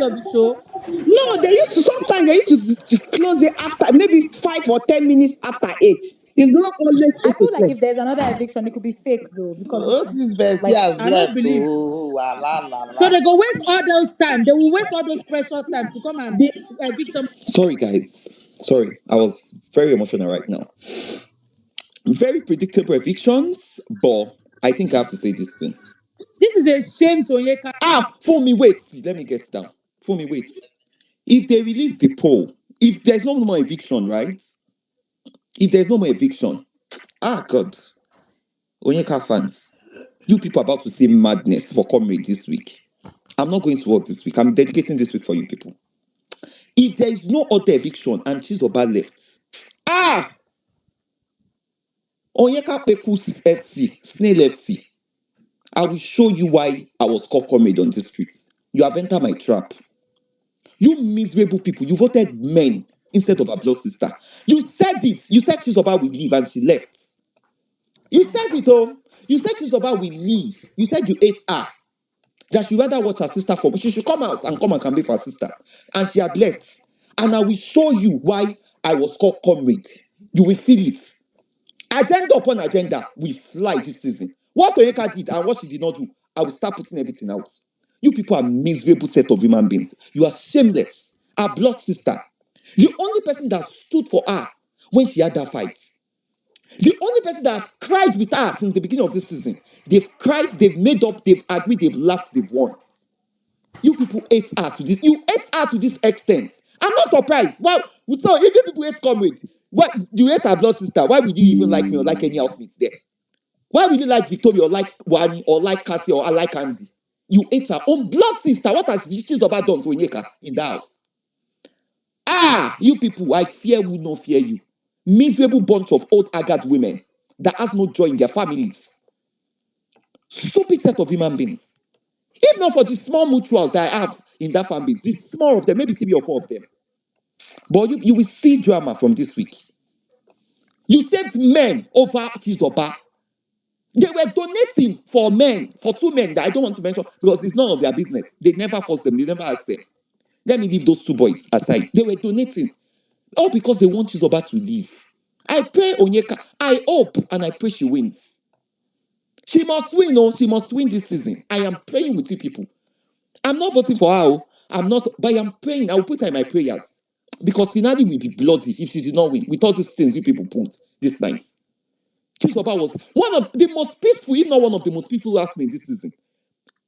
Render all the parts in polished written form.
of the show? No, they used to sometimes they used to close it after maybe 5 or 10 minutes after 8. It's not always I 8 feel like o'clock. if there's another eviction, it could be fake though, because What's this bestie like has I don't left? believe. Oh, la la So la. they go waste all those time. They will waste all those precious time to come and evict some. Sorry, guys. Sorry, I was very emotional right now. Very predictable evictions, but I think I have to say this thing. This is a shame to ONYEKA. For me, wait. Let me get down. For me, wait. If they release the poll, if there's no more eviction, right? If there's no more eviction, God. ONYEKA fans, you people are about to see madness for comrade this week. I'm not going to work this week. I'm dedicating this week for you people. If there is no other eviction and Chizoba left, ONYEKA Peku FC, Snail FC, I will show you why I was called comrade on the streets. You have entered my trap. You miserable people, you voted men instead of a blood sister. You said it. You said Chizoba will leave and she left. You said it, oh. You said Chizoba will leave. You said you ate her. That she rather watch her sister for. She should come out and come and campaign for her sister. And she had left. And I will show you why I was called comrade. You will feel it. Agenda upon agenda, we fly this season. What ONYEKA did and what she did not do, I will start putting everything out. You people are miserable set of human beings. You are shameless. Our blood sister. The only person that stood for her when she had that fight. The only person that has cried with her since the beginning of this season. They've cried, they've made up, they've agreed, they've laughed, they've won. You people ate her to this. You ate her to this extent. I'm not surprised. Well, so if you people ate comrade, what you ate her blood sister? Why would you even like me or like any housemate there? Why would you like Victoria or like WANNI or like Cassie or I like Andy? You ate her own blood sister. What has Chizoba done to ONYEKA in the house? You people, I fear will not fear you. Miserable bunch of old haggard women that has no joy in their families. Stupid set of human beings. If not for the small mutuals that I have in that family, the small of them, maybe 3 or 4 of them. But you will see drama from this week. You saved men over Chizoba. They were donating for men, for 2 men that I don't want to mention because it's none of their business. They never forced them, they never asked them. Let me leave those 2 boys aside. They were donating. All because they want Chizoba to leave. I pray ONYEKA, I hope and I pray she wins. She must win, she must win this season. I am praying with you people. I'm not voting for her, I'm not, but I'm praying. I will put her in my prayers. Because finale will be bloody if she did not win with all these things you people put this night. Chizoba was one of the most peaceful, if not one of the most peaceful housemates this season.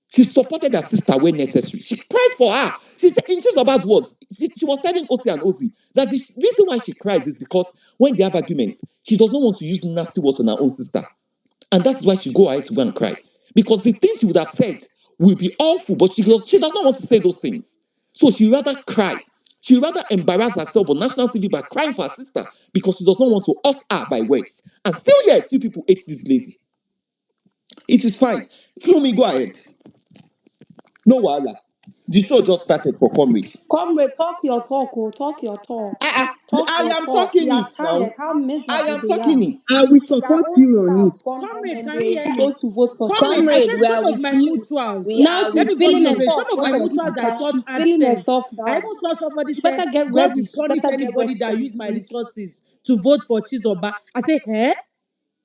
She supported her sister when necessary. She cried for her. She said, in Chizoba's words, she was telling Osi and Ozi that the reason why she cries is because when they have arguments, she does not want to use nasty words on her own sister. And that's why she go ahead to go and cry. Because the things she would have said will be awful, but she does not want to say those things. So she rather cry. She rather embarrass herself on national TV by crying for her sister because she does not want to hurt her by words. And still yet, you people hate this lady. It is fine. Flumi, go ahead. No wahala. The show just started for comrade. Comrade, talk your talk, talk your talk. I Talk am your talk. talking We are it now. tired. How miserable I am they talking are. it. I will Their support own you sister on have it. gone home Comrade, and can you they hear me? chose to vote for Comrade, I Comrade, said we are some of with my you. mutuals. We now. are Let She's me with put it feeling this you. way. herself Some of my because of mutuals that I Ebuka. thought She's had feeling sense. herself I down. even saw somebody She say better get God ready. will She punish better get anybody ready that for use this my week. resources to vote for Chizoba. I say,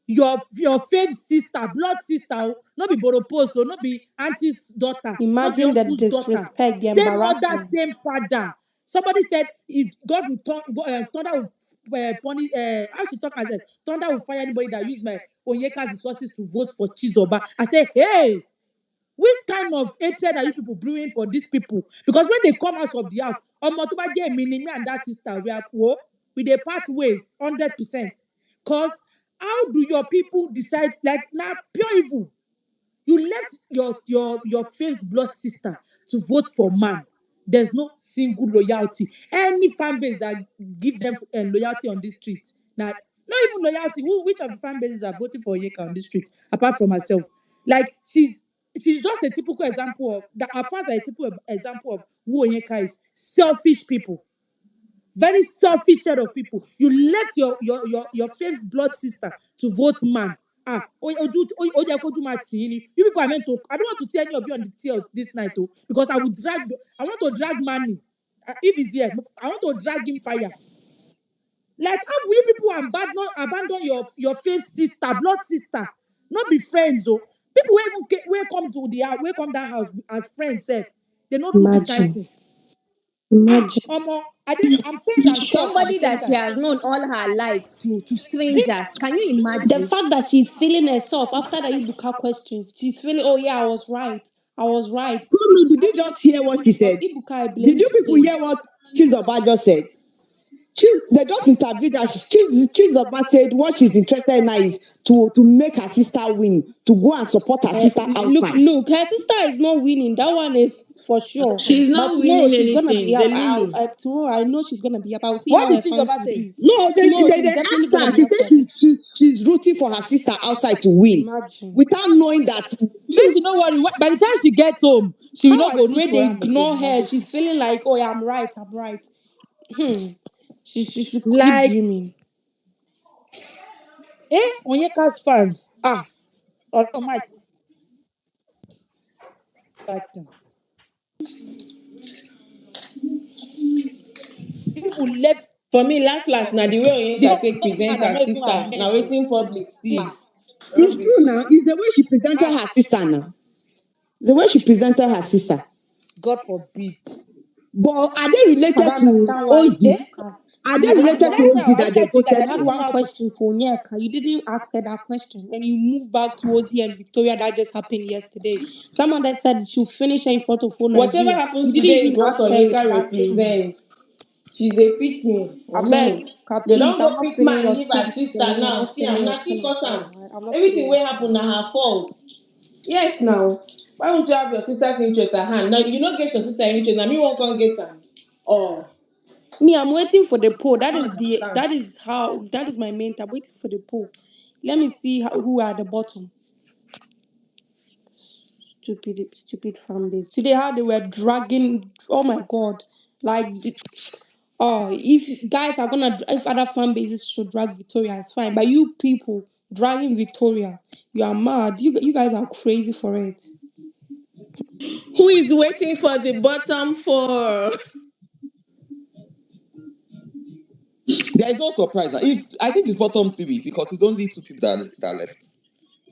your faith sister, blood sister, not be Boropost, not be auntie's daughter, not be Imagine the uncle's daughter. disrespect, the Same mother, embarrassment. same father. Somebody said, if God will thunder will punish, how she talk herself, thunder will fire anybody that use my ONYEKA's resources to vote for Chizoba. I say, hey, which kind of hatred are you people brewing for these people? Because when they come out of the house, me and that sister, we are poor, we dey part ways 100%. Because how do your people decide, like, now pure evil? You left your faith's blood sister to vote for man. There's no single loyalty. Any fan base that give them loyalty on this street, now not even loyalty. Which of the fan bases are voting for ONYEKA on this street apart from herself? Like she's just a typical example of that. Her fans are a typical example of who ONYEKA is. Selfish people. Very selfish set of people. You left your faith's blood sister to vote man. You people are meant to. I don't want to see any of you on the tea this night, oh, because I want to drag Manny. If he's here, I want to drag him fire. Like, how will you people abandon your faith sister, blood sister, not be friends, oh? People will come to the house, will come that house as friends, sef. They not do this kind of Imagine. thing. Imagine. I'm pained and shocked at the Somebody same that she time. has known all her life to Do you strangers. Can you The imagine? fact that she's feeling herself after the Ibuka questions, she's feeling, oh yeah, I was right. I was right. Mommy, did you just hear what she said? Ibuka, I blame Did you people today. hear what Chizoba just said? They just interviewed her. Chizoba said what she's interested in now is to make her sister win, to go and support her sister outside. Look, her sister is not winning. That one is for sure. She's But not tomorrow winning she's gonna be anything. up. The Lulu. Tomorrow I know she's gonna be up. I'll see what how did her fans Chizoba will say? do. No, Tomorrow they she's definitely asked gonna her. be She outside. said she's rooting for her sister outside to win, Imagine. without knowing that. Make you no worry. By the time she gets home, she will How not I go root pray for they him ignore again. her. She's Obviously. feeling like, oh yeah, I'm right. She should keep Like, dreaming. Onyeka's fans. Oh my God. People left For me, last now the way the Onyeka take present man are her not even sister, now amended. waiting public see. It's Rubbish. true now. It's the way she presented her sister now. The way she presented her sister. God forbid. But are they I related don't to understand why OG? Ibuka. Are You they had related to one Now OG I that will they let you guys. you voted I had don't for? even one know how to. question for Onyeka. You didn't ask her that question. Then you moved back to Ozzy and Victoria that just happened yesterday. Someone that said she'll finish her in front of full Whatever Nigeria. happens You didn't today is even what ask her Onyeka that same. represents. She's a pick me. I beg, They please, don't I'm go not pick feeling man your leave her spirit sister today. I'm now. not See, feeling I'm your not she spirit. cause am. Alright? I'm not feeling Everything your will happen spirit. na her fault. Yes, now. Why won't you have your sister's interest at hand? Now you don't get your sister interest. Now me won't come get them. Oh, Me, I'm waiting for the poll. I don't understand. That is my main. I'm waiting for the poll. Let me see who are at the bottom. Stupid fan base. Today, how they were dragging. Oh my god! Like, if guys are gonna, if other fan bases should drag Victoria, it's fine. But you people dragging Victoria, you are mad. You guys are crazy for it. Who is waiting for the bottom four? There is no surprise. I think it's bottom three because it's only two people that left.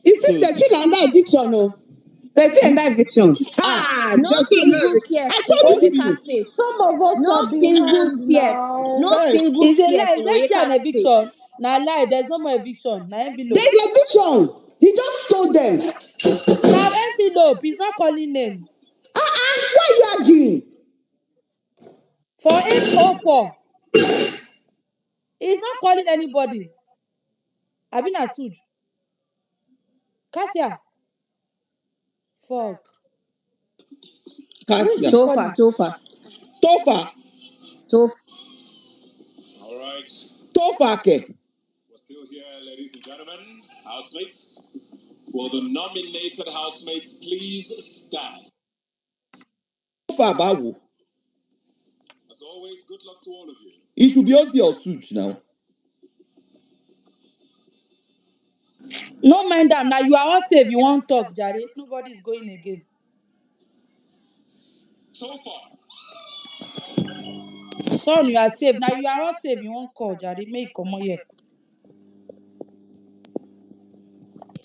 Is So it there's still another eviction? No, there's still another eviction. No There's still another single eviction. tears I in told Onyeka's you. face. Some of us No are single behind tears. now. No Hey, single it's a tears lie. in Let's see an Onyeka's face. eviction. Now lie. There's no more eviction. Now envelope. There's eviction. He just stole them. Now envelope. He's not calling name. Why are you arguing? For 804. He's not calling anybody. I've been a SOOJ. Cassia. Fuck. Who is he Cassia. Topher, calling? Topher, Topher. Topher. All right. Topher ke. We're still here, ladies and gentlemen. Housemates. Will the nominated housemates please stand? Topher bawo. As always, good luck to all of you. It should be OG or SOOJ now. No mind them. Now you are all safe. You won't talk, Jare. Nobody's going again. So far, Son, you are safe. Now you are all safe. You won't call, Jare. Make come on here.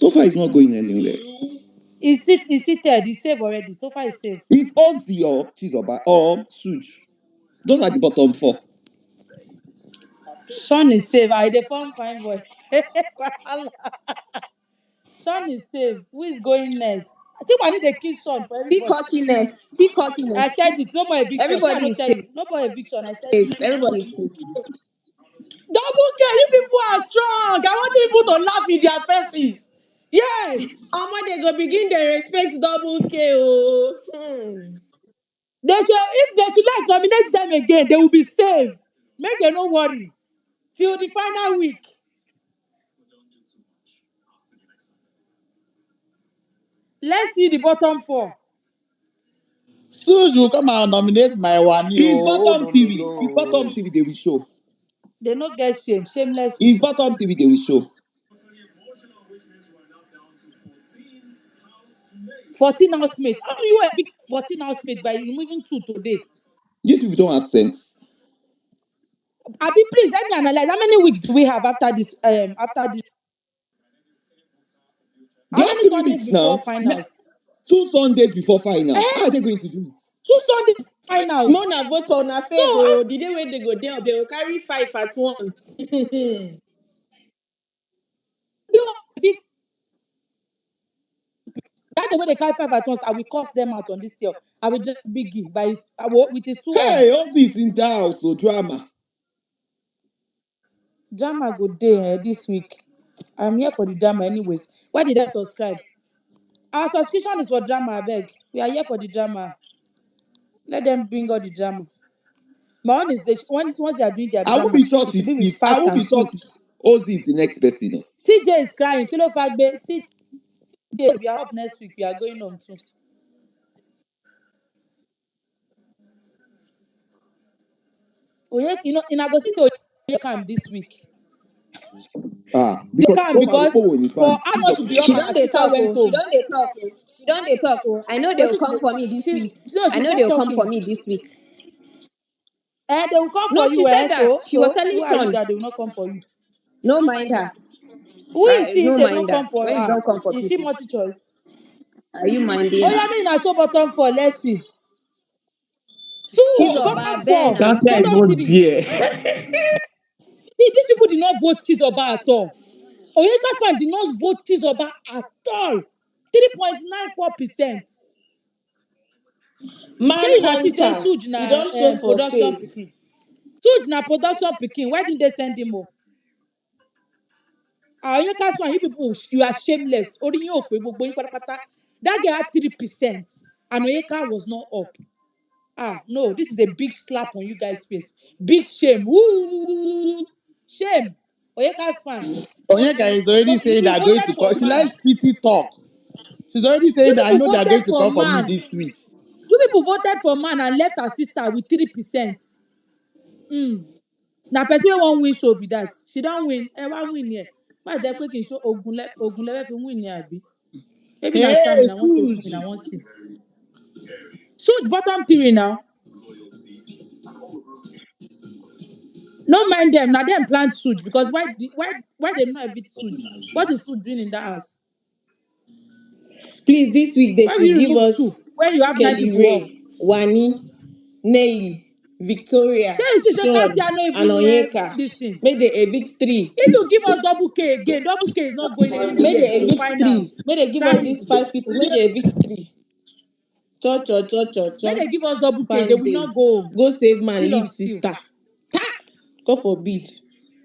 Topher is not going anywhere. you He's seated. He's safe already. So far, he's safe. It's OG or Chizoba or SOOJ. Those are the bottom four. Sean is safe. I the fine boy. Sean is safe. Who is going next? I think I need a kiss Sean for See everybody. cockiness. See cockiness. I said it. No more eviction. See, I Everybody don't is tell safe. you. No more eviction. I said it. Everybody is safe. Double K, you people are strong. I want people to laugh in their faces. Yes. They go begin the respect double K. Oh. If they should like nominate them again, they will be saved. Make them no worry. Till the final week. Let's see the bottom four. SOOJ will come and nominate my WANNI. It's Oh, bottom no, no, TV. It's bottom no. TV they will show. They no get shame. Shameless It's people. bottom TV they will show. 14 housemates. How do you evict 14 housemates by removing 2 today? These people don't have sense. Abi, please let me analyze. How many weeks do we have after this? After this, They how have many 3 Sundays weeks before now. finals? 2 Sundays before finals. Eh? How are they going to do it? 2 Sundays finals. Mona vote for una So favor. how The day when they go there, they will carry 5 at once. do you evict that the way they carry 5 at once? I will curse them out on this tier. I will just Biggie by his with his 2 arms. Hey, all this in the house, so drama. Drama go day this week. I'm here for the drama anyways. Why did I subscribe? Our subscription is for drama, I beg. We are here for the drama. Let them bring all the drama. My own is once they are doing their I won't drama, be shocked it should be with I facts won't be and truth. shocked. Ozzy is the next person. You know. TJ is crying. Kilo Fagbe. TJ, we are up next week. We are going home too. In Agosito, you come this week. They Because can because for her she's not of to be up She and don't her dey sister talk went oh. She home. don't dey talk oh. She don't dey talk oh. I know they But will come for me this week. I she's know not they will come for talking. me this week. They will come for No, she you, said that. She was So telling who are you Sean, that they will not come for you? no mind her. Who is she if No they don't mind her. come for When you her? don't come for Is she people, multi-choice? are you minding Oh her? yeah, me na show bottom 4. Let's see. She's Suge, Oba bottom 4, Ben. Cassia is bottom not 3. there. See, these people did not vote Chizoba at all. Onyeka's fan did not vote Chizoba at all. 3.94%. Shey you na see say Manhunters. Suge He na don't show for production face. pikin. Suge na production pikin. Why didn't they send him home? Onyeka's fan, you people, you are shameless. Ori yin o pe gbogbo yin patapata. That girl had 3%, and Onyeka was not up. No, this is a big slap on you guys' face. Big shame. Woo! Shame. Onyeka's fan. Onyeka is already You saying people they are going voted to for call. She man. likes pity talk. She's already You saying that I people know they are going voted to for come for me man. this week. You people voted for man and left her sister with 3%. Na person wey wan win show be that. She don win. Wan win here. Why dey quick show Ogunleye fi win here abi? Maybe na charm Hey, una wan take win. Suj. I wan see. Suit bottom 3 now. No mind them. Na them plant Suge because why they not evict Suge? What is Suge doing in that house? Please, this week they Why will should you give remove us 2 when you have 9 Kelly people up? Ray, Wani, Nelly, Shey Victoria, you see say Sean, Cassia no and even near Onyeka. this thing. Make they evict 3. If you give us double K again, double K is not going Make anywhere they till evict 3. finals. Make they give Try us these it. 5 people. Make they evict 3. Cho cho cho cho Make cho. they give us double K. They Fan will base. not go home. Go save man, Still leave on still. sister. God forbid.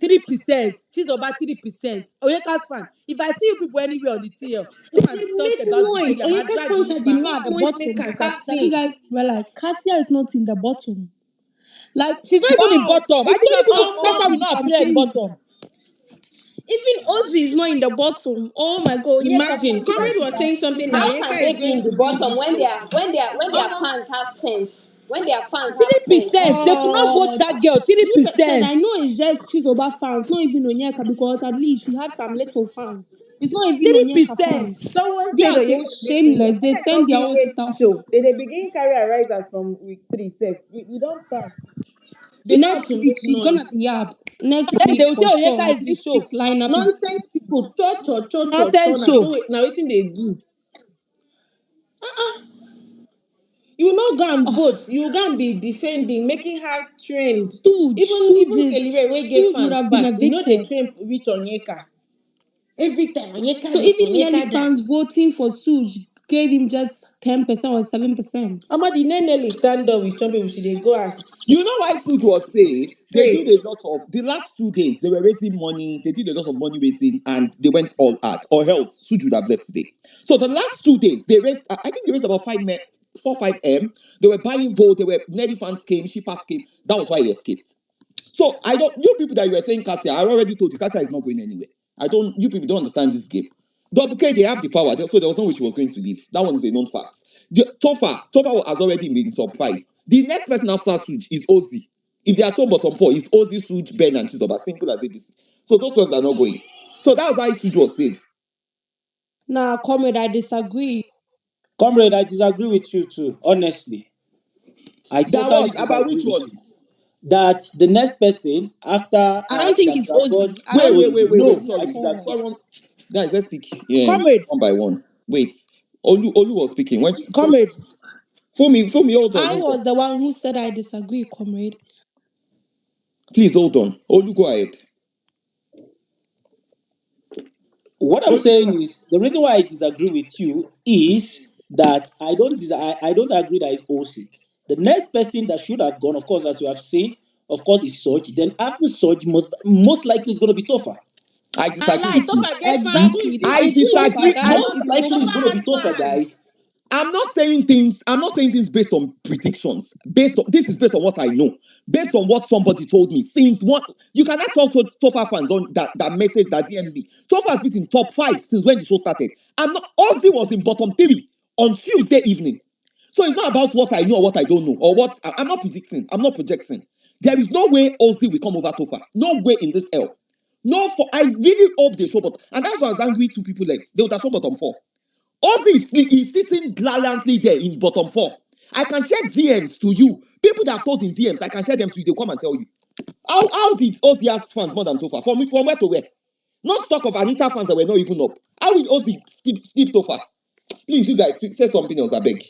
3%. She's about 3%. Oyeka's fan. If I see you people anywhere on the TL, come and talk Make about noise. Victoria. I Onyeka drag fans you are the back. People at the noise bottom, makers. sir. That's That you it. guys were like, Cassia is not in the bottom. Like, She's not even in wow, bottom. I even told you after people, all Casa Omo, will the not appear in campaigning, bottom. even Ozzy is not in the bottom. Oh my God, Onyeka imagine. fan, you guys Comrade was are saying something that How can Onyeka they is be going in the to be bottom when the their Omo. fans have sense? When their fans have sense. 3%. They could not vote God. that girl. Me said 3%. I know it's just Chizoba fans, not even Onyeka, because at least she had some little fans. It's not even Onyeka 3%. fans. Someone They said are so Onyeka shameless. They send their own sister home. show. They begin carry arisers from week 3 sef. You don't start. They know how Next to week make she's gonna noise. be up. Next Then they week will say for sure. Oyeka Like is the this show. week's lineup is Nonsense people. Cho. Nonsense show. Now wetin they do. You no go and vote. You go and be defending, making her trend. Suge. Even Kellyre wey get Suge would fans have been pass. You know they evicted. train reach Onyeka. Every time Onyeka So this, even Nelly Onyeka that. fans voting for Suge gave him just 10% or 7%. Omo, the Nelly stand up with some people. She dey go as You know why Suit was saved? They straight. did a lot of the last 2 days. They were raising money. They did a lot of money raising, and they went all out. Or else Suit would have left today. So the last 2 days, they raised. I think they raised about 5 M. They were buying vote. They were Nelly fans came. Shippers came. That was why he escaped. So I don't. You people that you were saying Cassia, I already told you Cassia is not going anywhere. I don't. You people don't understand this game. WK, they have the power, so there was no way she was going to leave. That one is a known fact. Topher has already been top 5. The next person after Suj is Ozzy. If they are top bottom 4, it's Ozzy, Suj, Ben, and Chizoba. Simple as ABC. So those ones are not going. So that was why Suj was safe. Nah, comrade, I disagree. Comrade, I disagree with you too. Honestly, I That totally what? About disagree which with one? you. That the next person after I don't think that it's you have got Ozzy. I Wait, don't wait, think Ozzy. wait, it's wait, wait. No, Ozzy I at Sorry, disagree. all. someone, guys, let's speak Comrade, one by one. Wait, Olu was speaking. When comrade, for me, hold on, I hold on. was the one who said I disagree, comrade. Please hold on. Olu, go ahead. What I'm Olu, go saying ahead. is the reason why I disagree with you is that I don't agree that it's OC. The next person that should have gone, of course, as you have seen, of course, is SOOJ. Then after SOOJ, most likely is going to be TOPHER. I And disagree lie, with you. Topher get fans. Who Exactly. is They this? I say Who is Topher, disagree. this? guys. Most It's Topher likely is going to be has TOPHER, fans. guys. I'm not saying things. I'm not saying things based on predictions. This is based on what I know, based on what somebody told me. Since what you can ask all Tofa fans on that message that DM me. Tofa has been in top 5 since when the show started. I'm not. Ozzy was in bottom 3 on Tuesday evening. So it's not about what I know or what I don't know or what I'm not predicting. I'm not projecting. There is no way Ozzy will come over Tofa. No way in this hell. No, for I really hope they show bottom. And that's why I was angry 2 people left. They would have shown bottom 4. Ozzy is sitting gallantly there in bottom 4. I can share DMs to you. People that have told in DMs, I can share them to you. They'll come and tell you. How did Ozzy have fans more than Tofa? From where to where? Not talk of Anita fans that were not even up. How will Ozzy skip Tofa? Please, you guys, say something else, I beg.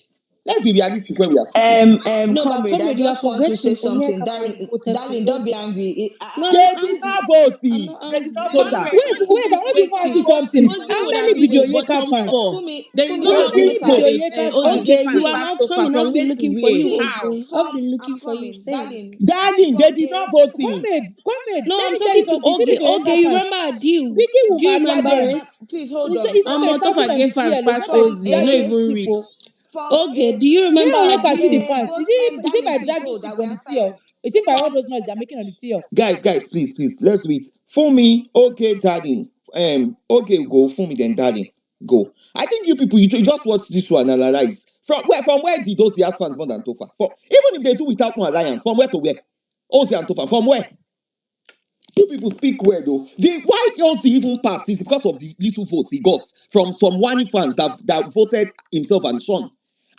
Let's be realistic when we are speaking. No, but Comrade, I comrade, you are just want to say forgetting something. Onyeka fans Darling, voted for darling, don't be Ozzy. angry. No, I'm They not did angry. not vote. I'm not They did not angry. vote. Comrade, wait, Ozzy wait, I is want to go ask you waiting. something. Ozzy How would many have be been the in Onyeka bottom fans? four. There is no How how many be Onyeka, the Onyeka Onyeka Ozzy fans? get Okay, fans you are pass now so far coming. from I've been where to looking for where? you, see, How? OJ. I've been looking I'm for you coming, since. darling. Darling, they did not Okay. vote him. Comrade, No, let I'm me tell you talking to something. See this Oge. Onyeka Oge, you fans. remember a deal? Vicky will Do you massacre remember them. it? Please hold It's, on. it's not by shouting Topher on the get fans TL, it's pass not by From Ozzy. You no dragging a these even reach. people. from Okay, a do you Where remember a Onyeka see the deal? fans? vote Is it darling, by please dragging hold. I sheep will on the answer you. TL? You think by all From those noise they're making on the TL? Guys, please, let's do it. For me, okay, darling. Okay, go. For me, then, darling, go. I think you people, you just watch this one and analyze. From where did Ozzy have fans more than Tofa? Even if they do without no alliance, from where to where? Ozzy and Tofa, from where? You people speak well though. Why Ozzy even passed is because of the little votes he got from some WANNI fans that voted himself and Sean.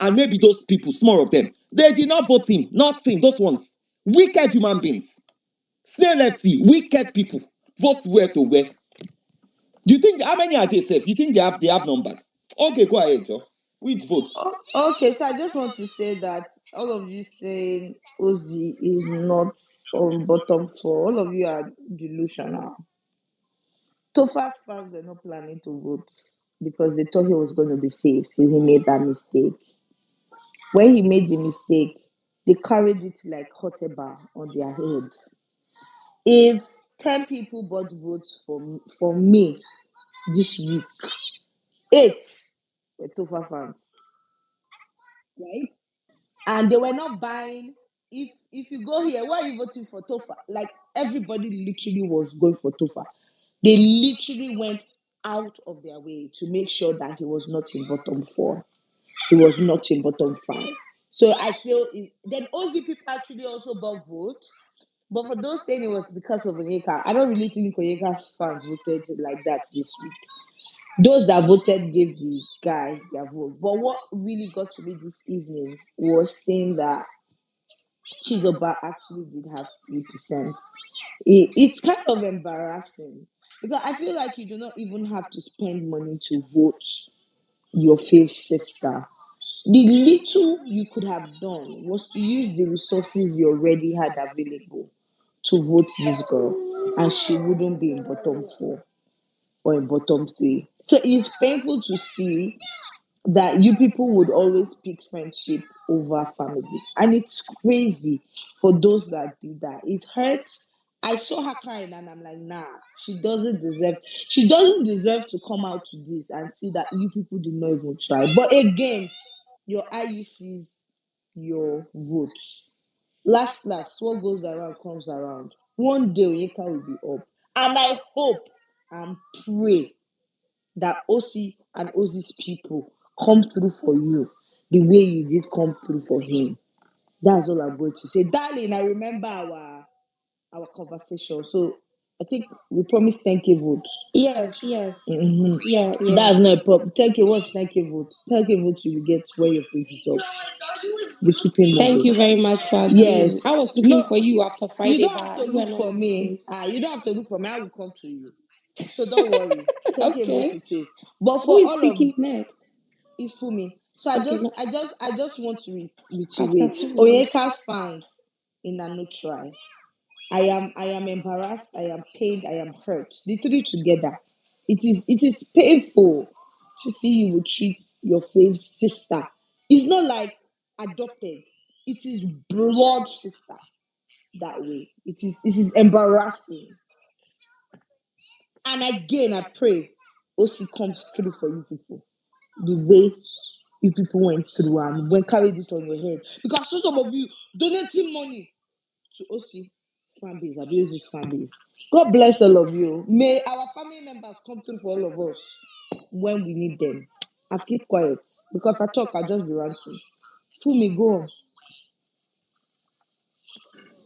And maybe those people, small of them, they did not vote him. Nothing. Those ones. Wicked human beings. Snail FC, wicked people. Vote where to where. Do you think how many are they safe? You think they have numbers? Okay, go ahead, Joe. Which votes? okay, so I just want to say that all of you saying Ozzy is not on bottom four, all of you are delusional. Tofa's fans were not planning to vote because they thought he was going to be safe till he made that mistake. When he made the mistake, they carried it like hot air on their head. If 10 people bought votes for me this week, 8 were Tofa fans, right? And they were not buying. If you go here, why are you voting for Tofa? Like everybody literally was going for Tofa. They literally went out of their way to make sure that he was not in bottom 4. He was not in bottom 5. So I feel then Ozzy people actually also bought votes. But for those saying it was because of Onyeka, I don't really think Onyeka fans voted like that this week. Those that voted gave the guy their vote. But what really got to me this evening was saying that Chizoba actually did have 3%. It's kind of embarrassing because I feel like you do not even have to spend money to vote your fave sister. The little you could have done was to use the resources you already had available to vote this girl, and she wouldn't be in bottom 4 or in bottom 3. So it's painful to see that you people would always pick friendship over family. And it's crazy for those that do that. It hurts. I saw her crying and I'm like, nah, she doesn't deserve to come out to this and see that you people did not even try. But again, your IUCs, your votes. Last, what goes around comes around. One day Onyeka will be up. And I hope and pray that OC and OC's people come through for you the way you did come through for him. That's all I'm going to say. Darling, I remember our conversation. So I think we promised 10K votes. Yes, yes. Mm-hmm. Yeah, yeah. That's not a problem. 10K, what's 10K votes? 10K votes you will get where your faith is up. We keep it Thank moving. you very much for agreeing. Yes. I was looking No, for you after you Friday, don't have but to you are look not for in the me. space. You don't have to look for me. I will come to you. So don't worry. 10K votes Okay. it is. But Who for is all of speaking next? it's for me. So Okay, no, I just want to after reiterate. Fumi. Onyeka's fans in a no try. I am embarrassed, I am pained, I am hurt. The three together. It is painful to see you will treat your faith sister. It's not like adopted, it is blood sister that way. It is embarrassing. And again, I pray OC comes through for you people. The way you people went through and when carried it on your head. Because some of you donating money to OC fan base, abuse this fan base. God bless all of you. May our family members come through for all of us when we need them. I've kept quiet because if I talk, I'll just be ranting. Fumi, go on.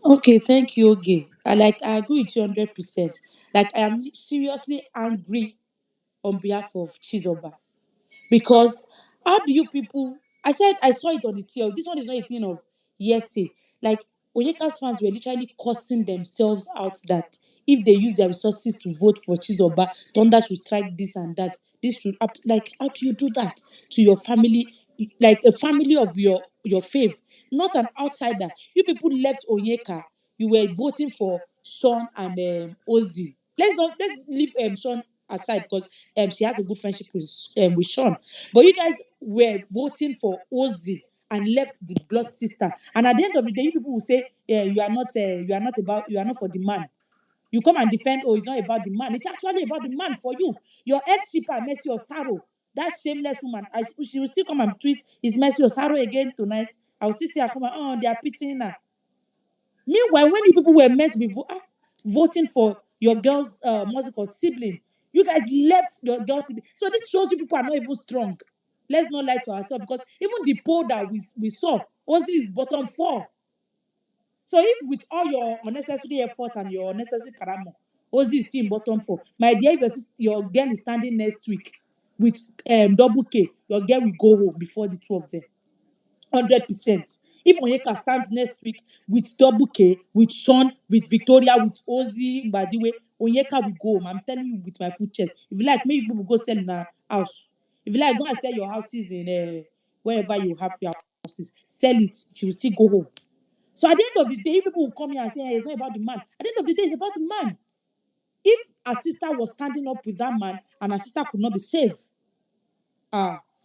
Okay, thank you, Oge. I agree with you 100%. Like I am seriously angry on behalf of Chizoba. Because how do you people? I said I saw it on the TL. This one is not a thing of yesterday. Like Onyeka's fans were literally cursing themselves out that if they use their resources to vote for Chizoba, Thunder should strike this and that. This should like how do you do that to your family? Like a family of your faith, not an outsider. You people left Onyeka. You were voting for Sean and Ozzy. Let's leave Sean aside because she has a good friendship with Sean. But you guys were voting for Ozzy and left the blood sister. And at the end of the day, you people will say, you are not for the man. You come and defend, oh, it's not about the man. It's actually about the man for you. Your ex shipper, Mercy Osaro, that shameless woman, she will still come and tweet, is Mercy Osaro again tonight? I will still see her come and, oh, they are pitying her. Meanwhile, when you people were meant to be voting for your girl's musical sibling, you guys left your girl's sibling. So this shows you people are not even strong. Let's not lie to ourselves because even the poll that we saw, Ozzy is bottom 4. So if with all your unnecessary effort and your unnecessary karamo, Ozzy is still in bottom 4. My dear, if your girl is standing next week with double K, your girl will go home before the two of them. 100%. If Onyeka stands next week with double K, with Sean, with Victoria, with Ozzy, by the way, Onyeka will go home. I'm telling you with my full chest. If you like, maybe people go sell in a house. If you like, go and sell your houses in wherever you have your houses. Sell it. She will still go home. So at the end of the day, people will come here and say, hey, it's not about the man. At the end of the day, it's about the man. If a sister was standing up with that man and a sister could not be saved,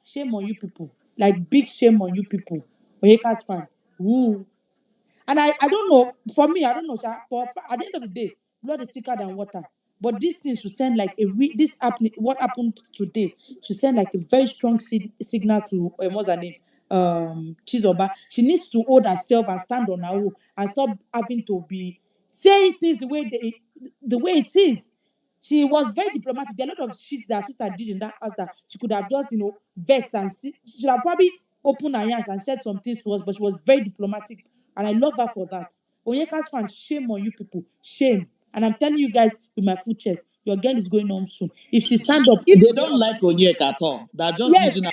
shame on you people. Like big shame on you people. Onyeka's fan. Woo. And I don't know, for me, I don't know, but at the end of the day, blood is thicker than water. But this thing should send like this happening, what happened today should send like a very strong signal to what's her name? Chizoba. She needs to hold herself and stand on her own and stop having to be saying things the way it is. She was very diplomatic. There are a lot of shit that her sister did in that house that she could have just, vexed and she should have probably opened her hands and said some things to us, but she was very diplomatic. And I love her for that. Onyeka's fan, shame on you people. Shame. And I'm telling you guys with my full chest, your girl is going home soon. If she stand up, if They don't like Onyeka at all. They're just yes, using her.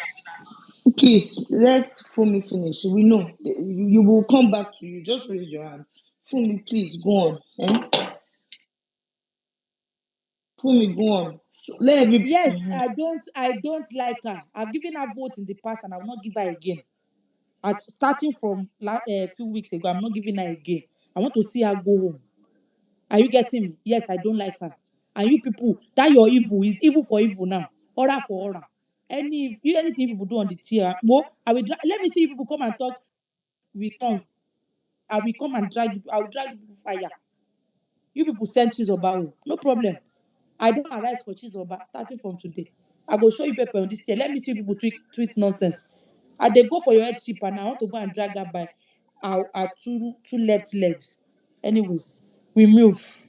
Please, let's Fumi finish. We know you will come back to you. Just raise your hand. Fumi, please go on. Fumi, go on. So, let every yes, I don't like her. I've given her vote in the past and I will not give her again. Starting from a few weeks ago, I'm not giving her again. I want to see her go home. Are you getting me? Yes, I don't like her. And you people, that your evil is evil for evil now. Aura for aura. Anything people do on the tier, well, let me see you people come and talk with tongue. I will come and I will drag you fire. You people send Chizoba home. No problem. I don't arise for Chizoba starting from today. I go show you paper on this tier. Let me see you people tweet nonsense. I they go for your headship and I want to go and drag her by our two left legs. Anyways, we move.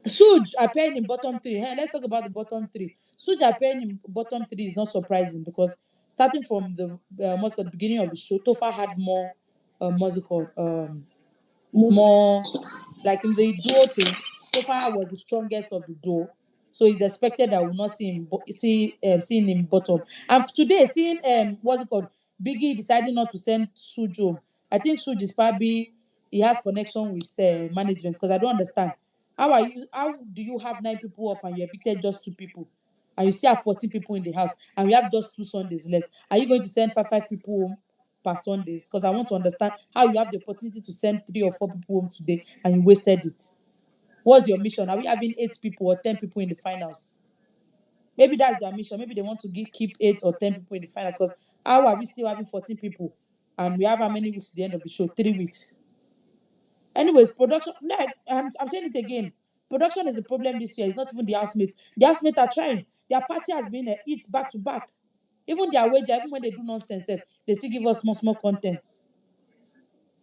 SOOJ appearing in bottom 3. Hey, let's talk about the bottom 3. SOOJ appearing in bottom 3 is not surprising because starting from the the beginning of the show, Topher had more more like in the duo thing. Topher was the strongest of the duo, so it's expected that we'll not seeing him bottom. And today, seeing what's it called, Biggie deciding not to send SOOJ home. I think SOOJ is probably he has connection with management, because I don't understand how do you have 9 people up and you evicted just 2 people, and you still have 14 people in the house, and we have just 2 Sundays left. Are you going to send five people home per Sundays? Because I want to understand how you have the opportunity to send 3 or 4 people home today and you wasted it. What's your mission? Are we having 8 people or 10 people in the finals? Maybe that's their mission. Maybe they want to keep 8 or 10 people in the finals. Because how are we still having 14 people? And we have how many weeks to the end of the show? 3 weeks. Anyways, production, like, I'm saying it again. Production is a problem this year. It's not even the housemates. The housemates are trying. Their party has been a hit back to back. Even their wage, even when they do nonsense, they still give us small content.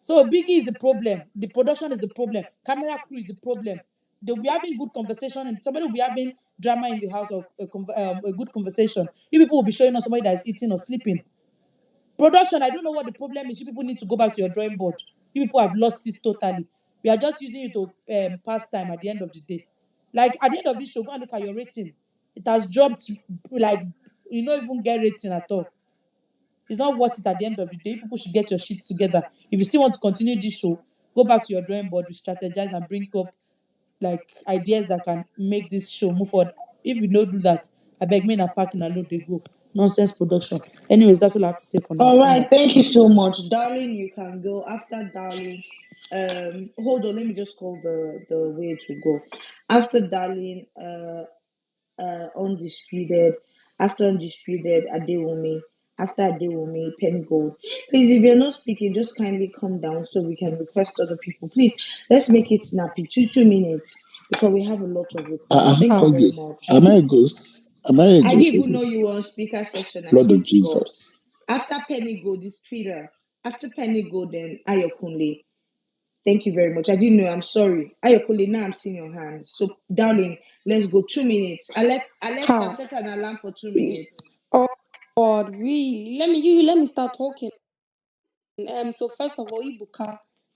So Biggie is the problem. The production is the problem. Camera crew is the problem. They'll be having good conversation, and somebody will be having drama in the house, or a good conversation. You people will be showing us somebody that is eating or sleeping. Production, I don't know what the problem is. You people need to go back to your drawing board. You people have lost it totally. We are just using it to pass time at the end of the day. Like at the end of this show, go and look at your rating. It has dropped, like you don't even get rating at all. It's not worth it at the end of the day. People should get your shit together. If you still want to continue this show, go back to your drawing board, strategize, and bring up like ideas that can make this show move forward. If you don't do that, I beg me na park and load they go. Nonsense production. Anyways, that's all I have to say for now. All right, thank you so much, darling. You can go after darling. Hold on, let me just call the way to go. After darling, undisputed. After undisputed, Adewumi. After Adewumi, Penny Gold. Please, if you're not speaking, just kindly come down so we can request other people. Please, let's make it snappy. 2 minutes, because we have a lot of requests. Thank you very Okay. much. Am I a ghost? Am I a I didn't ghost? even know you were on speaker session. I Blood swear of to God. Jesus. After Penny Gold is Twitter. After Penny Gold, then Ayokunle. Thank you very much. I didn't know. I'm sorry. Ayokunle, now I'm seeing your hand. So, darling, let's go. 2 minutes. Alexa, Ha. set an alarm for 2 minutes. Oh God, really? Let me start talking. So first of all,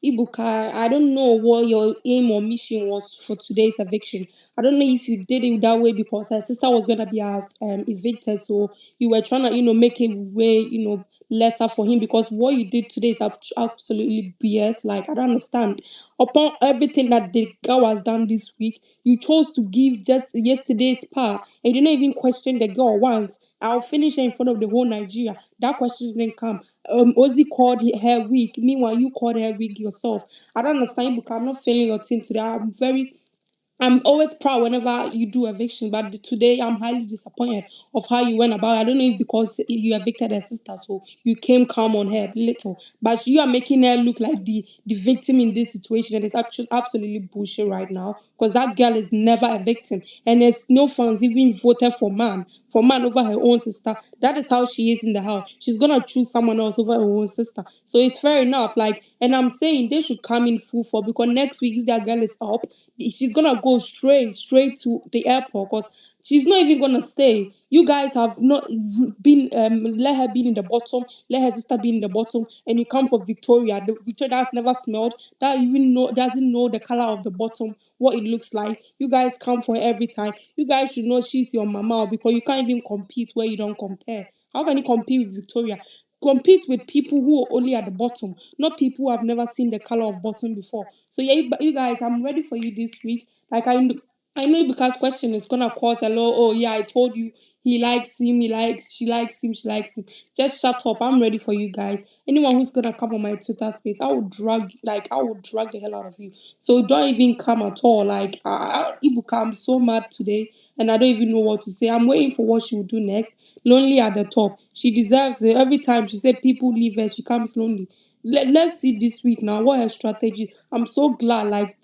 Ibuka, I don't know what your aim or mission was for today's eviction. I don't know if you did it that way because her sister was gonna be evicted, so you were trying to, make a way, lesser for him, because what you did today is absolutely BS. Like, I don't understand. Upon everything that the girl has done this week, you chose to give just yesterday's part, and you didn't even question the girl once. I'll finish her in front of the whole Nigeria. That question didn't come. Ozzy called her weak. Meanwhile, you called her weak yourself. I don't understand because I'm not feeling your team today. I'm always proud whenever you do eviction, but today I'm highly disappointed of how you went about it. I don't know if because you evicted her sister, so you came calm on her little, but you are making her look like the victim in this situation, and it's actually absolutely bullshit right now because that girl is never a victim, and there's no fans even voted for man over her own sister. That is how she is in the house. She's gonna choose someone else over her own sister, so it's fair enough. Like, and I'm saying they should come in full for, because next week if that girl is up, she's gonna go straight to the airport because she's not even gonna stay. You guys have not been let her be in the bottom, let her sister be in the bottom, and you come for Victoria. The Victoria that's never smelled, that even know doesn't know the color of the bottom, what it looks like. You guys come for her every time. You guys should know she's your mama, because you can't even compete where you don't compare. How can you compete with Victoria? Compete with people who are only at the bottom, not people who have never seen the color of bottom before. So yeah, you guys, I'm ready for you this week. Like, I know because question is gonna cause a lot. Oh yeah, I told you he likes him, she likes him, she likes him. Just shut up. I'm ready for you guys. Anyone who's gonna come on my Twitter space, I will drag the hell out of you. So don't even come at all. Like, Ibuka, I'm so mad today, and I don't even know what to say. I'm waiting for what she will do next. Lonely at the top. She deserves it. Every time she said people leave her, she comes lonely. Let's see this week now what her strategy. I'm so glad, like,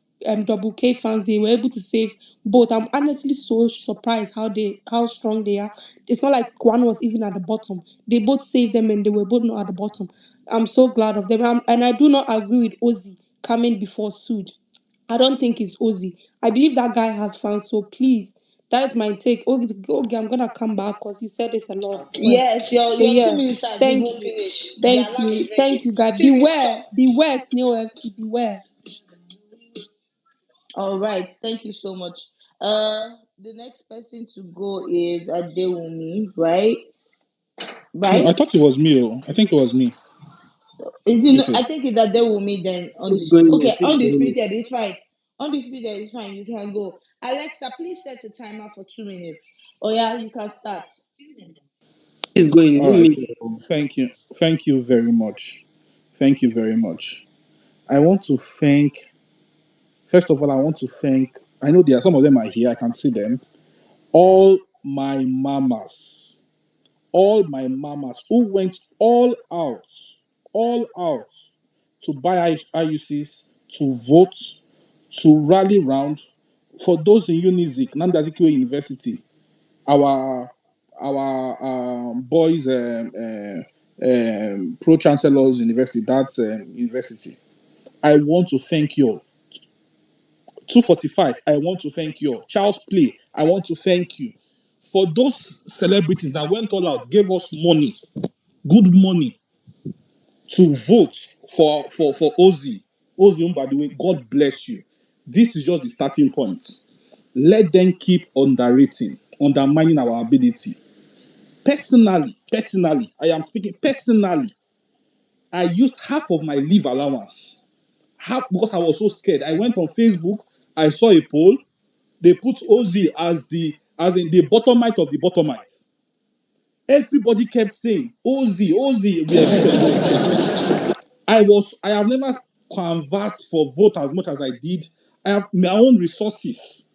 Double K fans, they were able to save both. I'm honestly so surprised how strong they are. It's not like one was even at the bottom. They both saved them and they were both not at the bottom. I'm so glad of them. And I do not agree with Ozzy coming before SOOJ. I don't think it's Ozzy. I believe that guy has fans, so please, that is my take. Okay, I'm gonna come back because you said it's a lot of requests. Yes, your So your two yeah, minutes has thank even you, finished. The alarm is thank ringing. you, guys. Siri, stop. Beware, Snail FC, beware. All right, thank you so much. The next person to go is Adewumi, right? No, I Right? thought it was me. Oh. I think it was me. I Okay. think it's Adewumi then. Keep going on, Okay, keep going undisputed is fine. Undisputed is fine. You can go. Alexa, please set a timer for 2 minutes. Oh yeah, you can start. Keep going. All Let right. me. Thank you. Thank you very much. Thank you very much. I want to thank, first of all, I want to thank, I know there are some of them are here, I can see them. All my mamas, all my mamas who went all out to buy IUCs, to vote, to rally round for those in Unizik, Nnamdi Azikiwe University, our boys pro chancellors university, that's university. I want to thank you all. 245, I want to thank you all. Charles Play, I want to thank you for those celebrities that went all out, gave us money, good money, to vote for Ozzy. Ozzy, by the way, God bless you. This is just the starting point. Let them keep undermining our ability. Personally, I am speaking personally. I used half of my leave allowance. Half because I was so scared. I went on Facebook, I saw a poll. They put Ozzy as in the bottomite of the bottomites. Everybody kept saying, Ozzy, we evicted Ozzy. I have never canvassed for vote as much as I did. I have my own resources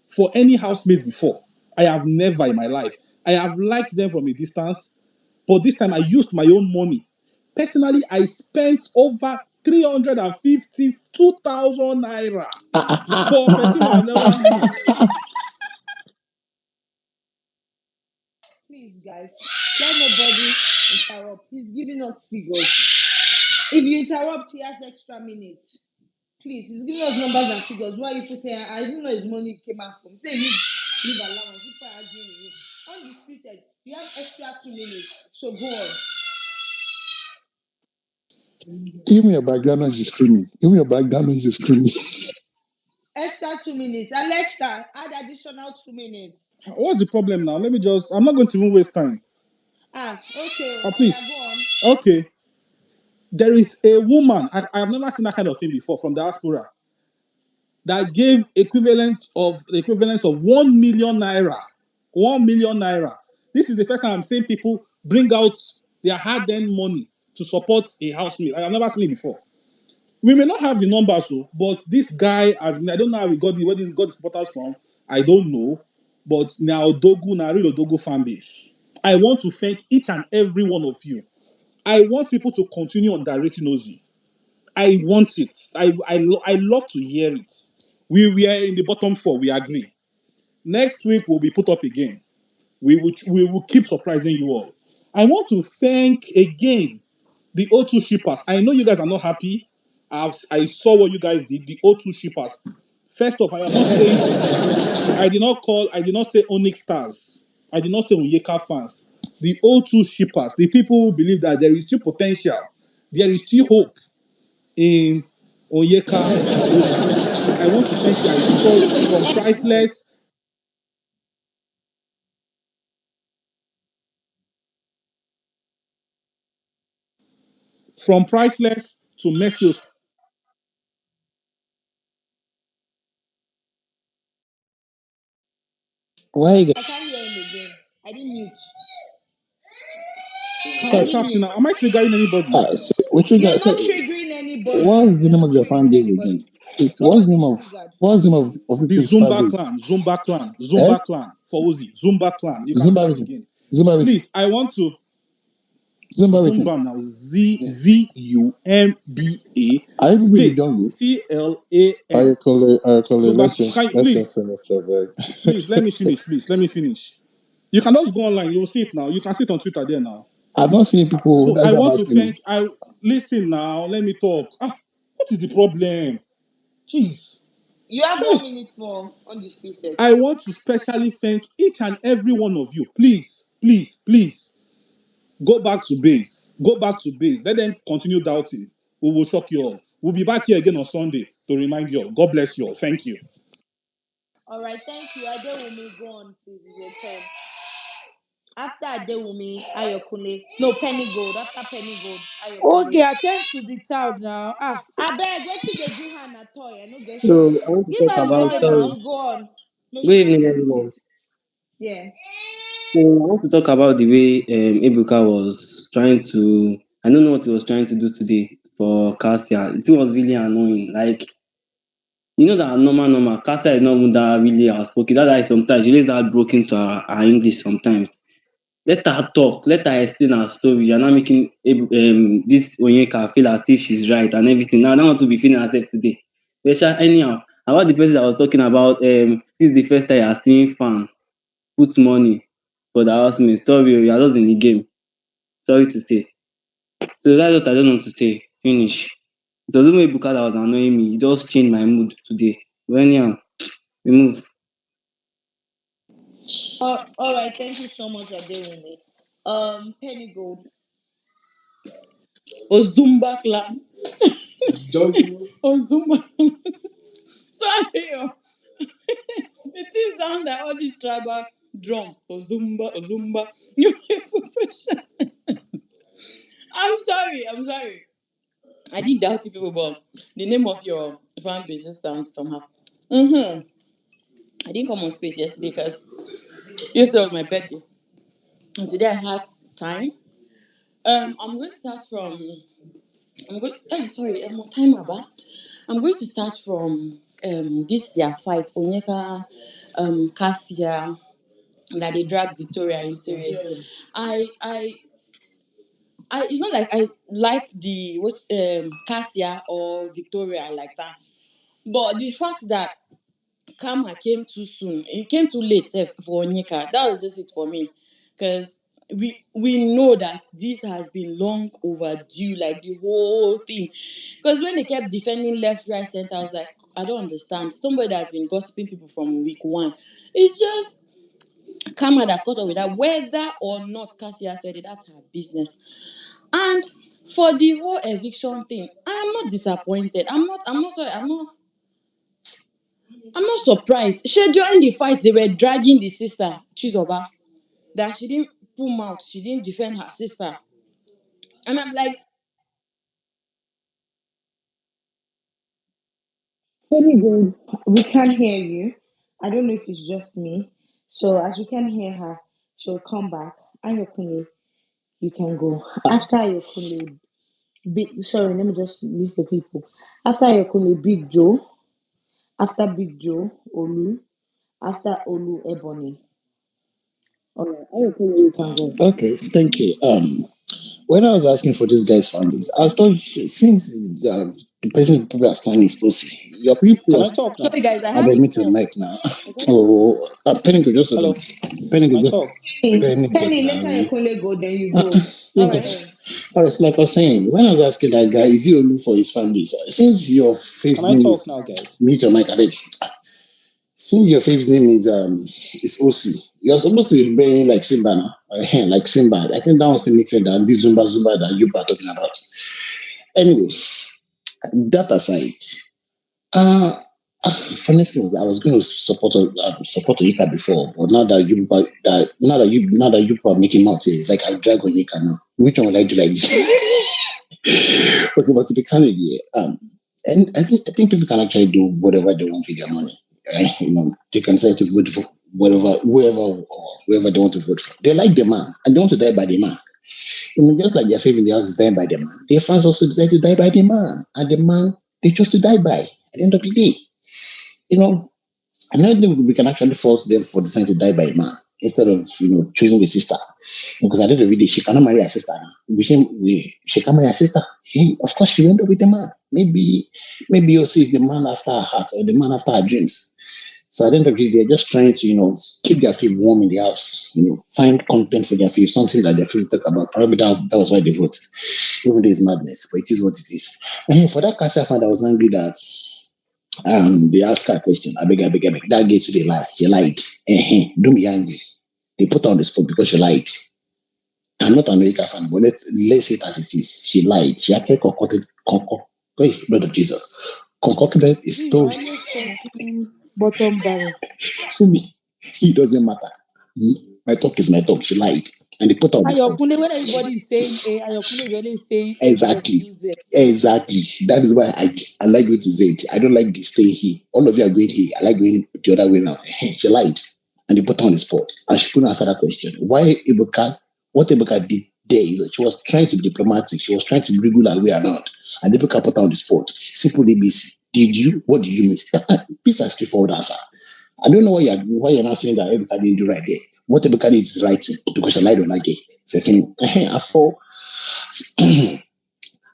for any housemate before. I have never in my life. I have liked them from a distance, but this time I used my own money. Personally, I spent over 352,000 naira for person I never meet. Please, guys, let nobody interrupt. He's giving us figures. If you interrupt, he has extra minutes. Please, he's giving us numbers and figures. Why you people say I didn't know his money came out from? Say leave allowance. People are arguing with him. Undisputed, you have extra 2 minutes. So go on. Even your background noise is screaming. Even your background noise is screaming. Extra 2 minutes. Alexa, add additional 2 minutes. What's the problem now? I'm not going to even waste time. Okay. Please. Yeah, go on. Okay. There is a woman, I have never seen that kind of thing before from diaspora, that gave the equivalence of 1 million naira. 1 million naira. This is the first time I'm seeing people bring out their hard-earned money to support a housemate. I have never seen it before. We may not have the numbers, though, but this guy has been, I don't know how he got where this got the supporters from. I don't know. But now real Odogu fan base. I want to thank each and every one of you. I want people to continue on directing Ozzy. I want it. I love to hear it. We were in the bottom four. We agree. Next week we'll be put up again. We will keep surprising you all. I want to thank again the O2 shippers. I know you guys are not happy. I saw what you guys did. The O2 shippers. First off, I am not saying I did not say Onyx stars. I did not say ONYEKA fans. The O2 shippers, the people who believe that there is still potential, there is still hope in ONYEKA and Ozzy. I want to thank you. I saw from priceless to Mercy. Why you I can't hear him again. I didn't mute. How I so, didn't sharp you mute. now? Am I triggering anybody? so what you You're guys so not triggering anybody. what's the You're name not of your fan triggering base anybody. again? Please, Nobody's triggered. what's the name of The people's fan Zumba base? clan, Eh? Zumba clan for Ozzy, Zumba clan. You can say Zumba that Racing. again. Zumba Racing. Please, I want to Zumba Racing. Zumba now. ZUMBA Are you people in the space jungle? CLAN. Zumba. Can you Let him please, finish your bag. please let me finish. Please let me finish. You can just go online. You will see it now. You can see it on Twitter there now. I've not seen people. So That's I what I'm want to asking. thank. I listen now. Let me talk. What is the problem? Jeez. You have Hey. 1 minute more. Undisputed. I want to specially thank each and every one of you. Please, please, please, go back to base. Go back to base. Let them continue doubting. We will shock you all. We'll be back here again on Sunday. to remind you all. God bless you all. Thank you. All right, thank you. Adewumi, go on, please. It's your turn. After Adewumi, Ayokunle. No, Penny Gold. After Penny Gold, Ayokunle. Okay, attend to the child now. Abeg, wetin dey do her na toy? I no get So shop. I want to Give talk her Go the about on toy now. now, go on. No, good she can evening play with everyone. it. Yeah. So I want to talk about the way Ebuka was trying to, I don't know what he was trying to do today for Cassia. It was really annoying. Like, you know that normal Cassia is not even that really outspoken. That's why sometimes she lays out broken to her English sometimes. Let her talk, let her explain her story. You're not making this Onyeka feel as if she's right and everything. Now I don't want to be feeling herself today. But anyhow, about the person I was talking about, this is the first time you're seeing fan put money for the housemate. Sorry, you're just in the game. Sorry to say. So that's what I just want to say. Finish. It wasn't even Ebuka that was annoying me. It just changed my mood today. But anyhow, we move. All right, thank you so much, Adewumi. Penny Gold. Ozumba clan. Ozumba. Sorry. The thing sounds like all this tribal drum. Ozumba, Ozumba. You people push- I'm sorry. I didn't doubt you people, but the name of your fan page just sounds somehow. I didn't come on space yesterday because yesterday was my birthday. And today I have time. I'm going to start from I'm on timer, ba. I'm going to start from this their fight, Onyeka, Cassia, that they drag Victoria into it. I it's not like I like the Cassia or Victoria like that. But the fact that Karma came too soon, it came too late sef, for Onyeka. That was just it for me. Because we know that this has been long overdue, like the whole thing. Because when they kept defending left, right, center, I was like, I don't understand. Somebody that's been gossiping people from week one. It's just Karma that caught up with that. Whether or not Cassia said it, that's her business. And for the whole eviction thing, I am not disappointed. I'm not surprised. She during the fight, they were dragging the sister, Chizoba, that she didn't pull mouth, she didn't defend her sister. And I'm like, Penny Gold, we can't hear you. I don't know if it's just me. So as we can hear her, she'll come back. Ayokunle, you can go. After Ayokunle, sorry, let me just list the people. After Ayokunle, Big Joe. After Big Joe, Olu. After Olu, Ebony. All right, Ayokunle, you can go. Okay, thank you. When I was asking for this guy's families, I was told since the person people are standing is pussy, your people Can are I talk now? Sorry, guys, I at had the to meeting come. mic now. Oh, Penny could just hold on. Hello. Penny Can could I just talk? Penny got Penny, let now. Ayokunle go, then you Uh, go. All right. yes. All right, so like I was saying, when I was asking that guy, is he only for his families? Since your Can favor's I name talk now, is guys? mute your mic, Alex. Since your favor's name is OC, you're supposed to be being like Simba now, like Simba. I think that was the mixing that this Zumba that you are talking about. Anyway, that aside, uh, for instance, I was going to support Oyeka before, but now that you are making mouth, it's like I'll drag Oyeka now. Which one will I do like this? Okay, but to be candid here, and I think people can actually do whatever they want with their money. Right? They can decide to vote for whoever they want to vote for. They like the man and they want to die by the man. Just like their favorite in the house is dying by the man, their fans also decide to die by the man, and the man they chose to die by. At the end of the day, you know, I don't think we can actually force them for deciding to die by a man instead of choosing the sister. Because at the end of the day, she cannot marry her sister now. She can marry her sister. Of course, she will end up with a man. Maybe Yossi is the man after her heart or the man after her dreams. So at the end of the day, they're just trying to, keep their feet warm in the house, find content for their feet, something that their feet talk about. Probably that was why they voted. Even though it's madness, but it is what it is. And for that cancer fan that was angry that they asked her a question, I beg, that gets to the lie. She lied. Don't be angry. They put her on the spot because she lied. I'm not an American fan, but let's say it as it is. She lied. She actually concocted, blood of Jesus, concocted a You're story. always talking bottom barrel. For me, it doesn't matter. My talk is my talk. She lied. And they put her on the spot. Ayokunle, when everybody is saying A, Ayokunle is always saying A Exactly. W Z. Exactly. That is why I like going to Z. I don't like the stay here. All of you are going here. I like going the other way now. She lied. And they put her on the spot. And she couldn't answer that question. Why Ibuka? What Ibuka did there is that she was trying to be diplomatic. She was trying to wriggle her way around. And Ibuka put her on the spot. Simple ABC. Did you? What do you miss? This is a straightforward answer. I don't know why you're not saying that Ebuka didn't do right there. What Ebuka did is right because she lied on that day. So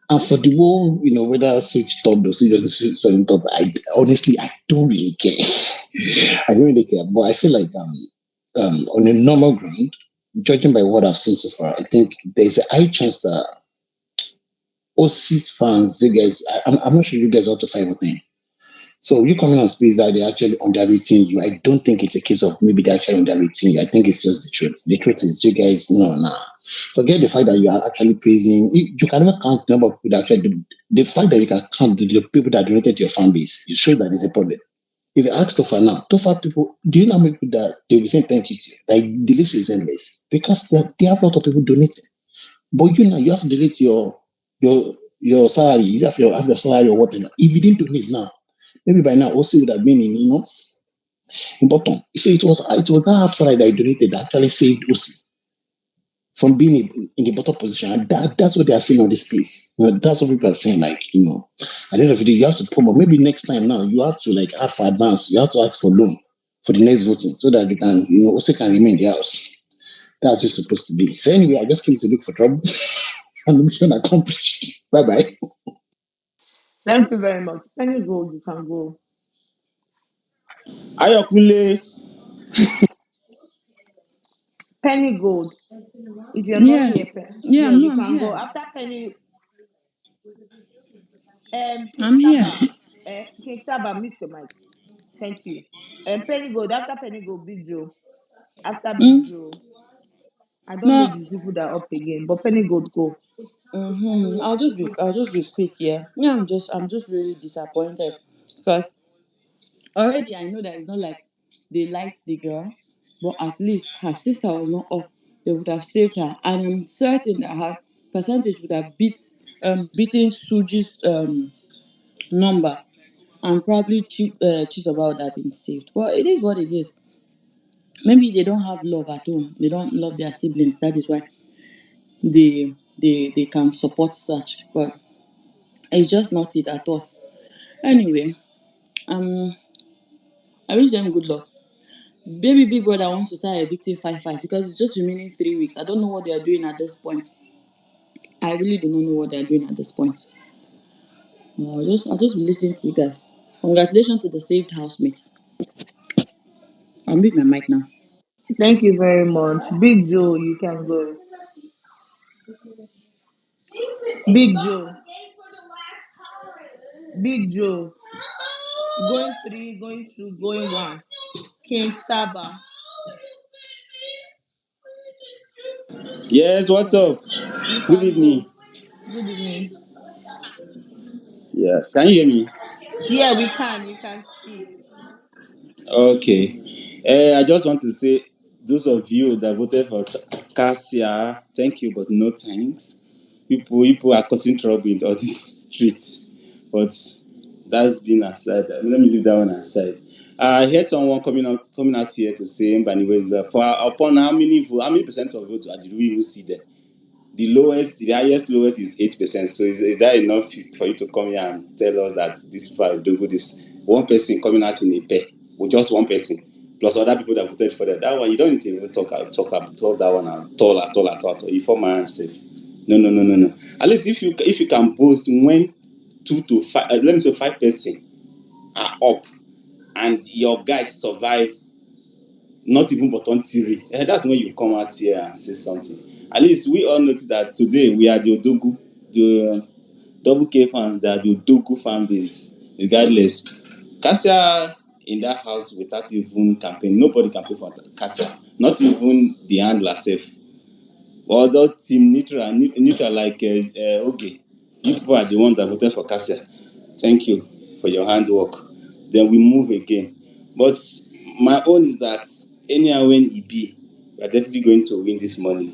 and for the whole, whether SOOJ stopped or SOOJ doesn't stop, I don't really care. I don't really care. But I feel like on a normal ground, judging by what I've seen so far, I think there's a high chance that OC's fans, you guys, I'm not sure you guys ought to fight with them. So you coming on space that they're actually underrating you. I don't think it's a case of maybe they're actually underrating you. I think it's just the truth. The truth is you guys, no, nah. Forget the fact that you are actually praising. You can never count the number of people that actually do. The fact that you can count the people that donated to your fan base, it shows that there's a problem. If you ask Topher now, Topher people, do you know how many people that they'll be saying thank you to? Like the list is endless because they have a lot of people donating. But you have to donate your salary. You have your salary or whatever. If you didn't donate now, maybe by now OC would have been in bottom. So it was that half salary that I donated that actually saved OC from being in the bottom position. And that's what they are saying on this space. That's what people are saying. Like, at the end of the day, you have to promote. Maybe next time now you have to ask for advance. You have to ask for loan for the next voting so that you can, OC can remain in the house. That's what it's supposed to be. So anyway, I just came to look for trouble. And the mission accomplished. Bye bye. Thank you very much. Penny Gold, you can go. Ayokunle. Penny Gold. If you're not Yes. here, Yeah, yeah, no, you I'm can go. here. After Penny, King I'm here. Saba, King Saba, mute your mic. Thank you. Penny Gold. After Penny Gold, Big Joe. After Big Mm, Joe, I don't know no. the people that are up again, but Penny Gold go. I'll just be quick. Yeah. Yeah. I'm just really disappointed because already I know that it's not like they liked the girl, but at least her sister was not off. They would have saved her, and I'm certain that her percentage would have beaten Suji's number, and probably Chizoba would have been saved. But it is what it is. Maybe they don't have love at home. They don't love their siblings. That is why they can support such. But it's just not it at all. Anyway, um, I wish them good luck. Baby Big Brother wants to start evicting 5-5 because it's just remaining 3 weeks. I don't know what they are doing at this point. I really do not know what they are doing at this point. I'll just be listening to you guys. Congratulations to the saved housemate. I'll mute my mic now. Thank you very much. Big Joe, you can go. Big Joe. Big Joe. Going 3, going 2, going 1. King Saba. Yes, what's up? You Good can evening. go. Good evening. Yeah, can you hear me? Yeah, we can. You can speak. Okay. I just want to say, those of you that voted for Cassia, thank you, but no thanks. People are causing trouble in all these streets, but that's been aside. Let me leave that one aside. I heard someone coming out here to say, for upon how many percent of votes did we even see there? The highest lowest is 8%. So is that enough for you to come here and tell us that these people are doing this? One person coming out in a pair, with just one person, plus other people that voted for that one, you don't need to even talk that one at all. You form my safe. No. At least if you can boast when 2 to 5, let me say 5% are up, and your guys survive not even button theory. That's when you come out here and say something. At least we all notice that today we are the Odogu, the double K fans, that the Odogu fan base, regardless. Cassia in that house without even campaign, nobody campaign for Cassia, not even the handler safe. Although team neutral like okay, you people are the ones that voted for Cassia. Thank you. for your handwork. Then we move again. But my own is that anyhow when it be, we are definitely going to win this money.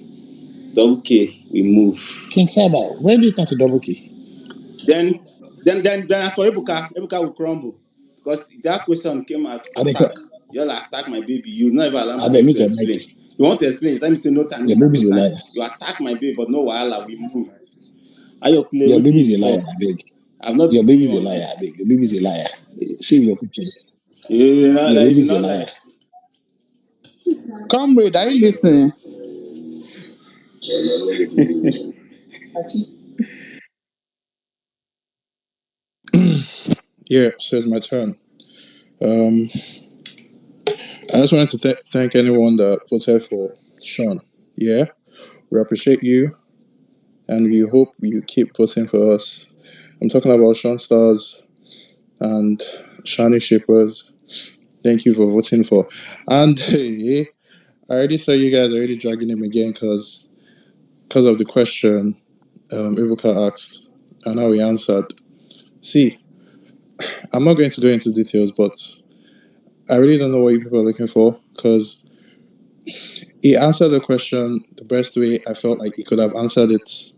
Double K, we move. King Saba, when do you turn to double key? Then as for Ebuka will crumble because that question came as I beg, attack. You all attack my baby. You never allow my I beg baby me to to beg. explain. You want to explain? You tell me say no time, no Your time, no baby's a time. liar. You attack my baby, but no wahala. We move. Ayokule, Your what baby's a you liar, talk? I beg. I've not Your been baby's a seeing liar, one. I beg. Your baby's a liar. Save your pictures. You not Your lie. You should baby's a not liar. lie. Comrade, are you listening? Yeah, so it's my turn. I just wanted to thank anyone that voted for Sean. Yeah, we appreciate you, and we hope you keep voting for us. I'm talking about Sean Stars and Shani Shapers. Thank you for voting for. And I already saw you guys already dragging him again because of the question Ibuka asked, and how he answered. See, I'm not going to go into details, but I really don't know what you people are looking for because he answered the question the best way I felt like he could have answered it.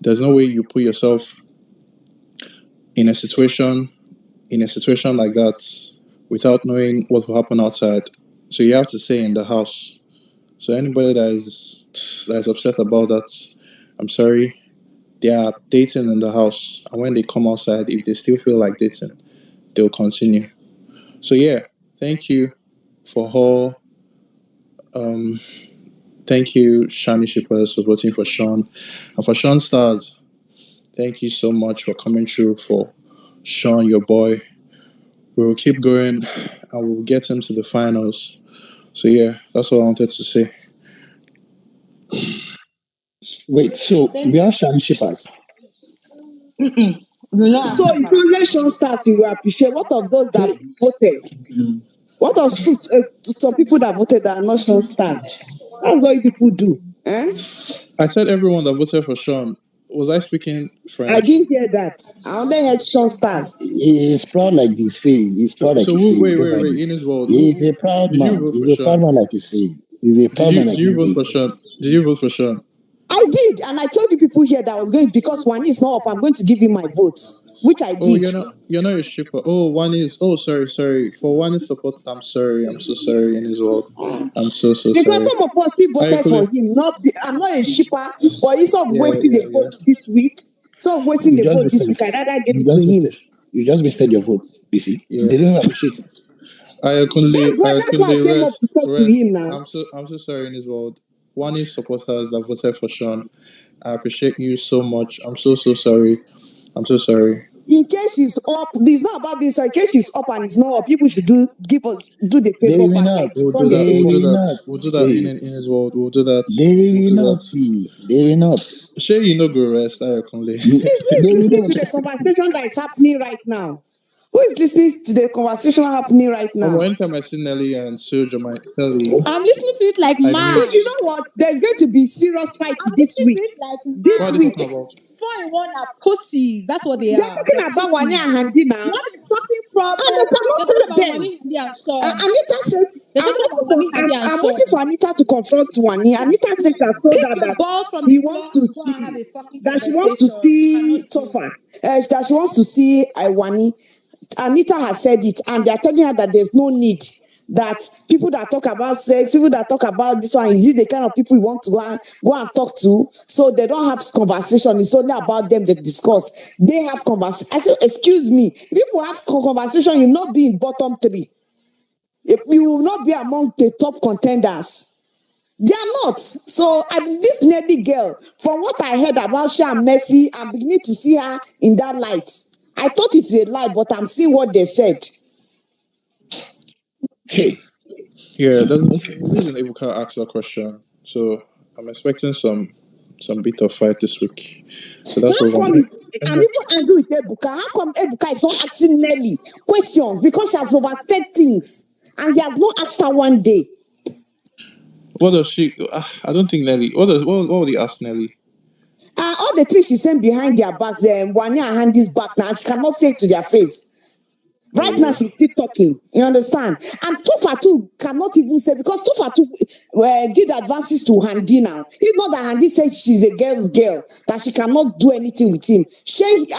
There's no way you put yourself in a situation like that without knowing what will happen outside. So you have to stay in the house. So anybody that is upset about that, I'm sorry. They are dating in the house, and when they come outside, if they still feel like dating, they'll continue. So yeah, thank you for all. Thank you, Shani Shippers, for voting for Sean, and for Sean Stars. Thank you so much for coming through for Sean, your boy. We will keep going, and we'll get him to the finals. So yeah, that's all I wanted to say. Wait, so we are Sham shippers. You know So I'm if fast. you election start, you will appreciate what of those that voted? What of some people that voted that are not Sean stars? That's what you people do. Eh? I said everyone that voted for Sean. Was I speaking I French? didn't hear that. I only heard Sean stars. He's proud like his fame. He's proud like So his who, fame. wait, Don't wait, mind wait. him. In his world, He's a proud did you man. vote for He's a proud Sean? man like his fame. He's a proud man Did like you his vote fame. for Sean? Did you vote for Sean? I did, and I told you people here that I was going because one is not up. I'm going to give him my votes, which I Oh, did. you're not a shipper. Oh, one is. Oh, sorry. For one is support. I'm sorry. I'm so sorry. In his world, I'm so Because sorry. some of us still voted for Ayakule. him. I'm not a shipper, but instead of Yeah, wasting the yeah, vote this week, wasting You the just vote this wasted. week, I rather give You it to just him. wasted. You just wasted your votes. You see, yeah. they don't appreciate it. That's why I Ayakule, came up to talk to rest. him now. I'm so sorry. In his world, one is supporters that voted for Sean. I appreciate you so much. I'm so sorry. I'm so sorry. In case she's up, it's not about being sorry. In case she's up and it's not up, people should do the They paper will back, not. like We'll do return the that. They We'll paper. do will that. not. We'll do that Hey, in his world. We'll do that. they We'll will do not that. see. They will not. Sure, you no go rest, Ayakunle. Who They is will listening not. to the conversation that is happening right now? Who is listening to the conversation happening right now? Anytime I see Nelly and SOOJ on my telly, I'm listening to it like I mad. mute. You know what? There's going to be serious fight I'm this listening to week. it like What This are they mad. talking week. about? 4 in 1 are pussies. That's what they They're are. They're talking about Wani pussies. and Handy now. What is fucking And problem? they They're talking promoted about them. Wani, Handy, and Sean. Anita said, They're talking about Wani, Handy, and I'm waiting Sean. for Anita to confront Wani. Anita said she has told Pick her your that balls from the he wants floor to and go and have see, a fucking that she wants to conversation. You see cannot do. Topher. That she wants to see Wani. Anita has said it, and they are telling her that there's no need. That people that talk about sex, people that talk about this one, is it the kind of people you want to go and talk to? So they don't have conversation. It's only about them they discuss. They have conversation. I said, excuse me, if people have conversation, you'll not be in bottom 3. You will not be among the top contenders. They are not. So this Nelly girl, from what I heard about Sha and Mercy, I'm beginning to see her in that light. I thought it's a lie, but I'm seeing what they said. Hey, Yeah, there's a reason Ibuka asked that question. So I'm expecting some bit of fight this week. So that's How what come I'm. I'm even angry with Ebuka? How come Ebuka is not asking Nelly questions? Because she has oversaid things. And he has not asked her one day. What does she? I don't think Nelly. What would he ask Nelly? All the things she sent behind their backs, Wani and Handy's back now, she cannot say it to their face. Right now, she's still talking. You understand? And Tofa too cannot even say, because Tofa too did advances to Handy now. It's not that Handy said she's a girl's girl, that she cannot do anything with him.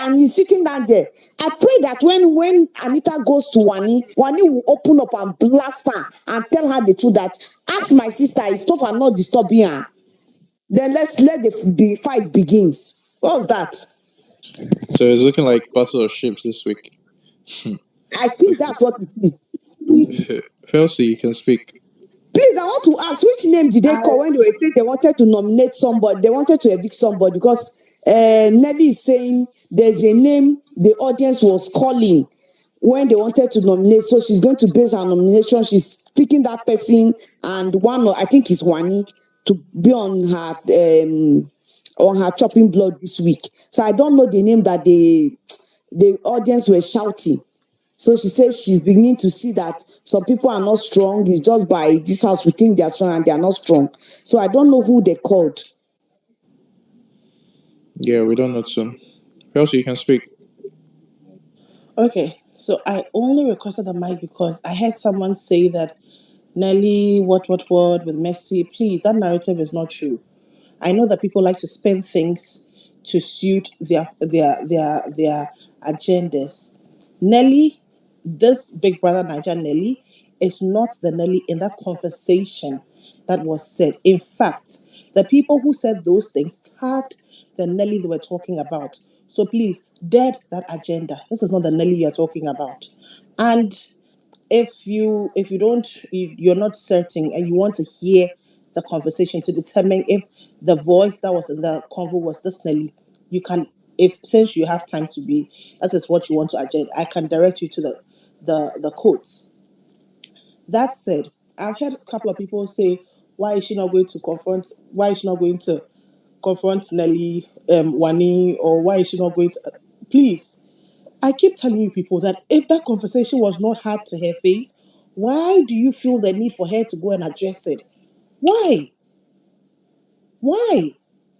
And he's sitting down there. I pray that when Anita goes to WANNI will open up and blast her and tell her the truth, that ask my sister, is Tofa not disturbing her? Then let the fight begins. What's that? So it's looking like Battle of Ships this week. I think that's what it is. Felsi, you can speak. Please, I want to ask, which name did they call when they were saying they wanted to nominate somebody? They wanted to evict somebody, because Nelly is saying there's a name the audience was calling when they wanted to nominate. So she's going to base her nomination. She's picking that person, and I think it's WANNI, to be on her chopping blood this week. So I don't know the name that the audience were shouting. So she says she's beginning to see that some people are not strong. It's just by this house we think they are strong and they are not strong. So I don't know who they called. Yeah, we don't know too. Felsi, you can speak. Okay, so I only requested the mic because I heard someone say that Nelly, what, with Messi. Please, that narrative is not true. I know that people like to spin things to suit their agendas. Nelly, this Bigbrother Naija Nelly, is not the Nelly in that conversation that was said. In fact, the people who said those things tagged the Nelly they were talking about. So please, dead that agenda. This is not the Nelly you're talking about. And if you're not certain and you want to hear the conversation to determine if the voice that was in the convo was this Nelly, you can, if since you have time to be, that is what you want to agenda, I can direct you to the quotes. That said, I've heard a couple of people say, why is she not going to confront Nelly, WANNI, or why is she not going to, please, I keep telling you people that if that conversation was not had to her face, why do you feel the need for her to go and address it? Why? Why?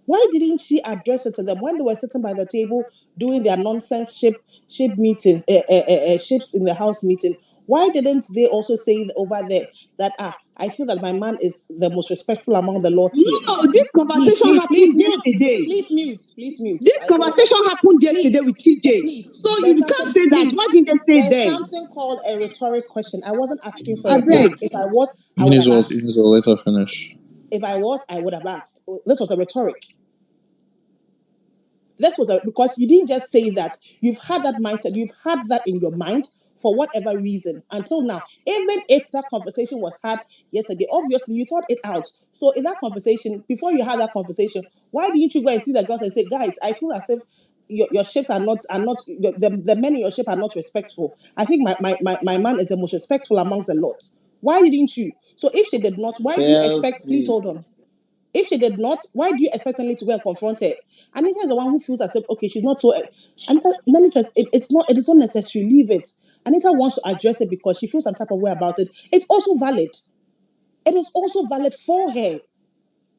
Why didn't she address it to them when they were sitting by the table doing their nonsense ship meetings, ships in the house meeting? Why didn't they also say over there that I feel that my man is the most respectful among the lot here? No, this Please, conversation please, please happened mute. yesterday. Please mute. This conversation happened yesterday Please, with TJ. please. So There's you can't something. say that. Please. Why didn't they say it There's then? something called a rhetoric question. I wasn't asking for a I reply. beg. If I was, I would have Inizol, asked. let her finish. If I was, I would have asked. This was a rhetoric. Because you didn't just say that. You've had that mindset. You've had that in your mind for whatever reason until now. Even if that conversation was had yesterday, obviously you thought it out. So in that conversation, before you had that conversation, why didn't you go and see the girls and say, guys, I feel as if your ships are not the men in your ship are not respectful. I think my man is the most respectful amongst the lot. Why didn't you? So if she did not, why do you expect? Please hold on. If she did not, why do you expect Nelly to go and confront her? Anita is the one who feels as if, okay, she's not so. Anita, Nelly says it is not necessary. Leave it. Anita wants to address it because she feels some type of way about it. It's also valid. It is also valid for her.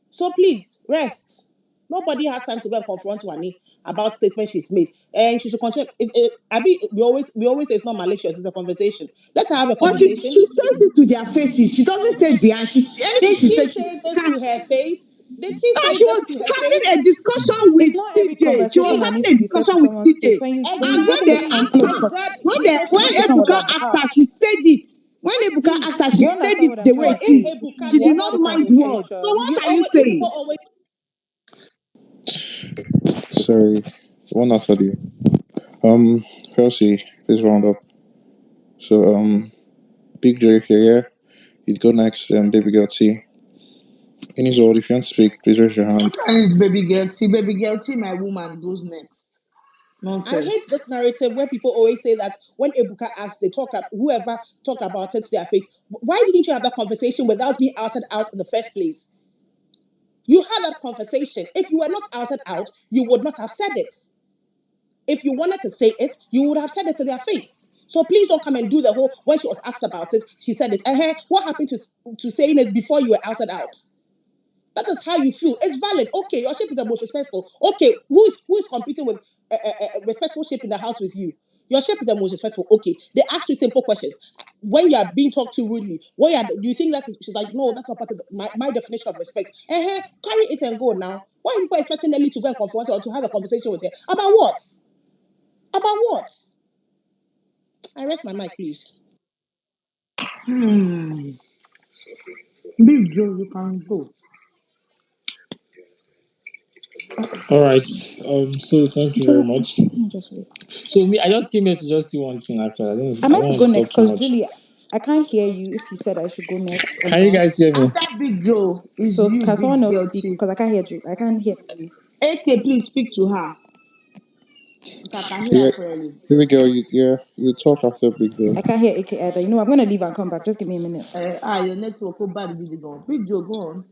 So please rest. Nobody has time to go and confront WANNI about statements she's made, and she should continue. We always say it's not malicious. It's a conversation. Let's have a But conversation. she says it to their faces. She doesn't say it behind. Anything Did she she says. say this to her face? Did she And say she this was to her having face? a discussion with It's not every TJ. She was conversation that having needs a to be said to discussion with someone's face. TJ. When And you when get to they a point asked where her, the Exactly. So she when did conversation not. was Ebuka on the asked heart. her, she said it. When Ebuka asked her, Do she you said understand it what I'm the So way trying to it if is. say? Ebuka She did did Watch not the not, mind okay, words. So conversation. what you are you always saying? people always. Sorry, one after you. Felsi, please round up. So, Big J here, yeah? You'd go next, Baby Girl T. Inizol, if you want to speak, please raise your hand. And it's baby girl. See, baby girl. See, my woman goes next. I Nonsense. hate this narrative where people always say that when Ebuka asked, whoever talked about it to their face. Why didn't you have that conversation without being outed out in the first place? You had that conversation. If you were not outed out, you would not have said it. If you wanted to say it, you would have said it to their face. So please don't come and do the whole. When she was asked about it, she said it. What happened to saying it before you were outed out? That is how you feel. It's valid. Okay, your ship is the most respectful. Okay, who is competing with a respectful ship in the house with you? Your shape is the most respectful. Okay, they ask you simple questions. When you are being talked to rudely, do you think that she's like, no, that's not part of my definition of respect. Carry it and go now. Why are people expecting Nelly to go and confront her or to have a conversation with her? About what? About what? I rest my mic, please. Big Joe, you can go. All right. So thank you very much. Just wait. So me, I just came here to just see one thing. Actually, I Am I don't to want go to talk next? too Because much. Julie, I can't hear you if you said I should go next or Can you not. guys hear me? After Big Joe is So you, can someone Big else Girl speak? Chief. Because I can't hear you. I can't hear you. AK, please speak to her. If I can hear Yeah, her clearly. baby girl, you talk after big girl. I can't hear AK either. You know, I'm gonna leave and come back. Just give me a minute. Your network, go bad, did go. Big Joe, go on.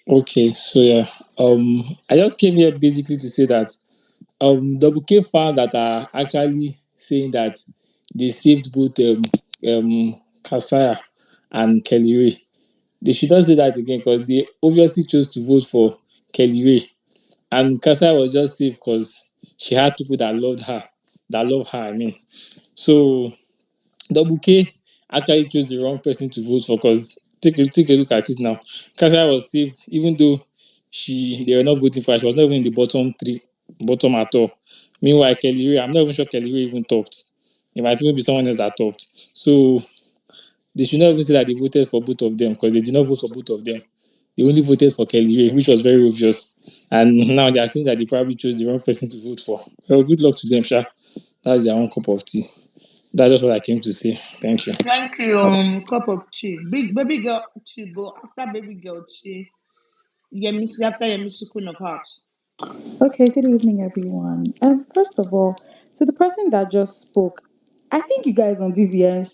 Okay. So yeah. I just came here basically to say that Double K fans that are actually saying that they saved both Kasaya and Kelly Ray. They should not say that again because they obviously chose to vote for Kelly Ray. And Kasaya was just saved because she had people that loved her, that love her, I mean. So Double K actually chose the wrong person to vote for because take a look at it now. Kasaya was saved even though they were not voting for her. She was not even in the bottom at all. Meanwhile, Kelly Ray, I'm not even sure Kelly Ray even talked. It might even be someone else that talked. So they should not even say that they voted for both of them because they did not vote for both of them. They only voted for Kelly Ray, which was very obvious. And now they are saying that they probably chose the wrong person to vote for. Well, good luck to them, Sha. That's their own cup of tea. That's just what I came to say. Thank you. Thank you, cup of tea. Big baby girl tea go after baby girl tea. Yemishi after Yemishi Queen of Hearts. Okay, good evening, everyone. First of all, to the person that just spoke, I think you guys on BBN,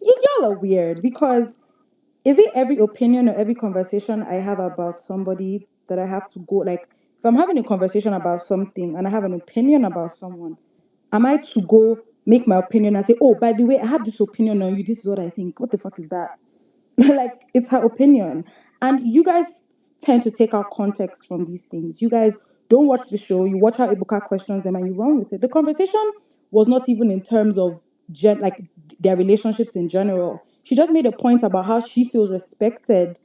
y'all are weird because is it every opinion or every conversation I have about somebody that I have to go like if I'm having a conversation about something and I have an opinion about someone, am I to go make my opinion and say, oh, by the way, I have this opinion on you, this is what I think. What the fuck is that? Like it's her opinion. And you guys tend to take out context from these things. You guys don't watch the show, you watch how Ibuka questions them and you run with it. The conversation was not even in terms of like their relationships in general. She just made a point about how she feels respected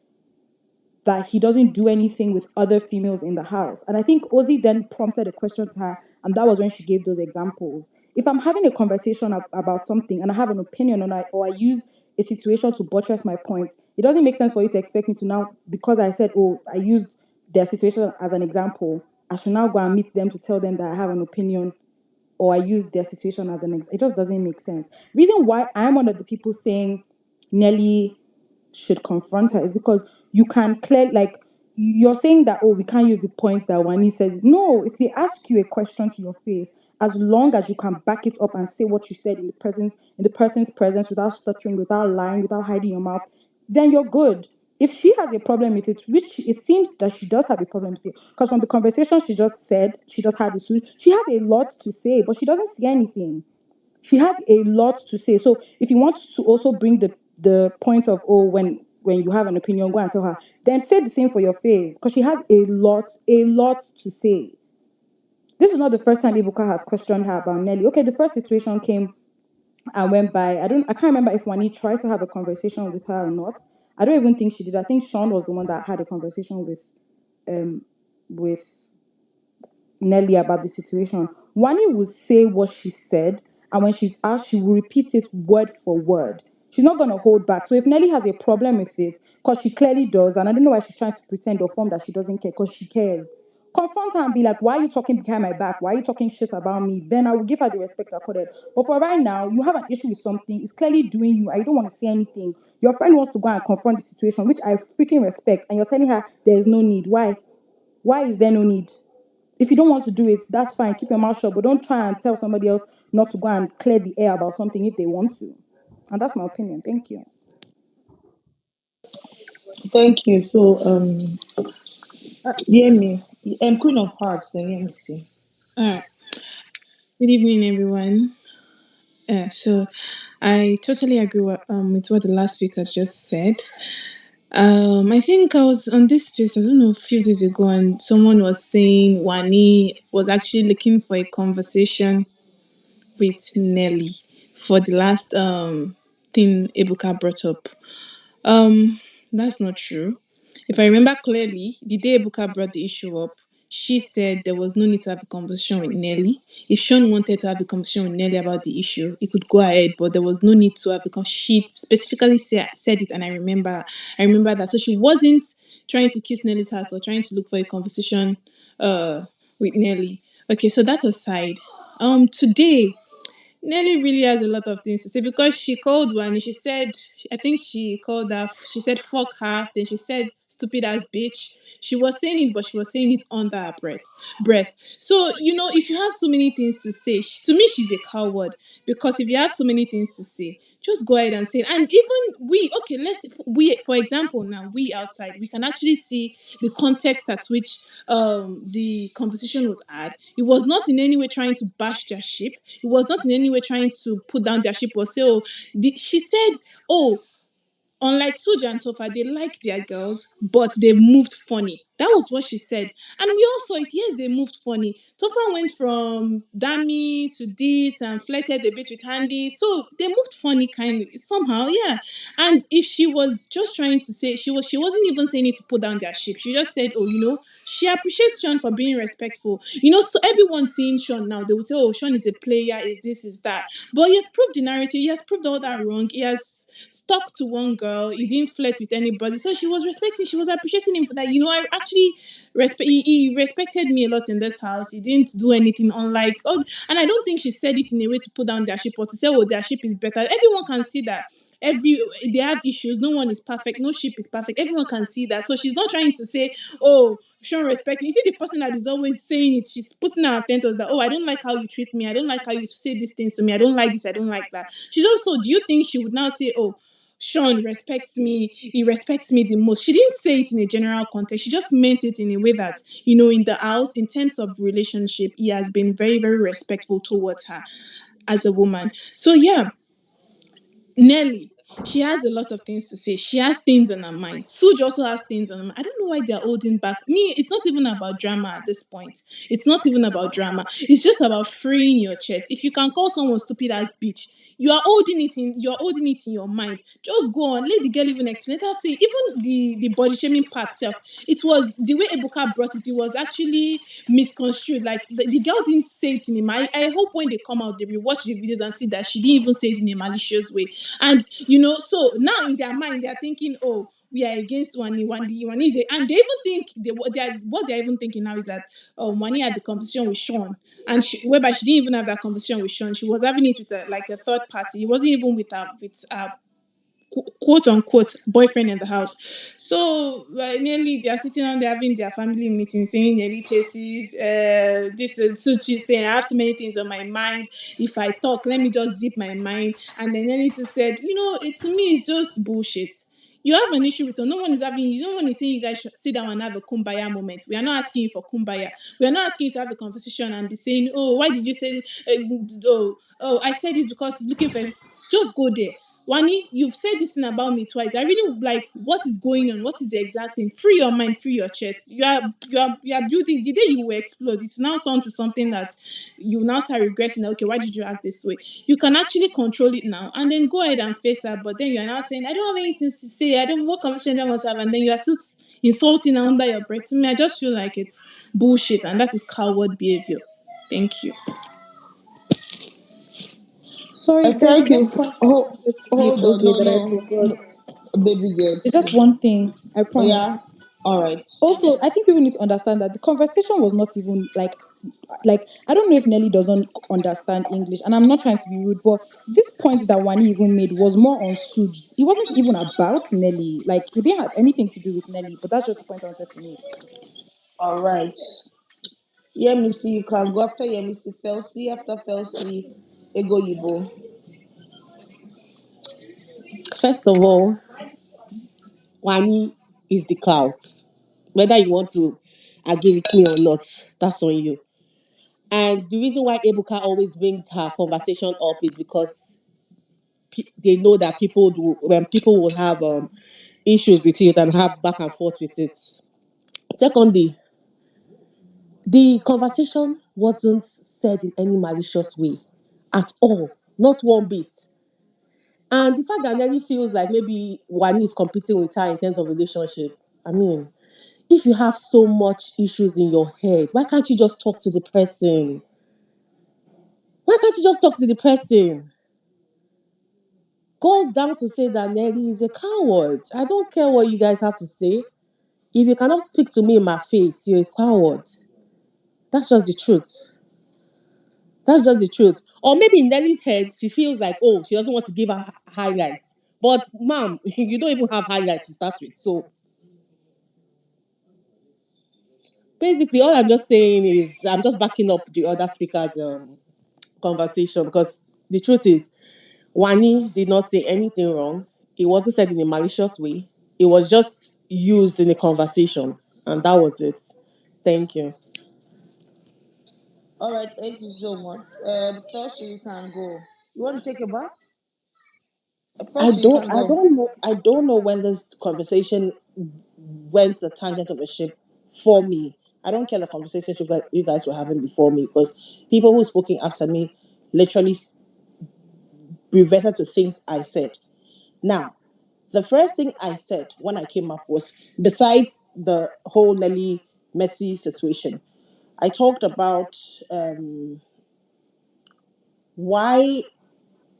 that he doesn't do anything with other females in the house. And I think Ozzy then prompted a question to her, and that was when she gave those examples. If I'm having a conversation about something and I have an opinion on it, or I use a situation to buttress my points, it doesn't make sense for you to expect me to now, because I said, oh, I used their situation as an example, I should now go and meet them to tell them that I have an opinion or I use their situation as an example. It just doesn't make sense. Reason why I'm one of the people saying Nelly should confront her is because you can clear like you're saying that oh we can't use the points that Wani says. No, if they ask you a question to your face, as long as you can back it up and say what you said in the person's presence without stuttering, without lying, without hiding your mouth, then you're good. If she has a problem with it, which it seems that she does have a problem with it, because from the conversation she just said she just had with Sue, she has a lot to say, but she doesn't say anything. She has a lot to say. So if you want to also bring the point of oh when you have an opinion, go and tell her. Then say the same for your fave because she has a lot to say. This is not the first time Ibuka has questioned her about Nelly. Okay, the first situation came and went by. I can't remember if Wani tried to have a conversation with her or not. I don't even think she did. I think Sean was the one that had a conversation um with Nelly about the situation. Wani will say what she said, and when she's asked, she will repeat it word for word. She's not going to hold back. So if Nelly has a problem with it, because she clearly does, and I don't know why she's trying to pretend or form that she doesn't care, because she cares. Confront her and be like, why are you talking behind my back? Why are you talking shit about me? Then I will give her the respect accorded. But for right now, you have an issue with something. It's clearly doing you. I don't want to say anything. Your friend wants to go and confront the situation, which I freaking respect. And you're telling her there is no need. Why? Why is there no need? If you don't want to do it, that's fine. Keep your mouth shut, but don't try and tell somebody else not to go and clear the air about something if they want to. And that's my opinion. Thank you. Thank you. So hear me. Queen of Hearts, then hear me see. Alright. Good evening, everyone. So I totally agree with what the last speaker just said. I think I was on this space, I don't know, a few days ago, and someone was saying Wani was actually looking for a conversation with Nelly for the last thing Ebuka brought up. Um, that's not true. If I remember clearly, the day Ebuka brought the issue up, she said there was no need to have a conversation with Nelly. If Sean wanted to have a conversation with Nelly about the issue, he could go ahead, but there was no need to have because she specifically said it, and I remember that. So she wasn't trying to kiss Nelly's ass or trying to look for a conversation uh with Nelly. Okay, so that aside, today Nelly really has a lot of things to say because she called one. She said, I think she called her. She said, "Fuck her." Then she said, "Stupid ass bitch." She was saying it, but she was saying it under her breath. So if you have so many things to say, to me, she's a coward because if you have so many things to say, just go ahead and say it. And even we, okay, for example, now we outside, we can actually see the context at which the conversation was had. It was not in any way trying to bash their ship. It was not in any way trying to put down their ship or say, oh, she said, oh, unlike SOOJ and TOPHER, they like their girls, but they moved funny. That was what she said. And we all saw it. Yes, they moved funny. TOPHER went from Dami to this and flirted a bit with Handy. So they moved funny kind of somehow, yeah. And if she was just trying to say she wasn't even saying it to put down their ship. She just said, oh, she appreciates Sean for being respectful. So everyone seeing Sean now, they will say, oh, Sean is a player, is this, is that. But he has proved the narrative, he has proved all that wrong. He has stuck to one girl. He didn't flirt with anybody. So she was appreciating him for that. I actually he respected me a lot in this house. He didn't do anything unlike and I don't think she said it in a way to put down their ship or to say, oh, their ship is better. Everyone can see that. They have issues. No one is perfect. No ship is perfect. Everyone can see that. So she's not trying to say, oh, show respect. You see the person that is always saying it. She's putting her offenders that, oh, I don't like how you treat me. I don't like how you say these things to me. I don't like this. I don't like that. She's also, do you think she would now say, oh, Sean respects me, he respects me the most? She didn't say it in a general context. She just meant it in a way that, in the house, in terms of relationship, he has been very, very respectful towards her as a woman. So yeah, Nelly, she has a lot of things to say. She has things on her mind. Suj also has things on her mind. I don't know why they're holding back. Me, it's not even about drama at this point. It's not even about drama. It's just about freeing your chest. If you can call someone stupid as bitch, you're holding it in your mind. Just go on. Let the girl even explain. Let her say, even the body shaming part self. It was the way Ebuka brought it, it was actually misconstrued. Like the girl didn't say it in a I hope when they come out, they will watch the videos and see that she didn't even say it in a malicious way. And so now in their mind, they're thinking, oh, we are against Wani is and they even think what they're even thinking now is that Wani had the conversation with Sean, and whereby she didn't even have that conversation with Sean. She was having it with like a third party. It wasn't even with quote unquote boyfriend in the house. So nearly they are sitting down, they're having their family meeting, saying nearly cases, this Suchi saying I have so many things on my mind. If I talk, let me just zip my mind. And then Nelly said, to me it's just bullshit. You have an issue with her. No one is having. No one is saying you guys should sit down and have a kumbaya moment. We are not asking you for kumbaya. We are not asking you to have a conversation and be saying, "Oh, why did you say? I said this because looking for." Just go there. Wani, you've said this thing about me twice. I really like what is going on. What is the exact thing? Free your mind, free your chest. You are building. The day you will explode, it will now turn to something that you now start regretting. Okay, why did you act this way? You can actually control it now, and then go ahead and face her. But then you are now saying, I don't have anything to say. I don't what conversation I don't want to have, and then you are still insulting her under your breath. To me, I just feel like it's bullshit, and that is coward behavior. Thank you. Sorry, there's Thank one you. point I Hold, wanted to give hold on. okay No, that I no, forgot. no. Baby girl, It's just too. one thing, I Oh, promise. yeah. All right. Also, I think people need to understand that the conversation was not even like I don't know if Nelly doesn't understand English, and I'm not trying to be rude, but this point that Wani even made was more on Suj. It wasn't even about Nelly. Like it didn't have anything to do with Nelly, but that's just the point I wanted to make. All right. Yemisi, you can go after Yemisi. Felsi after Felsi. Ego Yibo. First of all, Wani is the clouds. Whether you want to agree with me or not, that's on you. And the reason why Ebuka always brings her conversation up is because they know that people do when people will have issues with it and have back and forth with it. Secondly, the conversation wasn't said in any malicious way at all, not one bit. And the fact that Nelly feels like maybe Wani is competing with her in terms of relationship, I mean, if you have so much issues in your head, why can't you just talk to the person? Why can't you just talk to the person? Goes down to say that Nelly is a coward. I don't care what you guys have to say. If you cannot speak to me in my face, you're a coward. That's just the truth. That's just the truth. Or maybe in Nelly's head, she feels like, oh, she doesn't want to give her highlights. But, ma'am, you don't even have highlights to start with. So, basically, all I'm just saying is I'm just backing up the other speaker's conversation because the truth is, Wani did not say anything wrong. It wasn't said in a malicious way. It was just used in a conversation. And that was it. Thank you. All right, thank you so much. First, you can go. You want to take a bath? I First, you don't can I go. don't know I don't know when this conversation went the tangent of a ship for me. I don't care the conversation you guys were having before me because people who spoken after me literally reverted to things I said. Now, the first thing I said when I came up was besides the whole Nelly Messi situation, I talked about why.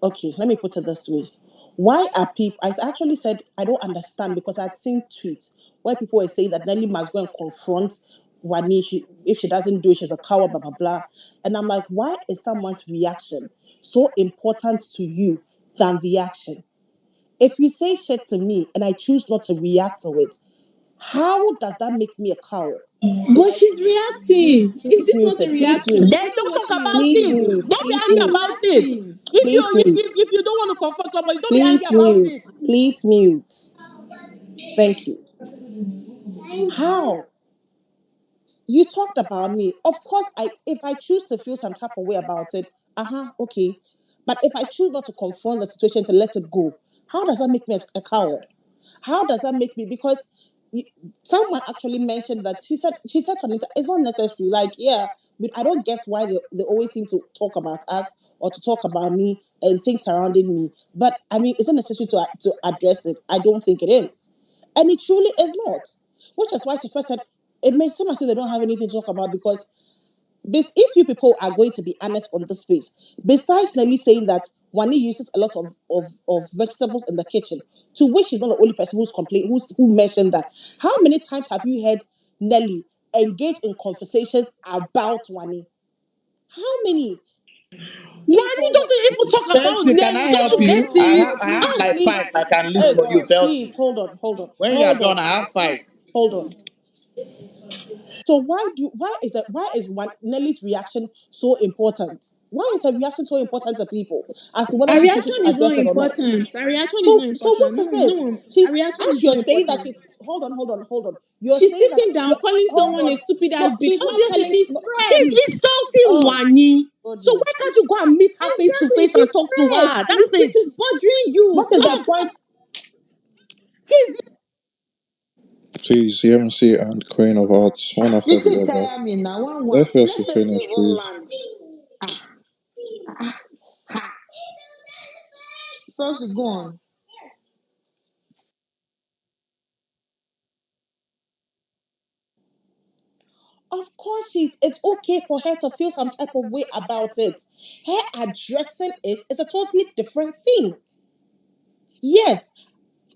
Okay, let me put it this way. Why are people? I actually said I don't understand because I'd seen tweets where people were saying that Nelly must go and confront Wani. If she doesn't do it, she's a coward, blah blah blah. And I'm like, why is someone's reaction so important to you than the action? If you say shit to me and I choose not to react to it, how does that make me a coward? But she's reacting. Is Please this mute not a it. Please reaction? mute. She's Then not don't talk watching about you. Please it. mute. Don't be Please angry mute. about it. Reacting. Please mute. If you don't want to confront somebody, don't be angry Please about mute. it. Please mute. Thank you. How? You talked about me. Of course, if I choose to feel some type of way about it, okay. But if I choose not to confront the situation to let it go, how does that make me a coward? How does that make me? Because you- someone actually mentioned that she said to Anita, it's not necessary. Like, yeah, but I don't get why they always seem to talk about us or to talk about me and things surrounding me. But I mean, is it necessary to address it? I don't think it is, and it truly is not. Which is why she first said it may seem as if they don't have anything to talk about because if you people are going to be honest on this space, besides Nelly saying that Wani uses a lot of vegetables in the kitchen, to which she's not the only person who mentioned that. How many times have you heard Nelly engage in conversations about Wani? How many? Please Wani hold on. doesn't even talk about Felsi, can Nelly. I Don't help you get you? Oh, it? I have please. like Please, five I can list hey for you, God, please Felsi. hold on, When you are hold done, on, I have five. hold on. So why is one Nelly's reaction so important? Why is her reaction so important to people as to whether Her she chooses reaction to is not address it or not? important. Her reaction is not So what important. is No, it? no. She's Her reaction as is not you're saying that important. she's hold on. You're She's saying that sitting down, calling hold someone a on. stupid No, ass bitch. she's not Obviously, telling she's no, She's stressed. insulting oh Wani. So why goodness. can't you go and meet her face to Exactly, face she's and talk to stressed. her? And That's it it. is bothering you. What is the Talk. point? She's Please, MC and Queen of Hearts, one after You the take other. tire me now. One. Let Felsi Let us finish, even please. land. Ha. First, go on. Of course it's okay for her to feel some type of way about it. Her addressing it is a totally different thing. Yes,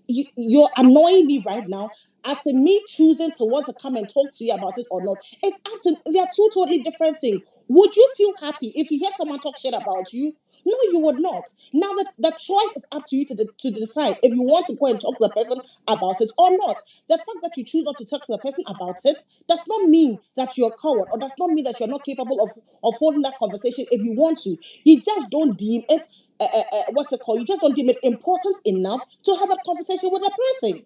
you're annoying me right now as to me choosing to want to come and talk to you about it or not. It's up to they are two totally different things. Would you feel happy if you hear someone talk shit about you? No, you would not. Now that the choice is up to you to decide if you want to go and talk to the person about it or not. The fact that you choose not to talk to the person about it does not mean that you're a coward or does not mean that you're not capable of holding that conversation if you want to. You just don't deem it what's it called? You just don't deem it important enough to have a conversation with a person.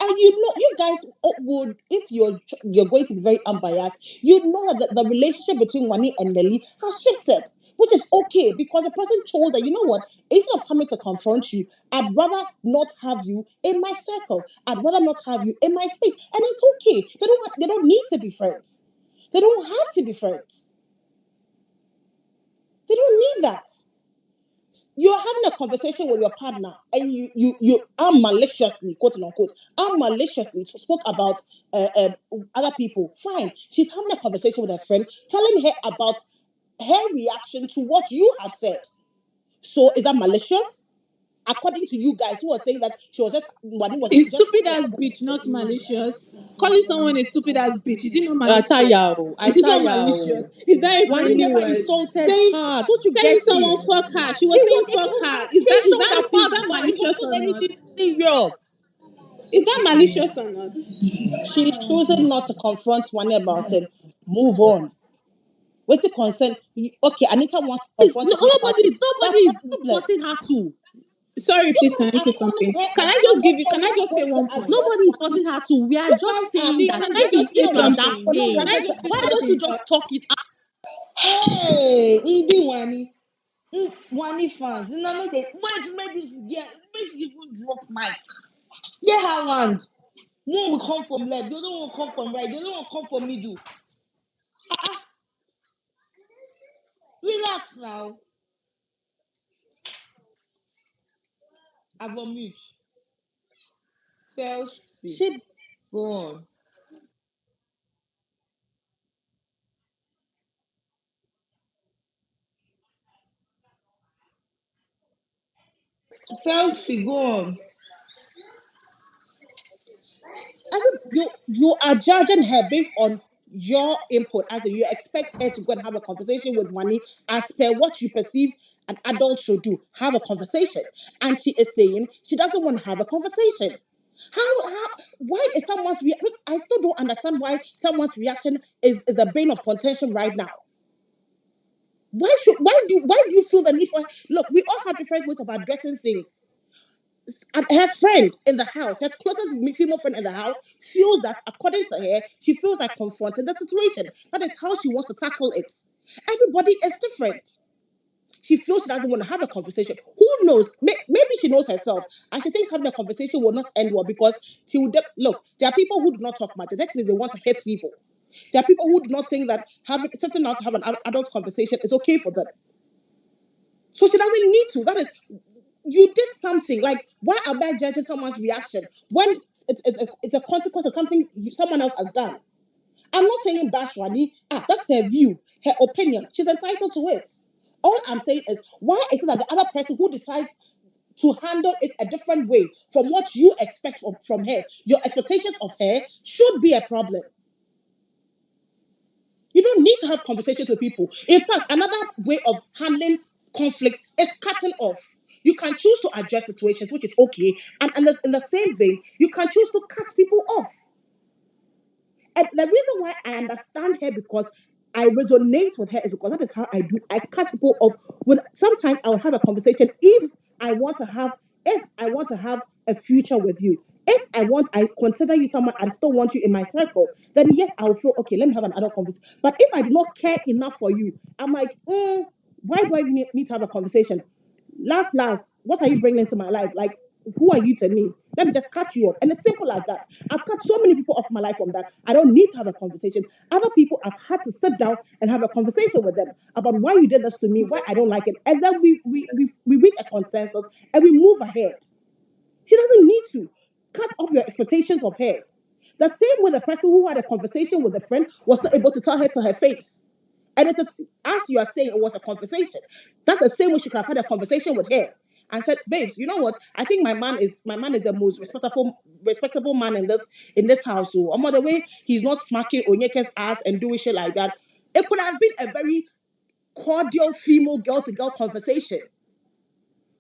And you guys would, if you're going to be very unbiased, you know that the relationship between Wani and Nelly has shifted, which is okay because the person told that, you know what, instead of coming to confront you, I'd rather not have you in my circle. I'd rather not have you in my space, and it's okay. They don't need to be friends. They don't have to be friends. They don't need that. You're having a conversation with your partner and you unmaliciously, quote unquote, unmaliciously spoke about other people. Fine. She's having a conversation with her friend, telling her about her reaction to what you have said. So is that malicious? According to you guys who are saying that she was just Wani was Is just stupid as bitch not malicious? Calling someone a stupid as bitch, is it not malicious? I Is it tell not you. malicious? Is that a Wani friendly never word? insulted Saying her. Don't you get telling someone it? fuck her. She was It saying was fuck even her. conversation that Is passed that by. It was malicious or not not? anything serious. Is that malicious or not? she's choosing not to confront Wani about it. Move on. What's the concern? Okay, Anita wants to confront Wani about it. Nobody That's her is problem. forcing her to. Sorry, You please, can I guys say are calling something? her Can a I bad just give you, apple. can I Not just say going to one point? address Nobody is Wani. forcing her to. We are You just guys are saying that Can being I when you just say feel ridiculous you're that something? for no Can way, I reason. just say why don't you something? just talk it out? Hey, Ndi Wani. Wani fans. No, no, they wait, make this get make you even drop mic. Yeah, Haaland. One will come from left, the other one will come from right, the other one will come from middle. Relax now. I'm on mute. Chelsea. She Go on. Chelsea, go on. you are judging her based on your input, as in you expect her to go and have a conversation with Wani as per what you perceive an adult should do. Have a conversation, and she is saying she doesn't want to have a conversation. How why is someone's reaction? I still don't understand why someone's reaction is a bane of contention right now. Why do you feel the need for? Look, we all have different ways of addressing things. And her friend in the house, her closest female friend in the house, feels that, according to her, she feels like confronting the situation. That is how she wants to tackle it. Everybody is different. She feels she doesn't want to have a conversation. Who knows? Maybe she knows herself, and she thinks having a conversation will not end well because she would. Look, there are people who do not talk much. The next thing they want to hit people. There are people who do not think that setting out to have an adult conversation is okay for them. So she doesn't need to. That is, you did something. Like, why am I judging someone's reaction when it's a consequence of something someone else has done? I'm not saying Bashwani. That's her view, her opinion. She's entitled to it. All I'm saying is, why is it that the other person who decides to handle it a different way from what you expect from her, your expectations of her, should be a problem? You don't need to have conversations with people. In fact, another way of handling conflict is cutting off. You can choose to address situations, which is okay, and in the same vein, you can choose to cut people off. And the reason why I understand her, because I resonate with her, is because that is how I do. I cut people off. When sometimes I'll have a conversation if I want to have a future with you. If I consider you someone, I still want you in my circle, then yes, I'll feel okay, let me have an adult conversation. But if I do not care enough for you, I'm like, why do I need to have a conversation? Last, what are you bringing into my life? Like, who are you to me? Let me just cut you off. And it's simple as that. I've cut so many people off my life from that. I don't need to have a conversation. Other people, I've had to sit down and have a conversation with them about why you did this to me, why I don't like it. And then we reach a consensus and we move ahead. She doesn't need to cut off your expectations of her. The same way the person who had a conversation with a friend was not able to tell her to her face. And it's as you are saying, it was a conversation. That's the same way she could have had a conversation with her and said, "Babes, you know what? I think my man is the most respectable man in this house. So I'm on the way. He's not smacking Onyeka's ass and doing shit like that." It could have been a very cordial female girl to girl conversation.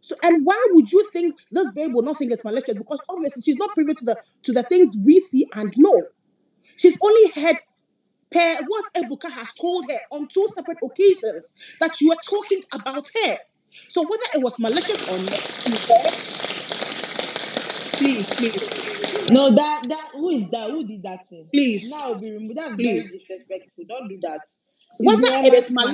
So, and why would you think this babe will not think it's malicious? Because obviously she's not privy to the things we see and know. She's only heard per what Ebuka has told her on two separate occasions that you were talking about her. So whether it was malicious or not to her, Please. No, that who is that? Who did that thing? Please. Now be removed. That's very Please. disrespectful. Don't do that. It's Whether the it is Emma's fine.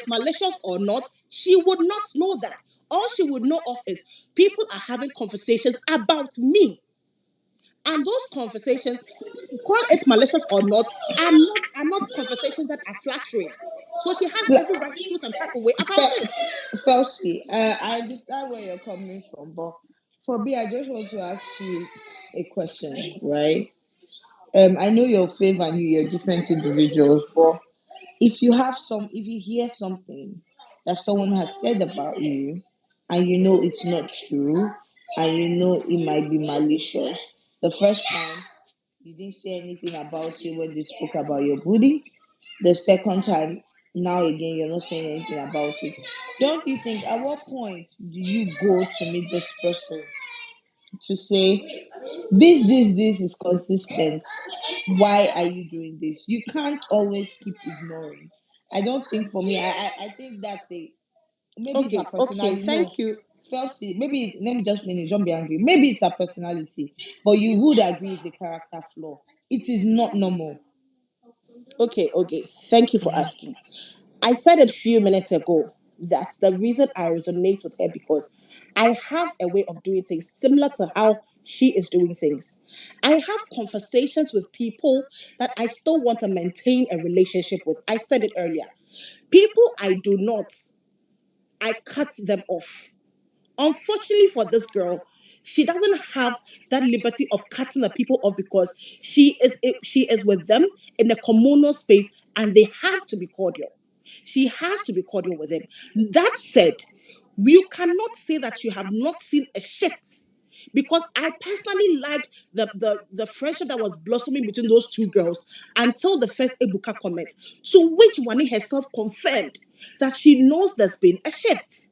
malicious or not, she would not know that. All she would know of is people are having conversations about me. And those conversations, call it malicious or not, are not conversations that are flattering. So she has every right to feel some type of way about it. Firstly, I understand where you're coming from, but for me, I just want to ask you a question, right? I know you're Faith and you're different individuals, but if you hear something that someone has said about you, and you know it's not true, and you know it might be malicious, the first time you didn't say anything about it when they spoke about your booty. The second time, now again, you're not saying anything about it. Don't you think at what point do you go to meet this person to say this is consistent? Why are you doing this? You can't always keep ignoring. I don't think for me, I think that's a maybe it's a Okay, personality. No, thank you. firstly, maybe let me just finish. Don't be angry. Maybe it's a personality, but you would agree it's a character flaw. It is not normal. Okay. Thank you for asking. I said it a few minutes ago that the reason I resonate with her because I have a way of doing things similar to how she is doing things. I have conversations with people that I still want to maintain a relationship with. I said it earlier. People I do not, I cut them off. Unfortunately for this girl, she doesn't have that liberty of cutting the people off because she is with them in a communal space and they have to be cordial. She has to be cordial with him. That said, you cannot say that you have not seen a shift because I personally liked the friendship that was blossoming between those two girls until the first Ebuka comment. So which Wani herself confirmed that she knows there's been a shift.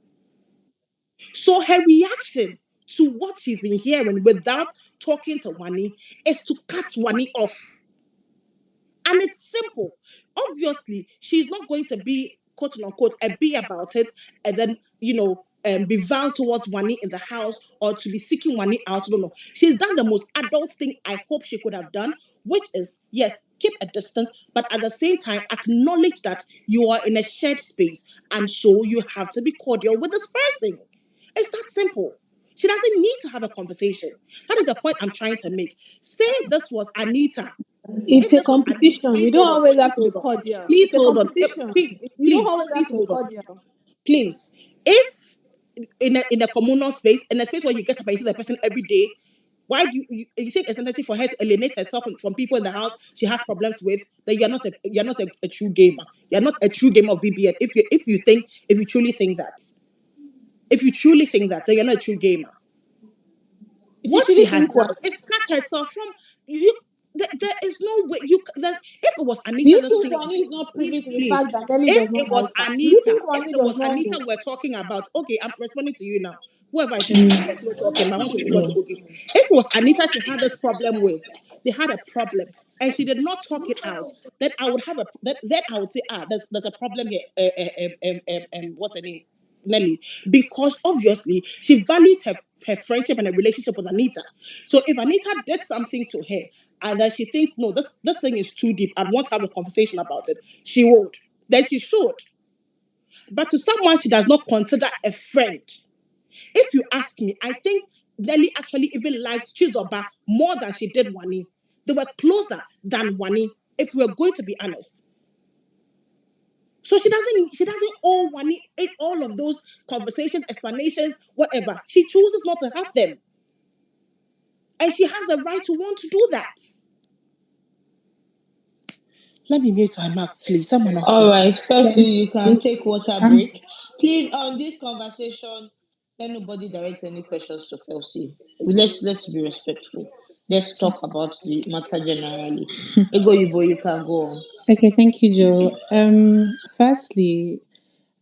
So her reaction to what she's been hearing without talking to Wani is to cut Wani off. And it's simple. Obviously, she's not going to be quote unquote a bee about it and then, be vile towards Wani in the house or to be seeking Wani out. No. She's done the most adult thing I hope she could have done, which is, yes, keep a distance, but at the same time, acknowledge that you are in a shared space. And so you have to be cordial with this person. It's that simple. She doesn't need to have a conversation. That is the point I'm trying to make. Say this was Anita. It's If a this was Anita, competition. You please don't hold on. always have Please to be hold on. cordial. Please It's a hold on. competition. Please, You don't please, always have please to be hold on. cordial. Please. If in a communal space, in a space where you get up and see the person every day, why do you think it's necessary for her to alienate herself from people in the house she has problems with? That you're not a true gamer. You're not a true gamer of BBN. If you truly think that, then you're not a true gamer. If you What she truly has think done what? is cut herself from you. There is no way if it was Do Anita, you this think thing was Wani is not please, privy to the please. fact that Nelly If does not it was like her? Do you Anita, think if Wani it does was not Anita, know? we're talking about. Okay, I'm responding to you now. Whoever it is, continue talking. But I want to respond to okay. If it was Anita, she had this problem with. They had a problem, and she did not talk it out. Then I would have a. Then I would say, there's a problem here. What's her name? Nelly, because obviously she values her friendship and her relationship with Anita. So if Anita did something to her and then she thinks, no, this thing is too deep, I'd want to have a conversation about it, she would. Then she should. But to someone she does not consider a friend, if you ask me, I think Nelly actually even likes Chizoba more than she did Wani. They were closer than Wani, if we're going to be honest. So she doesn't owe Wani all of those conversations, explanations, whatever. She chooses not to have them. And she has a right to want to do that. Let me mute my mouth, please. Someone else All go. right, firstly, you can take water break. Please, on this conversation, let nobody direct any questions to Kelsey. Let's be respectful. Let's talk about the matter generally. Ego Ibo, you can go on. Okay, thank you, Joe. Firstly,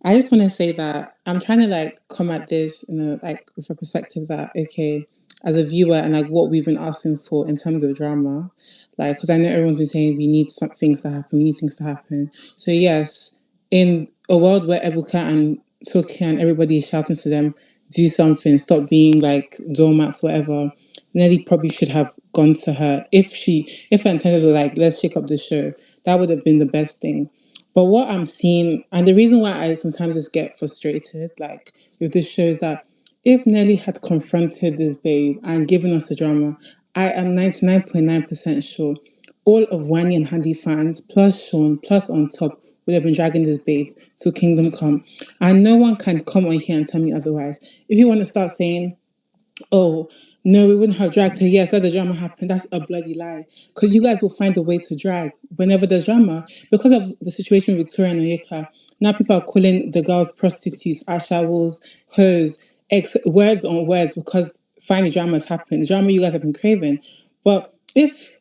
I just want to say that I'm trying to like come at this in a like with a perspective that okay, as a viewer and like what we've been asking for in terms of drama, like because I know everyone's been saying we need some things to happen, we need things to happen. So yes, in a world where Ebuka and took and everybody is shouting to them, do something, stop being like doormats, whatever. Nelly probably should have gone to her if her intentions were like, let's shake up the show. That would have been the best thing. But what I'm seeing, and the reason why I sometimes just get frustrated, like with this show, is that if Nelly had confronted this babe and given us the drama, I am 99.9% sure all of Wani and Handy fans, plus Sean, plus on top, would have been dragging this babe to Kingdom Come. And no one can come on here and tell me otherwise. If you want to start saying, oh, no, we wouldn't have dragged her. Yes, let the drama happen. That's a bloody lie. Because you guys will find a way to drag whenever there's drama. Because of the situation with Victoria and Oyeka, now people are calling the girls prostitutes, ashawos, hoes, words on words because finally drama has happened. Drama you guys have been craving. But if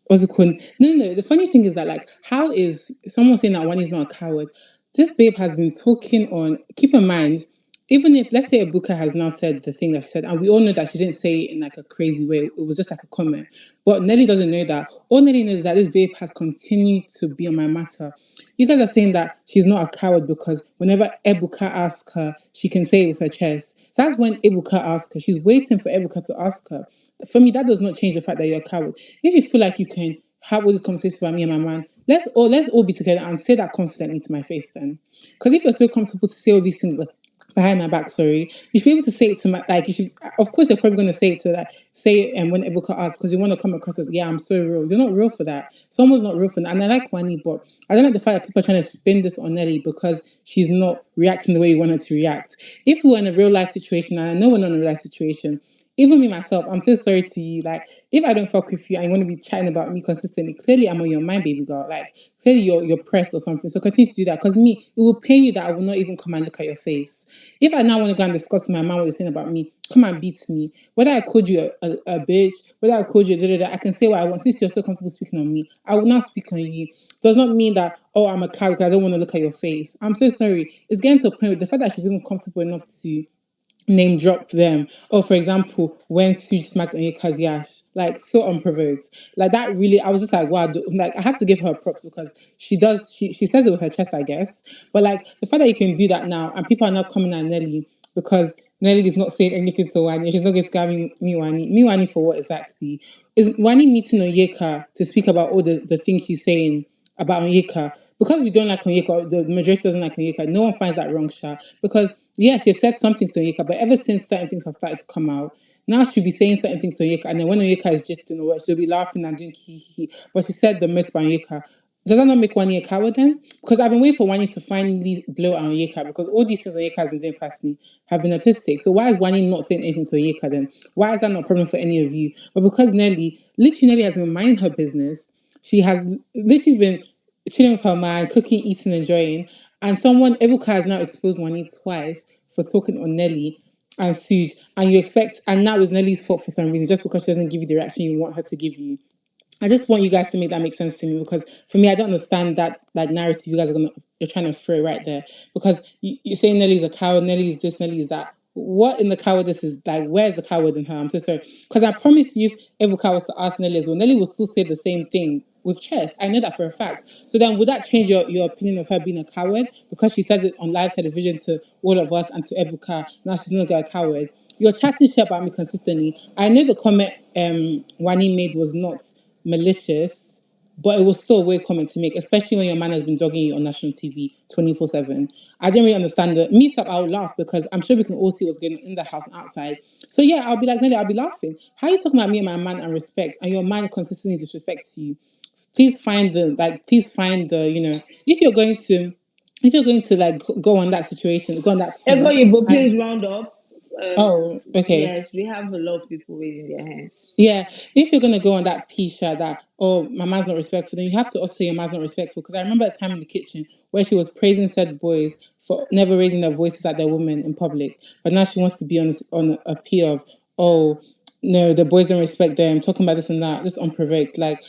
what's it called? No. The funny thing is that like, how is someone saying that one is not a coward? This babe has been talking on. Keep in mind, even if let's say Abuka has now said the thing that she said, and we all know that she didn't say it in like a crazy way, it was just like a comment. But Nelly doesn't know that. All Nelly knows is that this babe has continued to be on my matter. You guys are saying that she's not a coward because whenever Ebuka asks her, she can say it with her chest. That's when Ebuka asks her. She's waiting for Ebuka to ask her. For me, that does not change the fact that you're a coward. If you feel like you can have all these conversations about me and my man, let's all be together and say that confidently to my face then. Because if you're so comfortable to say all these things, but behind my back, sorry. You should be able to say it to my like you should of course you're probably gonna say it to that say it and when Ebuka asks because you want to come across as I'm so real. You're not real for that. Someone's not real for that. And I like Wani, but I don't like the fact that people are trying to spin this on Nelly because she's not reacting the way you want her to react. If we were in a real life situation, and I know we're not in a real life situation, even me myself, I'm so sorry to you. Like, if I don't fuck with you and you want to be chatting about me consistently, clearly I'm on your mind, baby girl. Like, clearly you're pressed or something. So continue to do that. Because me, it will pain you that I will not even come and look at your face. If I now want to go and discuss with my man what you're saying about me, come and beat me. Whether I called you a bitch, whether I called you a da, da, da, I can say what I want. Since you're so comfortable speaking on me, I will not speak on you. Does not mean that, oh, I'm a coward because I don't want to look at your face. I'm so sorry. It's getting to a point with the fact that she's even comfortable enough to name drop them. Or for example, when SOOJ smacked Onyeka's yash, like so unprovoked. Like that really, I was just like, wow, like I have to give her props because she says it with her chest, I guess. But like the fact that you can do that now and people are not coming at Nelly because Nelly is not saying anything to Wani, she's not going to scare me Wani. Me Wani for what exactly? Is Wani meeting Onyeka to speak about all the things she's saying about Onyeka? Because we don't like Onyeka, the majority doesn't like Onyeka, no one finds that wrong, Sha. Because yeah, she said some things to Onyeka, but ever since certain things have started to come out, now she'll be saying certain things to Onyeka, and then when Onyeka is just in the work, she'll be laughing and doing hee. But she said the most about Onyeka. Does that not make Wani a coward then? Because I've been waiting for Wani to finally blow at Onyeka because all these things Onyeka has been doing personally have been autistic. So why is Wani not saying anything to Onyeka then? Why is that not a problem for any of you? But because Nelly has been minding her business. She has literally been chilling with her man, cooking, eating, enjoying. And Ebuka has now exposed Wani twice for talking on Nelly and SOOJ. And you expect, and now it's Nelly's fault for some reason, just because she doesn't give you the reaction you want her to give you. I just want you guys to make that make sense to me because for me, I don't understand that like narrative you guys you're trying to throw right there because you're saying Nelly's a coward, Nelly's this, Nelly's that. What in the cowardice is like? Where's the coward in her? I'm so sorry because I promise you, if Ebuka was to ask Nelly as well, Nelly will still say the same thing with chess. I know that for a fact. So then, would that change your opinion of her being a coward because she says it on live television to all of us and to Ebuka? Now she's not a coward. You're chatting shit about me consistently. I know the comment Wani made was not malicious, but it was still a weird comment to make, especially when your man has been dogging you on national TV 24/7. I didn't really understand it. Me, I would laugh because I'm sure we can all see what's going on in the house and outside. So yeah, I'll be like, Nelly, I'll be laughing. How are you talking about me and my man and respect, and your man consistently disrespects you? Please find the, if you're going to, like go on that situation, go on that Ego P. Yibo, And please round up. oh, okay. Yes, we have a lot of people waving their hands. Yeah, if you're gonna go on that Pisha that oh my man's not respectful, then you have to also say your man's not respectful. Because I remember a time in the kitchen where she was praising said boys for never raising their voices at their women in public, but now she wants to be on a P of oh no the boys don't respect them, talking about this and that, just unprovoked. Like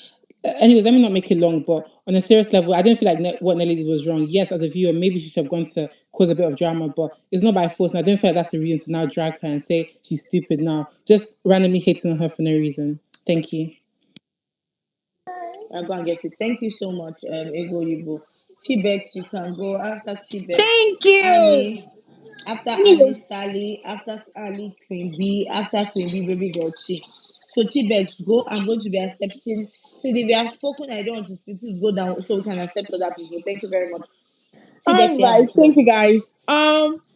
anyways, let me not make it long, but on a serious level, I didn't feel like what Nelly did was wrong. Yes, as a viewer, maybe she should have gone to cause a bit of drama, but it's not by force. And I don't feel like that's the reason to now drag her and say she's stupid now, just randomly hating on her for no reason. Thank you. I'll go and get it. Thank you so much, Ego Yibo. T-Bex, you can go. After T-Bex, Thank you. Annie. After Annie, Anyway, Sally. After Sally, Queen B. After Queen B, Baby Girl T. So T-Bex, go. I'm going to be accepting. So if you have spoken, I don't want to speak. Please go down so we can accept other people. Thank you very much. T-Bex, all you have the right. floor. Thank you, guys.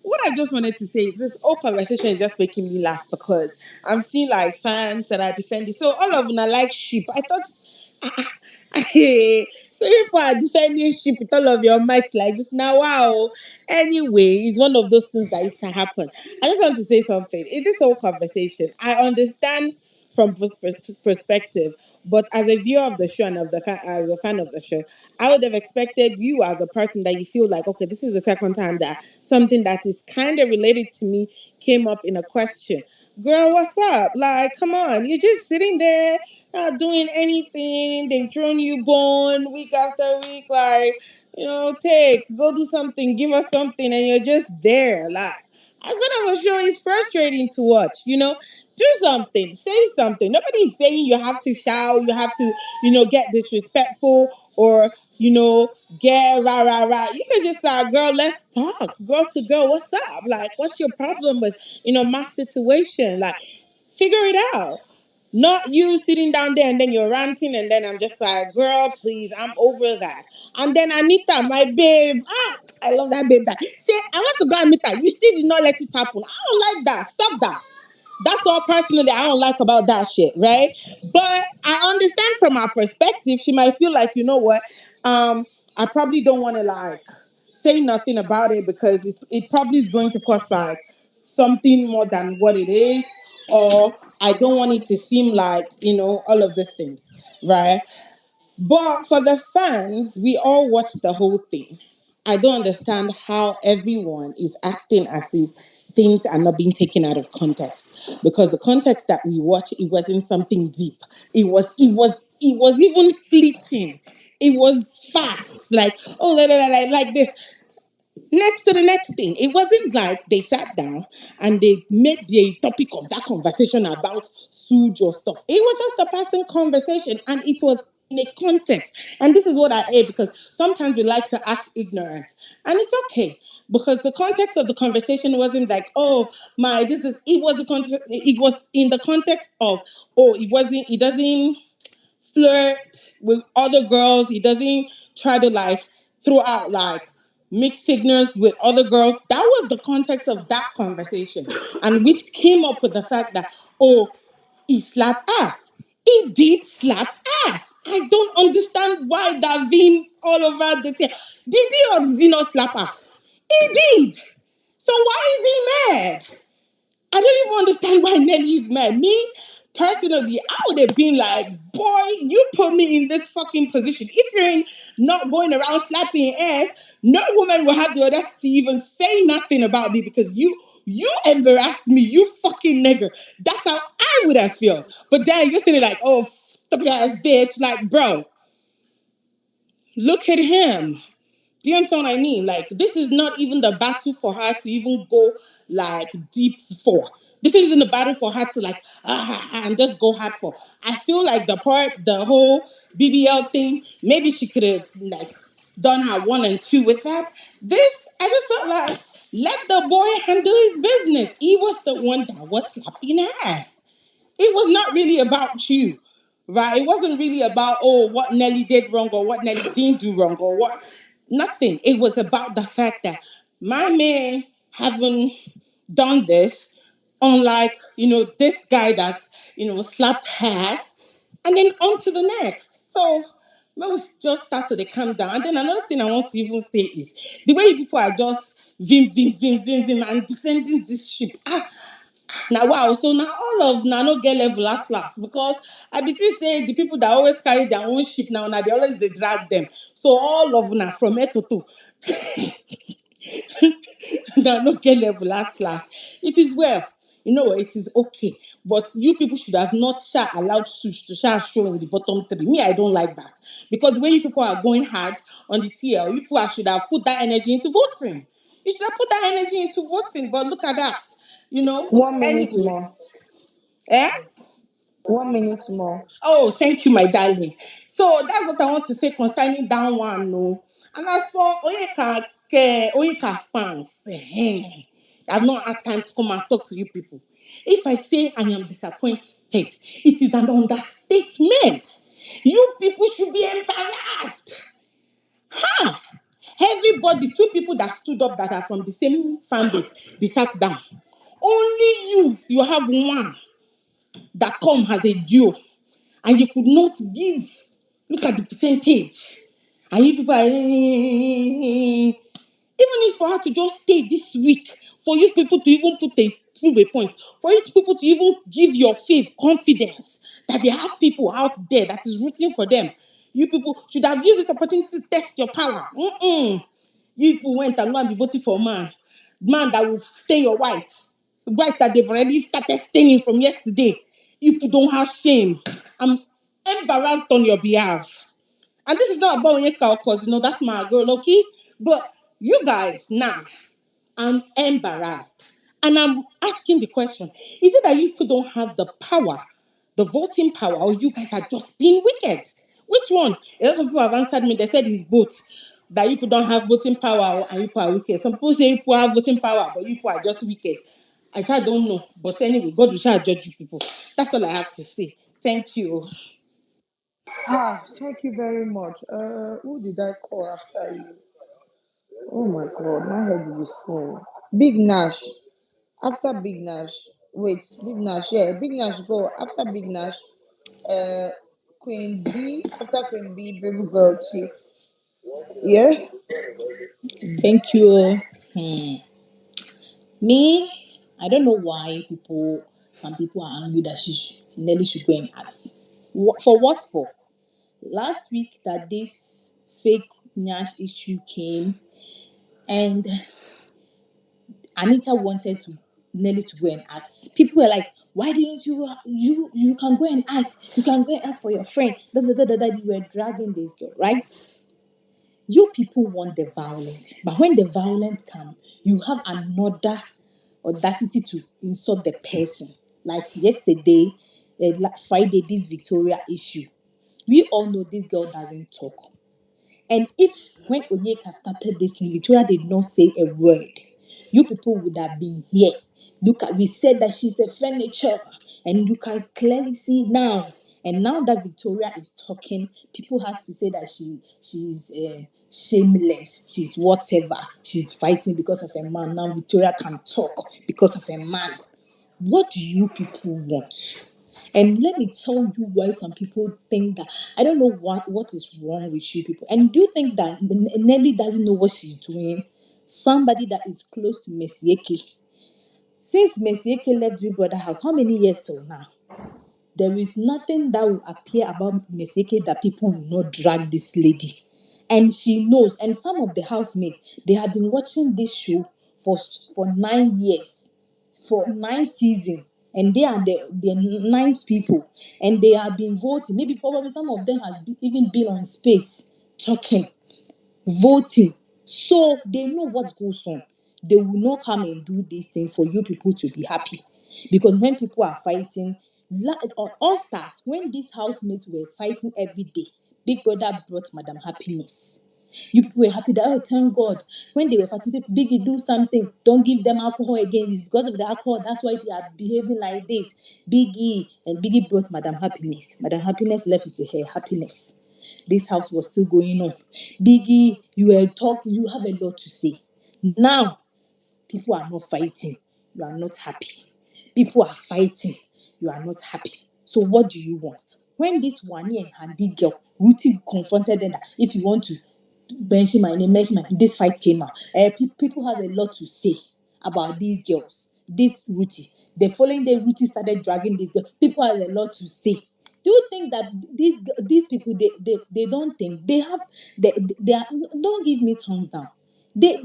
What I just wanted to say is this whole conversation is just making me laugh because I'm seeing like fans that are defending. So all of them are like sheep. I thought, so people are defending sheep with all of your might like this. Now, wow. Anyway, it's one of those things that used to happen. I just want to say something. In this whole conversation, I understand from perspective, but as a viewer of the show and as a fan of the show, I would have expected you as a person that you feel like, okay, this is the second time that something that is kind of related to me came up in a question. Girl, what's up? Like, come on, you're just sitting there not doing anything. They've thrown you bone week after week. Like, go do something, give us something, and you're just there. Like, as one of a show is frustrating to watch. Do something, say something. Nobody's saying you have to shout, you have to, get disrespectful or, get rah rah rah. You can just say, girl, let's talk. Girl to girl, what's up? Like, what's your problem with, my situation? Like, figure it out. Not you sitting down there and then you're ranting, and then I'm just like, girl, please, I'm over that. And then Anita, my babe, I love that babe. That say, I want to go and meet her. You still did not let it happen. I don't like that. Stop that. That's all personally I don't like about that shit, right? But I understand from her perspective, she might feel like, you know what, I probably don't want to like say nothing about it because it probably is going to cost like something more than what it is, or I don't want it to seem like, all of these things, right? But for the fans, we all watched the whole thing. I don't understand how everyone is acting as if things are not being taken out of context. Because the context that we watch, it wasn't something deep. It was even fleeting. It was fast. Like, oh, like this. Next to the next thing, it wasn't like they sat down and they made the topic of that conversation about SOOJ or stuff. It was just a passing conversation and it was in a context. And this is what I hate because sometimes we like to act ignorant. And it's okay because the context of the conversation wasn't like, oh my, it was the context, it was in the context of, oh, it doesn't flirt with other girls. He doesn't try to like throw out like mixed signals with other girls. That was the context of that conversation, and which came up with the fact that, oh, he slapped ass. He did slap ass. I don't understand why that being all over the thing. Did he or did he not slap ass? He did. So why is he mad? I don't even understand why Nelly is mad. Me, personally, I would have been like, boy, you put me in this fucking position. If not going around slapping ass, no woman will have the audacity to even say nothing about me because you embarrassed me, you fucking nigger. That's how I would have felt. But then you're sitting like, oh, stop your ass bitch. Like, bro, look at him. Do you understand what I mean? Like, this is not even the battle for her to even go like deep for. This isn't the battle for her to like and just go hard for. I feel like the whole BBL thing, maybe she could have like done her one and two with that. This, I just felt like let the boy handle his business. He was the one that was slapping ass. It was not really about you, right? It wasn't really about, oh, what Nelly did wrong or what Nelly didn't do wrong or what, nothing. It was about the fact that my man haven't done this, unlike, this guy that's, slapped half, and then on to the next. So, maybe we just start to the calm down. And then another thing I want to even say is the way people are just vim, vim, vim, vim, vim, and defending this ship. Now wow, so now all of now no get level last because I be still say the people that always carry their own ship now they always they drag them. So all of now from head to toe now no get level last. It is well. It is okay. But you people should have not allowed Sush to show in the bottom three. Me, I don't like that. Because when you people are going hard on the TL, you people should have put that energy into voting. You should have put that energy into voting. But look at that. 1 minute Anyway. more. Eh? 1 minute more. Oh, thank you, my darling. So that's what I want to say concerning that one. No. And as for Onyeka fans, I've not had time to come and talk to you people. If I say I am disappointed, it is an understatement. You people should be embarrassed. Ha! Everybody, two people that stood up that are from the same fan base, they sat down. Only you have one that come as a duo, and you could not give. Look at the percentage. And you people are, even if for her to just stay this week, for you people to even prove a point, for you people to even give your faith confidence that they have people out there that is rooting for them, you people should have used this opportunity to test your power. You people went and go and be voting for a man that will stain your white that they've already started staining from yesterday. You people don't have shame. I'm embarrassed on your behalf. And this is not about Onyeka, because that's my girl, okay? But you guys now, I'm embarrassed. And I'm asking the question, is it that you people don't have the power, the voting power, or you guys are just being wicked? Which one? A lot of people have answered me, they said it's both. That you people don't have voting power and you people are wicked. Some people say you people have voting power, but you people are just wicked. I don't know. But anyway, God will shall judge you people. That's all I have to say. Thank you. Thank you very much. Who did I call after you? Oh my god, my head is full. Big Nash. After Big Nash. Wait, Big Nash, yeah, Big Nash go. After Big Nash, uh Queen B, after Queen B, Baby Girl Chief. Yeah? Thank you. Me, I don't know why some people are angry that Nelly should go and ask. For what for? Last week that this fake Nyash issue came, and Anita wanted Nelly to go and ask. People were like, "Why didn't you can go and ask? You can go and ask for your friend." You were dragging this girl, right? You people want the violence, but when the violence comes, you have another audacity to insult the person. Like yesterday, Friday, this Victoria issue. We all know this girl doesn't talk. And if when Onyeka started this thing, Victoria did not say a word, you people would have been here. Look at, we said that she's a furniture, and you can clearly see now. And now that Victoria is talking, people have to say that she's shameless, she's whatever, she's fighting because of a man. Now Victoria can talk because of a man. What do you people want? And let me tell you why some people think that. I don't know what is wrong with you people. And do you think that Nelly doesn't know what she's doing? Somebody that is close to Mesieke. Since Mesieke left Bigbrother house, how many years till now? There is nothing that will appear about Mesieke that people will not drag this lady. And she knows. And some of the housemates, they have been watching this show for 9 years, for 9 seasons. And they are the ninth people. And they have been voting. Maybe probably some of them have even been on space talking, voting. So they know what goes on. They will not come and do this thing for you people to be happy. Because when people are fighting, on All Stars, when these housemates were fighting every day, Big Brother brought Madam Happiness. You people were happy that, oh, thank God. When they were fighting, Biggie, do something. Don't give them alcohol again. It's because of the alcohol. That's why they are behaving like this. Biggie and Biggie brought Madam Happiness. Madam Happiness left with her happiness. This house was still going on. Biggie, you were talking, you have a lot to say. Now, people are not fighting. You are not happy. People are fighting. You are not happy. So what do you want? When this WANNI and Handy girl, Ruthie confronted them that if you want to mention my name, this fight came out. People have a lot to say about these girls. This Ruthie. The following day, Ruthie started dragging this girl. People have a lot to say. Do you think that these people they don't think they have they are, don't give me thumbs down. They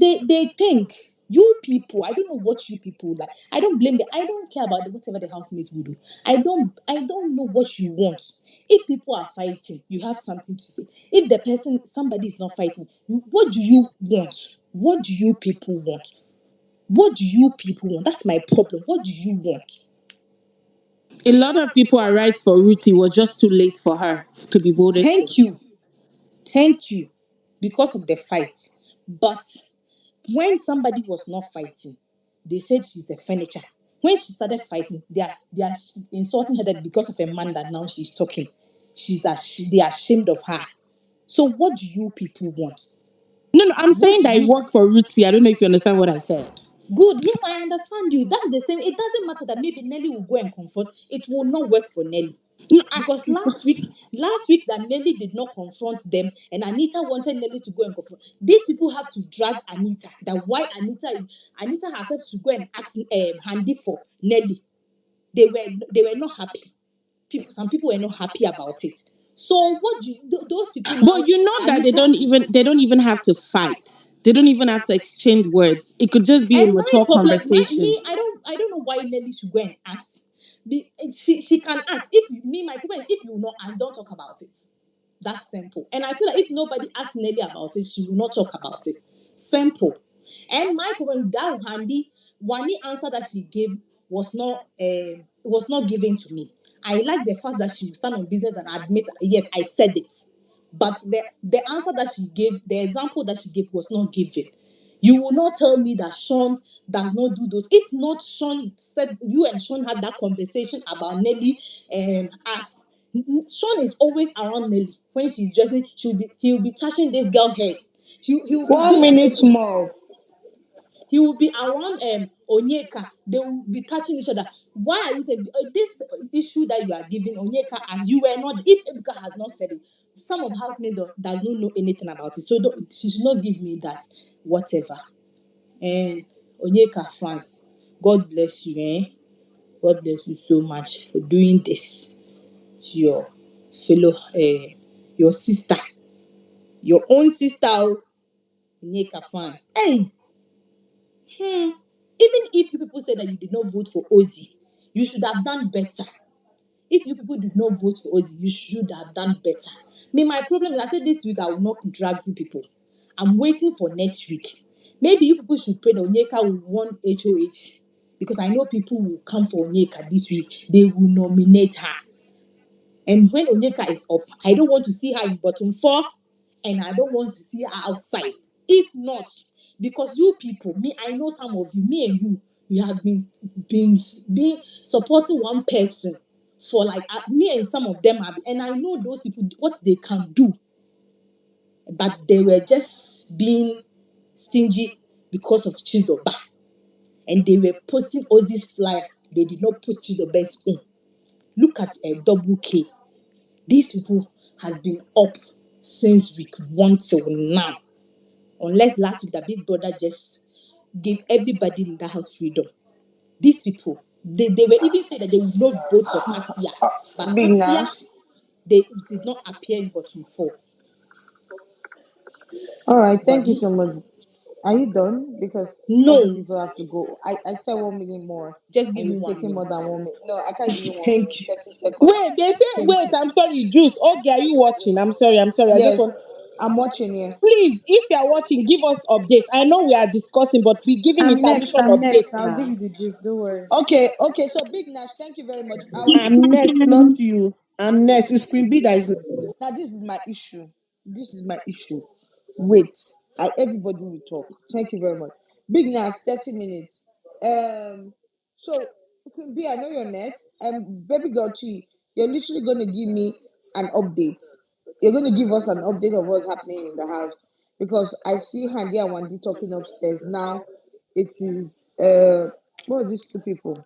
think you people, I don't know what you people like. I don't blame them. I don't care about whatever the housemates will do. I don't know what you want. If people are fighting, you have something to say. If somebody is not fighting, what do you want? What do you people want? What do you people want? That's my problem. What do you want? A lot of people are right for Ruthie. It was just too late for her to be voted for. Thank you. Thank you. because of the fight. But when somebody was not fighting, they said she's a furniture. When she started fighting, they are insulting her that because of a man that now she's talking. They are ashamed of her. So what do you people want? No, I'm What saying do that it you worked for Ruthie. I don't know if you understand what I said. Good. Yes, I understand you. That's the same. It doesn't matter that maybe Nelly will go and confront. It will not work for Nelly. No, Because last week that Nelly did not confront them and Anita wanted Nelly to go and confront. These people have to drag Anita. That why Anita herself should go and ask Handy for Nelly. They were not happy. Some people were not happy about it. So what do those people now? But you know that Anita they don't even have to fight. They don't even have to exchange words. It could just be a and my mature problem, conversation. I don't know why Nelly should go and ask. She can ask. My problem is if you will not ask, don't talk about it. That's simple. And I feel like if nobody asks Nelly about it, she will not talk about it. Simple. And my problem that handy one answer that she gave was not given to me. I like the fact that she will stand on business and admit yes, I said it. But the answer that she gave, the example that she gave was not given. You will not tell me that Sean does not do those. If not, Sean said you and Sean had that conversation about Nelly and us. Sean is always around Nelly when she's dressing. He'll be touching this girl's head. He'll be 1 minute more. he will be around Onyeka. They will be touching each other. Why are you saying this issue that you are giving Onyeka as you were not? If Ebuka has not said it, some of housemates does not know anything about it. So she should not give me that whatever. And Onyeka fans, God bless you. God bless you so much for doing this to your fellow, your sister, your own sister, Onyeka fans. Hey. Even if you people say that you did not vote for Ozzy, you should have done better. If you people did not vote for Ozzy, you should have done better. My problem is I said this week I will not drag you people. I'm waiting for next week. Maybe you people should pray that Onyeka will win HOH because I know people will come for Onyeka this week. They will nominate her. And when Onyeka is up, I don't want to see her in bottom 4 and I don't want to see her outside. If not, because you people, I know some of you, me and you, we have been supporting one person for like me and some of them have, and I know those people what they can do, but they were just being stingy because of Chizoba, and they were posting all these flyer. They did not post Chizoba's own. Look at a double K. These people has been up since week 1 till now. Unless last week that Big Brother just gave everybody in the house freedom. These people, they were even saying that they would not vote for Cassia. But Big Cassia, Nash. they did not appear in bottom 4. All right, But thank you so much. Are you done? Because other no, people have to go. I still 1 minute more, just give and me you've 1 taken more minute. than 1 minute. No, I can't give you 1 minute. Thank you. 30 seconds. Wait, they say Thank wait. you. I'm sorry, Juice. Okay, are you watching? I'm sorry. I just Yes, want. I'm watching you. Please, if you are watching, give us updates. I know we are discussing, but we're giving I'm next. intermission I'm next. updates I'll give now. you the gist. Don't worry. Okay. So Big Nash, thank you very much. I will. I'm next, not you. I'm next. It's Queen B that is next. Now this is my issue. This is my issue. Wait, everybody will talk. Thank you very much. Big Nash, 30 minutes. So Queen B, I know you're next. Baby girl Chi, you're literally gonna give me an update. You're gonna give us an update of what's happening in the house because I see Handy and Wandy talking upstairs now. It is what are these two people?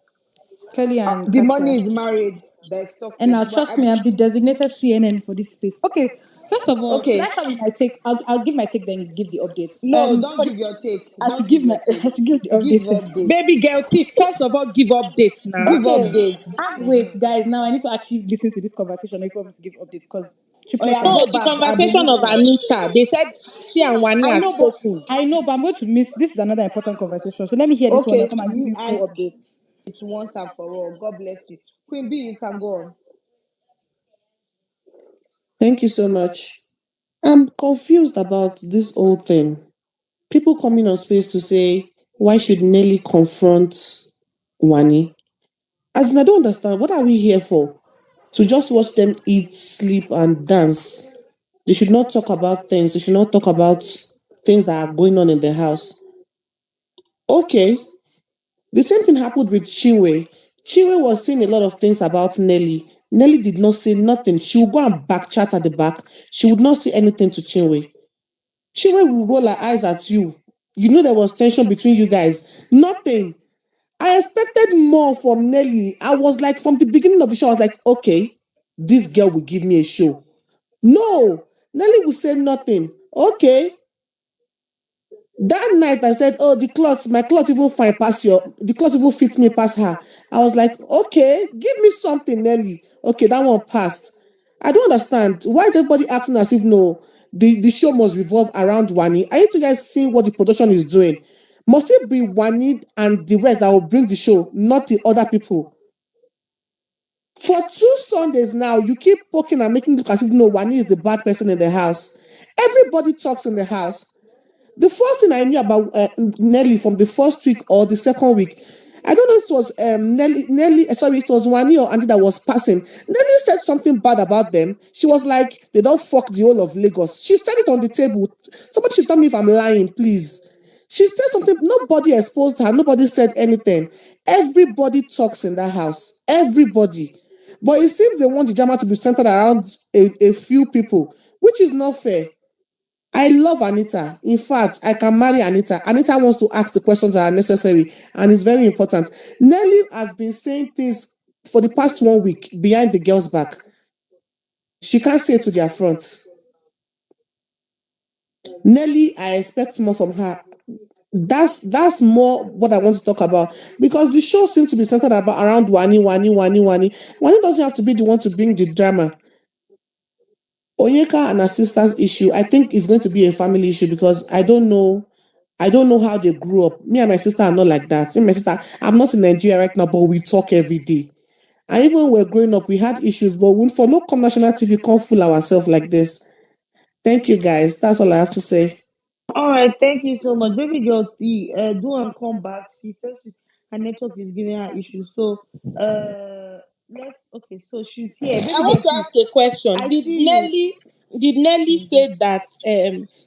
Kelly and The Kasia. money is married. There's And now, talking, but trust me, I'm the designated CNN for this space. Okay, first of all, should okay. I start with my take? I'll give my take, then you give the update. No, don't For give your take. I should Don't give give my your take. I should give the Give update first. updates. Baby girl, T, first of all, give updates Give now. Okay, updates. wait, guys. Now I need to actually listen to this conversation if I want to give updates because Oh triplets yeah, are. No, go the back. I've been conversation of listening. Anita. They said she and Wani have spoken. I know, but I'm going to miss. This is another important conversation. So let me hear this one and Okay, come and give you and full updates. it's once and for all. God bless you. Queen B, you can go on. Thank you so much. I'm confused about this whole thing. People coming on space to say, why should Nelly confront Wani? As in, I don't understand. What are we here for? To just watch them eat, sleep, and dance? They should not talk about things. They should not talk about things that are going on in the house. Okay. The same thing happened with Chinwe. Chinwe was saying a lot of things about Nelly. Nelly did not say nothing. She would go and back chat at the back. She would not say anything to Chinwe. Chinwe will roll her eyes at you. You know there was tension between you guys. Nothing. I expected more from Nelly. I was like, from the beginning of the show, I was like, okay, this girl will give me a show. No, Nelly will say nothing. Okay. That night I said, oh, my clothes even fine past the clothes even fit me past her. I was like, okay, give me something, Nelly. Okay, that one passed. I don't understand. Why is everybody acting as if no, the show must revolve around WANNI? Are you two guys seeing what the production is doing? Must it be WANNI and the rest that will bring the show, not the other people? For 2 Sundays now, you keep poking and making it look as if no, WANNI is the bad person in the house. Everybody talks in the house. The first thing I knew about Nelly from the first week or the second week, I don't know if it was Nelly, it was WANNI or Auntie that was passing. Nelly said something bad about them. She was like, they don't fuck the whole of Lagos. She said it on the table. Somebody should tell me if I'm lying, please. She said something, nobody exposed her, nobody said anything. Everybody talks in that house. Everybody. But it seems they want the drama to be centered around a few people, which is not fair. I love Anita. In fact, I can marry Anita. Anita wants to ask the questions that are necessary, and it's very important. Nelly has been saying things for the past 1 week behind the girls' back. She can't say it to their front. Nelly, I expect more from her. That's more what I want to talk about because the show seems to be centered around WANNI. WANNI doesn't have to be the one to bring the drama. ONYEKA and her sister's issue, I think it's going to be a family issue because I don't know how they grew up. Me and my sister are not like that. Me and my sister, I'm not in Nigeria right now, but we talk every day. And even when we were growing up, we had issues, but for no come national TV, we can't fool ourselves like this. Thank you, guys. That's all I have to say. All right, thank you so much. Baby girl T, do and come back. She says her network is giving her issues. So let's okay, so she's here. I Baby want girl to T, ask a question. I Did see you. Nelly Mhm. say that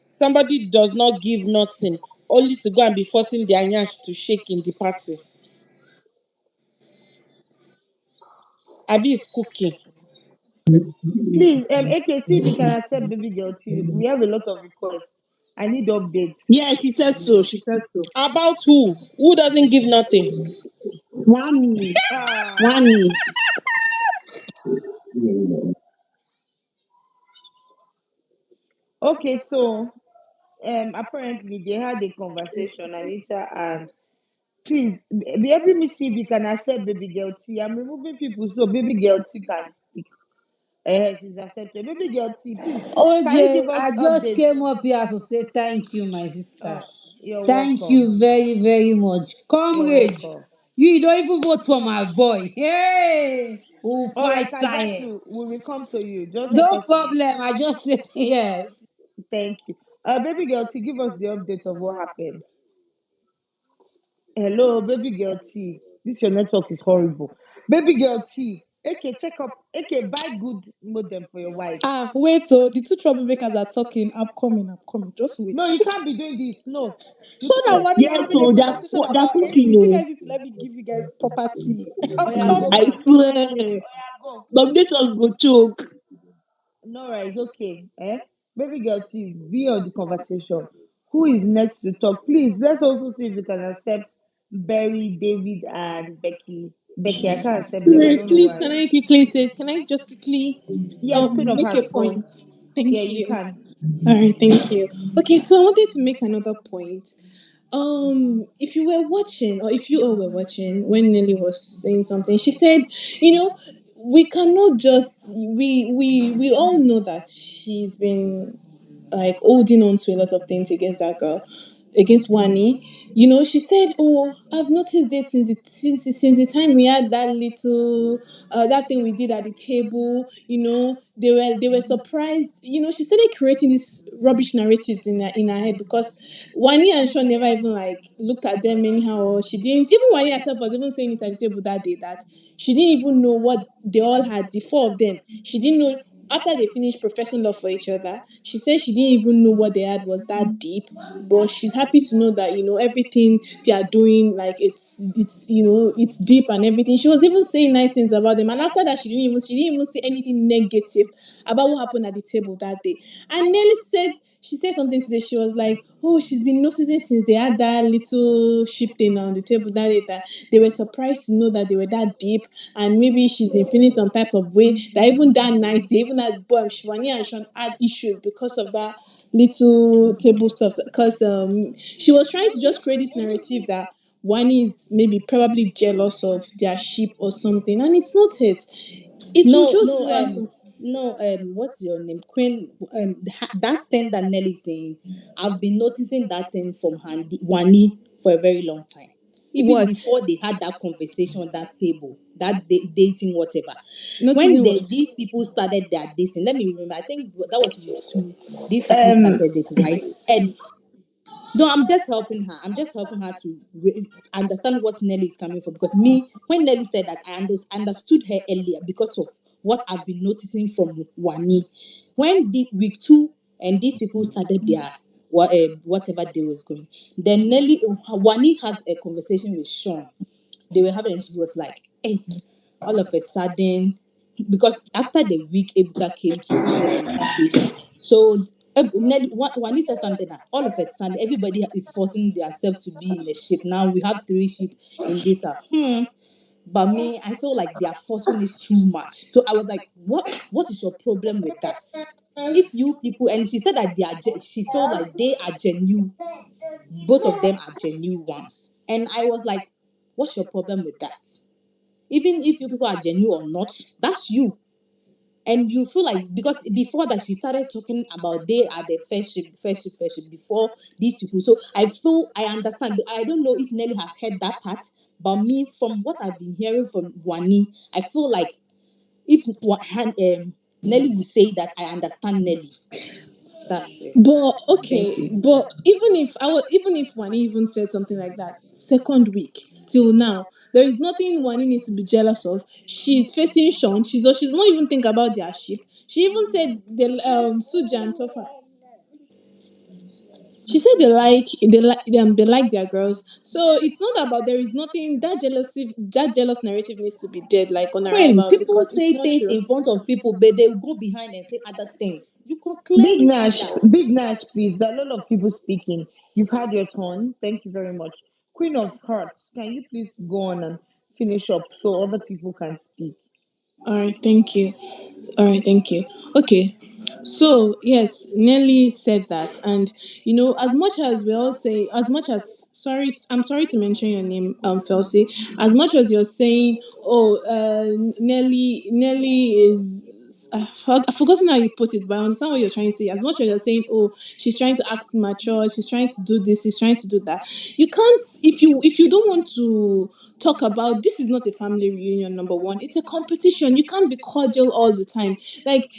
somebody does not give nothing only to go and be forcing their nyash to shake in the party? Abi is cooking. Please, AK, see if you can accept baby girl T. We have a lot of requests. I need updates. Yeah, she said so. She said so. About who? Who doesn't give nothing? WANNI. Ah, WANNI. okay, so apparently they had a conversation, Anita and please be helping me see if you can accept baby girl T. I'm removing people so baby girl T can speak. She's accepted. Baby girl T, please, can you OJ, give us I just updates? came up here to say thank you, my sister. Oh, you're Thank welcome. you very, very much. You're Comrade, welcome. you don't even vote for my boy. Hey, we'll All right, fight I got science. you. We will come to you. Just help No us to problem. I just said, yeah. thank you. Baby girl T, give us the update of what happened. Hello, baby girl T. This your network is horrible. Baby girl T. AK, check up. AK, buy good modem for your wife. Ah, wait, oh, the two troublemakers are talking. I'm coming, I'm coming. Just wait. No, you can't be doing this. No. You Sean and can't. Wani are Yes, having a so conversation they're about cooking. AC. You Oh. guys need to let me give you guys property. I'm Oh yeah, go I coming. back. swear. Oh yeah, go. Nominations go choke. No, right, it's okay. Baby girl T, be on the conversation. Who is next to talk? Please, let's also see if we can accept Barry, David, and Becky. Becky, I can't accept them. I Sorry, don't know please, why. can I just quickly Yes, Queen of make a Hearts, go. point? Yeah, Thank you you. can. All right, thank you. Okay, so I wanted to make another point. If you were watching, or if you all were watching, when Nelly was saying something, she said, you know, we cannot just we all know that she's been like holding on to a lot of things against that girl, against WANNI. You know, she said, "Oh, I've noticed this since the time we had that little that thing we did at the table. You know, they were surprised. You know, she started creating these rubbish narratives in her head because WANNI and Sean never even like looked at them anyhow. Or she didn't. Even WANNI herself was even saying it at the table that day that she didn't even know what they all had. The four of them, she didn't know after they finished professing love for each other, she said she didn't even know what they had was that deep, but she's happy to know that everything they are doing, like it's deep and everything. She was even saying nice things about them, and after that, she didn't even say anything negative about what happened at the table that day. And Nelly said. She said something today. She was like, "Oh, she's been noticing since they had that little ship thing on the table that day that they were surprised to know that they were that deep, and maybe she's been feeling some type of way. That even that night, they even had Shwani and Sean had issues because of that little table stuff. Because she was trying to just create this narrative that one is maybe probably jealous of their ship or something, and it's not it. It will No, just no, go as no, what's your name? Queen, that thing that Nelly is saying, I've been noticing that thing from Wani for a very long time. Even what before they had that conversation on that table, that dating, whatever. When noticing what. these people started their dating, let me remember, I think that was week 2, these people Um, started it, right? And no, I'm just helping her. I'm just helping her to understand what Nelly is coming from. Because me, when Nelly said that, I understood her earlier because of what I've been noticing from Wani. When the week 2 and these people started their whatever they was going, then Wani had a conversation with Sean. They were having, and she was like, "Hey, all of a sudden," because after the week Ebuka came to Nelly's place, so Wani said something that all of a sudden everybody is forcing themselves to be in the ship. Now we have 3 ship in this. But me, I feel like they are forcing this too much. So I was like, what is your problem with that? If you people, and she said that she felt like they are genuine, both of them are genuine ones. And I was like, what's your problem with that? Even if you people are genuine or not, that's you. And you feel like, because before that she started talking about they are the first ship before these people. So I feel I understand, but I don't know if Nelly has heard that part. But me, from what I've been hearing from Wani, I feel like if Nelly will say that I understand Nelly. That's it. But Thank okay, you. but even if Wani even said something like that, second week till now, there is nothing Wani needs to be jealous of. She's facing Sean. She's not even think about their ship. She even said the SOOJ and TOPHER. She said they like their girls. So it's not about, there is nothing, that jealous narrative needs to be dead like on Queen, arrival, people because it's say not things true. in front of people, but they will go behind and say other things. You can Big clearly see Nash, that. Big Nash, please. There are a lot of people speaking. You've had your turn. Thank you very much. Queen of Hearts, can you please go on and finish up so other people can speak? All right, thank you. All right, thank you. Okay, so yes, Nelly said that, and as much as we all say, as much as I'm sorry to mention your name, Felsi, as much as you're saying, oh, Nelly is. I've forgotten how you put it, but I understand what you're trying to say. As much as you're saying, oh, she's trying to act mature, she's trying to do this, she's trying to do that. You can't, if you don't want to talk about, this is not a family reunion. Number one, it's a competition. You can't be cordial all the time. Like,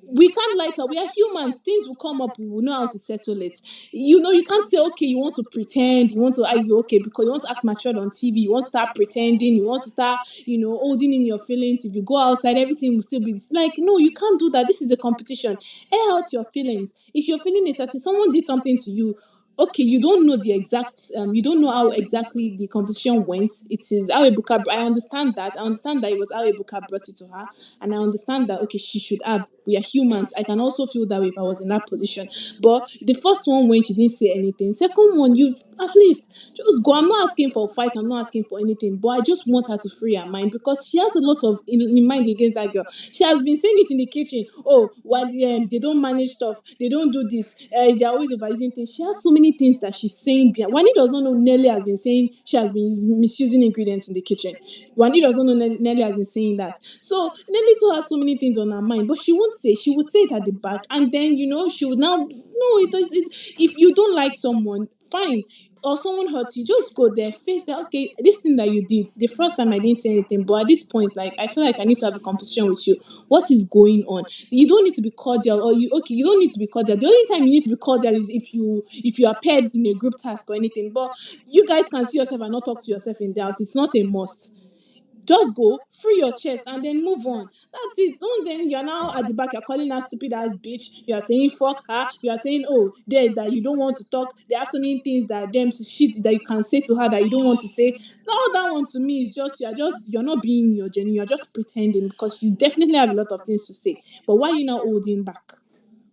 we can't lie to, we are humans, things will come up, we will know how to settle it. You can't say, okay, you want to pretend, you want to argue, okay, because you want to act mature on TV, you want to start pretending, you want to start holding in your feelings. If you go outside, everything will still be like, no, you can't do that. This is a competition. Air out your feelings. If you're feeling a certain, someone did something to you, okay, you don't know the exact, you don't know how exactly the conversation went. It is how Ebuka, I understand that it was how Ebuka brought it to her, and I understand that, okay, she should have, we are humans. I can also feel that way if I was in that position. But the first one, when she didn't say anything, second one, you at least just go. I'm not asking for a fight, I'm not asking for anything, but I just want her to free her mind, because she has a lot of in mind against that girl. She has been saying it in the kitchen. Oh, why they don't manage stuff, they don't do this, they're always overusing things. She has so many things that she's saying behind. Wani does not know Nelly has been saying she has been misusing ingredients in the kitchen. Wani does not know Nelly has been saying that. So Nelly too has so many things on her mind, but she won't say. She would say it at the back, and then she would now, no, it does it. If you don't like someone, fine, or someone hurts you, just go there, face that, okay, this thing that you did the first time, I didn't say anything, but at this point, like, I feel like I need to have a conversation with you. What is going on? You don't need to be cordial, or you don't need to be cordial. The only time you need to be cordial is if you are paired in a group task or anything. But you guys can see yourself and not talk to yourself in the house. It's not a must. Just go, free your chest, and then move on. That's it. Don't then you're now at the back, you're calling her stupid ass bitch. You're saying fuck her. You're saying, oh, that you don't want to talk. They have so many things that them shit that you can say to her that you don't want to say. All that one to me is you're not being your genuine. You're just pretending because you definitely have a lot of things to say. But why are you not holding back?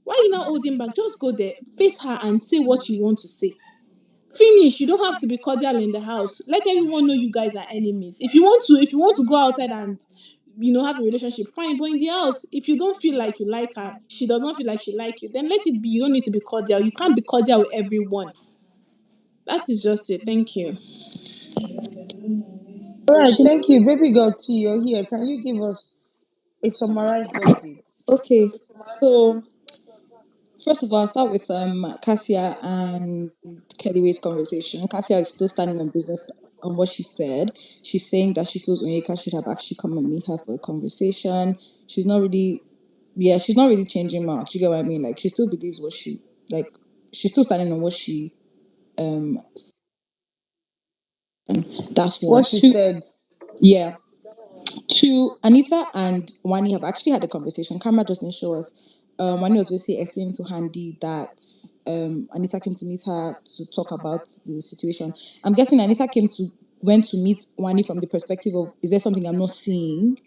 Why are you not holding back? Just go there, face her, and say what you want to say. Finish. You don't have to be cordial in the house. Let everyone know you guys are enemies. If you want to go outside and have a relationship, fine. But in the house, if you don't feel like you like her, she does not feel like she like you, then let it be. You don't need to be cordial. You can't be cordial with everyone. That is just it. Thank you. All right, thank you. Baby girl T, you're here. Can you give us a summarized update? Okay, so first of all, I'll start with Cassia and Kelly's conversation. Cassia is still standing on business on what she said. She's saying that she feels Onyeka should have actually come and meet her for a conversation. She's not really, yeah, she's not really changing much. You get what I mean? Like she still believes what she like. She's still standing on what she um. That's one. What she Two, said. yeah. Two, Anita and Wani have actually had a conversation. Camera just didn't show us. Wani was basically explaining to Handy that Anita came to meet her to talk about the situation. I'm guessing Anita went to meet Wani from the perspective of, is there something I'm not seeing?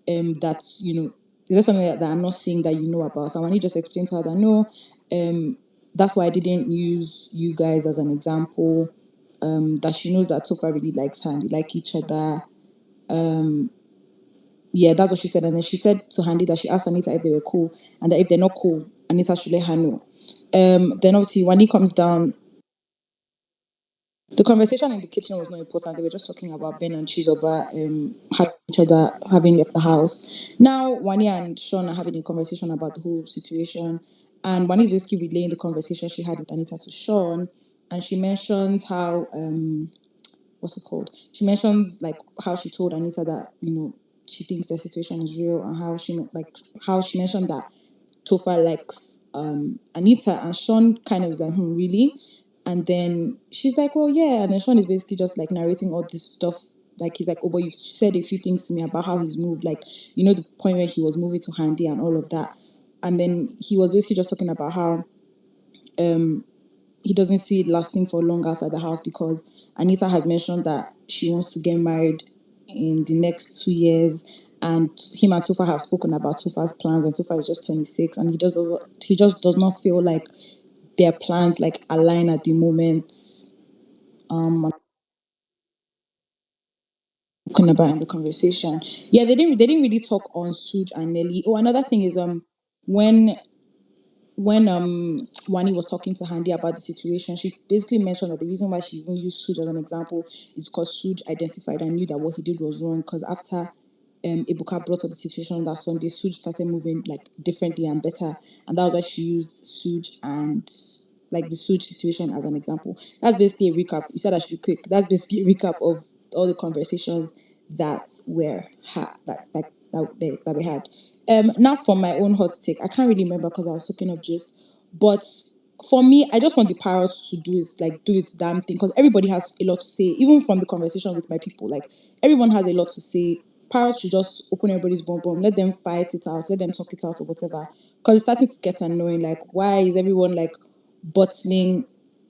That is there something that I'm not seeing that you know about? So Wani just explained to her that no, that's why I didn't use you guys as an example. That she knows that Tofa really likes her and they like each other. Yeah, that's what she said. And then she said to Handy that she asked Anita if they were cool, and that if they're not cool, Anita should let her know. Then obviously when he comes down, the conversation in the kitchen was not important. They were just talking about Ben and Chizoba having each other, having left the house. Now Wani and Sean are having a conversation about the whole situation, and Wani is basically relaying the conversation she had with Anita to Sean, and she mentions how what's it called? She mentions like how she told Anita that she thinks the situation is real, and how she mentioned that Tofa likes Anita, and Sean kind of was like, really? And then she's like, well, yeah. And then Sean is basically just like narrating all this stuff. Like he's like, oh, but you've said a few things to me about how he's moved, like the point where he was moving to Handy and all of that. And then he was basically just talking about how he doesn't see it lasting for long outside the house because Anita has mentioned that she wants to get married in the next 2 years, and him and Tufa have spoken about Tufa's plans, and Tufa is just 26, and he just does not feel like their plans like align at the moment. Talking about in the conversation, yeah, they didn't really talk on SOOJ and Nelly. Oh, another thing is when Wani was talking to Handy about the situation, she basically mentioned that the reason why she even used SOOJ as an example is because SOOJ identified and knew that what he did was wrong. Because after Ebuka brought up the situation that Sunday, SOOJ started moving like differently and better, and that was why she used SOOJ and like the SOOJ situation as an example. That's basically a recap. You said I should be quick. That's basically a recap of all the conversations that were that we had. Now for my own hot take, I can't really remember because I was looking up just, but for me, I just want the parrots to do its damn thing because everybody has a lot to say. Even from the conversation with my people, like everyone has a lot to say. Parrots should just open everybody's bum, let them fight it out, let them talk it out or whatever. Because it's starting to get annoying. Like, why is everyone like bottling?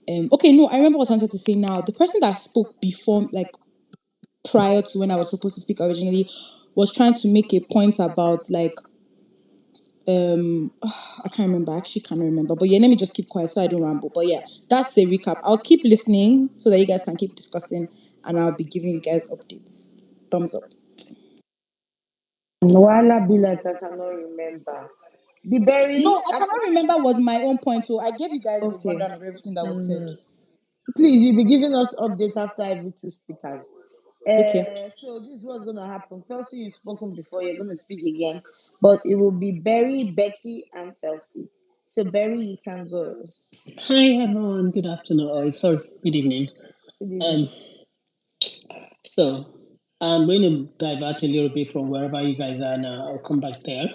Okay, no, I remember what I wanted to say now. The person that spoke before, like prior to when I was supposed to speak originally, was trying to make a point about like I can't remember. I actually can't remember. But yeah, let me just keep quiet so I don't ramble. But yeah, that's a recap. I'll keep listening so that you guys can keep discussing, and I'll be giving you guys updates. Thumbs up. Wala be like I cannot remember. The No, berry I cannot remember was my own point. So I gave you guys the okay. rundown of everything that was said. Please, you'll be giving us updates after every two speakers. Okay. So this is what's gonna happen. Felsi, you've spoken before, you're gonna speak again. But it will be Berry, Becky, and Felsi. So Berry, you can go. Hi everyone, good afternoon, or sorry, good evening. Good Um, evening. so I'm going to divert a little bit from wherever you guys are now. I'll come back there.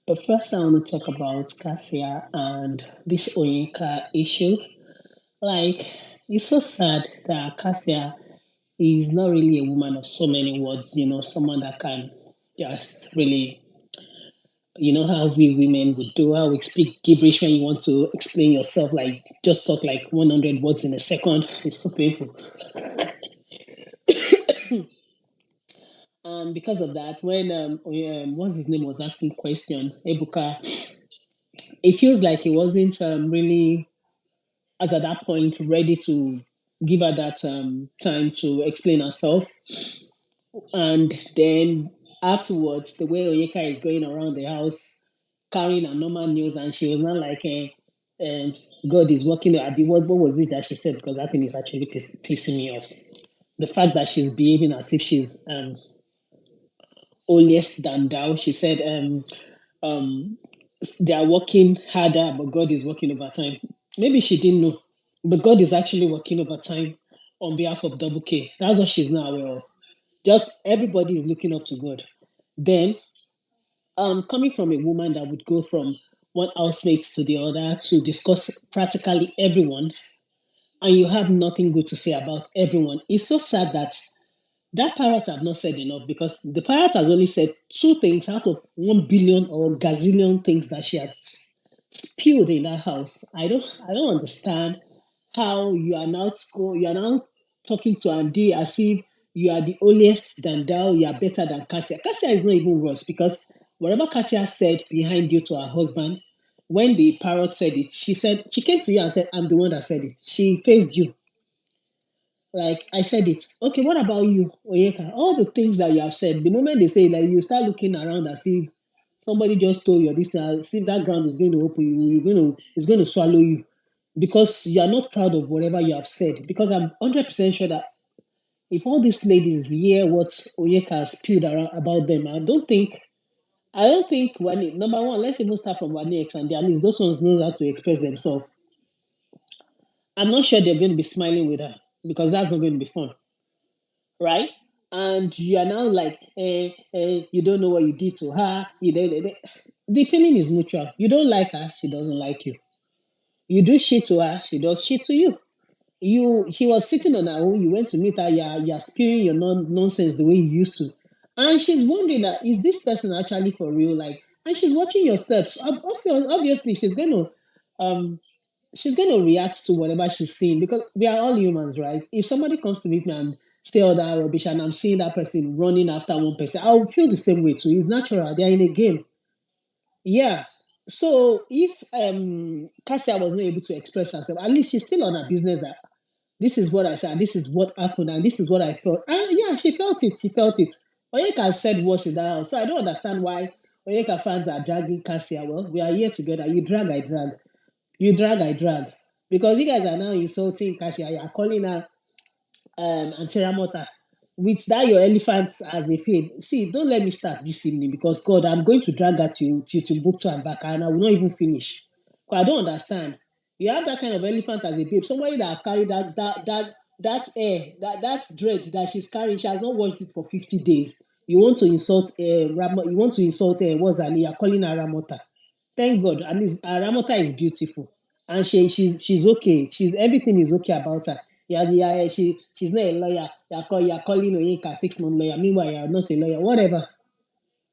But first, I want to talk about Cassia and this Onyeka issue. Like, it's so sad that Cassia is not really a woman of so many words, someone that can just really, how we women would do, how we speak gibberish when you want to explain yourself, like just talk like 100 words in a second. It's so painful. And because of that, when what's his name was asking question, Ebuka, it feels like he wasn't really, as at that point, ready to give her that time to explain herself. And then afterwards, the way Onyeka is going around the house carrying her normal news, and she was not like, God is working. What was it that she said? Because that thing is actually pissing me off. The fact that she's behaving as if she's holiest than thou. She said, they are working harder, but God is working overtime. Maybe she didn't know, but God is actually working overtime on behalf of Double K. That's what she's not aware of. Just everybody is looking up to God. Then, coming from a woman that would go from one housemate to the other to discuss practically everyone, and you have nothing good to say about everyone, it's so sad that that parrot have not said enough, because the parrot has only said two things out of 1 billion or gazillion things that she has spewed in that house. I don't understand how you are now talking to Andy as if you are the holiest than thou, you are better than Cassia. Cassia is not even worse, because whatever Cassia said behind you to her husband, when the parrot said it, she came to you and said, I'm the one that said it. She faced you. Like I said it. Okay, what about you, Onyeka? All the things that you have said, the moment they say, like, you start looking around as if somebody just told you this thing, as if that ground is going to open you, it's going to swallow you, because you are not proud of whatever you have said. Because I'm 100% sure that if all these ladies hear what Onyeka has spewed around about them, I don't think Wani, number one, let's even start from Wani X, and at least those ones know how to express themselves. I'm not sure they're going to be smiling with her, because that's not going to be fun, right? And you are now like, you don't know what you did to her. The feeling is mutual. You don't like her, she doesn't like you. You do shit to her, she does shit to you. She was sitting on her own. You went to meet her. You're spewing your nonsense the way you used to, and she's wondering that, is this person actually for real? Like, and she's watching your steps. Obviously, um she's going to react to whatever she's seeing, because we are all humans, right? If somebody comes to meet me and say all that rubbish, and I'm seeing that person running after one person, I'll feel the same way too. It's natural. They're in a game. Yeah. So if Cassia was not able to express herself, at least she's still on her business, that this is what I said, and this is what happened, and this is what I felt. And yeah, she felt it. She felt it. Onyeka said worse in that house. So I don't understand why Onyeka fans are dragging Cassia. Well, we are here together. You drag, I drag. You drag, I drag. Because you guys are now insulting Cassia. You are calling her Antera Mota. With that, your elephants as a fade. See, don't let me start this evening, because God, I'm going to drag her to book to and back, and I will not even finish. Because I don't understand. You have that kind of elephant as a babe. Somebody that have carried that hair, that dread that she's carrying, she has not washed it for 50 days. You want to insult you want to insult what's her name? You're calling her Ramota. Thank God, at least Ramota is beautiful, and she's okay. She's everything is okay about her. Yeah, yeah. She's not a lawyer. You're calling Onyeka 6 month lawyer. Meanwhile, you're not a lawyer.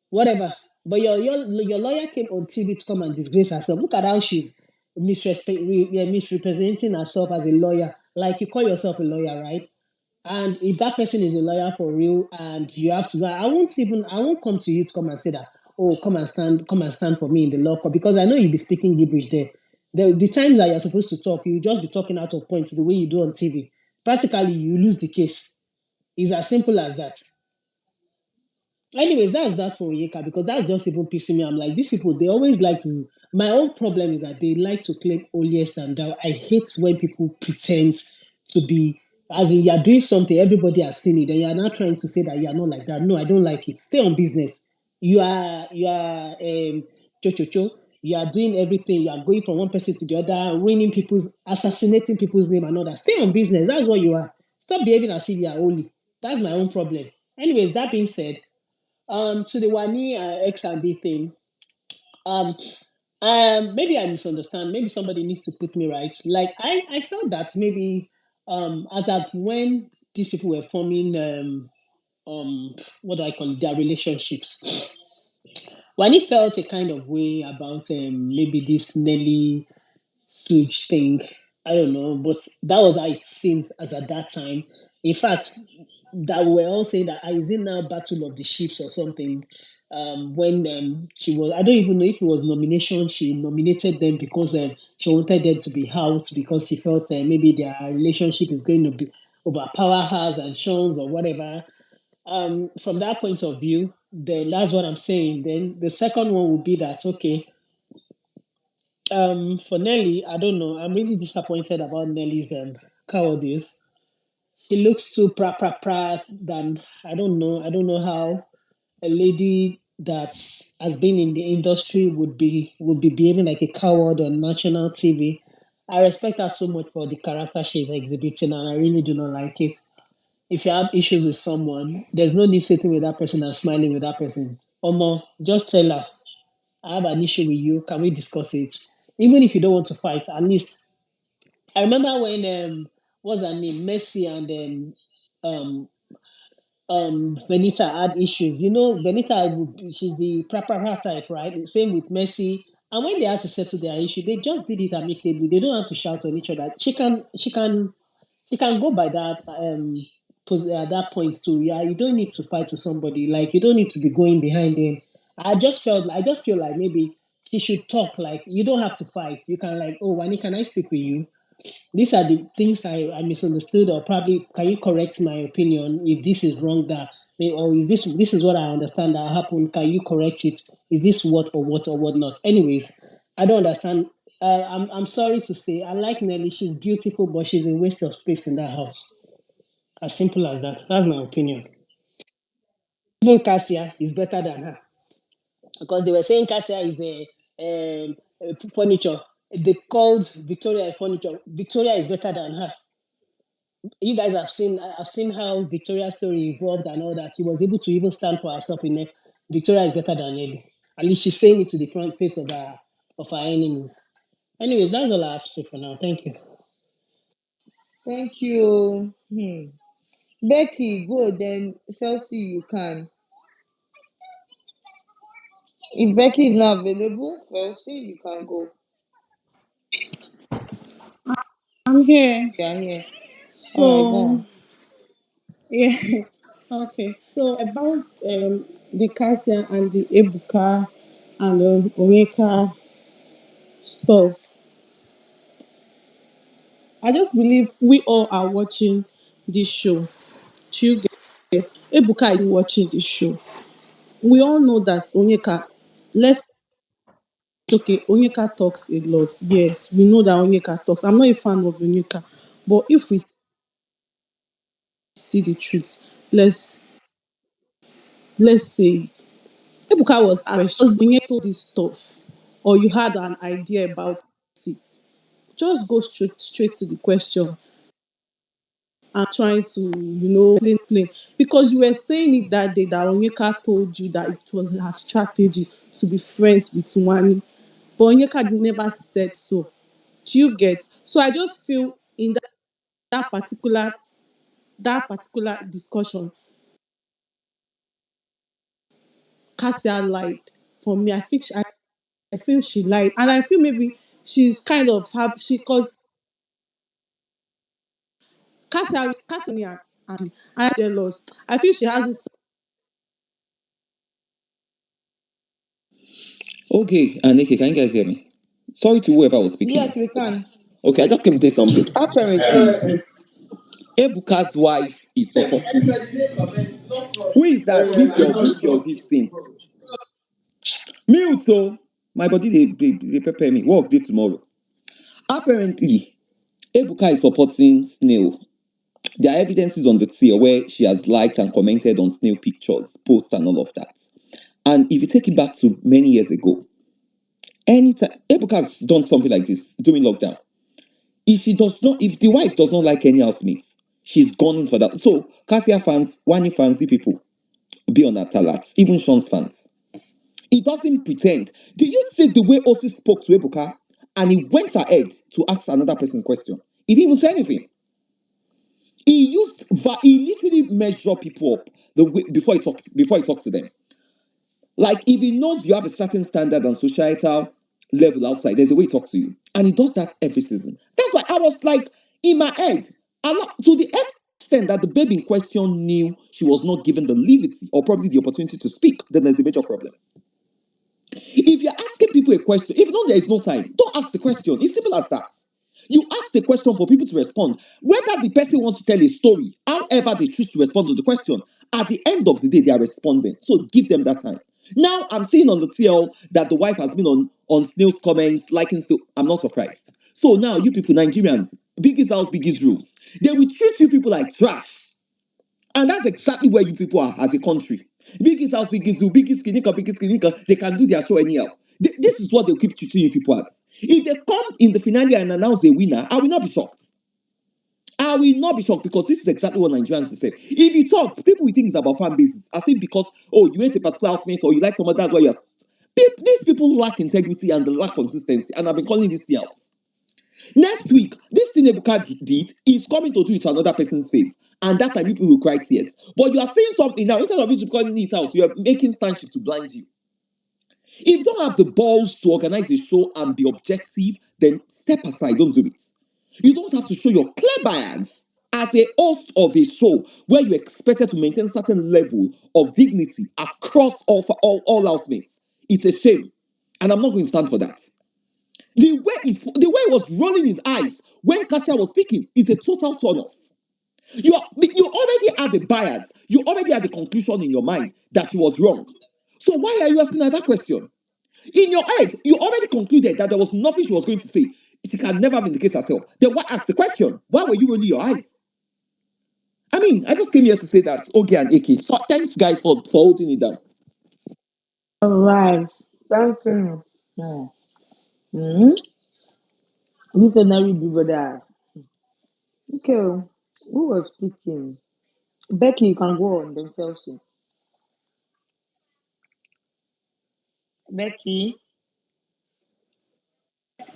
Whatever. But your lawyer came on TV to come and disgrace herself. Look at how she's misrepresenting herself as a lawyer. Like, you call yourself a lawyer, right? And if that person is a lawyer for real, and you have to go, I won't come to you to come and say that, oh, come and stand for me in the law court, because I know you'll be speaking gibberish there. The times that you're supposed to talk, you just be talking out of point the way you do on TV. Practically, you lose the case. It's as simple as that. Anyways, that's that for Onyeka, because that's just even pissing me. I'm like, these people, they always like to. My own problem is that they like to claim holiest and thou. I hate when people pretend to be, as in you're doing something, everybody has seen it, and you're not trying to say that you're not like that. No, I don't like it. Stay on business. You are cho cho cho. You are doing everything. You are going from one person to the other, assassinating people's name and all that. Stay on business. That's what you are. Stop behaving as if you are holy. That's my own problem. Anyways, that being said, to the WANNI X and B thing, um, maybe I misunderstand. Maybe somebody needs to put me right. Like, I felt that maybe as at when these people were forming what do I call it, their relationships. When he felt a kind of way about maybe this Nelly SOOJ thing, I don't know, but that was how it seems as at that time. In fact, that we were all saying that is it now Battle of the Ships or something? When she was, I don't even know if it was nomination. She nominated them because she wanted them to be out because she felt maybe their relationship is going to be overpower hers and Sean's or whatever. From that point of view, then that's what I'm saying. Then the second one would be that okay, for Nelly, I don't know. I'm really disappointed about Nelly's cowardice. She looks too pra than I don't know. I don't know how a lady that has been in the industry would be behaving like a coward on national TV. I respect her so much for the character she's exhibiting, and I really do not like it. If you have issues with someone, there's no need sitting with that person and smiling with that person. Omo, just tell her, I have an issue with you. Can we discuss it? Even if you don't want to fight, at least I remember when what's her name? Messi and um Benita had issues. You know, she's the proper type, right? Same with Messi. And when they had to settle their issue, they just did it amicably. They don't have to shout on each other. She can go by that at that point too. Yeah, you don't need to fight with somebody. Like you don't need to be going behind him. I just feel like maybe she should talk. Like you don't have to fight. You can like, oh, Wani, can I speak with you? These are the things I misunderstood, or probably can you correct my opinion if this is wrong? Or is this is what I understand that happened? Can you correct it? Is this what or what not? Anyways, I don't understand. I'm sorry to say, I like Nelly. She's beautiful, but she's a waste of space in that house. As simple as that. That's my opinion. Even Cassia is better than her because they were saying Cassia is furniture. They called Victoria a furniture. Victoria is better than her. You guys have seen, I've seen how Victoria's story evolved and all that. She was able to even stand for herself in it. Victoria is better than Nelly. At least she's saying it to the front face of her enemies. Anyways, that's all I have to say for now. Thank you. Thank you. Becky, go then. Chelsea, you can. If Becky is not available, Chelsea, you can go. I'm here. You are here. All right, go So on. yeah, okay. So about the Cassia and the Ebuka and Onyeka stuff, I just believe we all are watching this show. Do you get? Ebuka is watching this show. We all know that Onyeka. Let's okay. Onyeka talks a lot. Yes, we know that Onyeka talks. I'm not a fan of Onyeka, but if we see the truth, let's say it. Ebuka was asked, was Onyeka told this stuff, or you had an idea about it? Just go straight to the question and trying to, explain. Because you were saying it that day that Onyeka told you that it was her strategy to be friends with Wani. But Onyeka never said so. Do you get? So I just feel in that particular discussion, Cassia lied. For me, I feel she lied, and I feel maybe she's kind of have she because Cassia me and I'm jealous. I feel she has this. Okay, Aneke, can you guys hear me? Sorry to whoever was Yes, speaking. we can. Okay, I just came to say something. Apparently, Ebuka's wife is supporting. Who is that? Mute your this thing. Mute, so my body they prepare me. Work day tomorrow. Apparently, Ebuka is supporting Snail. There are evidences on the tier where she has liked and commented on Snail pictures, posts, and all of that. And if you take it back to many years ago, anytime Ebuka has done something like this during lockdown, if the wife does not like any housemates, she's gone in for that. So Cassia fans, Wani fans, you people, be on that alert. Even Sean's fans. He doesn't pretend. Do you see the way Osi spoke to Ebuka? And he went ahead to ask another person question. He didn't even say anything. He literally measured people up the way, before he talked to them. Like if he knows you have a certain standard and societal level outside, there's a way he talks to you. And he does that every season. That's why I was like in my head, to the extent that the babe in question knew she was not given the liberty or probably the opportunity to speak, then there's a major problem. If you're asking people a question, if not there is no time, don't ask the question. It's simple as that. You ask the question for people to respond. Whether the person wants to tell a story, however they choose to respond to the question, at the end of the day, they are responding. So give them that time. Now I'm seeing on the TL that the wife has been on Snail's comments, liking still. I'm not surprised. So now you people, Nigerians, biggest house, biggest rules. They will treat you people like trash. And that's exactly where you people are as a country. Biggest house, biggest do, biggest clinical, they can do their show anyhow. This is what they'll keep treating you people as. If they come in the finale and announce a winner, I will not be shocked. I will not be shocked because this is exactly what Nigerians say. If you talk, people will think it's about fan bases. As if because, oh, you hate a particular housemate or you like someone, that's why you're. These people lack integrity and they lack consistency. And I've been calling this thing out. Next week, this thing Ebuka did is coming to do it to another person's face. And that time people will cry tears. But you are saying something now, instead of you to calling it out, you are making stanchions to blind you. If you don't have the balls to organize the show and be objective, then step aside, don't do it. You don't have to show your clear bias as a host of a show where you're expected to maintain a certain level of dignity across all housemates. It's a shame. And I'm not going to stand for that. The way he was rolling his eyes when Cassia was speaking is a total turn off. You already had the bias, you already had the conclusion in your mind that she was wrong. So why are you asking her that question? In your head, you already concluded that there was nothing she was going to say. She can never vindicate herself. Then why ask the question? Why were you rolling your eyes? I mean, I just came here to say that okay and AK. So thanks guys for holding it down. All right. Thank you. Hmm. Hmm. You said Nelly Bigbrother. Okay. Who was speaking? Becky, you can go on themselves. Becky.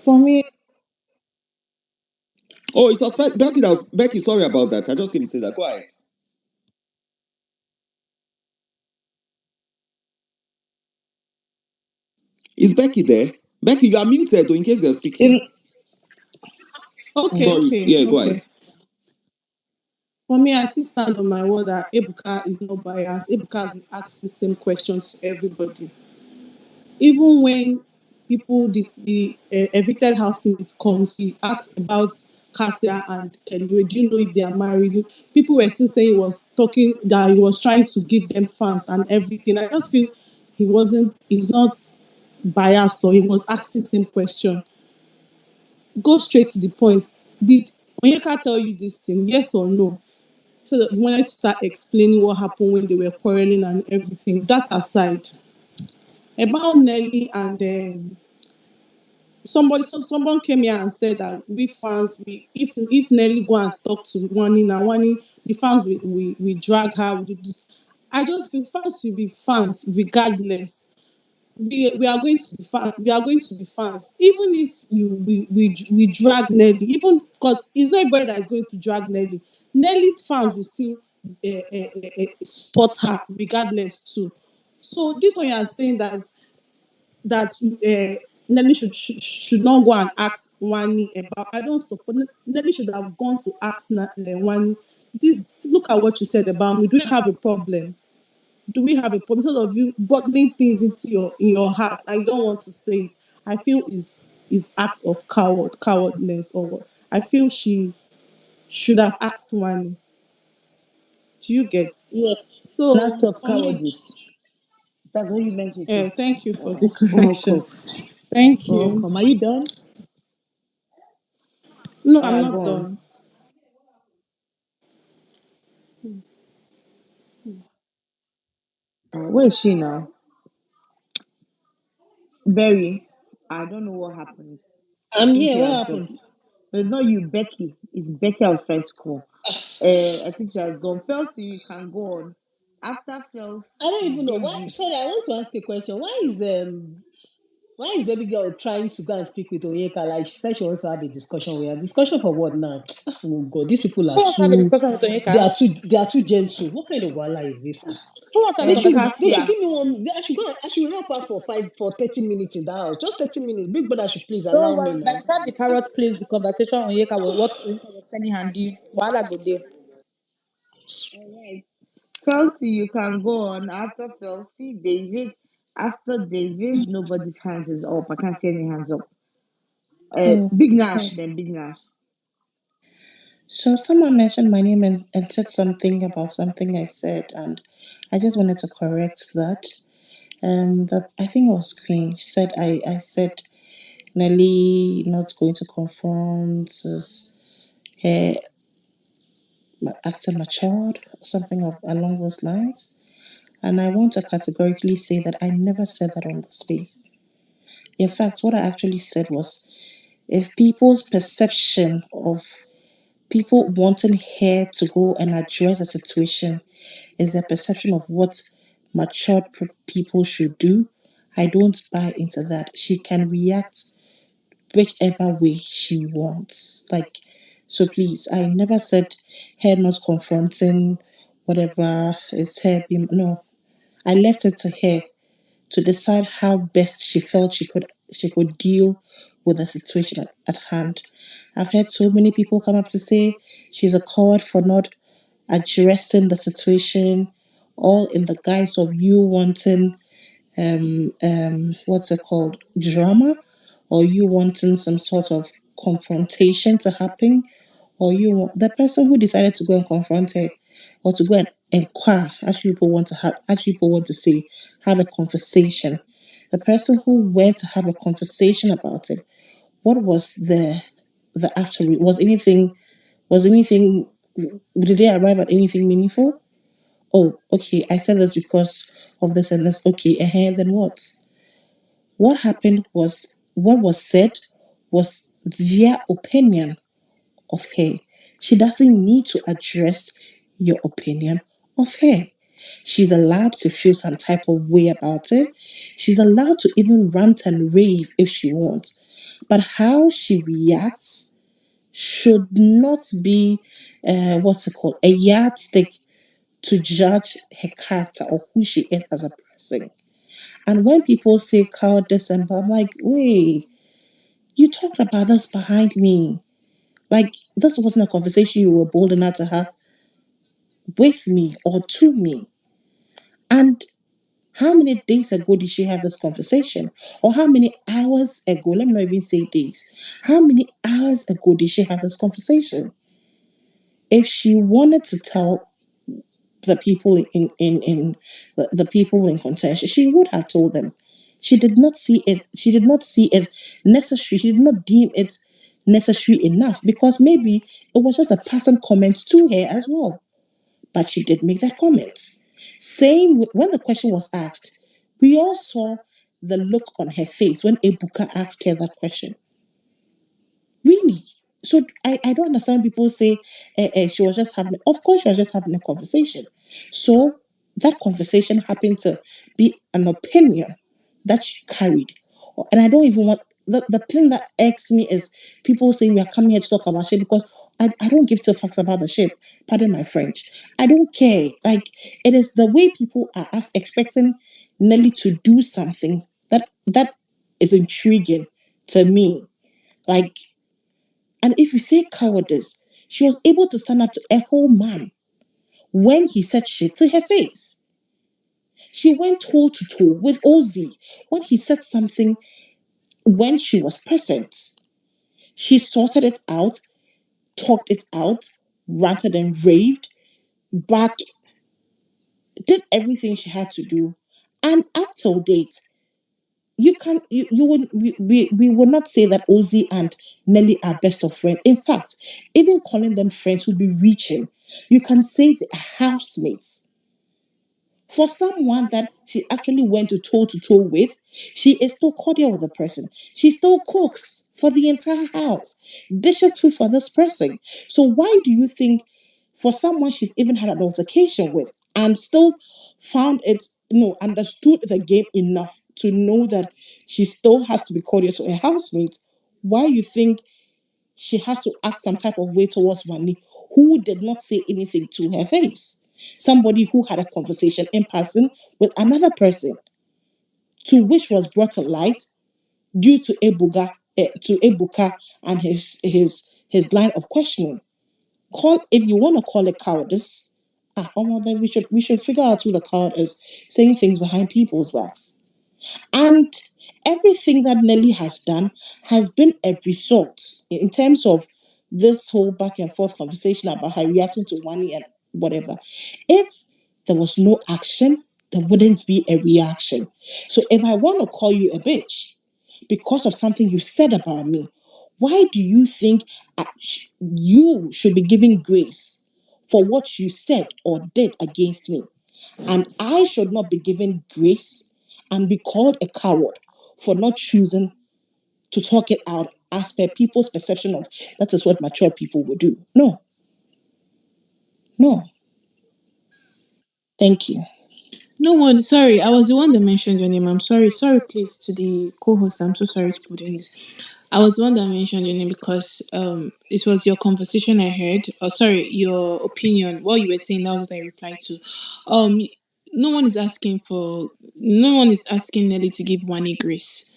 For me, Oh, it was Becky that was Becky, sorry about that. I just came to say that. Go ahead. Is Becky there? Becky, you are muted though, in case you're speaking. In, okay, mm, Sorry. okay, Yeah, go okay. ahead. For me, I still stand on my word that Ebuka is not biased. Ebuka has asked the same questions to everybody. Even when the evicted housemates comes, he asked about Cassia and Kendra. Do you know if they are married? People were still saying he was talking that he was trying to give them fans and everything. I just feel he's not biased or he was asking the same question. Go straight to the point. Did Onyeka tell you this thing? Yes or no? So that we wanted to start explaining what happened when they were quarreling and everything. That aside, about Nelly and someone came here and said that we fans, if Nelly go and talk to Wani now, Wani, the fans we drag her, we do this. I just feel fans will be fans regardless. We are going to be fans. We are going to be fans, even if we drag Nelly. Even because it's not everybody that is going to drag Nelly. Nelly's fans will still support her regardless too. So this one you are saying that Nelly should not go and ask Wani about. I don't support. Nelly should have gone to ask Wani. This look at what you said about me. Do we have a problem? Do we have a problem? Because of you bottling things into your heart. I don't want to say it. I feel is act of cowardness or what. I feel she should have asked Wani. Do you get? yes, an So act of for me, cowardice. That's what you meant to say. thank you for the correction. Welcome. Thank you. Welcome. Are you done? No, All I'm right, go not on. done. Where is she now? Berry. I don't know what happened. I I'm think here. she What has dropped. happened? No, it's not you, Becky. It's Becky I was trying to call. I think she has gone. Felsi, you can go on. After I don't Felsi, even know why. David. Sorry, I want to ask a question. Why is Why is baby girl trying to go and speak with Onyeka? Like she said she wants to have a discussion with her. Discussion for what now? Oh God, these people are Who wants to have a too discussion with they Onyeka? are too they are too gentle. What kind of wala is this? Who wants to have a Eh, conversation? They should Cassia. give me one. I should help her for 30 minutes in that house. Just 30 minutes. Big brother should please Don't allow me worry. By now. the time the parrot plays the conversation, Onyeka was what Onyeka was sending handy. Wahala go there. Alright. Kelsey, you can go on. After Kelsey, David. After David, nobody's hands is up. I can't see any hands up. Oh, Big Nash, okay. then Big Nash. So someone mentioned my name and said something about something I said, and I just wanted to correct that. I think it was Queen. She said I said Nelly not going to confront is her acting matured, something along those lines. And I want to categorically say that I never said that on the space. In fact, what I actually said was if people's perception of people wanting her to go and address a situation is their perception of what matured people should do, I don't buy into that. She can react whichever way she wants. Like, so please, I never said her not confronting whatever is her being. No, I left it to her to decide how best she felt she could deal with the situation at hand. I've heard so many people come up to say she's a coward for not addressing the situation, all in the guise of you wanting what's it called, drama, or you wanting some sort of confrontation to happen, or you want the person who decided to go and confront her or to go and inquire, actually people want to have, actually people want to say, have a conversation, the person who went to have a conversation about it, what was the after, was anything, did they arrive at anything meaningful? Oh, okay, I said this because of this and this. Okay, then what? What happened was what was said was their opinion of her. She doesn't need to address your opinion of her. She's allowed to feel some type of way about it. She's allowed to even rant and rave if she wants. But how she reacts should not be, what's it called, a yardstick to judge her character or who she is as a person. And when people say cowardice, and I'm like, wait, you talked about this behind me. Like, this wasn't a conversation you were bold enough to have with me or to me. And how many days ago did she have this conversation? Or how many hours ago? Let me not even say days. How many hours ago did she have this conversation? If she wanted to tell the people in the people in contention, she would have told them. She did not see it necessary. She did not deem it necessary enough because maybe it was just a passing comment to her as well. But she did make that comment. Same when the question was asked, we all saw the look on her face when Ebuka asked her that question. Really? So I don't understand people say she was just having, of course, she was just having a conversation. So that conversation happened to be an opinion that she carried. And I don't even want, the thing that irks me is people saying we are coming here to talk about shit because I don't give two fucks about the shit. Pardon my French. I don't care. Like, it is the way people are expecting Nelly to do something that is intriguing to me. Like, and if you say cowardice, she was able to stand up to a whole man when he said shit to her face. She went toe to toe with Ozzy when he said something when she was present. She sorted it out, talked it out, ranted and raved, but did everything she had to do. And up till date, you would we would not say that Ozzy and Nelly are best of friends. In fact, even calling them friends would be reaching. You can say they are housemates. For someone that she actually went to toe with, she is still cordial with the person. She still cooks for the entire house, dishes food for this person. So why do you think for someone she's even had an altercation with and still found it, understood the game enough to know that she still has to be cordial to her housemate, why you think she has to act some type of way towards Wani, who did not say anything to her face? Somebody who had a conversation in person with another person, to which was brought to light due to Ebuka and his line of questioning. Call, if you want to call it cowardice, then we should figure out who the coward is, saying things behind people's backs. And everything that Nelly has done has been a result in terms of this whole back and forth conversation about her reacting to Wani and whatever. If there was no action, there wouldn't be a reaction. So if I want to call you a bitch because of something you said about me, why do you think you should be giving grace for what you said or did against me? And I should not be given grace and be called a coward for not choosing to talk it out as per people's perception of that is what mature people would do. No. No. Thank you. No one, sorry, I was the one that mentioned your name. I'm sorry. Sorry, please, to the co host. I'm so sorry to put in this. I was the one that mentioned your name because it was your conversation I heard. Oh, sorry, your opinion. What you were saying, that was what I replied to. Um, no one is asking Nelly to give Wani grace.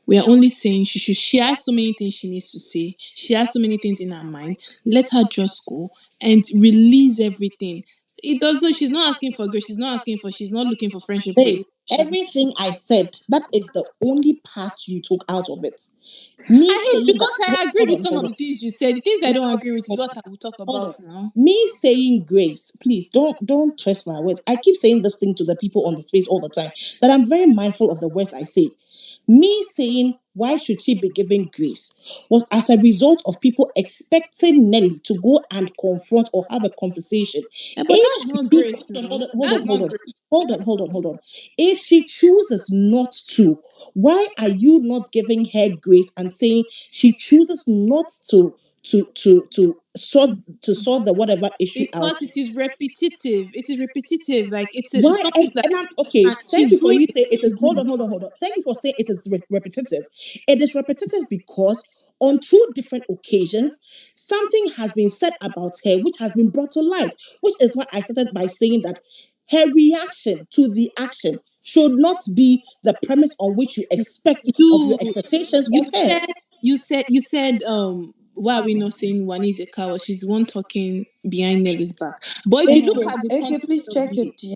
We are only saying she has so many things she needs to say. She has so many things in her mind. Let her just go and release everything. It doesn't. She's not asking for grace. She's not looking for friendship or Babe, anything. She's. everything I said, that is the only part you took out of it. Me I hate saying that, because I agreed hold with on, some hold of on. the things you said. The things I don't agree with is Hold what I will talk hold on. about now. Me saying grace, please don't twist my words. I keep saying this thing to the people on the space all the time that I'm very mindful of the words I say. Me saying why should she be given grace was as a result of people expecting Nelly to go and confront or have a conversation. Yeah, but If that's she not chooses, grace hold now. on, hold on, That's hold not on, grace. hold on. If she chooses not to, why are you not giving her grace and saying she chooses not to sort the whatever issue out? Because it is repetitive. It is repetitive. Like it's Why? something that And I'm okay. Thank she's you for doing you it say it is. Hold again. on, hold on. Thank you for saying it is repetitive. It is repetitive because on two different occasions, something has been said about her, which has been brought to light. Which is why I started by saying that her reaction to the action should not be the premise on which you expect of your You expectations you of her. said why are we not saying Wani is a coward? She's the one talking behind Nelly's back. But if you look AK, at the AK, context please of check your the DM.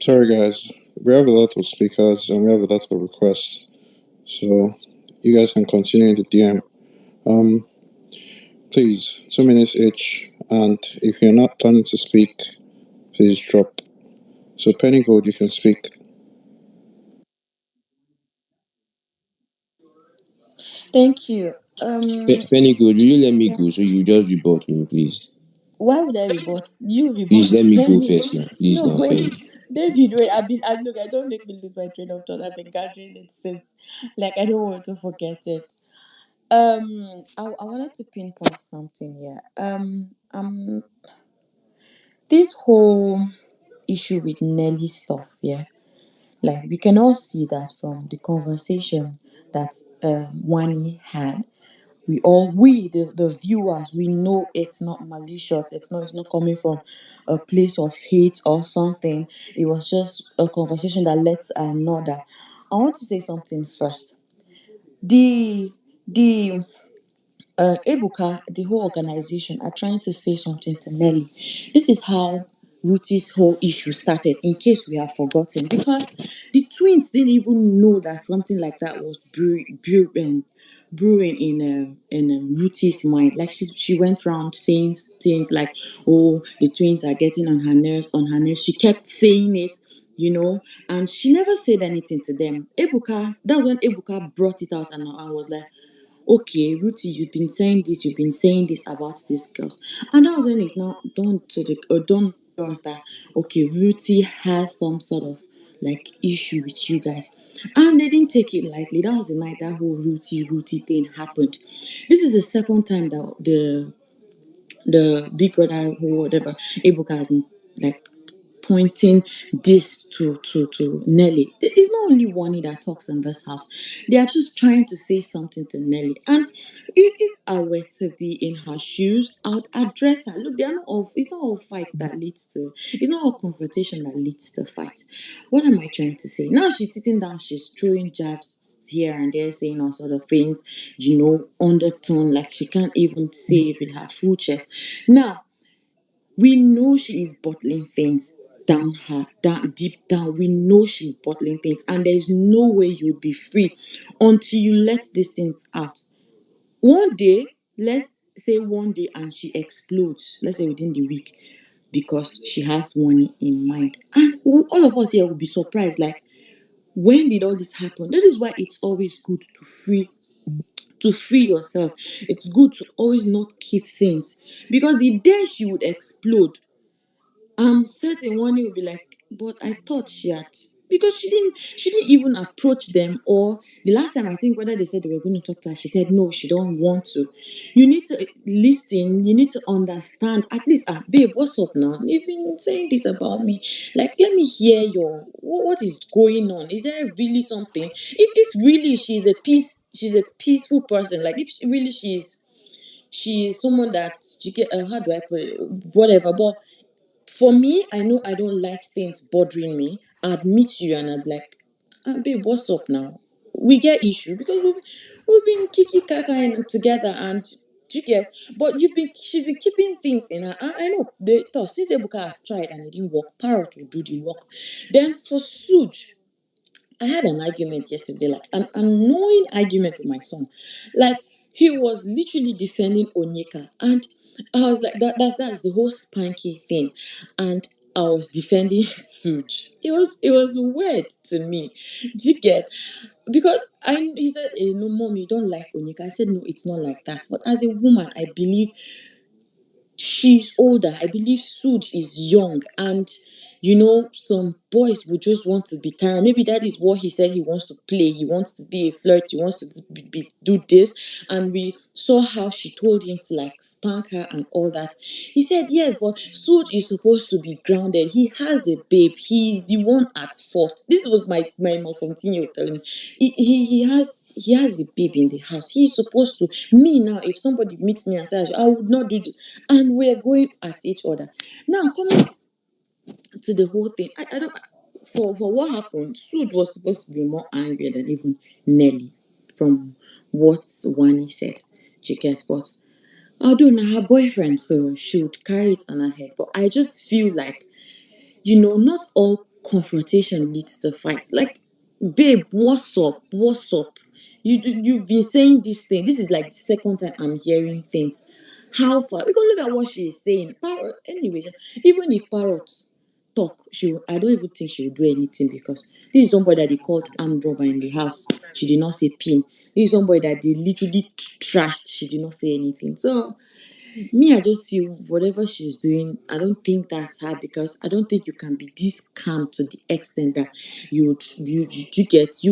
Sorry, guys. We have a lot of speakers and we have a lot of requests. So you guys can continue in the DM. Um, please, 2 minutes each. And if you're not planning to speak, please drop. So Penny Gold, you can speak. Thank you. Penny good, will you let me Yeah. go so you just report me, please? Why would I report? You Please report. let me Let go me. first now. Please No, now, wait, Penny. David. Wait. Look. I don't make me lose my train of thought. I've been gathering it since. Like I don't want to forget it. I wanted to pinpoint something here. This whole issue with Nelly stuff. Yeah. Like we can all see that from the conversation that Wani had. The viewers, we know it's not malicious. It's not coming from a place of hate or something. It was just a conversation that led to another. I want to say something first. The Ebuka, the whole organization are trying to say something to Nelly. This is how Ruthie's whole issue started, in case we have forgotten, because the twins didn't even know that something like that was brewing in Ruthie's mind. Like she went around saying things like, "Oh, the twins are getting on her nerves, on her nerves." She kept saying it, and she never said anything to them. Ebuka, that was when Ebuka brought it out, and I was like, okay, Ruthie, you've been saying this about these girls. And that was when it now dawned on us that, okay, Ruthie has some sort of like issue with you guys. And they didn't take it lightly. That was the night that whole Ruthie thing happened. This is the second time that the Big Brother who whatever Ebuka had like pointing this to Nelly. It's not only Wani that talks in this house. They are just trying to say something to Nelly. And if I were to be in her shoes, I would address her. Look, they are not all. It's not all fights that leads to. It's not all confrontation that leads to fight. What am I trying to say? Now she's sitting down. She's throwing jabs here and there, saying all sort of things. Undertone, like she can't even say it with her full chest. Now we know she is bottling things down her, down deep down. We know she's bottling things, and there is no way you'll be free until you let these things out. One day, let's say one day, and she explodes. Let's say within the week, because she has money in mind, and all of us here will be surprised. Like, when did all this happen? This is why it's always good to free yourself. It's good to always not keep things, because the day she would explode, I'm certain one will be like, but I thought she had, because she didn't even approach them. Or the last time, I think, whether they said they were going to talk to her, she said no, she don't want to. You need to listen, you need to understand. At least, babe, what's up now? You've been saying this about me. Like, let me hear what is going on. Is there really something? If really she's a peaceful person. Like, if really she's someone that you get, how do I put it, whatever. But for me, I know I don't like things bothering me. I'd meet you and I'd be like, babe, what's up now? We get issue because we've been kiki kaka together, and you get, but she's been keeping things in her. I know the thought, since Ebuka tried and it didn't work, Parrot will do the work. Then for Suj, I had an argument yesterday, like an annoying argument with my son. Like, he was literally defending Onyeka, and I was like, that's the whole spanky thing, and I was defending Suj. It was weird to me. Do you get? Because he said, no, mom, you don't like Onyeka. I said, no, it's not like that. But as a woman, I believe she's older. I believe Suj is young, and some boys would just want to be tired. Maybe that is what he said. He wants to play. He wants to be a flirt. He wants to do this. And we saw how she told him to like spank her and all that. He said yes, but Suj is supposed to be grounded. He has a babe. He's the one at fault. This was my 17-year-old telling me. He has a baby in the house. He's supposed to. Me now, if somebody meets me and says I would not do this, and we're going at each other. Now coming to the whole thing, I don't, for what happened. Sud was supposed to be more angry than even Nelly, from what Wani said. She gets, but although now her boyfriend, so she would carry it on her head. But I just feel like, not all confrontation leads to fight. Like, babe, what's up? What's up? You've been saying this thing. This is like the second time I'm hearing things. How far? Because look at what she is saying. Parrot, anyway, even if Parrot talk, I don't even think she will do anything, because this is somebody that they called armed robber in the house. She did not say pin. This is somebody that they literally trashed. She did not say anything. So me, I just feel whatever she's doing, I don't think that's her, because I don't think you can be this calm to the extent that you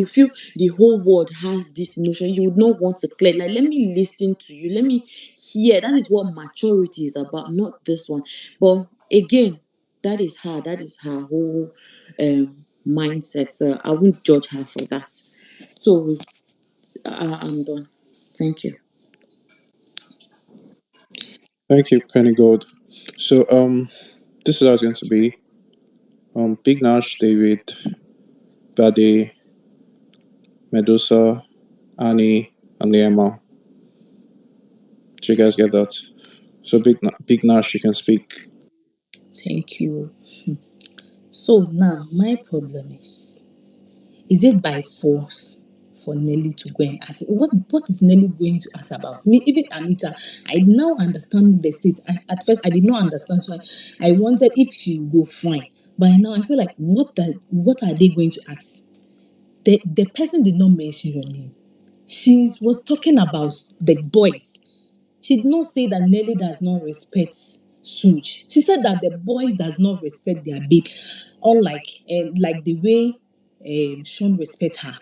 feel the whole world has this notion. You would not want to clear. Like, let me listen to you. Let me hear. That is what maturity is about, not this one. But again, that is her. That is her whole mindset. So I won't judge her for that. So I'm done. Thank you. Thank you, Penny Gold. So this is how it's going to be. Big Nash, David, Bade, Medusa, Annie, and Liema. Do you guys get that? So Big Nash, you can speak. Thank you. So now my problem is it by force for Nelly to go and ask? What is Nelly going to ask about? Me, even Anita, I now understand the state. At first, I did not understand. So I wanted if she will go fine. But now I feel like what are they going to ask? The person did not mention your name. She was talking about the boys. She did not say that Nelly does not respect Suj. She said that the boys does not respect their babe, unlike like the way Sean respect her.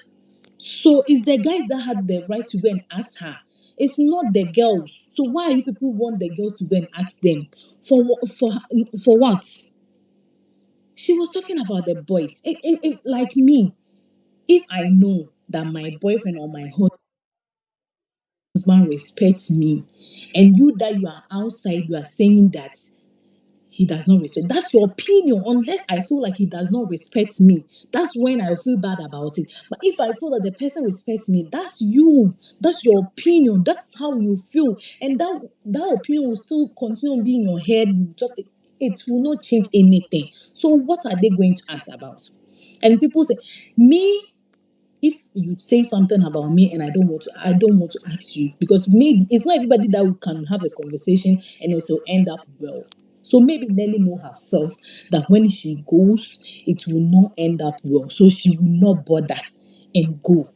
So it's the guys that had the right to go and ask her. It's not the girls. So why you people want the girls to go and ask them for what? She was talking about the boys. Like me, if I know that my boyfriend or my husband respects me, and you that you are outside, you are saying that he does not respect. That's your opinion. Unless I feel like he does not respect me, that's when I feel bad about it. But if I feel that the person respects me, that's you. That's your opinion. That's how you feel, and that opinion will still continue being in your head. It will not change anything. So what are they going to ask about? And people say, me, if you say something about me and I don't want to ask you, because maybe it's not everybody that we can have a conversation and it will end up well. So maybe Nelly know herself that when she goes, it will not end up well. So she will not bother and go.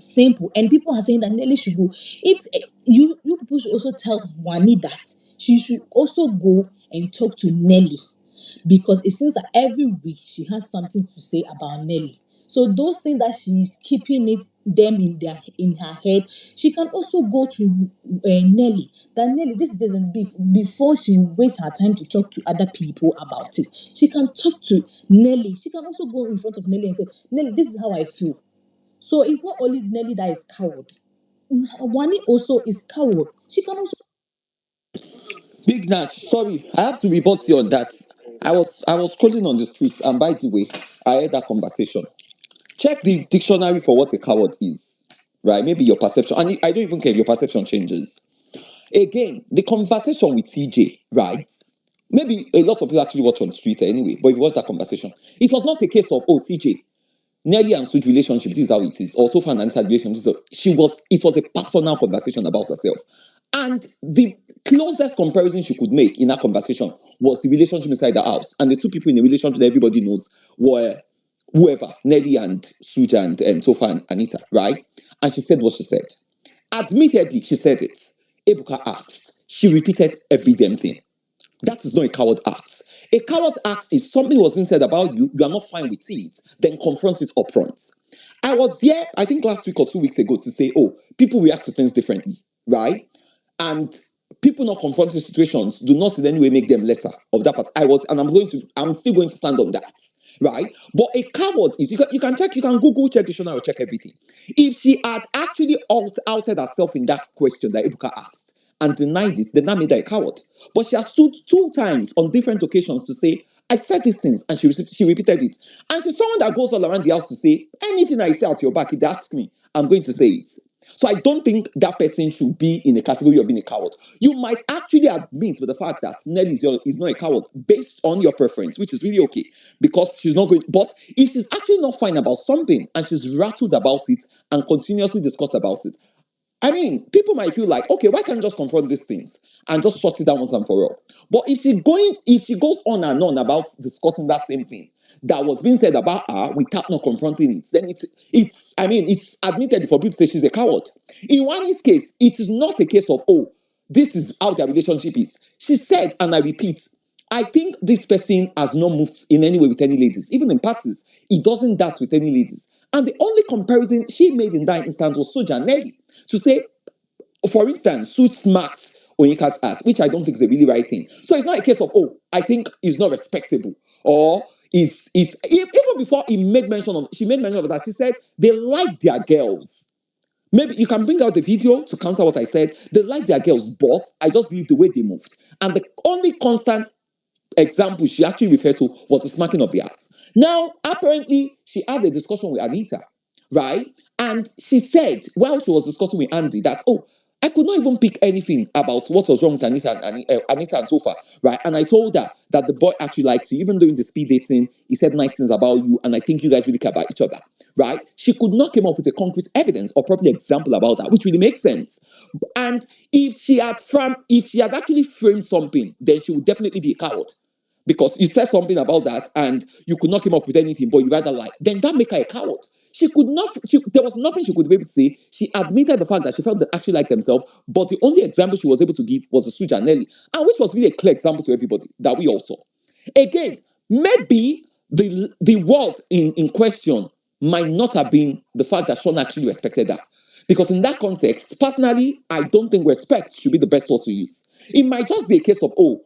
Simple. And people are saying that Nelly should go. If you people should also tell Wani that she should also go and talk to Nelly, because it seems that every week she has something to say about Nelly. So those things that she's keeping them in her head, she can also go to Nelly. That Nelly, this doesn't before she wastes her time to talk to other people about it. She can talk to Nelly. She can also go in front of Nelly and say, Nelly, this is how I feel. So it's not only Nelly that is coward. Wani also is coward. She can also. Big Nash, sorry, I have to report you on that. I was scrolling on the streets, and by the way, I had that conversation. Check the dictionary for what a coward is, right? Maybe your perception, and I don't even care if your perception changes. Again, the conversation with TJ, right? Maybe a lot of people actually watch on Twitter anyway, but if it was that conversation, it was not a case of, oh, TJ, Nelly and Sweet relationship, this is how it is. Also, fan and Anita relationship. It was a personal conversation about herself. And the closest comparison she could make in that conversation was the relationship inside the house. And the two people in the relationship that everybody knows were whoever, Nelly and SOOJ and Topher and Anita, right? And she said what she said. Admittedly, she said it. Ebuka asked. She repeated every damn thing. That is not a coward act. A coward act is something was being said about you, you are not fine with it, then confront it upfront. I was there, I think last week or 2 weeks ago, to say, oh, people react to things differently, right? And people not confronting situations do not in any way make them lesser of that part. I'm still going to stand on that. Right, but a coward is you can check, you can Google, check dictionary, or check everything. If she had actually outed herself in that question that Ibuka asked and denied it, then that made her a coward. But she has stood 2 times on different occasions to say, I said these things, and she repeated it. And she's someone that goes all around the house to say, anything I say at your back, if they ask me, I'm going to say it. So I don't think that person should be in a category of being a coward. You might actually admit with the fact that Nelly is not a coward based on your preference, which is really okay, because she's not going. But if she's actually not fine about something and she's rattled about it and continuously discussed about it, I mean, people might feel like, okay, why can't I just confront these things and just shut it down once and for all? But if she goes on and on about discussing that same thing that was being said about her without not confronting it, then it's admitted for people to say she's a coward. In Wani's case, it is not a case of, oh, this is how their relationship is. She said, and I repeat, I think this person has not moved in any way with any ladies. Even in parties, he doesn't dance with any ladies. And the only comparison she made in that instance was SOOJ and Nelly. To say, for instance, SOOJ smacks Onyeka's ass, which I don't think is a really right thing. So it's not a case of, oh, I think he's not respectable. Or even before she made mention of that, she said they like their girls. Maybe you can bring out the video to counter what I said. They like their girls, but I just believe the way they moved. And the only constant example she actually referred to was the smacking of the ass. Now, apparently, she had a discussion with Anita, right? And she said, while she was discussing with Andy, that, oh, I could not even pick anything about what was wrong with Anita and Sofa, right? And I told her that the boy actually likes you, even during the speed dating, he said nice things about you, and I think you guys really care about each other, right? She could not come up with a concrete evidence or proper example about that, which really makes sense. And if she had actually framed something, then she would definitely be a coward, because you said something about that and you could not come up with anything, but you rather lie, then that make her a coward. She could not, there was nothing she could be able to say. She admitted the fact that she felt they actually like themselves, but the only example she was able to give was the SOOJ and Nelly, and which was really a clear example to everybody that we all saw. Again, maybe the word in question might not have been the fact that Sean actually respected her. Because in that context, personally, I don't think respect should be the best word to use. It might just be a case of, oh,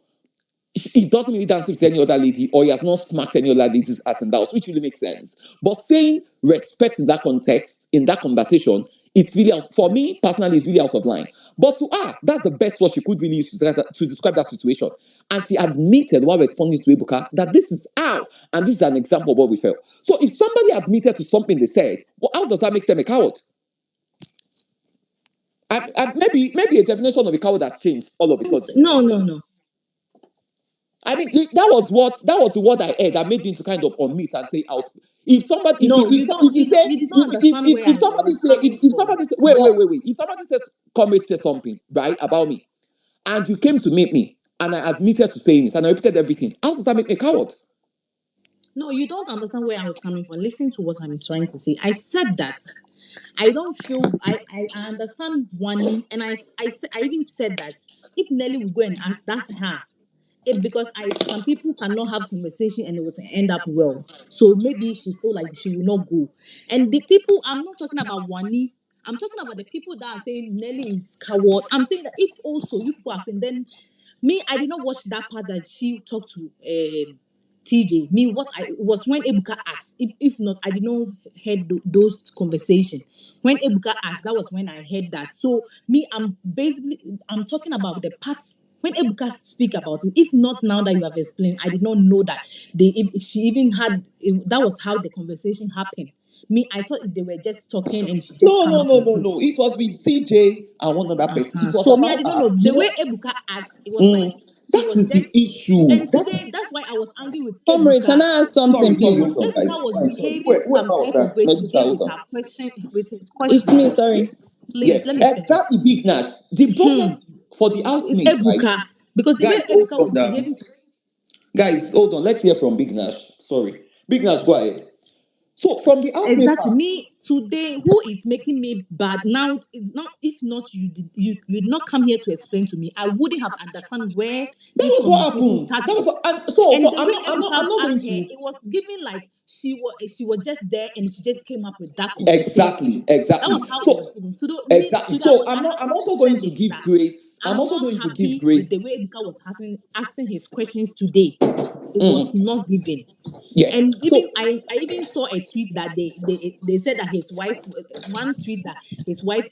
he doesn't really dance with any other lady, or he has not smacked any other ladies as in that house, which really makes sense. But saying respect in that context, in that conversation, it's really out, for me personally, it's really out of line. But to her, that's the best word she could really use to describe that situation. And she admitted while responding to Ebuka that this is how, and this is an example of what we felt. So if somebody admitted to something they said, well, how does that make them a coward? Maybe a definition of a coward has changed all of a sudden. No. I mean, that was the word I heard that made me to kind of unmute and say out. If somebody, No, you don't. if you say, You did not understand where if I somebody was say, coming if from. somebody say, But wait, if somebody says, comrade says something right about me, and you came to meet me, and I admitted to saying it, and I repeated everything, how does that make me a coward? no, you don't understand where I was coming from. Listen to what I'm trying to say. I said that I don't feel I understand Wani, and I even said that if Nelly would go and ask, that's her. Because some people cannot have conversation and it will end up well. So maybe she feel like she will not go. And the people, I'm not talking about Wani. I'm talking about the people that are saying Nelly is coward. I'm saying that if also you people have been, then me, I did not watch that part that she talked to TJ. Me, what I was when Ebuka asked. If not, I did not heard those conversation. When Ebuka asked, that was when I heard that. So me, I'm talking about the part when Ebuka speak about it. If not now that you have explained, I did not know that she even had that was how the conversation happened. Me, I thought they were just talking and she just come up with it. No. It was with CJ and one other person. It was So me, I about did not her. know. The way Ebuka asked, it was like she That was is the just. issue. And That today, is that's why I was angry with Comrade, can Ebuka. I ask something, hold please? on, Ebuka guys. was I'm sorry. behaving Where some was type of that? way Melissa, today hold with on. her question, with his It's me, questions. sorry. Yeah, Please let me finish. exactly, Big Nash. The problem is for the It's housemates, right? Ebuka because the way Guys, hold Ebuka on was now. behaving. Guys, hold on. Let's hear from Big Nash. Sorry. Big Nash, go ahead. So from the housemates Exactly. part, Me today, who is making me bad now? Not if not you did not come here to explain to me. I wouldn't have understand where that this was what conversation happened. That started. was what, and so And the I'm way not Ebuka going asked her, to it was giving like she was just there and she just came up with that conversation. That was exactly. how it was So given. Today so I'm I'm happy also you going said to it give that grace. I'm I'm also not going to give happy grace. with the way Ebuka was asking his questions today. It was Mhm. not given. Yeah. And even So I even saw a tweet that they said that his wife, one tweet that his wife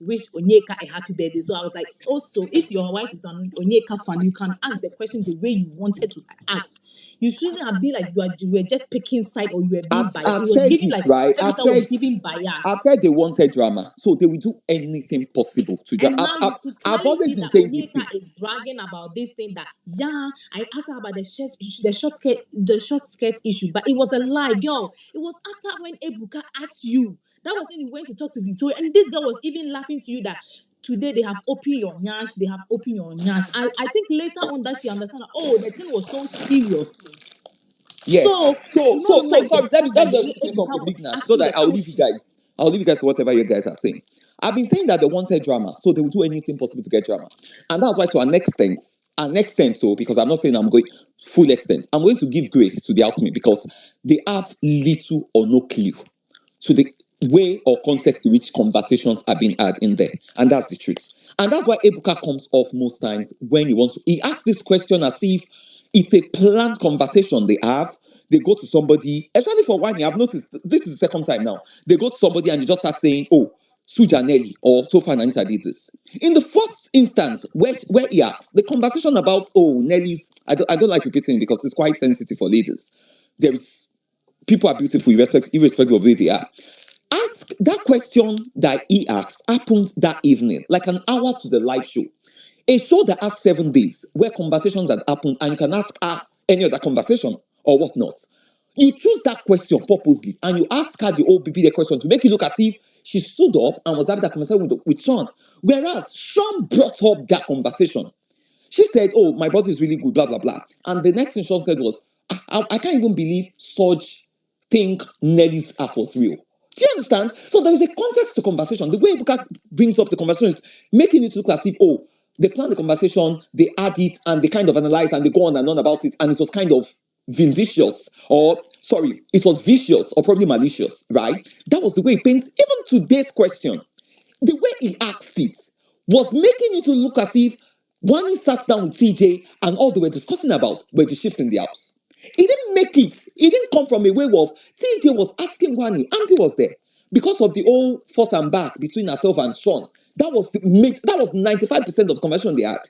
wished Onyeka a happy birthday. So I was like, also if your wife is an Onyeka fan, you can ask the question the way you wanted to ask. You shouldn't have been like you were just picking side or you were being biased. I've It was said giving it, like right? Ebuka was giving I've bias. said they wanted drama, so they will do anything possible to just. And now you could I've clearly always see been that saying this Onyeka thing. is bragging about this thing that yeah, I asked her about the short skirt issue, but it was a lie, girl. It was after when Ebuka asked you. That was when you went to talk to Victoria, and this girl was even laughing to you that today they have opened your nyash, they have opened your nyash. I think later on that she understand that oh the thing was so serious. Yeah. So I So do not like the sorry. fact Let that me the just way say Ebuka something, was Big Nash, so asking the that I'll leave you question. guys. I'll leave you guys to whatever you guys are saying. I've been saying that they wanted drama, so they will do anything possible to get drama, and that's why to an extent, so because I'm not saying I'm going full extent, I'm going to give grace to the ultimate because they have little or no clue to the way or context to which conversations are being had in there. And that's the truth. And that's why Ebuka comes off most times when he wants to. He asks this question as if it's a planned conversation they have. They go to somebody, especially for one year. I've noticed this is the second time now. They go to somebody and they just start saying, oh, SOOJ and NELLY or TOPHER and ANITA did this. In the first instance, where he asked, the conversation about, oh, Nelly's, I don't like repeating it because it's quite sensitive for ladies. There is people are beautiful irrespective of who they are. Ask that question that he asked happened that evening, like an hour to the live show. A show that has 7 days where conversations had happened, and you can ask her any other conversation or whatnot. You choose that question purposely and you ask her the old BB question to make it look as if she stood up and was having that conversation with Sean. Whereas Sean brought up that conversation. She said, oh, my body is really good, blah, blah, blah. And the next thing Sean said was, I can't even believe SOOJ think Nelly's ass was real. Do you understand? So there is a context to conversation. The way Ibuka brings up the conversation is making it look as if, oh, they plan the conversation, they add it, and they kind of analyze and they go on and on about it, and it was kind of vindicious, or sorry, it was vicious or probably malicious, right? That was the way he paints. Even today's question, the way he asked it was making it to look as if Wani sat down with TJ and all they were discussing about were the shifts in the house. He didn't make it. He didn't come from a way of TJ was asking Wani, and he was there because of the old forth and back between herself and Sean. That was 95% of the conversation they had.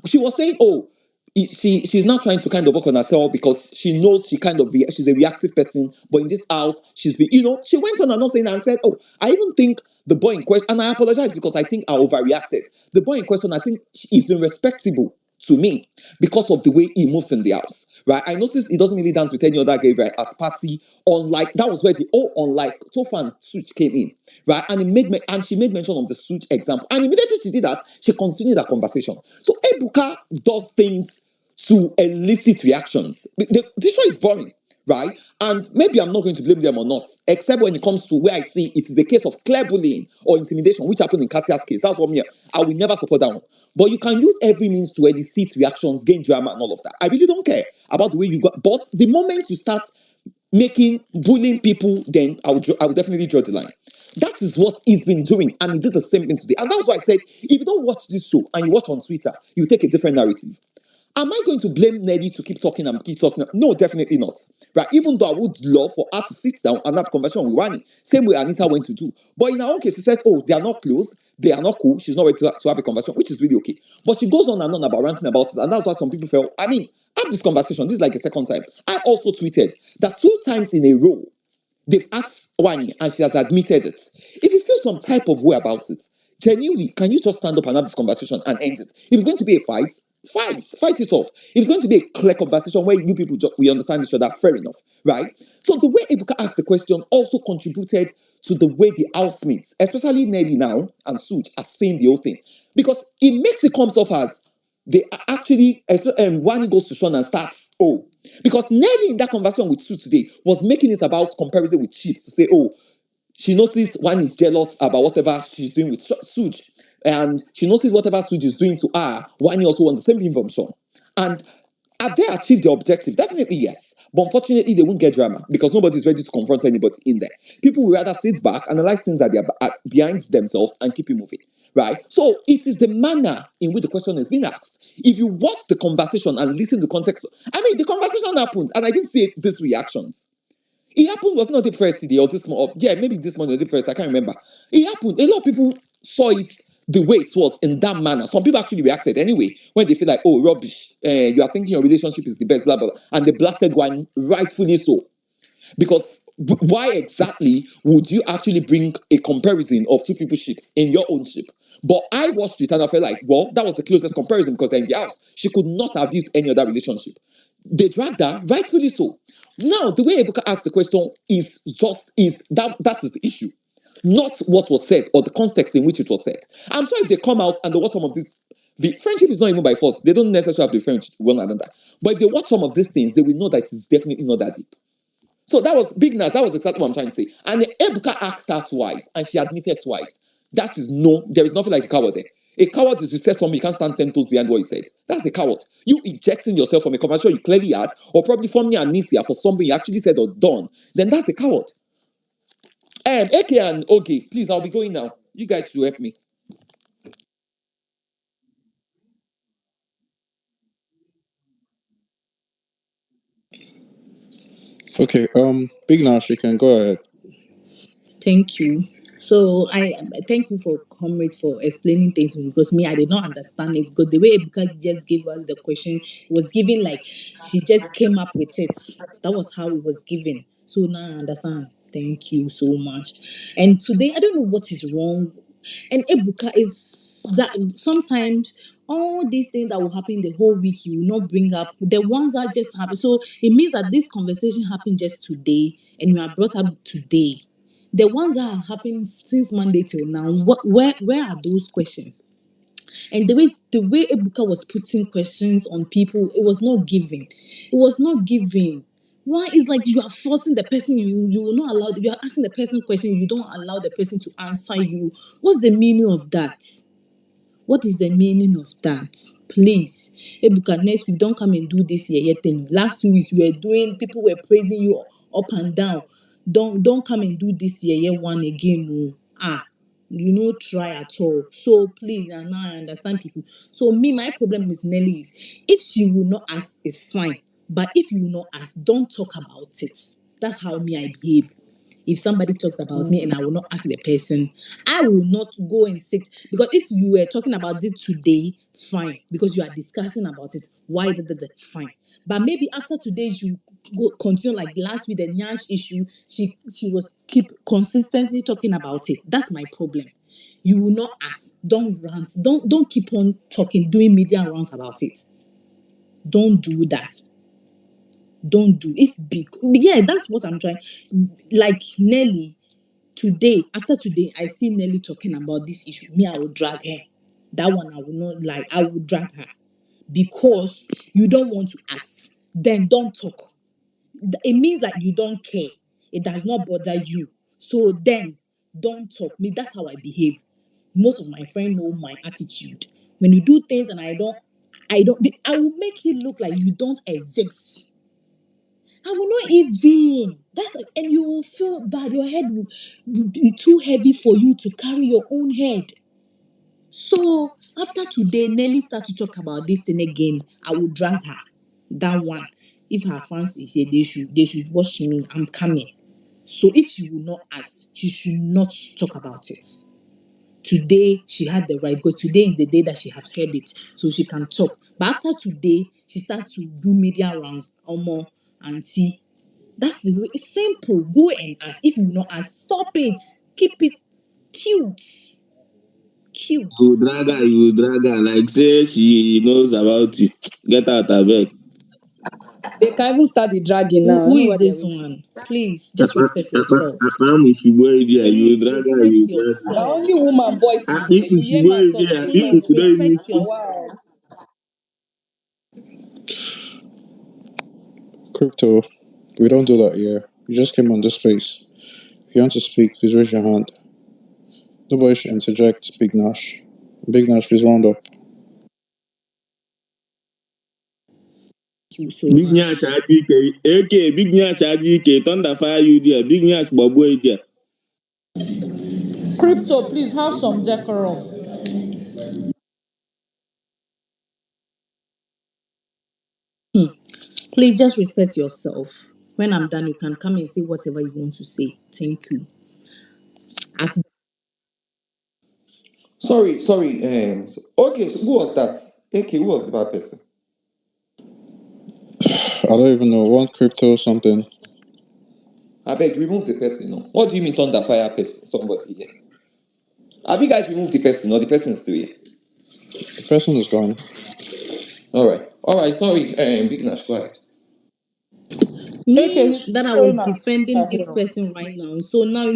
She was saying, "Oh, she's now trying to kind of work on herself because she knows she's a reactive person, but in this house she went on and on saying and said, oh, I even think the boy in question, and I apologize because I think I overreacted. The boy in question, I think he's been respectable to me because of the way he moves in the house, right? I noticed he doesn't really dance with any other guy right, at party. Unlike that was where unlike Topher and SOOJ came in, right? And she made mention of the SOOJ example, and immediately she did that, she continued that conversation. So Ebuka does things to elicit reactions. The show is boring, right? And maybe I'm not going to blame them or not, except when it comes to where I see it is a case of clear bullying or intimidation, which happened in Cassia's case. That's what I will never support that one. But you can use every means to elicit reactions, gain drama, and all of that. I really don't care about the way you got. But the moment you start making bullying people, then I would definitely draw the line. That is what he's been doing, and he did the same thing today. And that's why I said, if you don't watch this show and you watch on Twitter, you take a different narrative. Am I going to blame Nelly to keep talking and keep talking? No, definitely not. Right? Even though I would love for her to sit down and have a conversation with Wani, same way Anita went to do. But in her own case, she said, oh, they are not close, they are not cool, she's not ready to have a conversation, which is really okay. But she goes on and on about ranting about it, and that's why some people felt, have this conversation. This is like a second time. I also tweeted that 2 times in a row, they've asked Wani and she has admitted it. If you feel some type of way about it, genuinely, can you just stand up and have this conversation and end it? If it's going to be a fight it off. If it's going to be a clear conversation where you people we understand each other, fair enough, right? So the way Ebuka asked the question also contributed to the way the housemates, especially Nelly now and SOOJ, are saying the whole thing. Because it makes it come off as they are actually, Wani goes to Sean and starts, oh, because Nelly in that conversation with Sue today was making it about comparison with Chiefs to say, oh, she noticed one is jealous about whatever she's doing with SOOJ. And she noticed whatever SOOJ is doing to her, Wani also wants the same thing from Sean. And have they achieved the objective? Definitely yes. But unfortunately, they won't get drama because nobody's ready to confront anybody in there. People will rather sit back, analyze things that they are behind themselves, and keep it moving. Right? So it is the manner in which the question is being asked. If you watch the conversation and listen to the context, the conversation happened, and I didn't see these reactions. It happened was not the first today or this morning. Yeah, maybe this morning or the first. I can't remember. It happened. A lot of people saw it the way it was in that manner. Some people actually reacted anyway when they feel like, oh, rubbish. You are thinking your relationship is the best, blah, blah, blah. And they blasted one, rightfully so. Because why exactly would you actually bring a comparison of two people's ships in your own ship? But I watched it and I felt like, well, that was the closest comparison because in the house, she could not have used any other relationship. They dragged her, rightfully so. Now, the way Ebuka asked the question that is the issue, not what was said or the context in which it was said. I'm sure if they come out and they watch some of this, the friendship is not even by force. They don't necessarily have to be friends with one another. But if they watch some of these things, they will know that it's definitely not that deep. So that was big Nas. That was exactly what I'm trying to say. And the Ebuka asked her twice, and she admitted twice. That is there is nothing like a coward there. A coward is to say something you can't stand 10 toes behind what he said. That's a coward. You ejecting yourself from a conversation you clearly had, or probably forming amnesia for something you actually said or done, then that's a coward. AK and OK, please, I'll be going now. You guys should help me. Okay, Big Nash, you can go ahead. Thank you. So I thank you for comrade for explaining things because me I did not understand it because the way Ebuka just gave us the question was given like she just came up with it. That was how it was given. So now I understand. Thank you so much. And today I don't know what is wrong. And Ebuka is that sometimes all these things that will happen the whole week you will not bring up the ones that just happen. So it means that this conversation happened just today and you are brought up today. The ones that are happening since Monday till now, where are those questions? And the way Ebuka was putting questions on people, it was not giving. It was not giving. Why is like you are forcing the person you will not allow you are asking the person question you don't allow the person to answer you. What's the meaning of that? What is the meaning of that? Please, Ebuka, next week don't come and do this yet thing. Last 2 weeks we were doing, people were praising you up and down. Don't come and do this one again. No. You no try at all. So please, and now I understand people. So me, my problem with Nelly is if she will not ask, it's fine. But if you will not ask, don't talk about it. That's how me I behave. If somebody talks about me and I will not ask the person, I will not go and sit. Because if you were talking about it today, fine. Because you are discussing about it. Why fine. But maybe after today you go continue like last week the Nyash issue. She was keep consistently talking about it. That's my problem. You will not ask. Don't rant. Don't keep on talking, doing media rounds about it. Don't do that. Don't do if big. Yeah, that's what I'm trying. Like Nelly, today, after today, I see Nelly talking about this issue. Me, I will drag her. That one I will not like. I will drag her because you don't want to ask. Then don't talk. It means like you don't care. It does not bother you. So then don't talk. Me, that's how I behave. Most of my friends know my attitude. When you do things and I will make you look like you don't exist. I will not even. That's and you will feel bad. Your head will be too heavy for you to carry your own head. So after today, Nelly start to talk about this thing again. I will drag her. That one. If her fancy say they should watch me. I'm coming. So if she will not ask, she should not talk about it. Today she had the right because today is the day that she has heard it, so she can talk. But after today, she starts to do media rounds, Omo, auntie. That's the way. It's simple. Go and ask. If you will not ask, stop it. Keep it cute. Cute. You drag her like say she knows about you. Get out of bed. They can even start the dragging Who, now. I who don't know is what they're this waiting. one? Please, just respect yourself. If you go there, you Please, drag her, respect you drag her. Now yourself. only woman voice you If hear. You you hear go man talk, you there, say people Please, something. don't even respect Now yourself. wow. Crypto, we don't do that here. You just came on this space. If you want to speak, please raise your hand. Nobody should interject. Big Nash. Big Nash, please round up. Thank you so Big Nyash much. Adike. Okay, Big Nyash Adike. Thunder fire you there. Big Nyash Babu there. Crypto, please have some decorum. Please just respect yourself. When I'm done, you can come and say whatever you want to say. Thank you. As Sorry. Okay, so who was that? Okay, who was the bad person? I don't even know. One crypto something. I beg, remove the person. No. What do you mean thunder fire person? Somebody here. Have you guys removed the person or the person is still here? The person is gone. All right. Sorry, Big Nash, go ahead. Okay, me he's that I was showing up. defending this person right now. So now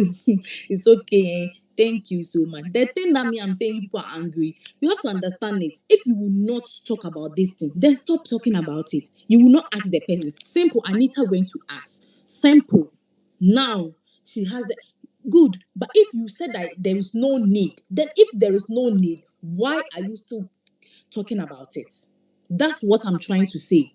it's okay. Thank you so much. The thing that me I'm saying people are angry. You have to understand it. If you will not talk about this thing, then stop talking about it. You will not ask the person. Simple. Anita went to ask. Simple. Now she has good. But if you said that there is no need, then if there is no need, why are you still talking about it? That's what I'm trying to say.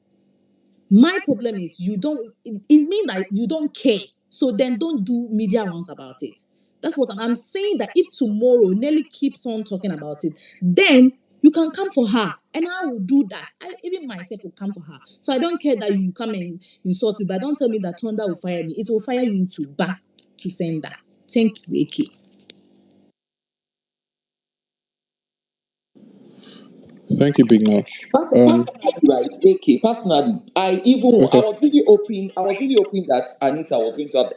My problem is you don't. It means that you don't care. So then don't do media rounds about it. That's what I'm saying. That if tomorrow Nelly keeps on talking about it, then you can come for her, and I will do that. I even myself will come for her. So I don't care that you come and insult me, but don't tell me that Thunder will fire me. It will fire you to back to sender. Thank you, AK. Thank you, Big Nash. Personally, right, AK, personally, I Okay. was really hoping, that Anita was going to have,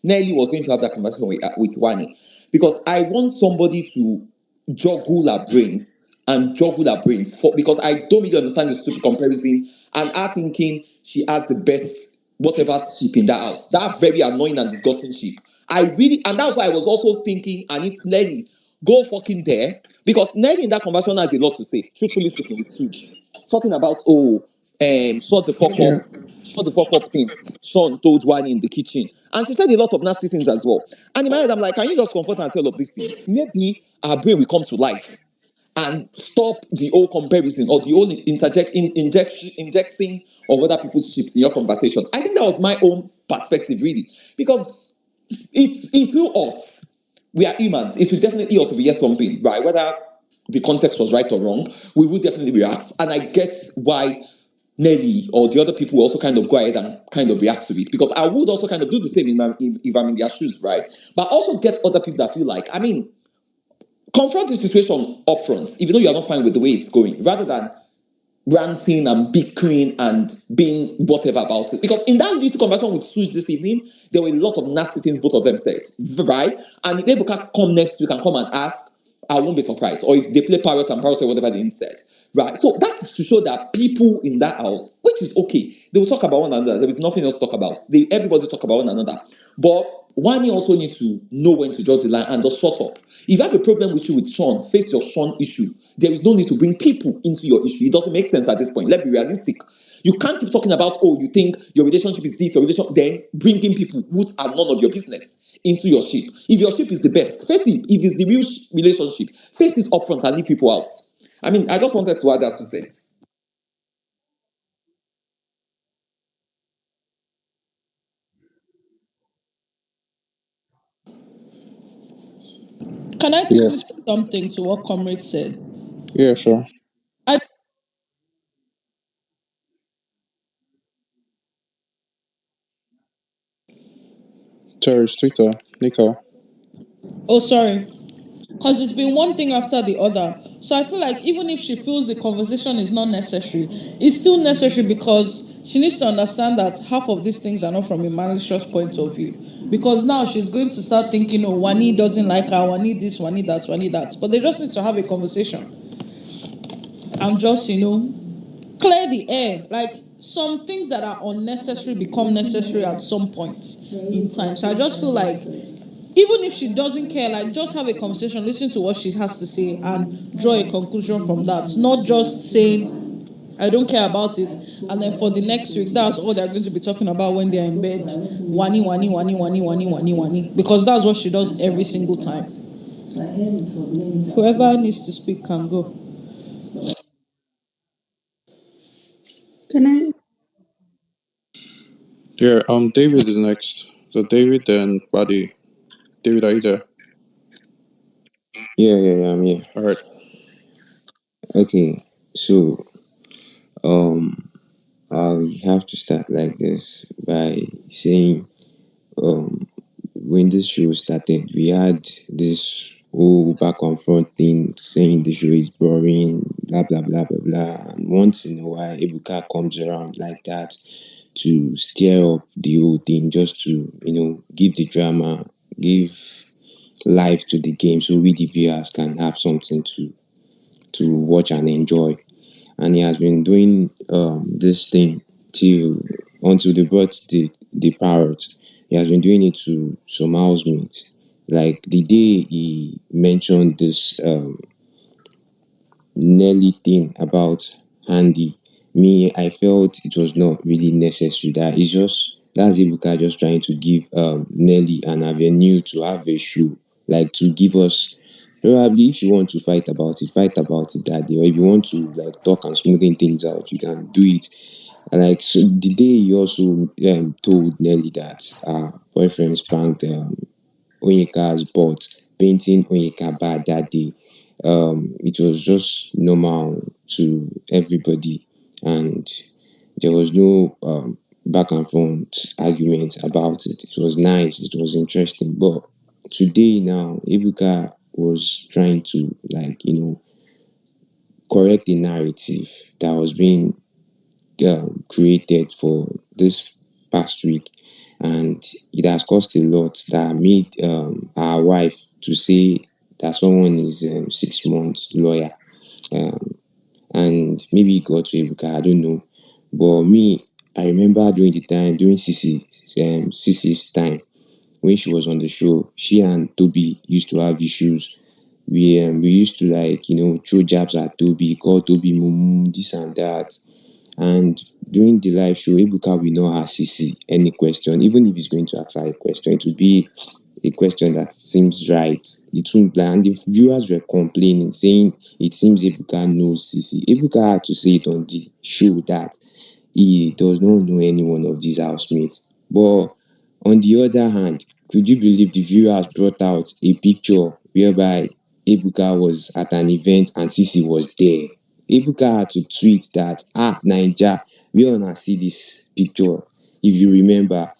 Nelly was going to have that conversation with Wani, because I want somebody to juggle her brains, because I don't really understand the stupid comparison, and her thinking she has the best, whatever sheep in that house, that very annoying and disgusting sheep. And that's why I was also thinking, Nelly, go fucking there, because Nelly in that conversation has a lot to say, truthfully speaking, with SOOJ. Talking about, Yeah. shut the fuck up thing. Shaun told Wani in the kitchen. And she said a lot of nasty things as well. And in my head, I'm like, can you just comfort and say all of these things? Maybe our brain will come to life and stop the whole comparison or the whole injecting of other people's chips in your conversation. I think that was my own perspective, really. Because it feel off we are humans. It will definitely also be yes something, right? Whether the context was right or wrong, we will definitely react. And I get why Nelly or the other people also kind of go ahead and kind of react to it, because I would also kind of do the same if I'm in their shoes, right? But also get other people that feel like, I mean, confront the situation upfront, even though you are not fine with the way it's going, rather than ranting and bickering and being whatever about it. Because in that little conversation with SOOJ this evening, there were a lot of nasty things both of them said, right? And if they can come next week and come and ask, I won't be surprised. Or if they play parrots and parrots say whatever they said, right? So that's to show that people in that house, which is okay, they will talk about one another. There is nothing else to talk about. Everybody talk about one another. But one also needs to know when to draw the line and just shut up. If you have a problem with you with Sean, face your Sean issue. There is no need to bring people into your issue. It doesn't make sense at this point. Let's be realistic. You can't keep talking about, oh, you think your relationship is this, your relationship, then bringing people who are none of your business into your ship. If your ship is the best, face it. If it's the real relationship, face it upfront and leave people out. I mean, I just wanted to add that to say. Can I Yeah. quickly say something to what Comrade said? Yeah, sure. I Terrorist Twitter. Nico. oh sorry. Because it's been one thing after the other. So I feel like even if she feels the conversation is not necessary, it's still necessary because she needs to understand that half of these things are not from a malicious point of view. Because now she's going to start thinking, oh, Wani doesn't like her, Wani this, Wani that, Wani that. But they just need to have a conversation and just, clear the air. Like some things that are unnecessary become necessary at some point in time. So I just feel like even if she doesn't care, like just have a conversation, listen to what she has to say, and draw a conclusion from that. Not just saying I don't care about it, and then for the next week, that's all they're going to be talking about when they're in bed. Wani, wani, wani, wani, wani, wani, wani. Because that's what she does every single time. Whoever needs to speak can go. Can I? Yeah, David is next. So David and Buddy. David, are you there? Yeah, I'm here. Alright. Okay, so um, I have to start like this by saying when this show started, we had this whole back and front thing saying the show is boring, blah blah blah blah blah. And once in a while, Ebuka comes around like that to stir up the whole thing, just to give the drama, give life to the game, so we the viewers can have something to watch and enjoy. And he has been doing this thing till until they brought the parrot. He has been doing it to some housemates. Like the day he mentioned this Nelly thing about Handy, me, I felt it was not really necessary. That's Ibuka just trying to give Nelly an avenue to have a show, like to give us. Probably if you want to fight about it that day. Or if you want to like talk and smoothen things out, you can do it. Like so the day he also told Nelly that boyfriend spanked Onyeka's butt, painting Onyeka bad that day. It was just normal to everybody, and there was no back and forth argument about it. It was nice, it was interesting. But today now, Ibuka was trying to correct the narrative that was being created for this past week, and it has cost a lot that made our wife to say that someone is 6 months lawyer, um, and maybe it got to Ebuka, I don't know. But me, I remember during the time, during Cece's time, when she was on the show, she and Toby used to have issues. We used to throw jabs at Toby, call Toby mumu, this and that. And during the live show, Ebuka will not ask Sisi any question, even if he's going to ask her a question. It would be a question that seems right. It won't and the viewers were complaining, saying it seems Ebuka knows Sisi. Ebuka had to say it on the show that he does not know any one of these housemates. But on the other hand, could you believe the viewers brought out a picture whereby Ebuka was at an event and Sisi was there? Ebuka had to tweet that, Naija, we wanna see this picture. If you remember,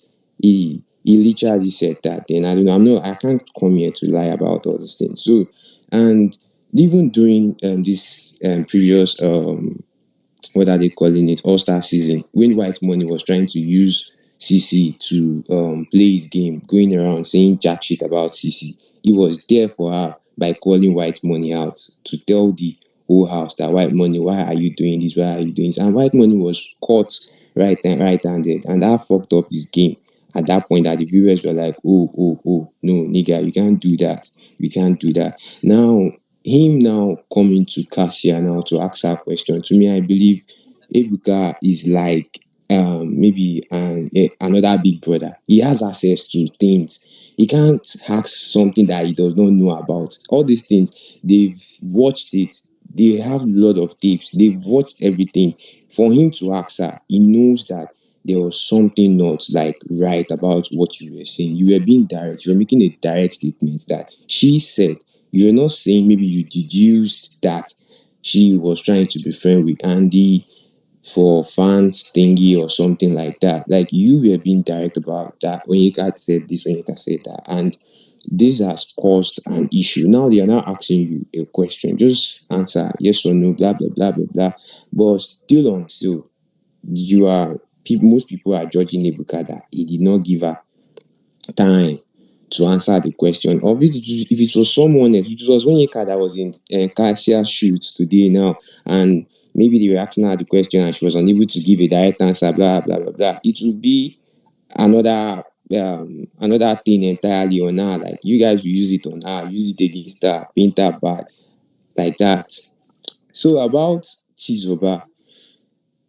he literally said that. Then I don't know. I can't come here to lie about all these things. So, and even during this previous what are they calling it, All-Star season, when White Money was trying to use CC to play his game, going around saying jack shit about CC, he was there for her by calling White Money out to tell the whole house that White Money, why are you doing this? Why are you doing this? And White Money was caught right-handed, and that fucked up his game. At that point, that the viewers were like, oh, no, nigga, you can't do that. You can't do that. Now, him now coming to Cassia now to ask her question, to me, I believe Ebuka is like maybe another big brother. He has access to things. He can't ask something that he does not know about. All these things, they've watched it. They have a lot of tapes. They've watched everything. For him to ask her, he knows that there was something not like right about what you were saying. You were being direct. You were making a direct statement that she said. You're not saying maybe you deduced that she was trying to be friend with Andy for fans thingy or something like that. Like you were being direct about that. Onyeka said this, Onyeka said that. And this has caused an issue. Now they are now asking you a question. Just answer yes or no, blah blah blah blah blah. But still until you are most people are judging Ebuka that he did not give her time to answer the question. Obviously, if it was someone else, if it was Onyeka that was in Kassia's shoot today now, and maybe they were asking her the question and she was unable to give a direct answer, blah blah blah blah, it would be another thing entirely on her. Like you guys will use it on her, use it against her, paint her bad like that. So about Chizoba,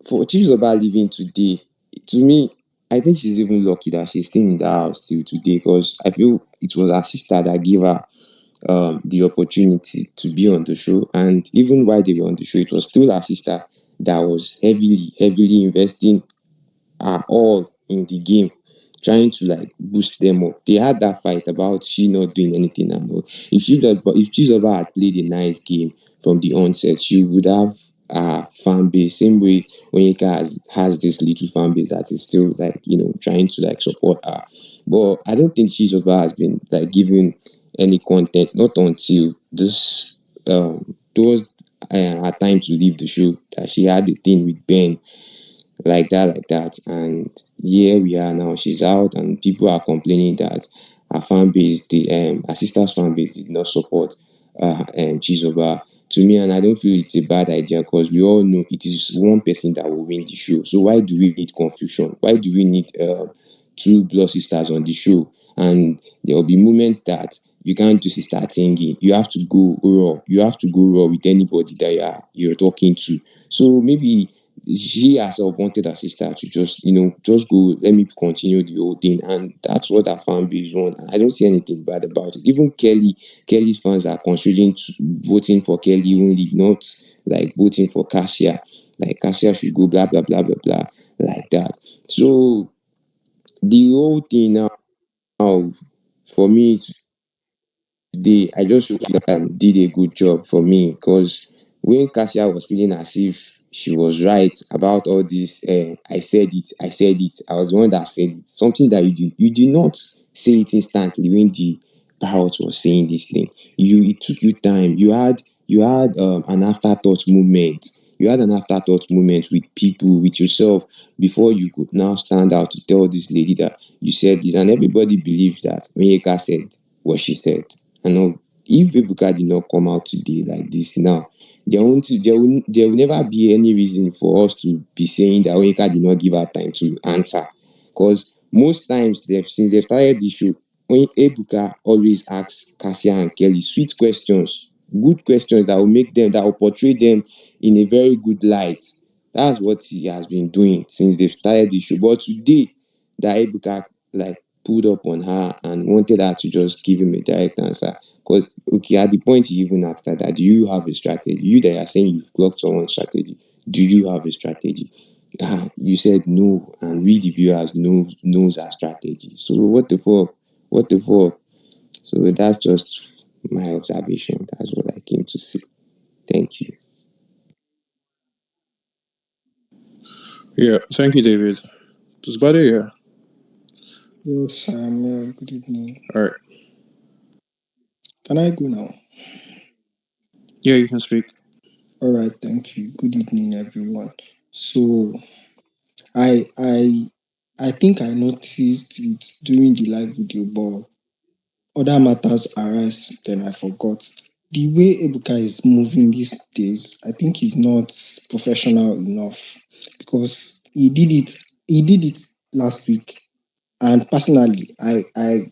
for Chizoba leaving today, to me, I think she's even lucky that she's still in the house till today because I feel it was her sister that gave her the opportunity to be on the show. And even while they were on the show, it was still her sister that was heavily investing are all in the game, trying to like boost them up. They had that fight about she not doing anything and all. If Chizoba had played a nice game from the onset, she would have a fan base. Same way Onyeka has this little fan base that is still like trying to like support her. But I don't think Chizoba has been like given any content, not until this towards her time to leave the show that she had the thing with Ben like that. And here we are now. She's out, and people are complaining that her fan base, her sister's fan base, did not support Chizoba. To me, and I don't feel it's a bad idea because we all know it is one person that will win the show. So why do we need confusion? Why do we need two blood sisters on the show? And there will be moments that you can't do sister thingy. You have to go raw. You have to go raw with anybody that you're talking to. So maybe she herself wanted her sister to just go, let me continue the whole thing. And that's what her fan base want. And I don't see anything bad about it. Even Kelly's fans are considering voting for Kelly only, not like voting for Cassia. Like Cassia should go, blah, blah, blah, blah, blah, like that. So the whole thing now, for me, I just feel like did a good job for me because when Cassia was feeling as if she was right about all this, I said it, I was the one that said it. Something that you did not say it instantly when the parrot was saying this thing. It took you time. You had an afterthought moment. You had an afterthought moment with people, with yourself, before you could now stand out to tell this lady that you said this, and everybody believed that Onyeka said what she said. I know if Ebuka did not come out today like this now, there will never be any reason for us to be saying that Onyeka did not give her time to answer. Because most times since they've started the show, Ebuka always asks Cassia and Kelly sweet questions, good questions that will portray them in a very good light. That's what he has been doing since they've started the show. But today, that Ebuka like pulled up on her and wanted her to just give him a direct answer. Because okay, at the point he even asked her that, do you have a strategy? You that are saying you've blocked someone's strategy, do you have a strategy? You said no, and we the viewers knows our strategy. So what the fuck? What the fuck? So that's just my observation. That's what I came to say. Thank you. Yeah, thank you, David. Does Buddy, yeah. Yes, good evening. All right. Can I go now? Yeah, you can speak. All right, thank you. Good evening, everyone. So I I I think I noticed it during the live video, but other matters arise, then I forgot. The way Ebuka is moving these days, I think he's not professional enough because he did it last week. And personally, I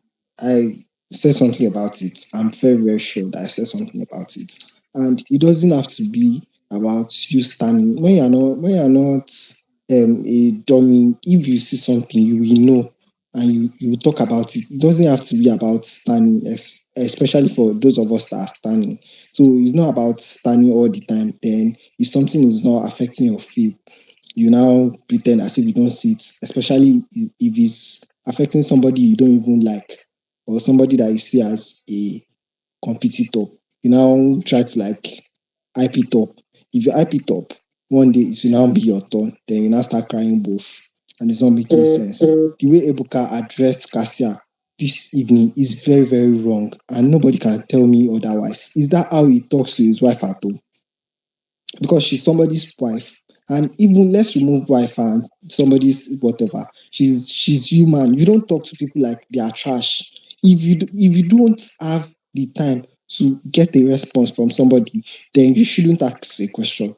said something about it. I'm very, very sure that I said something about it. And it doesn't have to be about you standing when you're not a dummy. If you see something, you will know and you will talk about it. It doesn't have to be about standing, especially for those of us that are standing. So it's not about standing all the time. Then if something is not affecting your feel, you now pretend as if you don't see it, especially if it's affecting somebody you don't even like or somebody that you see as a competitor. You now try to like hype it up. If you hype it up, one day it will now be your turn. Then you now start crying both, and it's not making sense. The way Ebuka addressed Cassia this evening is very, very wrong, and nobody can tell me otherwise. Is that how he talks to his wife at home? Because she's somebody's wife. And even let's remove wife and somebody's whatever. She's human. You don't talk to people like they are trash. If you don't have the time to get a response from somebody, then you shouldn't ask a question.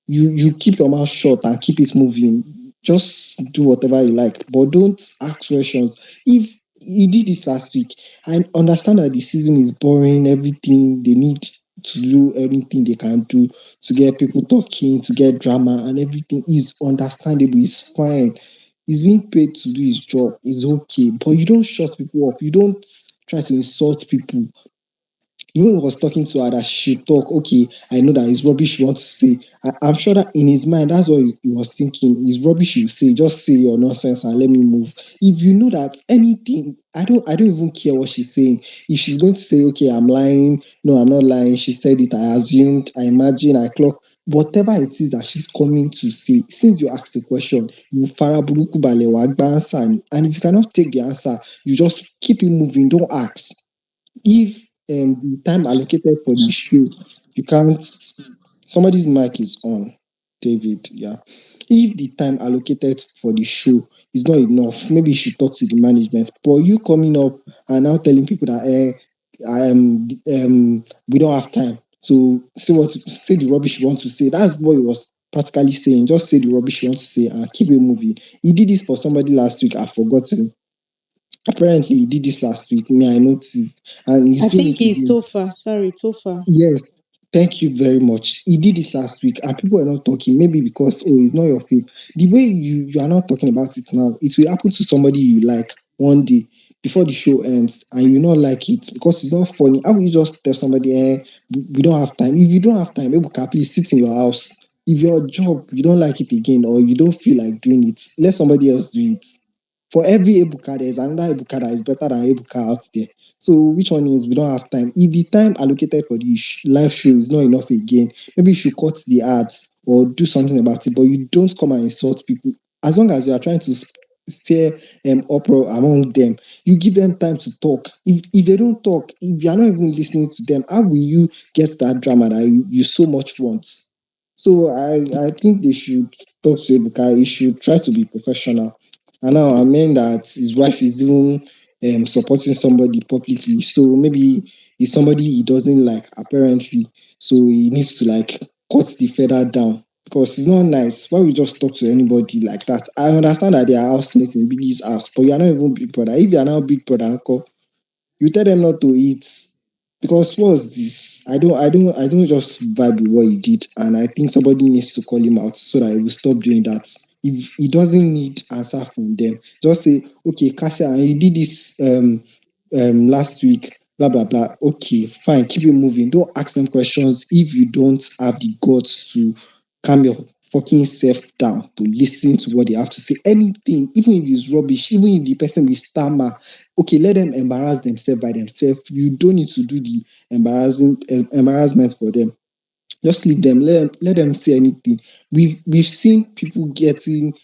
You keep your mouth shut and keep it moving. Just do whatever you like, but don't ask questions. If he did this last week, I understand that the season is boring, everything they need to do anything they can do to get people talking, to get drama and everything is understandable, it's fine. He's being paid to do his job, it's okay. But you don't shut people up, you don't try to insult people. Even was talking to her that she should talk. Okay, I know that it's rubbish you want to say. I'm sure that in his mind, that's what he was thinking. It's rubbish you say. Just say your nonsense and let me move. If you know that anything, I don't even care what she's saying. If she's going to say, okay, I'm lying. No, I'm not lying. She said it. I assumed. I imagine. I clock. Whatever it is that she's coming to say, since you asked the question, you faraburuku bale wa gba answer. And if you cannot take the answer, you just keep it moving. Don't ask if the time allocated for the show, you can't. Somebody's mic is on, David. Yeah. If the time allocated for the show is not enough, maybe you should talk to the management. But you coming up and now telling people that we don't have time. So say the rubbish you want to say. That's what he was practically saying. Just say the rubbish you want to say and keep it moving. He did this for somebody last week. I've forgotten. Apparently, he did this last week. Me, I noticed, and he's I doing think it it's again. Topher. Sorry, Topher. Yes, thank you very much. He did this last week, and people are not talking. Maybe because it's not your fault. The way you are not talking about it now, it will happen to somebody you like one day before the show ends, and you not like it because it's not funny. How will you just tell somebody, we don't have time? If you don't have time, maybe can please sit in your house. If your job you don't like it again or you don't feel like doing it, let somebody else do it. For every Ebuka, there's another Ebuka that is better than Ebuka out there. So which one is we don't have time? If the time allocated for the live show is not enough again, maybe you should cut the ads or do something about it. But you don't come and insult people. As long as you are trying to steer uproar among them, you give them time to talk. If they don't talk, if you are not even listening to them, how will you get that drama that you so much want? So I think they should talk to Ebuka. He should try to be professional. And now I mean that his wife is even supporting somebody publicly. So maybe it's somebody he doesn't like apparently. So he needs to like cut the feather down because it's not nice. Why we just talk to anybody like that? I understand that they are housemates in Biggie's house, but you are not even big brother. If you are now big brother, uncle, you tell them not to eat because what's this? I don't just vibe with what he did, and I think somebody needs to call him out so that he will stop doing that. If he doesn't need answer from them, just say, okay, Cassia, you did this last week, blah blah blah. Okay, fine, keep it moving. Don't ask them questions if you don't have the guts to calm your fucking self down to listen to what they have to say. Anything, even if it's rubbish, even if the person will stammer, okay, let them embarrass themselves by themselves. You don't need to do the embarrassment for them. Just leave them. Let them say anything. We've seen people getting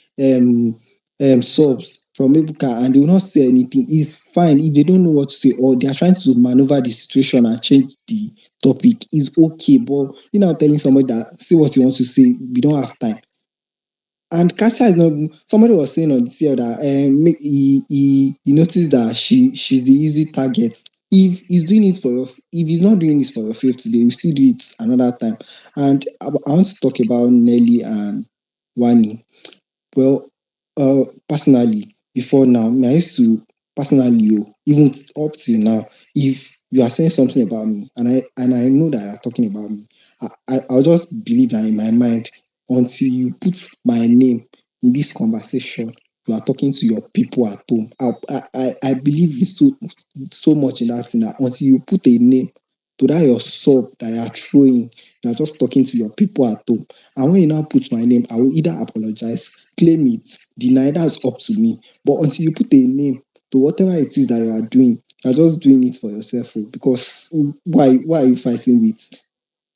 subs from Ebuka and they will not say anything. It's fine if they don't know what to say or they are trying to maneuver the situation and change the topic. It's okay, but you know, telling somebody that say what you want to say, we don't have time. And Kasia is not. Somebody was saying on the CEO that he noticed that she's the easy target. If he's doing it for your, if he's not doing this for your faith today, we still do it another time. And I want to talk about Nelly and Wani. Well, personally, before now, I used to personally, even up till now, if you are saying something about me, and I know that you're talking about me, I'll just believe that in my mind until you put my name in this conversation. You are talking to your people at home. I believe you so much in that thing that until you put a name to that your sub that you are throwing, you are just talking to your people at home. And when you now put my name, I will either apologize, claim it, deny, that's up to me. But until you put a name to whatever it is that you are doing, you're just doing it for yourself. Because why are you fighting with?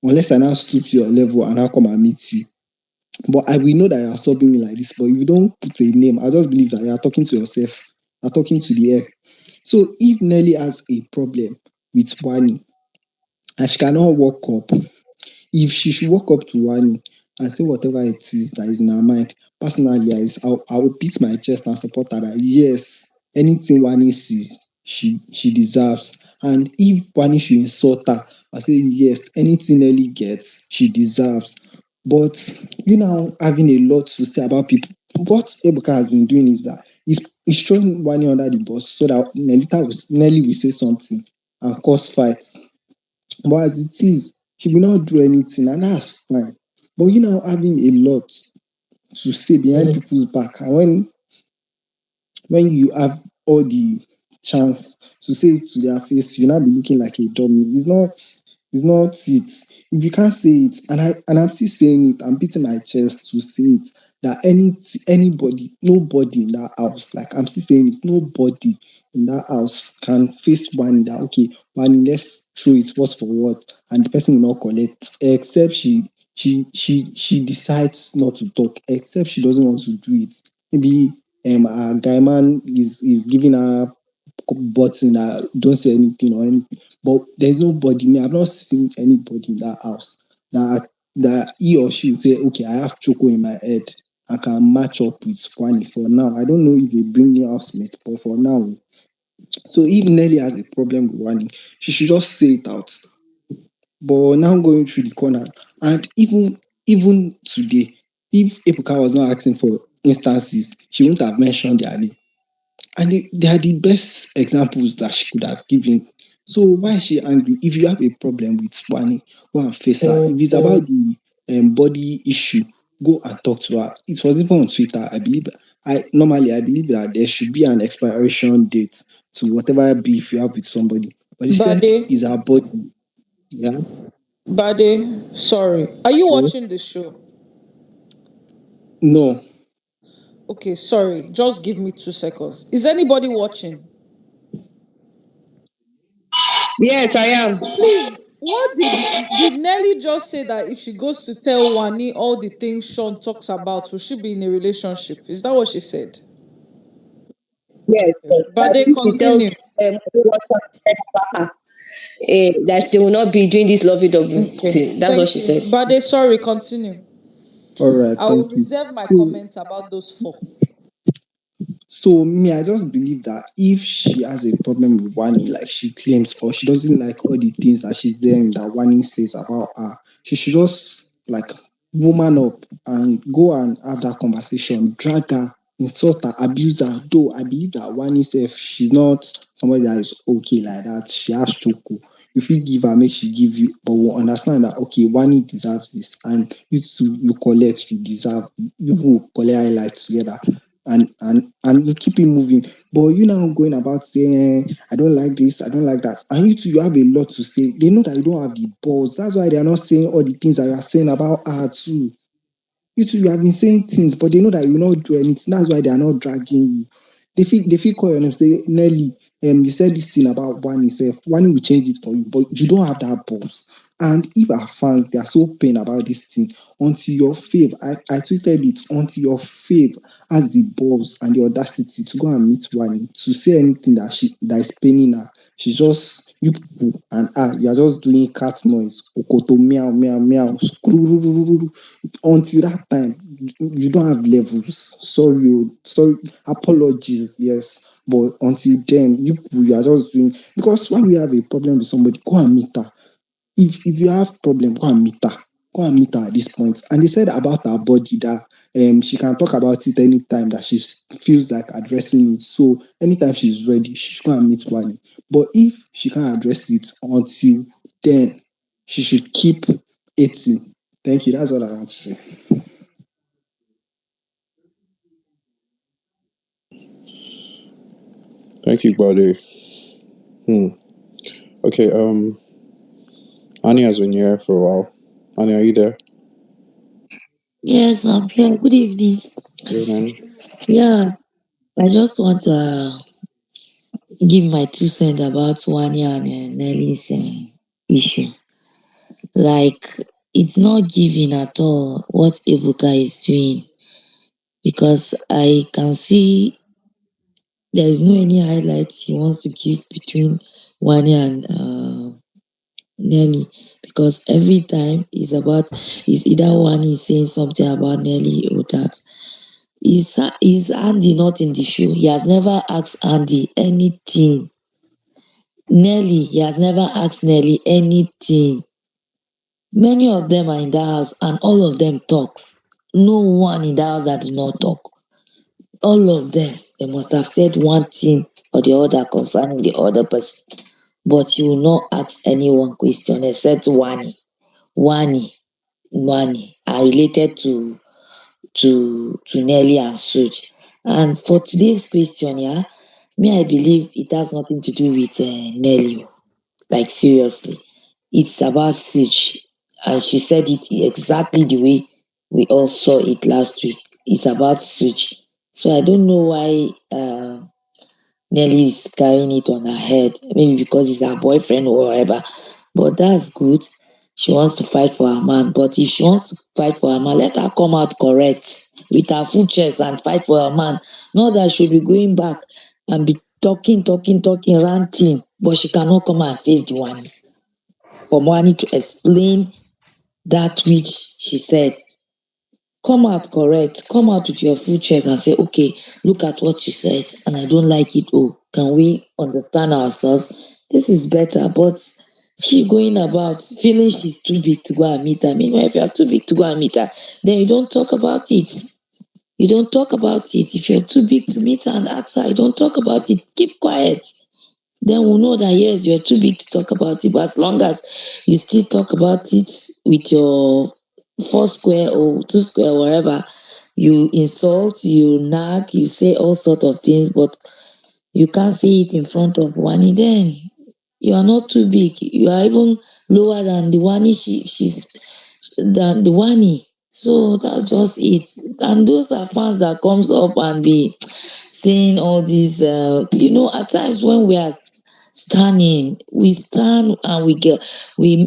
Unless I now stoop to your level and I come and meet you. But I will know that you are subbing me like this. But if you don't put a name, I just believe that you are talking to yourself. You're talking to the air. So if Nelly has a problem with Wani and she cannot walk up, if she should walk up to Wani and say whatever it is that is in her mind, personally, I will beat my chest and support her that yes, anything Wani sees, she deserves. And if Wani should insult her, I say yes, anything Nelly gets, she deserves. But you know, having a lot to say about people. What Ebuka has been doing is that he's throwing Wani under the bus so that Nelly will say something and cause fights. But as it is, she will not do anything, and that's fine. But you know, having a lot to say behind people's back, and when you have all the chance to say it to their face, you now be looking like a dummy. It's not it. If you can't say it, and I'm still saying it, I'm beating my chest to say it that anybody, nobody in that house, like I'm still saying it, nobody in that house can face one that okay, one let's throw it what's for what, and the person will not collect, except she decides not to talk, except she doesn't want to do it. Maybe a guy man is giving her button that don't say anything or anything. But there's nobody. Me, I've not seen anybody in that house that he or she will say, okay, I have choco in my head. I can match up with Kwani for now. I don't know if they bring new housemates, but for now. So if Nelly has a problem with Wani, she should just say it out. But now going through the corner, and even today, if Epuka was not asking for instances, she wouldn't have mentioned their name. And they are the best examples that she could have given. So why is she angry? If you have a problem with Wani, go and face her. If it's about the body issue, go and talk to her. It was even on Twitter. I believe that there should be an expiration date to whatever beef you have with somebody. But he said Bade, it's her body. Yeah. Bade, sorry. Are you watching the show? No. Okay, sorry. Just give me 2 seconds. Is anybody watching? Yes, I am. Please, what did Nelly just say that if she goes to tell Wani all the things Sean talks about, will she be in a relationship? Is that what she said? Yes, But that they if she tells continue. what about her, that they will not be doing this lovey-dovey Okay, thing. That's what thank she you. said. But they sorry, continue. All right. I will Thank you. reserve my So comments about those four. So me, I just believe that if she has a problem with Wani, like she claims, or she doesn't like all the things that she's doing that Wani says about her, she should just like woman up and go and have that conversation, drag her, insult her, abuse her. Though I believe that Wani says she's not somebody that is okay like that. She has choco. If you give her, make she give you, but we understand that okay, Wani deserves this, and you too, you collect, you deserve, you will collect highlights together and you keep it moving. But you now going about saying, I don't like this, I don't like that. And you too, you have a lot to say. They know that you don't have the balls. That's why they are not saying all the things that you are saying about her too. You two, you have been saying things, but they know that you will not do anything. That's why they are not dragging you. They feel call your name, say, Nelly, you said this thing about Wani self. Wani will change it for you, but you don't have that balls. And if our fans they are so pain about this thing, until your fave, I tweeted it, until your fave has the balls and the audacity to go and meet Wani to say anything that is paining her. She just you people and you are just doing cat noise, okoto meow meow meow, screw until that time you don't have levels. Sorry, sorry, apologies, yes. But until then, you are just doing because when we have a problem with somebody, go and meet her. If you have problem, go and meet her. Go and meet her at this point. And they said about her body that she can talk about it anytime that she feels like addressing it. So anytime she's ready, she should go and meet Wani. But if she can't address it until then, she should keep eating. Thank you. That's all I want to say. Thank you, buddy. Hmm. Okay. Annie has been here for a while. Annie, are you there? Yes, I'm here. Good evening. Good evening. Yeah, I just want to give my 2 cents about Wanya and Nelly's issue. Like, it's not giving at all what Ebuka is doing because I can see there is no any highlights he wants to give between Wanya and Nelly because every time is either one is saying something about Nelly or that. Is Andy not in the show? He has never asked Andy anything. Nelly, he has never asked Nelly anything. Many of them are in the house and all of them talks. No one in the house that did not talk. All of them, they must have said one thing or the other concerning the other person. But you will not ask anyone question except Wani. Wani, Wani are related to Nelly and SOOJ. And for today's question, yeah, me I believe it has nothing to do with Nelly. Like seriously, it's about SOOJ, and she said it exactly the way we all saw it last week. It's about SOOJ. So I don't know why Nelly is carrying it on her head. Maybe because he's her boyfriend or whatever. But that's good. She wants to fight for her man. But if she wants to fight for her man, let her come out correct with her full chest and fight for her man. Not that she'll be going back and be talking, ranting. But she cannot come and face the one for money to explain that which she said. Come out correct. Come out with your full chest and say, okay, look at what you said, and I don't like it. Oh, can we understand ourselves? This is better. But she going about feeling she's too big to go and meet her. Meanwhile, if you're too big to go and meet her, then you don't talk about it. You don't talk about it. If you're too big to meet her and ask her, you don't talk about it. Keep quiet. Then we'll know that yes, you're too big to talk about it. But as long as you still talk about it with your four square or two square, wherever, you insult, you nag, you say all sort of things, but you can't say it in front of Wani, then you are not too big. You are even lower than the Wani she's than the Wani. So that's just it. And those are fans that comes up and be saying all these at times when we are standing, we stand and we get we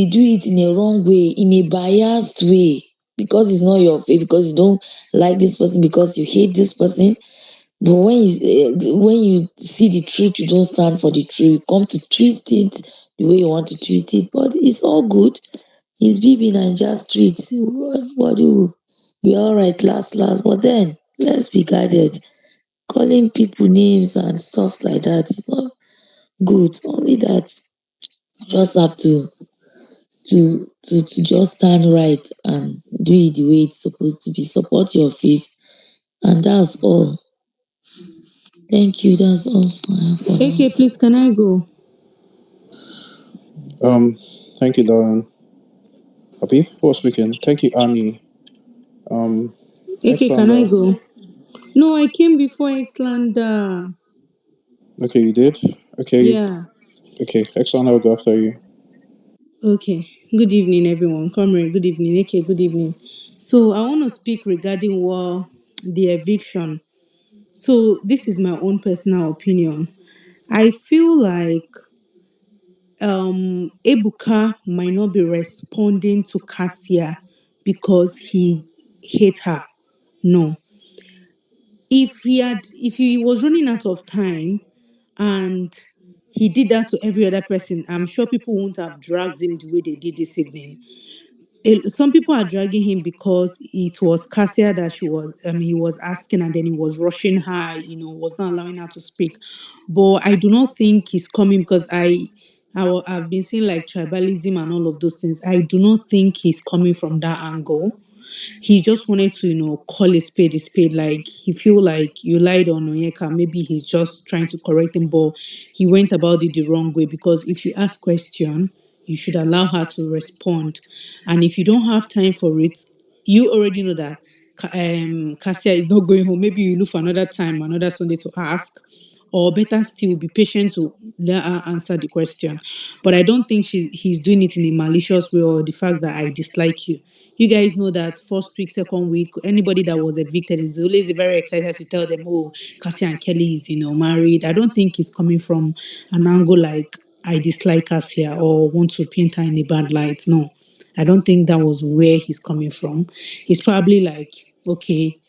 do it in a wrong way, in a biased way, because it's not your faith, because you don't like this person, because you hate this person. But when you see the truth, you don't stand for the truth. You come to twist it the way you want to twist it. But it's all good. It's Bbnaija street. Everybody will be all right last. But then let's be guided. Calling people names and stuff like that is not good. Only that you just have to just stand right and do it the way it's supposed to be. Support your faith, and that's all. Thank you. That's all I have for now. AK, please, can I go? Um, thank you, darling. Abi, who was speaking? Thank you, Annie. Um, AK, can I Xlander. go? No, I came before Xlander. Okay, you did. Okay, Yeah. okay. Xlander will go after you. Okay. Good evening, everyone. Comrade, good evening. AK, good evening. So, I want to speak regarding the eviction. So, this is my own personal opinion. I feel like Ebuka might not be responding to Cassia because he hate her. No. If he was running out of time and he did that to every other person, I'm sure people won't have dragged him the way they did this evening. Some people are dragging him because it was Cassia that he was asking, and then he was rushing her, was not allowing her to speak. But I do not think he's coming because I've been seeing like tribalism and all of those things. I do not think he's coming from that angle. He just wanted to, call a spade a spade. Like he feel like you lied on Onyeka. Maybe he's just trying to correct him, but he went about it the wrong way. Because if you ask question, you should allow her to respond. And if you don't have time for it, you already know that Cassia is not going home. Maybe you look for another time, another Sunday to ask, or better still, be patient to let her answer the question. But I don't think he's doing it in a malicious way, or the fact that I dislike you. You guys know that first week, second week, anybody that was evicted is always very excited to tell them, oh, Cassia and Kelly is, married. I don't think it's coming from an angle like I dislike Cassia or want to paint her in a bad light. No, I don't think that was where he's coming from. He's probably like, okay,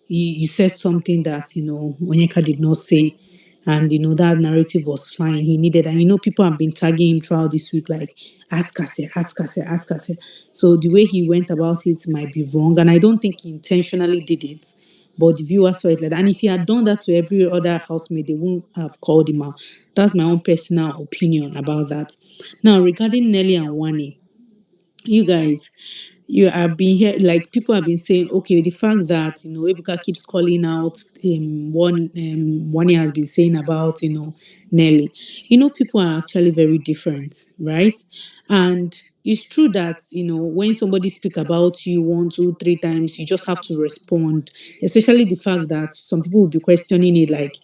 you said something that Onyeka did not say, and that narrative was flying. He needed, and people have been tagging him throughout this week, like ask Cassia, ask Cassia, ask Cassia. So the way he went about it might be wrong, and I don't think he intentionally did it. But the viewers saw it like that. And if he had done that to every other housemate, they wouldn't have called him out. That's my own personal opinion about that. Now, regarding Nelly and Wani, you guys, you have been here, like people have been saying, okay, the fact that Ebuka keeps calling out one he has been saying about Nelly. People are actually very different, right? And it's true that when somebody speak about you one, two, three times, you just have to respond. Especially the fact that some people will be questioning it, like,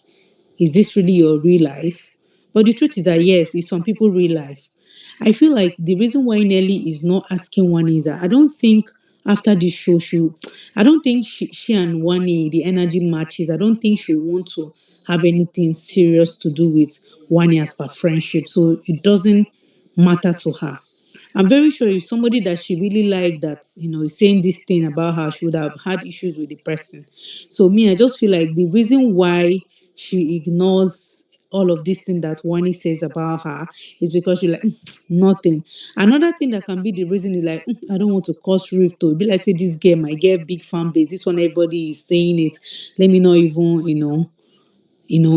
is this really your real life? But the truth is that yes, it's some people real life. I feel like the reason why Nelly is not asking Wani is that I don't think after this show I don't think she and Wani, the energy matches. I don't think she want to have anything serious to do with Wani as per friendship. So it doesn't matter to her. I'm very sure if somebody that she really liked that, is saying this thing about her, she would have had issues with the person. So me, I just feel like the reason why she ignores all of this thing that Wani says about her is because she's like, nothing. Another thing that can be the reason is like, I don't want to cause rift. To be like, say this game might get big fan base. This one, everybody is saying it. Let me not even,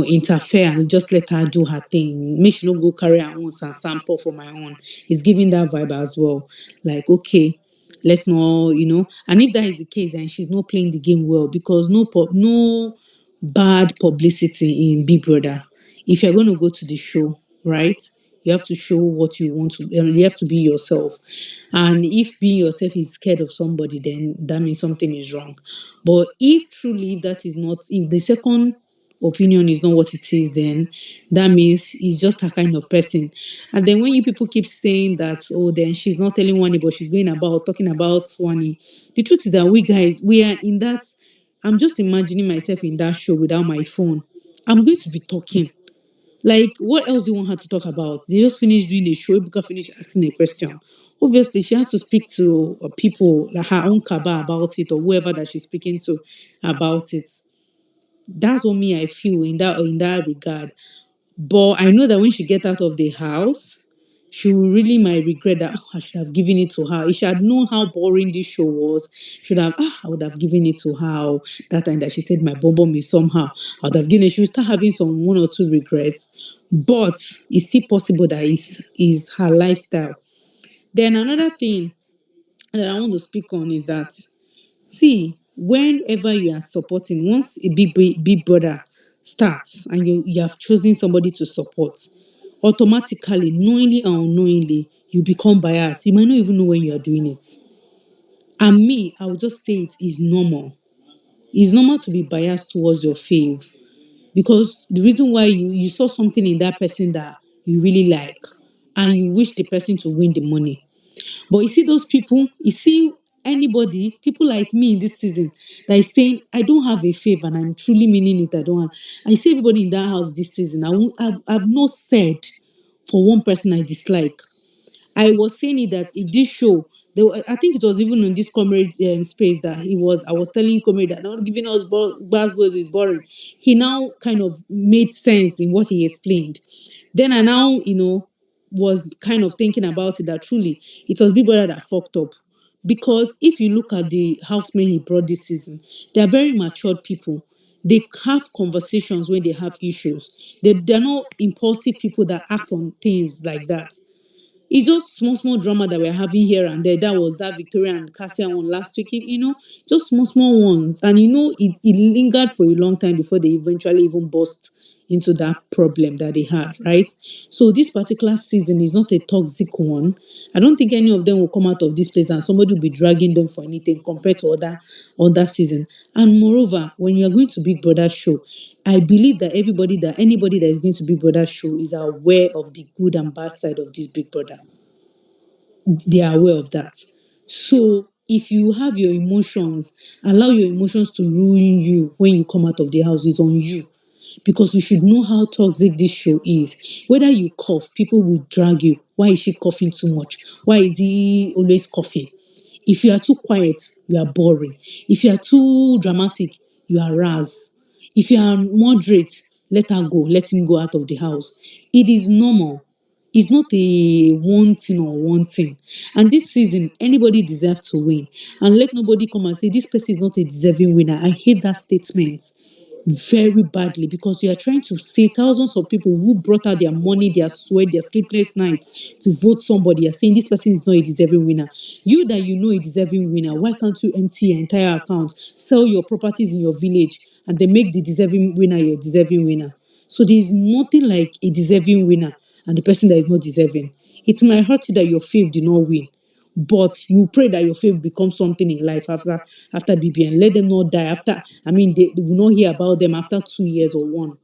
interfere and just let her do her thing. Make she not go carry her own and sample for my own. It's giving that vibe as well. Like, okay, let's not, and if that is the case, then she's not playing the game well because no bad publicity in Big Brother. If you're going to go to the show, right? You have to show what you want to. You have to be yourself, and if being yourself is scared of somebody, then that means something is wrong. But if truly that is not, if the second opinion is not what it is, then that means he's just a kind of person. And then when you people keep saying that, oh, then she's not telling Wani, but she's going about talking about Wani. The truth is that we guys, we are in that. I'm just imagining myself in that show without my phone. I'm going to be talking. Like, what else do you want her to talk about? They just finished doing a show, Ebuka finished asking a question. Obviously, she has to speak to people, like her own kaba about it, or whoever that she's speaking to about it. That's what me I feel in that regard. But I know that when she get out of the house, she will really might regret that, oh, I should have given it to her. If she had known how boring this show was, should have I would have given it to her. That time that she said my bum bum is somehow, I would have given it. She will start having some one or two regrets. But it's still possible that is her lifestyle. Then another thing that I want to speak on is that, see, whenever you are supporting, once a big brother starts and you have chosen somebody to support, automatically, knowingly or unknowingly, you become biased. You might not even know when you are doing it. And me, I would just say it is normal. It's normal to be biased towards your fave because the reason why you saw something in that person that you really like and you wish the person to win the money. But you see those people, you see anybody, people like me in this season that is saying, I don't have a fave and I'm truly meaning it, I don't have. I see everybody in that house this season. I've not said for one person I dislike. I was saying it that in this show, I think it was even on this comrade space that I was telling comrade that not giving us buzzwords is boring. He now kind of made sense in what he explained. Then I now, was kind of thinking about it that truly it was Big Brother that fucked up. Because if you look at the housemen he brought this season, they are very matured people. They have conversations when they have issues. They're not impulsive people that act on things like that. It's just small, small drama that we're having here and there. That was that Victoria and Cassia one last week, just small, small ones. And it lingered for a long time before they eventually even burst into that problem that they had, right? So this particular season is not a toxic one. I don't think any of them will come out of this place and somebody will be dragging them for anything compared to other season. And moreover, when you are going to Big Brother show, I believe that anybody that is going to Big Brother show is aware of the good and bad side of this Big Brother. They are aware of that. So if you have your emotions, allow your emotions to ruin you when you come out of the house, is on you. Because you should know how toxic this show is. Whether you cough, people will drag you. Why is she coughing too much? Why is he always coughing? If you are too quiet, you are boring. If you are too dramatic, you are ras. If you are moderate, let her go. Let him go out of the house. It is normal. It's not a one thing or one thing. And this season, anybody deserves to win. And let nobody come and say this person is not a deserving winner. I hate that statement very badly because you are trying to say thousands of people who brought out their money, their sweat, their sleepless nights to vote somebody are saying this person is not a deserving winner. You that you know a deserving winner, why can't you empty your entire account, sell your properties in your village, and then make the deserving winner your deserving winner? So there is nothing like a deserving winner and the person that is not deserving. It might hurt you that your fave did not win, but you pray that your faith becomes something in life after BBN. Let them not die after. I mean, they will not hear about them after 2 years or one.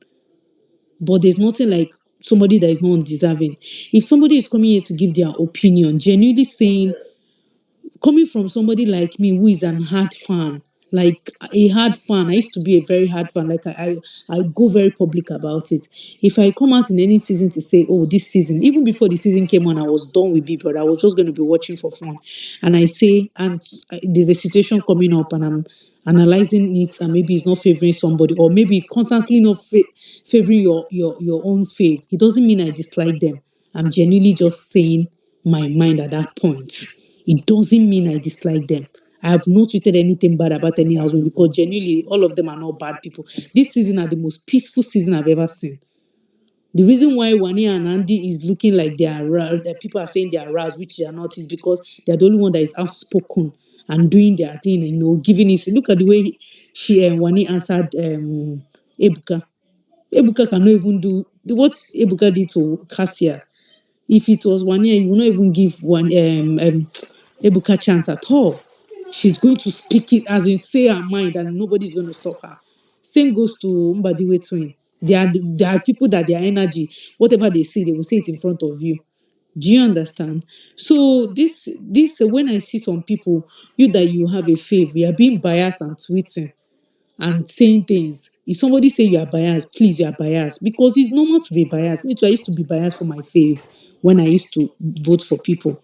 But there's nothing like somebody that is not undeserving. If somebody is coming here to give their opinion, genuinely saying, coming from somebody like me who is an hard fan, like a hard fan. I used to be a very hard fan. Like I go very public about it. If I come out in any season to say, oh, this season, even before the season came on, I was done with Big Brother. I was just going to be watching for fun. And I say, and there's a situation coming up, and I'm analyzing it, and maybe it's not favoring somebody, or maybe constantly not favoring your own faith. It doesn't mean I dislike them. I'm genuinely just saying my mind at that point. It doesn't mean I dislike them. I have not tweeted anything bad about any husband because genuinely all of them are not bad people. This season are the most peaceful season I've ever seen. The reason why Wani and Andy is looking like they are that people are saying they are ras, which they are not, is because they are the only one that is outspoken and doing their thing, giving it. Look at the way she and Wani answered Ebuka. Ebuka cannot even do what Ebuka did to Cassia. If it was 1 year, you will not even give one Ebuka chance at all. She's going to speak it as in say her mind, and nobody's going to stop her. Same goes to Mbadiwe Twin. There are people that their energy, whatever they say, they will say it in front of you. Do you understand? So this when I see some people, you that you have a fave, you are being biased and tweeting and saying things. If somebody say you are biased, please, you are biased, because it's normal to be biased. Me too, I used to be biased for my fave when I used to vote for people.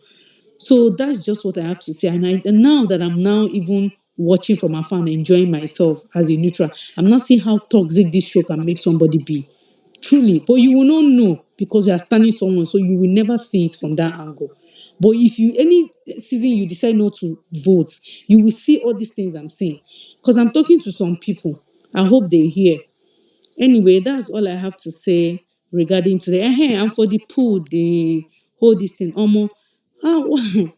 So that's just what I have to say. And now that I'm now even watching from afar and enjoying myself as a neutral, I'm not seeing how toxic this show can make somebody be. Truly. But you will not know because you are standing someone, so you will never see it from that angle. But if you any season you decide not to vote, you will see all these things I'm saying. Because I'm talking to some people. I hope they hear. Anyway, that's all I have to say regarding today. And for the pool, the whole this thing.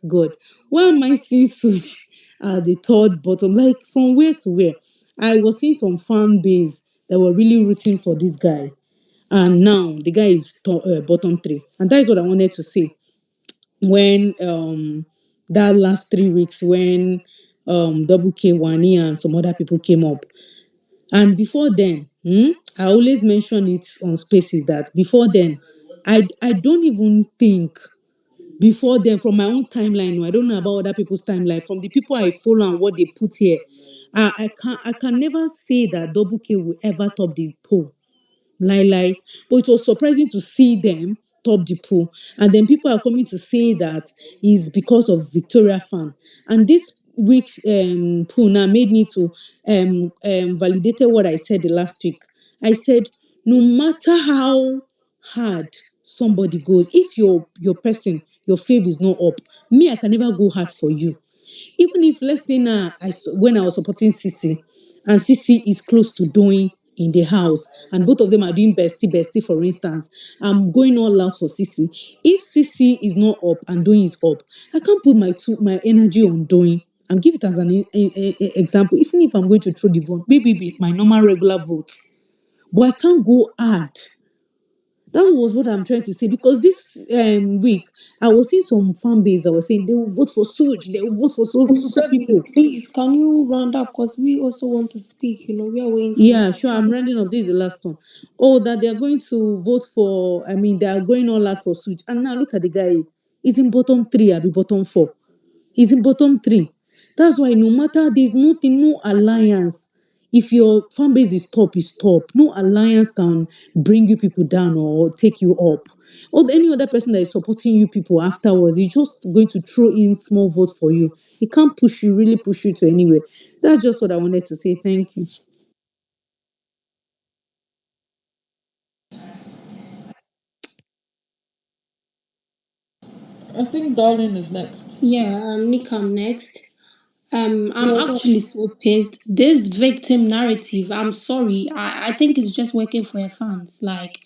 God, why am I seeing such at the third bottom? Like from where to where? I was seeing some fan base that were really rooting for this guy. And now the guy is bottom three. And that is what I wanted to say. When that last 3 weeks, when Double K, Wani, and some other people came up. And before then, I always mention it on spaces that before then, I don't even think before then from my own timeline. I don't know about other people's timeline. From the people I follow and what they put here, I can never say that Double K will ever top the poll. Lie. But it was surprising to see them top the poll. And then people are coming to say that is because of Victoria fan. And this week's poll now made me to validated what I said the last week. I said, no matter how hard somebody goes, if your person, your fave is not up, me, I can never go hard for you. Even if, let's say now, when I was supporting Sisi, and Sisi is close to doing in the house, and both of them are doing bestie, for instance, I'm going all out for Sisi. If Sisi is not up and doing is up, I can't put my energy on doing. And give it as an example. Even if I'm going to throw the vote, maybe my normal regular vote, but I can't go hard. That was what I'm trying to say, because this week I was seeing some fan base that was saying they will vote for SOOJ, they will vote for so Baby, people. please, can you round up? Because we also want to speak. We are waiting for Yeah, you. sure. I'm rounding up. This is the last one. Oh, that they are going to vote for. I mean, they are going all out for SOOJ. And now look at the guy. He's in bottom three. I'll be bottom four. He's in bottom three. That's why no matter there's nothing, no alliance. If your fan base is top, is top. No alliance can bring you people down or take you up. Or any other person that is supporting you people afterwards, he's just going to throw in small votes for you. He can't push you, really push you to anywhere. That's just what I wanted to say. Thank you. I think Darling is next. Yeah, Nick, I'm next. I'm Yeah, go. actually so pissed. This victim narrative, I'm sorry. I think it's just working for your fans. Like,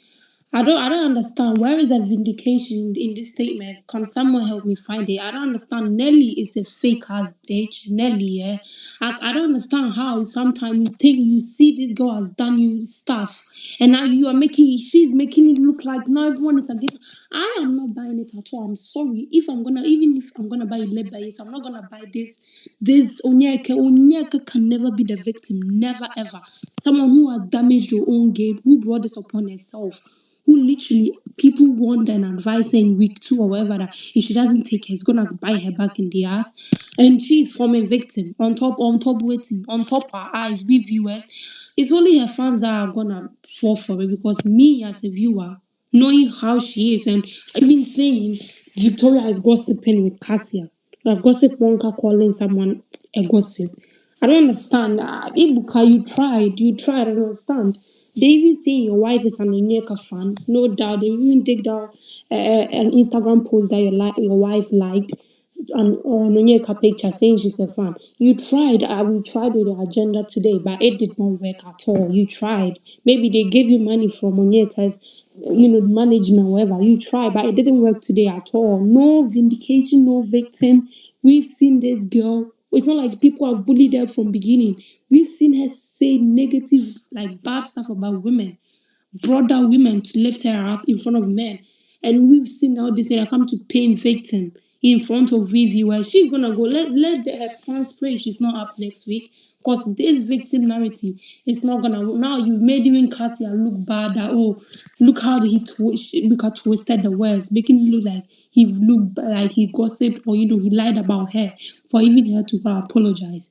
I don't understand. Where is the vindication in this statement? Can someone help me find it? I don't understand. Nelly is a fake ass bitch. Nelly, yeah. I don't understand how sometimes you think you see this girl has done you stuff, and now she's making it look like now everyone is against. I am not buying it at all. I'm sorry. Even if I'm gonna buy it, let buy it. So I'm not gonna buy this Onyeka can never be the victim. Never ever. Someone who has damaged your own game, who brought this upon herself, who literally people warned and advised her in week 2 or whatever that if she doesn't take her, it's gonna bite her back in the ass. And she's forming victim on top waiting, on top her eyes, we viewers. It's only her fans that are gonna fall for it, because me as a viewer, knowing how she is, and even saying Victoria is gossiping with Cassia. Like gossip Wonka calling someone a gossip. I don't understand. Ibuka, you tried, I don't understand. They even say your wife is an Onyeka fan. No doubt. They even take down an Instagram post that your wife liked on Onyeka picture saying she's a fan. You tried. We tried with the agenda today, but it did not work at all. You tried. Maybe they gave you money from Onyeka's, management, whatever. You tried, but it didn't work today at all. No vindication, no victim. We've seen this girl. It's not like people have bullied her from beginning. We've seen her say negative, like bad stuff about women, brother women to lift her up in front of men. And we've seen how this year come to pain victim in front of reviewers. She's gonna go let her fans pray she's not up next week. Because this victim narrative is not gonna, now you've made even Cassia look bad that, oh, look how look how twisted the words, making it look like he looked like he gossiped, or he lied about her for even her to go apologize.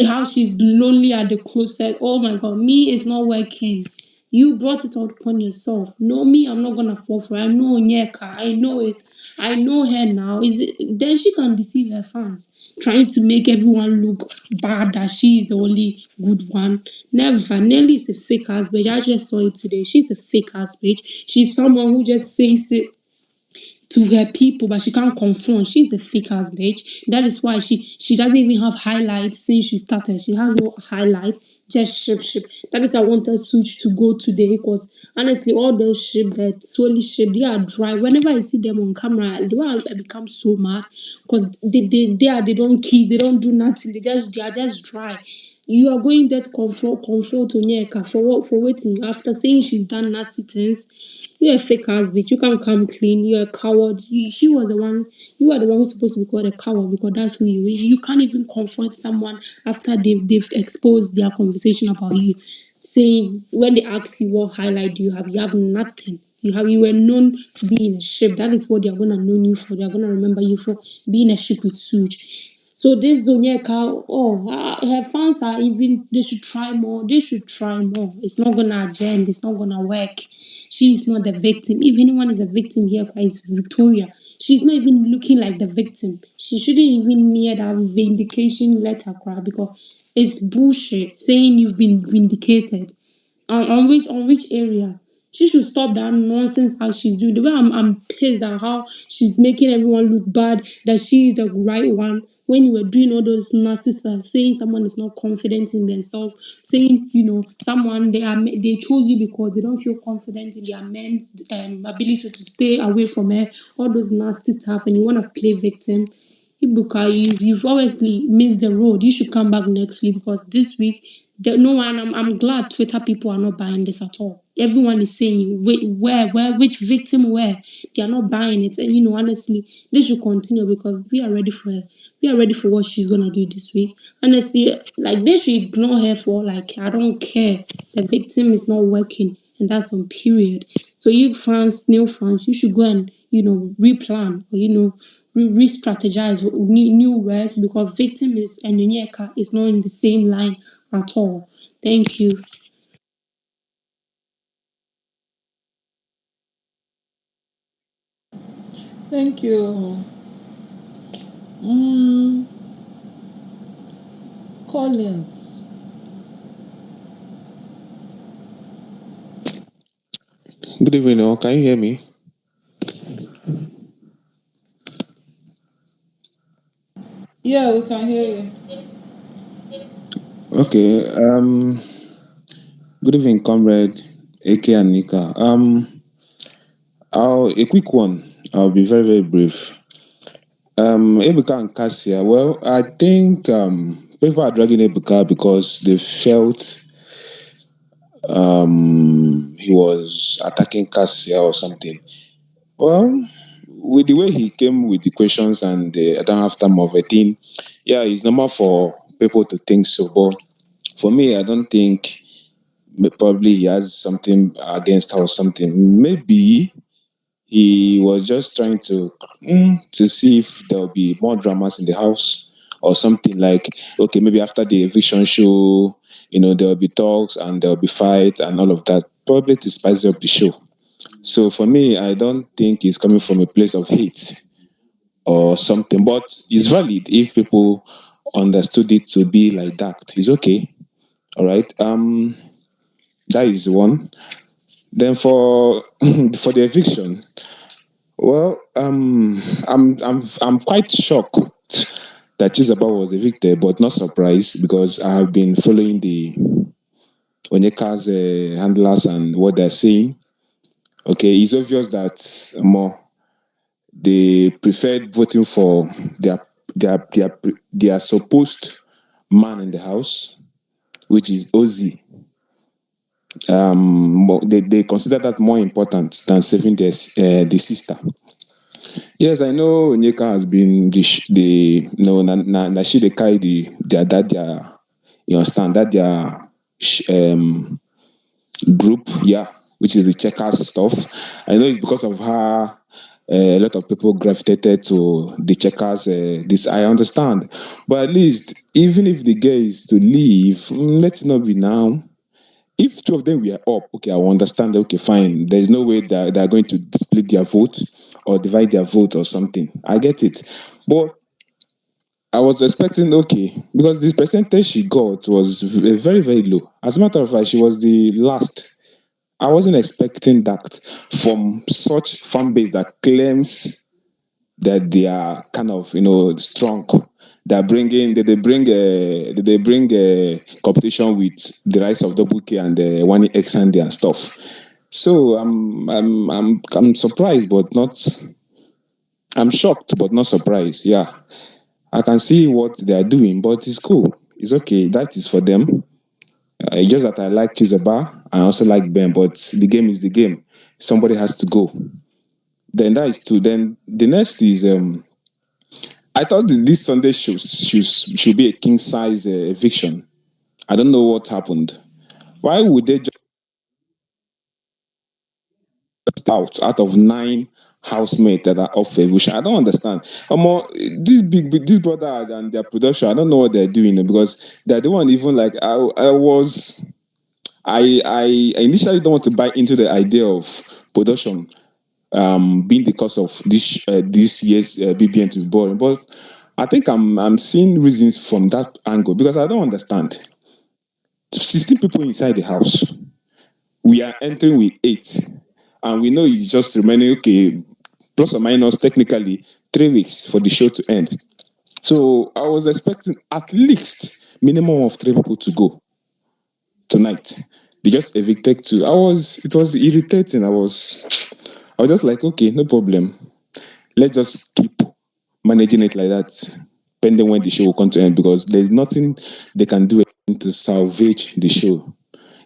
How she's lonely at the closet. Oh my god, me, it's not working. You brought it out upon yourself. No, me, I'm not gonna fall for it. I know Onyeka. I know it. I know her now. Then she can deceive her fans, trying to make everyone look bad that she is the only good one. Never. Nelly is a fake ass bitch. I just saw it today. She's a fake ass bitch. She's someone who just says it to her people, but she can't confront. She's a fake ass bitch. That is why she doesn't even have highlights since she started. She has no highlights, just ship. That is why I wanted SOOJ to go today, because honestly, all those ship that solely ship, they are dry. Whenever I see them on camera, I become so mad, because they don't kiss, they don't do nothing. They are just dry. You are going there to confront Onyeka for what? For waiting after saying she's done nasty things. You're a fake ass bitch. You can't come clean. You're a coward. She was the one. You are the one who's supposed to be called a coward, because that's who you are. You can't even confront someone after they've exposed their conversation about you, saying when they ask you what highlight do you have nothing. You were known to be in a ship. That is what they are gonna know you for. They are gonna remember you for being a ship with SOOJ. So this Onyeka, her fans are even. They should try more. They should try more. It's not gonna agenda. It's not gonna work. She is not the victim. If anyone is a victim here, it's Victoria. She's not even looking like the victim. She shouldn't even near that vindication letter, crap, because it's bullshit saying you've been vindicated. On which area? She should stop that nonsense how she's doing. The way I'm pissed at how she's making everyone look bad, that she is the right one. When you were doing all those nasty stuff, saying someone is not confident in themselves, saying someone they chose you because they don't feel confident in their men's ability to stay away from her, all those nasty stuff, and you want to play victim. Ibuka, you've obviously missed the road. You should come back next week because this week, no one. I'm glad Twitter people are not buying this at all. Everyone is saying, wait, where, which victim, where? They are not buying it. And honestly, they should continue because we are ready for her. We are ready for what she's gonna do this week. Honestly, like they should ignore her for like I don't care. The victim is not working, and that's on period. So you fans, new fans, you should go and replan or re-strategize new words because victim is and Onyeka is not in the same line at all. Thank you. Thank you. Mm, Collins. Good evening, all. Can you hear me? Yeah, we can hear you. Okay. Good evening, comrade AK and Nika. I'll a quick one. I'll be very, very brief. Ebuka and Cassia. Well, I think people are dragging Ebuka because they felt he was attacking Cassia or something. Well, with the way he came with the questions and I don't have time of a thing, yeah, it's normal for people to think so. But for me, I don't think probably he has something against her or something. Maybe he was just trying to see if there'll be more dramas in the house or something like okay, maybe after the eviction show, there'll be talks and there'll be fight and all of that, probably to spice up the show. So for me, I don't think it's coming from a place of hate or something, but it's valid if people understood it to be like that. It's okay. All right. That is one. Then for for the eviction, well, I'm quite shocked that Chisaba was evicted, but not surprised because I have been following the Onyeka's handlers and what they're saying. Okay, it's obvious that more they preferred voting for their their supposed man in the house, which is Ozzy. They consider that more important than saving the sister. Yes, I know Onyeka has been the no na she they carry their you understand that their group, yeah, which is the checkers stuff. I know it's because of her. A lot of people gravitated to the checkers. This I understand, but at least even if the girl is to leave, let's not be now. If two of them were up, okay, I will understand. Okay, fine. There's no way that they're going to split their vote or divide their vote or something. I get it, but I was expecting okay because the percentage she got was very very low. As a matter of fact, she was the last. I wasn't expecting that from such fan base that claims that they are kind of strong. They're bringing they bring competition with the rise of Double K and the One X and stuff. So I'm surprised, but not. I'm shocked, but not surprised. Yeah, I can see what they are doing, but it's cool. It's okay. That is for them. It's just that I like Chizoba. I also like Ben, but the game is the game. Somebody has to go. Then that is two. Then the next is I thought that this Sunday should be a king size eviction. I don't know what happened. Why would they out of 9 housemates that are up for eviction. I don't understand. This brother and their production, I don't know what they're doing because they're the one even like I initially don't want to buy into the idea of production being the cause of this year's BBN to be boring, but I think I'm seeing reasons from that angle because I don't understand. 16 people inside the house. We are entering with 8, and we know it's just remaining okay, plus or minus technically 3 weeks for the show to end. So I was expecting at least minimum of 3 people to go tonight. They just evicted 2. It was irritating. I was just like, okay, no problem. Let's just keep managing it like that, pending when the show will come to end, because there's nothing they can do to salvage the show.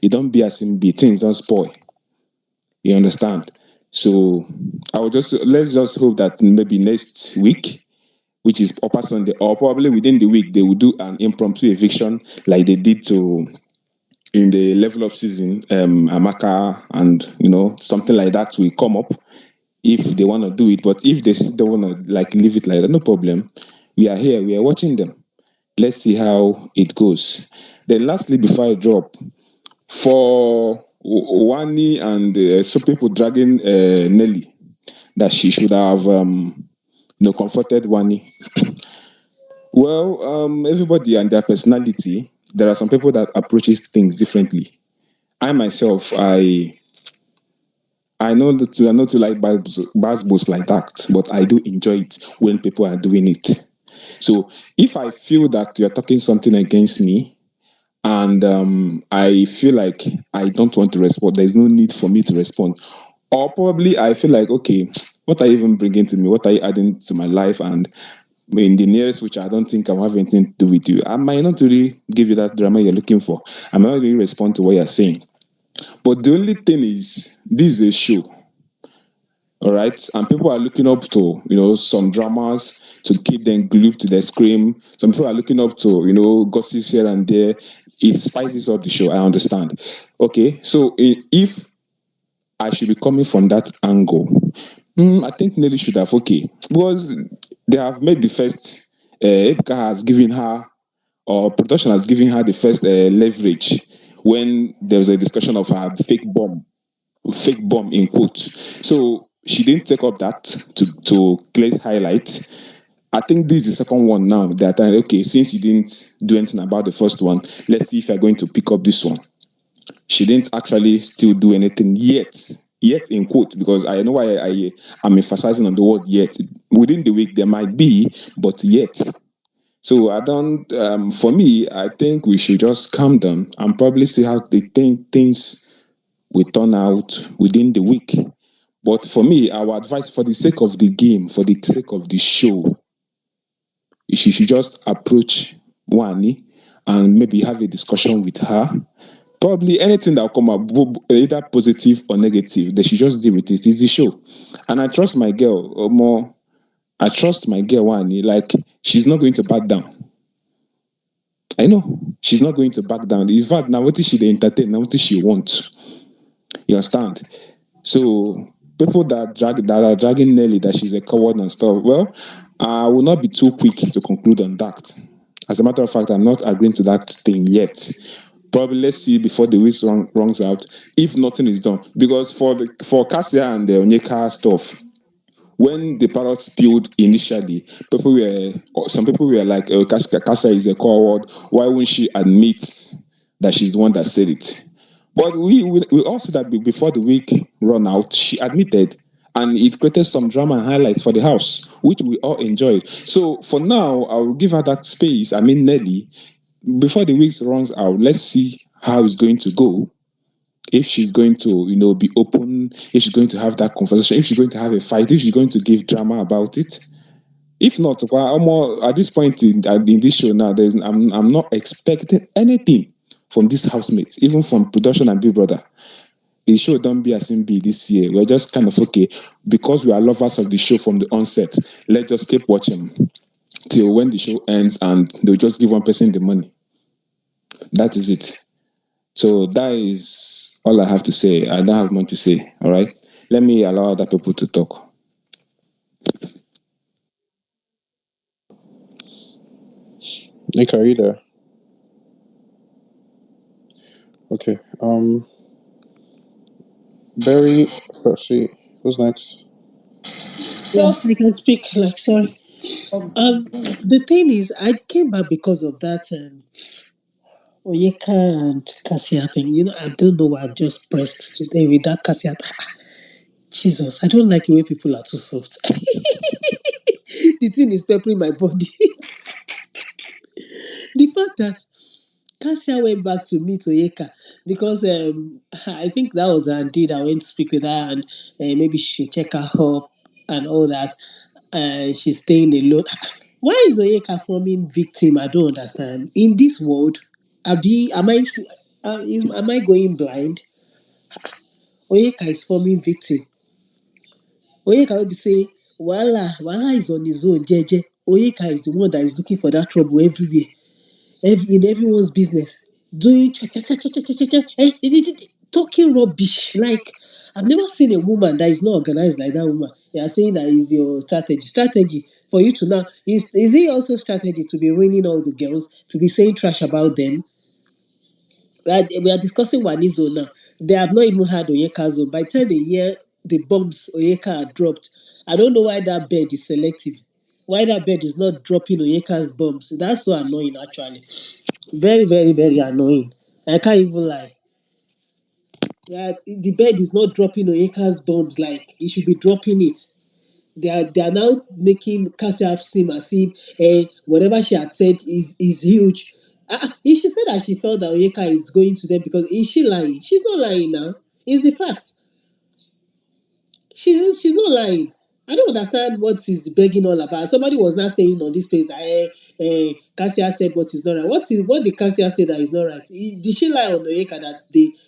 It don't be as in be things don't spoil. You understand? So let's just hope that maybe next week, which is Upper Sunday, or probably within the week, they will do an impromptu eviction like they did in the level of season, Amaka, and something like that will come up if they want to do it. But if they don't want to leave it like that, no problem. We are here, we are watching them. Let's see how it goes. Then lastly, before I drop, for WANNI and some people dragging Nelly, that she should have confronted WANNI. Well, everybody and their personality. There are some people that approaches things differently. I myself, I know that I not to like boosts like that, but I do enjoy it when people are doing it. So if I feel that you're talking something against me, and I feel like I don't want to respond, there's no need for me to respond. Or probably I feel like, okay, what are you even bringing to me? What are you adding to my life? And in the nearest which I don't think I have anything to do with you, I might not really give you that drama you're looking for. I might not really respond to what you're saying. But the only thing is, this is a show. All right, and people are looking up to some dramas to keep them glued to the screen. Some people are looking up to gossips here and there. It spices up the show. I understand. Okay, so if I should be coming from that angle, I think Nelly should have, okay, because they have made the first. Ebuka has given her, or production has given her the first leverage when there was a discussion of her fake bomb in quotes. So she didn't take up that to Clay's highlight. I think this is the second one now. That okay, since you didn't do anything about the first one, let's see if you're going to pick up this one. She didn't actually still do anything yet. Yet in quote, because I know why I'm emphasizing on the word yet. Within the week there might be, but yet. So I don't. For me, I think we should just calm down and probably see how they think things will turn out within the week. But for me, our advice, for the sake of the game, for the sake of the show, she should just approach WANNI and maybe have a discussion with her. Probably anything that will come up, either positive or negative, they should just deal with it. It's the show. And I trust my girl, or more, I trust my girl WANNI. Like, she's not going to back down. I know she's not going to back down. In fact, now what is she the entertain? Now what is she wants? You understand? So people that are dragging Nelly that she's a coward and stuff. Well, I will not be too quick to conclude on that. As a matter of fact, I'm not agreeing to that thing yet. Probably let's see before the week runs out if nothing is done. Because for Cassia and the ONYEKA stuff, when the parrot spilled initially, some people were like, oh, Cassia is a coward. Why won't she admit that she's the one that said it? But we also that before the week run out, she admitted, and it created some drama and highlights for the house, which we all enjoyed. So for now, I will give her that space. I mean, Nelly, before the week runs out, let's see how it's going to go. If she's going to, be open, if she's going to have that conversation, if she's going to have a fight, if she's going to give drama about it. If not, well, at this point in this show now, I'm not expecting anything from these housemates, even from production and Bigbrother. The show don't be as in be this year. We're just kind of okay because we are lovers of the show from the onset. Let's just keep watching till when the show ends, and they'll just give one person the money. That is it. So that is all I have to say. I don't have more to say. All right. Let me allow other people to talk. Nick, are you there? Okay. Barry, Percy, who's next? Yeah, I can speak. Like, sorry. The thing is, I came back because of that Oyeka and Cassia thing. I don't know why I'm just pressed today with that Cassia. Jesus, I don't like the way people are too soft. The thing is peppering my body. The fact that Cassia went back to meet Oyeka because I think that was her deed. I went to speak with her and maybe she should check her up and all that. She's staying alone. Why is Oyeka forming victim? I don't understand. In this world, am I going blind? Oyeka is forming victim. Oyeka will be say, Wala is on his own, Jeje. Oyeka is the one that is looking for that trouble everywhere, in everyone's business. Doing talking rubbish. Like, I've never seen a woman that is not organized like that woman. You are saying that is your strategy. Strategy for you to now is it also strategy to be ruining all the girls, to be saying trash about them? Right, we are discussing Wanizo now. They have not even had Onyeka's own. By the time they hear the bombs Onyeka had dropped, I don't know why that bed is selective. Why that bed is not dropping Onyeka's bombs. That's so annoying, actually. Very, very, very annoying. I can't even lie. That the bed is not dropping Onyeka's bombs like it should be dropping it. They are now making Cassia seem as if whatever she had said is huge. If she said that she felt that Onyeka is going to them because is she lying? She's not lying now. It's the fact. She's not lying. I don't understand what is the begging all about. Somebody was not saying on this place that Cassia said what is not right. What did Cassia say that is not right? Did she lie on Oyeka that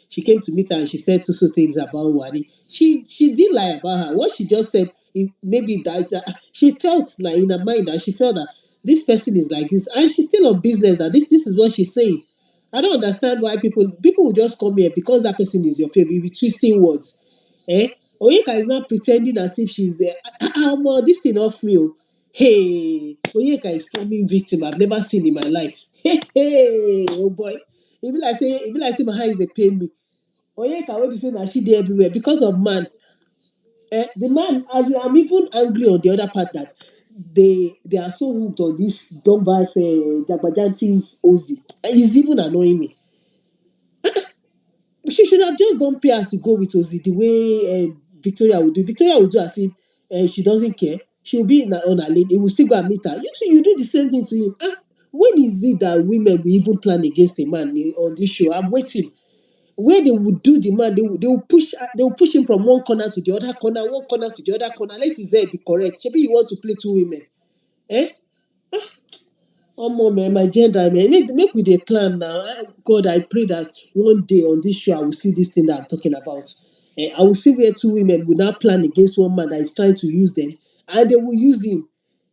she came to meet her and she said so things about Wani? She did lie about her. What she just said is maybe that she felt like in her mind that she felt that this person is like this and she's still on business that this is what she's saying. I don't understand why people will just come here because that person is your favorite. You be twisting words. Eh? Oyeka is not pretending as if she's this thing off me. Oh. Hey, Oyeka is forming victim I've never seen in my life. Hey, oh boy. It be like say my eyes they pain me. Oyeka will be saying that she did everywhere because of man. The man, as in, I'm even angry on the other part that they are so hooked on this Donbass Jagbajanti's Ozzy. It's even annoying me. She should have just done pay as you go with Ozzy the way Victoria would do. Victoria would do as if she doesn't care. She'll be on her lane. He will still go and meet her. You too, you do the same thing to him. When is it that women will even plan against a man on this show? I'm waiting. Where they would do the man, they will push him from one corner to the other corner, one corner to the other corner. Let his head be correct. Maybe you want to play two women. Eh? Omo man, my gender man, make we dey plan now. God, I pray that one day on this show I will see this thing that I'm talking about. I will see where two women will now plan against one man that is trying to use them, and they will use him.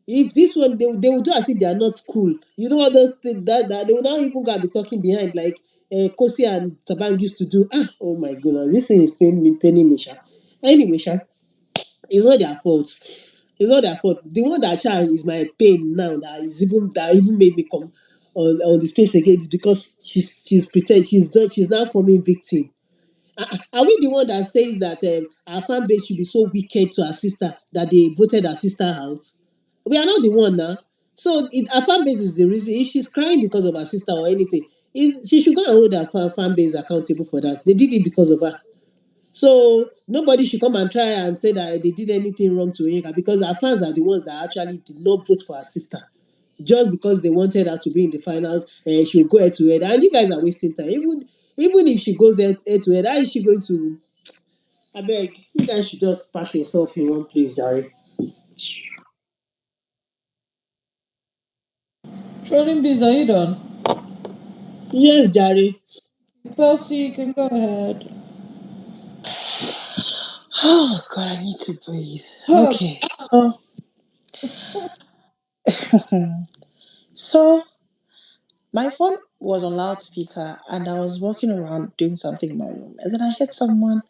If this one they will do as if they are not cool. You know what those things that they will now even go and be talking behind like Kosi and Tabang used to do. Oh my goodness, this thing is paining me, turning me, sha. Anyway, sha. It's not their fault. It's not their fault. The one that shall is my pain now that even made me come on the space again is because she's pretend she's now forming victim. Are we the one that says that our fan base should be so wicked to her sister that they voted her sister out? We are not the one now. So our fan base is the reason. If she's crying because of her sister or anything, she should go and hold her fan base accountable for that. They did it because of her. So nobody should come and try and say that they did anything wrong to Onyeka because our fans are the ones that actually did not vote for her sister. Just because they wanted her to be in the finals, she'll go head to head. And you guys are wasting time. Even if she goes head to head, how is she going to? I beg, you guys should just pack yourself in one place, Jerry. Trolling bees, are you done? Yes, Jerry. Felsi, you can go ahead. Oh God, I need to breathe. Huh. Okay, so so my phone was on loudspeaker and I was walking around doing something in my room, and then I heard someone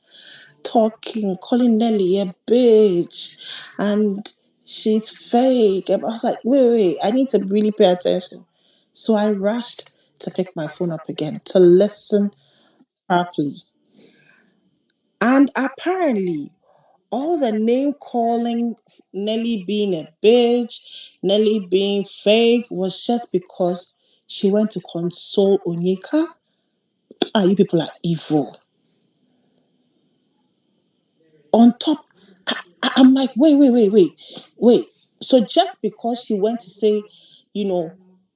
talking, calling Nelly a bitch, and she's fake. And I was like, wait, I need to really pay attention. So I rushed to pick my phone up again to listen properly. And apparently, all the name calling, Nelly being a bitch, Nelly being fake, was just because she went to console Onyeka. Ah, you people are evil. On top, I'm like, wait. So just because she went to say, you know,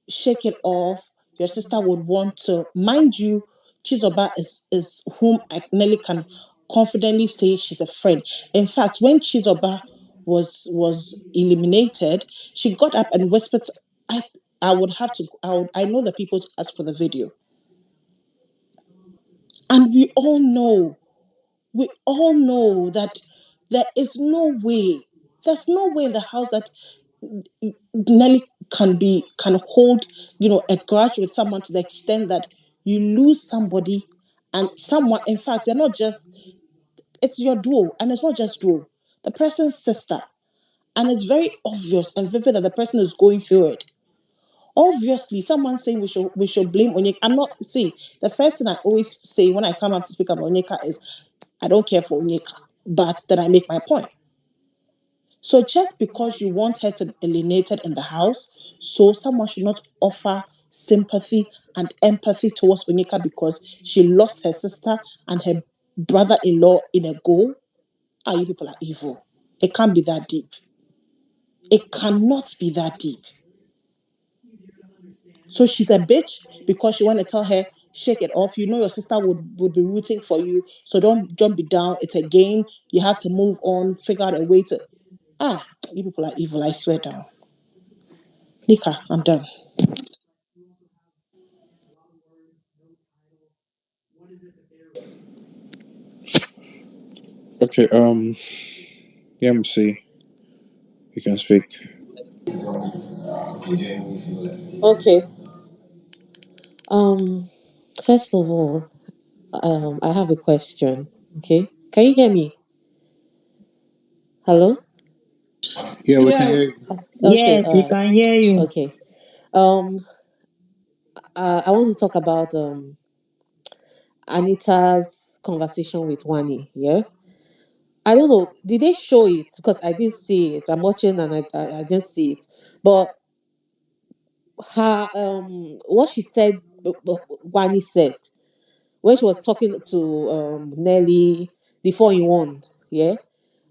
shake it off, your sister would want to, mind you, Chizoba is whom I Nelly can confidently say she's a friend. In fact, when Chizoba was eliminated, she got up and whispered, I I would have to I know the people asked for the video. And we all know that there is no way, there's no way in the house that Nelly can hold, a grudge with someone to the extent that you lose somebody, and someone, in fact, they're not just, it's your duo, and it's not just duo, the person's sister, and it's very obvious and vivid that the person is going through it. Obviously, someone saying we should blame Onyeka. I'm not, see, the first thing I always say when I come up to speak about Onyeka is I don't care for Onyeka, but then I make my point. So just because you want her to be alienated in the house, so someone should not offer sympathy and empathy towards Onyeka because she lost her sister and her brother-in-law in a go. Ah, you people are evil. It can't be that deep. It cannot be that deep. So she's a bitch because you want to tell her, shake it off. You know your sister would be rooting for you. So don't be down. It's a game. You have to move on, figure out a way to. Ah, you people are evil, I swear down. Nika, I'm done. Okay, yeah, MC, you can speak. Okay. Um, First of all, I have a question. Okay, can you hear me? Hello. Yeah, we can Yeah. hear you. Okay. Yes, we can hear you. Okay. Um, I want to talk about Anita's conversation with Wani. Yeah. I don't know. Did they show it? Because I didn't see it. I'm watching and I didn't see it. But her what she said, Wani said when she was talking to Nelly, the 4-in-1, yeah,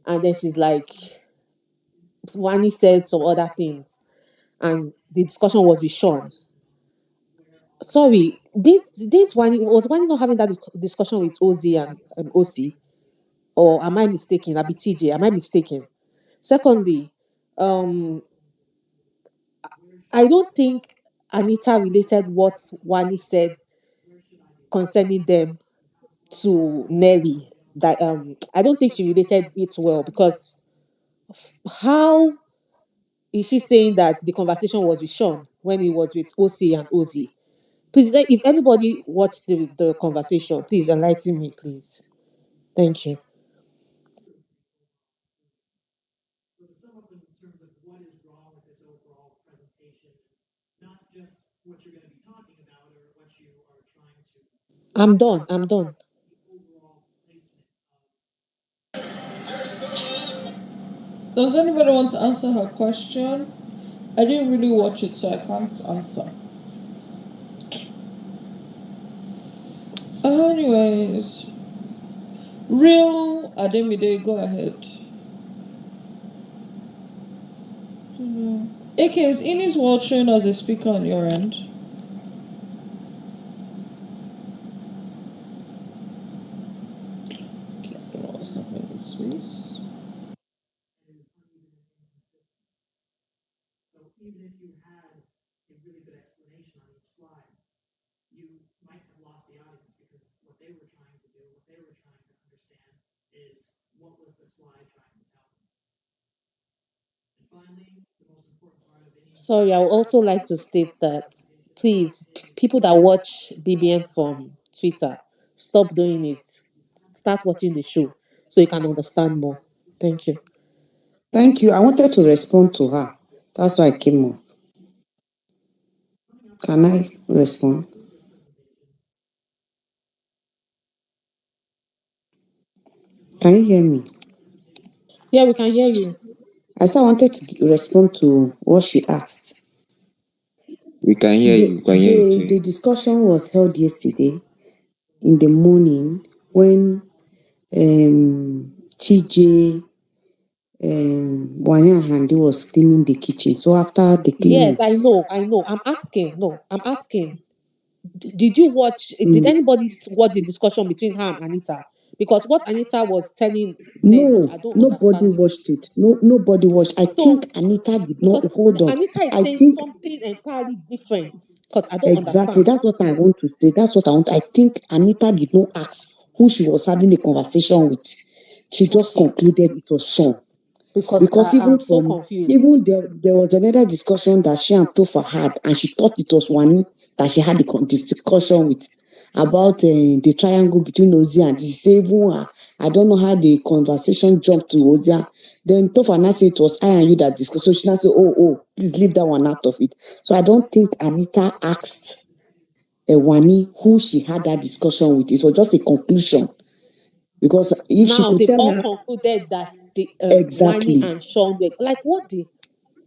and then she's like, Wani said some other things, and the discussion was with Sean. Sorry, did Wani not having that discussion with OZ and OC, or am I mistaken? Abi TJ, am I mistaken? Secondly, um, I don't think Anita related what Wani said concerning them to Nelly. That I don't think she related it well because how is she saying that the conversation was with Sean when it was with OC and OZ? Please, if anybody watched the conversation, please enlighten me, please. Thank you. I'm done. I'm done. Does anybody want to answer her question? I didn't really watch it, so I can't answer. Anyways, real Ademide, go ahead. AK, is Innis watching as a speaker on your end? Okay, I don't know what's happening with Swiss. Sorry, I would also like to state that please, people that watch BBN from Twitter, stop doing it. Start watching the show. so you can understand more. Thank you. Thank you. I wanted to respond to her. That's why I came up. Can I respond? Can you hear me? Yeah, we can hear you. I said I wanted to respond to what she asked. We can hear The, you. We can hear you the, too. the discussion was held yesterday in the morning when TJ Wanya Handy was cleaning the kitchen. So after the Yes, cleaning, I know. I'm asking. No, I'm asking. Did you watch? Did mm, anybody watch the discussion between her and Anita? Because what Anita was telling Nelly, no, I don't nobody understand it. watched it. No, nobody watched. I So think Anita did not because hold on. Anita is I saying think something entirely different. Because I don't exactly understand. that's what I want to say. That's what I want. I think Anita did not ask who she was having a conversation with. She just Okay. concluded it was Sean. Because Because I'm even so from confused. even there was another discussion that she and Topher had, and she thought it was Wani that she had this discussion with about the triangle between Ozia and she said, even I don't know how the conversation jumped to Ozia. Then Topher now said it was I and you that discussed. So she now said, oh, please leave that one out of it. So I don't think Anita asked Wani who she had that discussion with. It was just a conclusion. Because if she Now could they've tell all her concluded that the Wani exactly. and Sean were like what the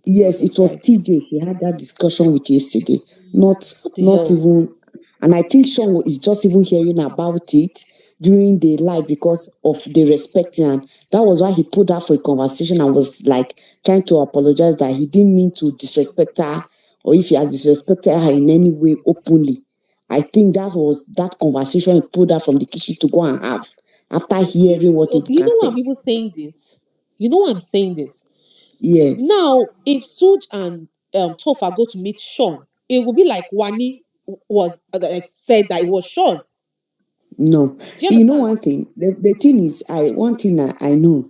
Yes, Jesus it was Christ. TJ. He had that discussion with yesterday. Not What the not hell? even, and I think Sean is just even hearing about it during the live because of the respect, and that was why he put that for a conversation and was like trying to apologize that he didn't mean to disrespect her or if he has disrespected her in any way openly. I think that was that conversation he pulled out from the kitchen to go and have after hearing what You Ebuka know why said. I'm even saying this? You know why I'm saying this? Yes. Now, if Suj and Tofa go to meet Sean, it will be like Wani was like said that it was Sean. No, Do you you know understand? one thing. The thing is, one thing I know.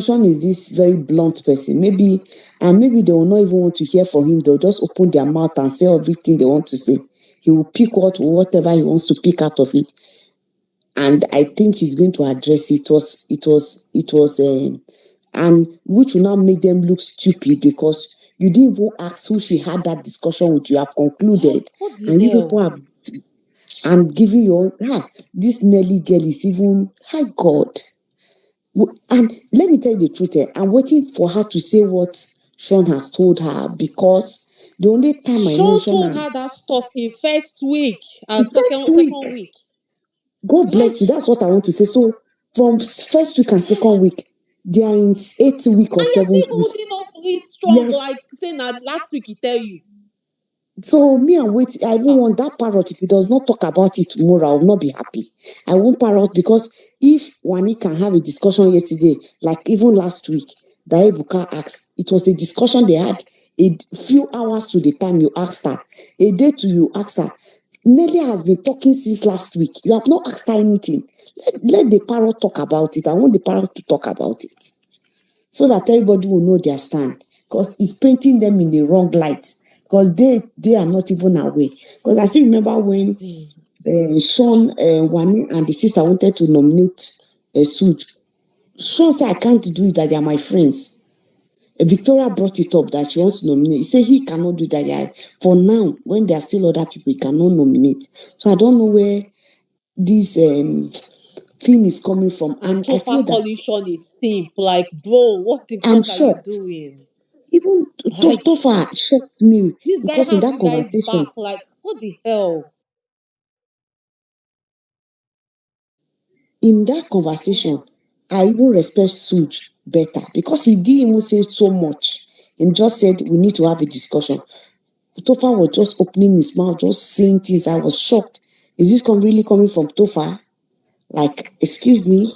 Sean is this very blunt person. Maybe they will not even want to hear from him. They'll just open their mouth and say everything they want to say. He will pick whatever he wants to pick out of it, and I think he's going to address it. And which will now make them look stupid because you didn't even ask who she had that discussion with. You have Like concluded, what the and you hell? people have and giving your this Nelly girl is even hi God. And let me tell you the truth, I'm waiting for her to say what Sean has told her because the only time I know Sean Sean told and her that stuff in first week and the first week, second week. God Like bless you. That's what I want to say. So from first week and second week, they are in 8th week or and you're seventh still week. holding up it strong, Yes. like saying that last week he tell you. So me, I'm waiting. I even want that parrot. If he does not talk about it tomorrow, I will not be happy. I want parrot because if Wani can have a discussion yesterday, like even last week, that Ebuka asked, it was a discussion they had a few hours to the time you asked her, a day to you asked her. Nelly has been talking since last week. You have not asked her anything. Let the parrot talk about it. I want the parrot to talk about it so that everybody will know their stand because it's painting them in the wrong light because they are not even aware. Because I still remember when See, Sean, Wani, and the sister wanted to nominate SOOJ. Sean said, I can't do it, that they are my friends. Victoria brought it up that she wants to nominate. He said he cannot do that. Yeah. For now, when there are still other people, he cannot nominate. So I don't know where this thing is coming from. and And I feel Tofa that calling Sean is simp. Like, bro, what the I'm fuck are you shocked. doing? Even Like, Tofa shocked me this guy because in has that you guys conversation, back. Like, what the hell? in that conversation, I even respect Suj better because he didn't even say so much and just said we need to have a discussion. Tofa was just opening his mouth, just saying things. I was shocked. Is this really coming from Tofa? Like, excuse me.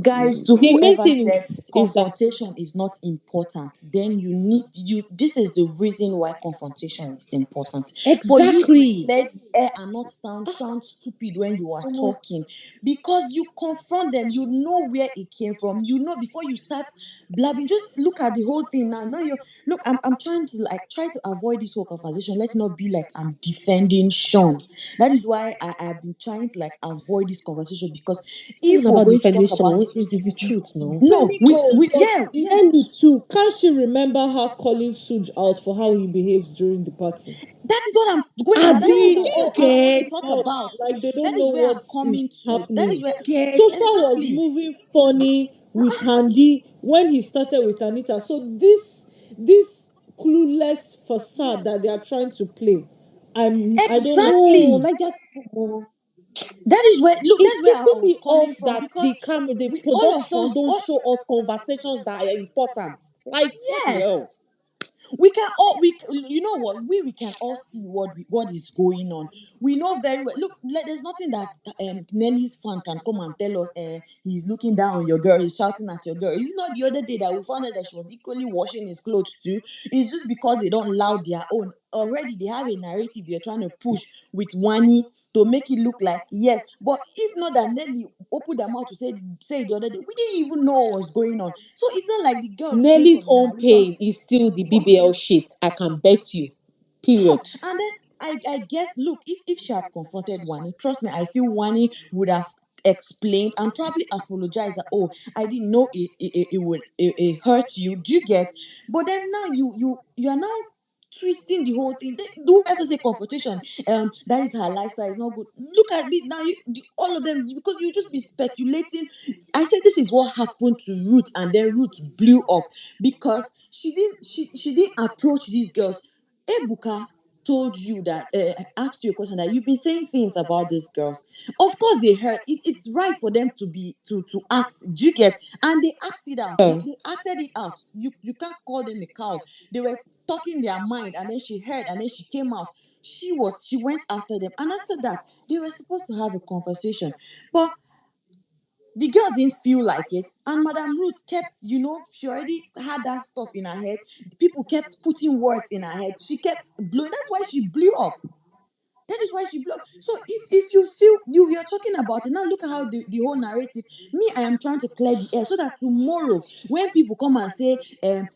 Guys, to The main whoever thing said is that confrontation is not important, then you this is the reason why confrontation is important. For you to exactly. clear the air and not sound stupid when you are Omo, talking, because you confront them, you know where it came from, you know before you start blabbing. Just look at the whole thing now. Now you look, I'm trying to try to avoid this whole conversation. Let it not be like I'm defending Sean. That is why I've been trying to avoid this conversation, because It's not if even we're about going to talk defending about someone. It's the truth, no. no, No, we but yeah, yes, Nelly too. Can't she remember her calling Suj out for how he behaves during the party? that is what I'm wait now. As That is in, what people I want to acting talk off about. like they That don't is know where I'm what is coming to. That is happening. where Get Topher was exactly. moving funny with Handy when he started with Anita. So this clueless facade that they are trying to play, I don't like no, it. Exactly. like that. Oh, That is where look. it's That's where I pissing was me coming off from that because the camera, the we all of production us, don't all show us conversations that are important. Like what the yes, hell? we can all you know what we can all see what is going on. We know very well. Look, there's nothing that Nelly's fan can come and tell us. He's looking down on your girl. He's shouting at your girl. It's not the other day that we found out that she was equally washing his clothes too. It's just because they don't allow their own. Already they have a narrative they're trying to push with Wani to make it look like yes. But if not that Nelly opened her mouth to say the other day, we didn't even know what was going on. So it's not like the girl came Nelly's from a own malicious. pain is still the Okay. BBL shit. I can bet you. Talk. Period. And then I guess look, if she had confronted Wani, trust me, I feel Wani would have explained and probably apologized that oh I didn't know it would it hurt you. Do you get? But then now you are now twisting the whole thing. Do ever say confrontation? That is her lifestyle. It's not good. Look at it now. All of them because you just be speculating. I said this is what happened to Ruth, and then Ruth blew up because she didn't approach these girls. Ebuka told you that asked you a question that you've been saying things about these girls. Of course, they heard it. It's right for them to be to act. Do you get? And they acted out. Yeah. They acted it out. You can't call them a cow. They were talking their mind, and then she heard, and then she came out. She went after them, and after that, they were supposed to have a conversation, but the girls didn't feel like it, and Madam Ruth kept, she already had that stuff in her head. People kept putting words in her head. She kept blowing. That's why she blew up. That is why she blew up. So if you feel you're talking about it now, look at how the whole narrative. Me, I am trying to clear the air so that tomorrow, when people come and say,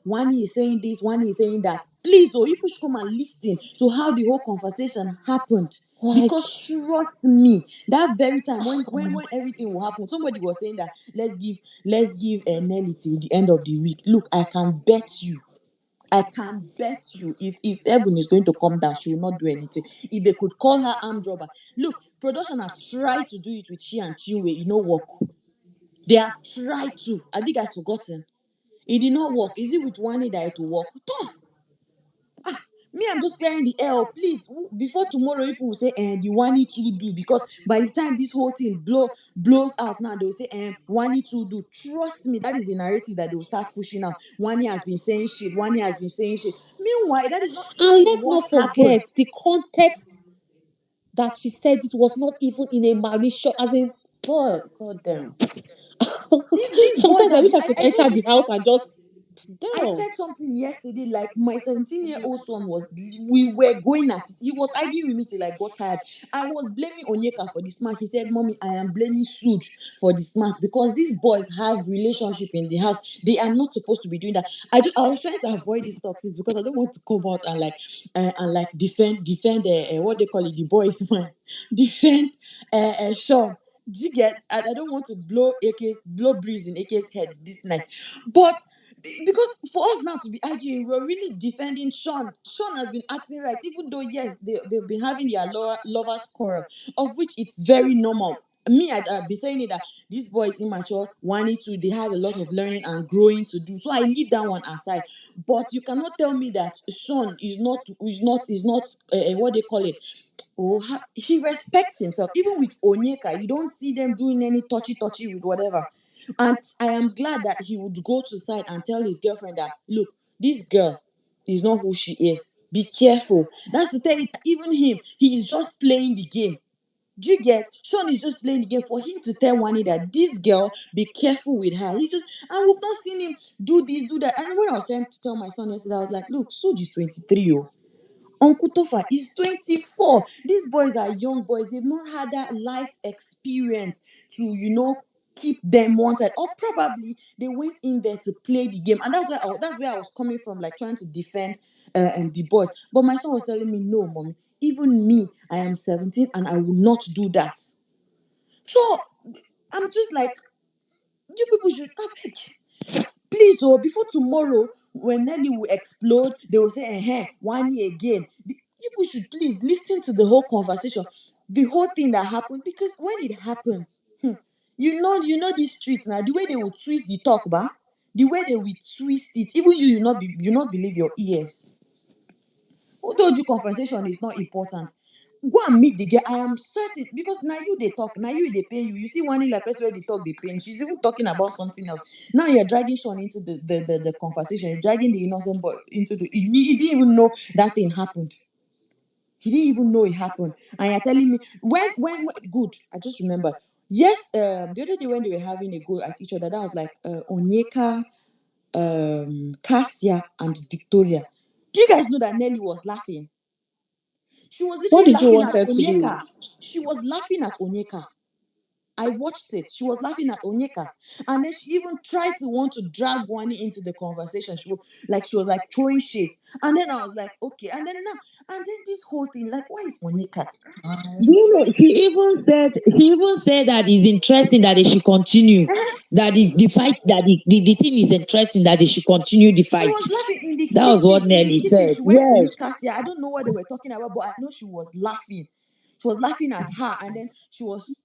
Wani is saying this, Wani is saying that, please, oh, you should come and listen to how the whole conversation happened. Like Because trust me, that very time when everything will happen, somebody was saying that let's give Nelly till the end of the week. Look, I can bet you if heaven is going to come down, she will not do anything. If they could call her armed robber. Look, production have tried to do it with she and Chinwe, it no work. They have tried to. Have you guys forgotten? It did not work. Is it with Wani that it will work? Talk. Ah, me, I'm just clearing the air. Please, before tomorrow, people will say, the Wani to do because by the time this whole thing blows out now, they will say, Wani to do. Trust me, that is the narrative that they will start pushing out. Wani has been saying shit. Wani has been saying shit. Meanwhile, that is not and even let's what not happened. forget the context that she said it was not even in a malicious as in god damn. So These boys sometimes I have wish been. I I, could I enter told you. the house and just I damn. said something yesterday, like my 17-year-old son we were going at it. He was arguing with me till I got tired. I was blaming Onyeka for the smack. He said, Mommy, I am blaming Sooj for the smack because these boys have relationship in the house. They are not supposed to be doing that. I was trying to avoid these toxics because I don't want to come out and like defend what they call it, the boys man. Defend Sean. Do you get? I don't want to blow breeze in AK's head this night. But because for us now to be arguing, we're really defending Sean. Sean has been acting right, even though yes, they've been having their lovers quarrel, of which it's very normal. Me, I've been saying it that this boy is immature. Wanting to, they have a lot of learning and growing to do. So I leave that one aside. But you cannot tell me that Sean is not what they call it. Oh, he respects himself. Even with Onyeka, you don't see them doing any touchy with whatever. And I am glad that he would go to side and tell his girlfriend that, look, this girl is not who she is. Be careful. That's the thing. Even him, he is just playing the game. Do you get? Sean is just playing the game for him to tell Wani that this girl, be careful with her. He's just, and we've not seen him do this, do that. And when I was trying to tell my son yesterday, I was like, look, Sooj is 23. Oh. Uncle Topher is 24. These boys are young boys. They've not had that life experience to, keep them one side. Or probably they went in there to play the game. And that's where I was coming from, like trying to defend the boys. But my son was telling me, no, mommy, even me, I am 17 and I will not do that. So I'm just like, you people should please, oh, before tomorrow, when Nelly will explode, they will say, WANNI again. You people should please listen to the whole conversation, the whole thing that happened, because when it happens, you know these streets now, the way they will twist the talk, the way they will twist it, even you not believe your ears. Who told you confrontation is not important? Go and meet the girl. I am certain, because now you they talk, now you they pain you. You see one in like person where they talk, they pain. She's even talking about something else. Now you're dragging Sean into the conversation. You're dragging the innocent boy into he didn't even know that thing happened. He didn't even know it happened. And you're telling me when good. I just remember. Yes, the other day when they were having a go at each other, that was like Onyeka, Cassia, and Victoria. Do you guys know that Nelly was laughing? She was What literally did you laughing want at her to do? Onyeka. She was laughing at Onyeka. I watched it. She was laughing at Onyeka. And then she even tried to want to drag Wani into the conversation. She was like throwing shit. And then I was like, okay. And then this whole thing, like, why is Onyeka Do crying? you know, she even said that it's interesting that they should continue. That the fight, that the thing is interesting, that they should continue the She fight. was laughing in the That was what kitchen. In the Nelly kitchen, said. she went to Yes. meet Cassia. I don't know what they were talking about, but I know she was laughing. She was laughing at her. And then she was,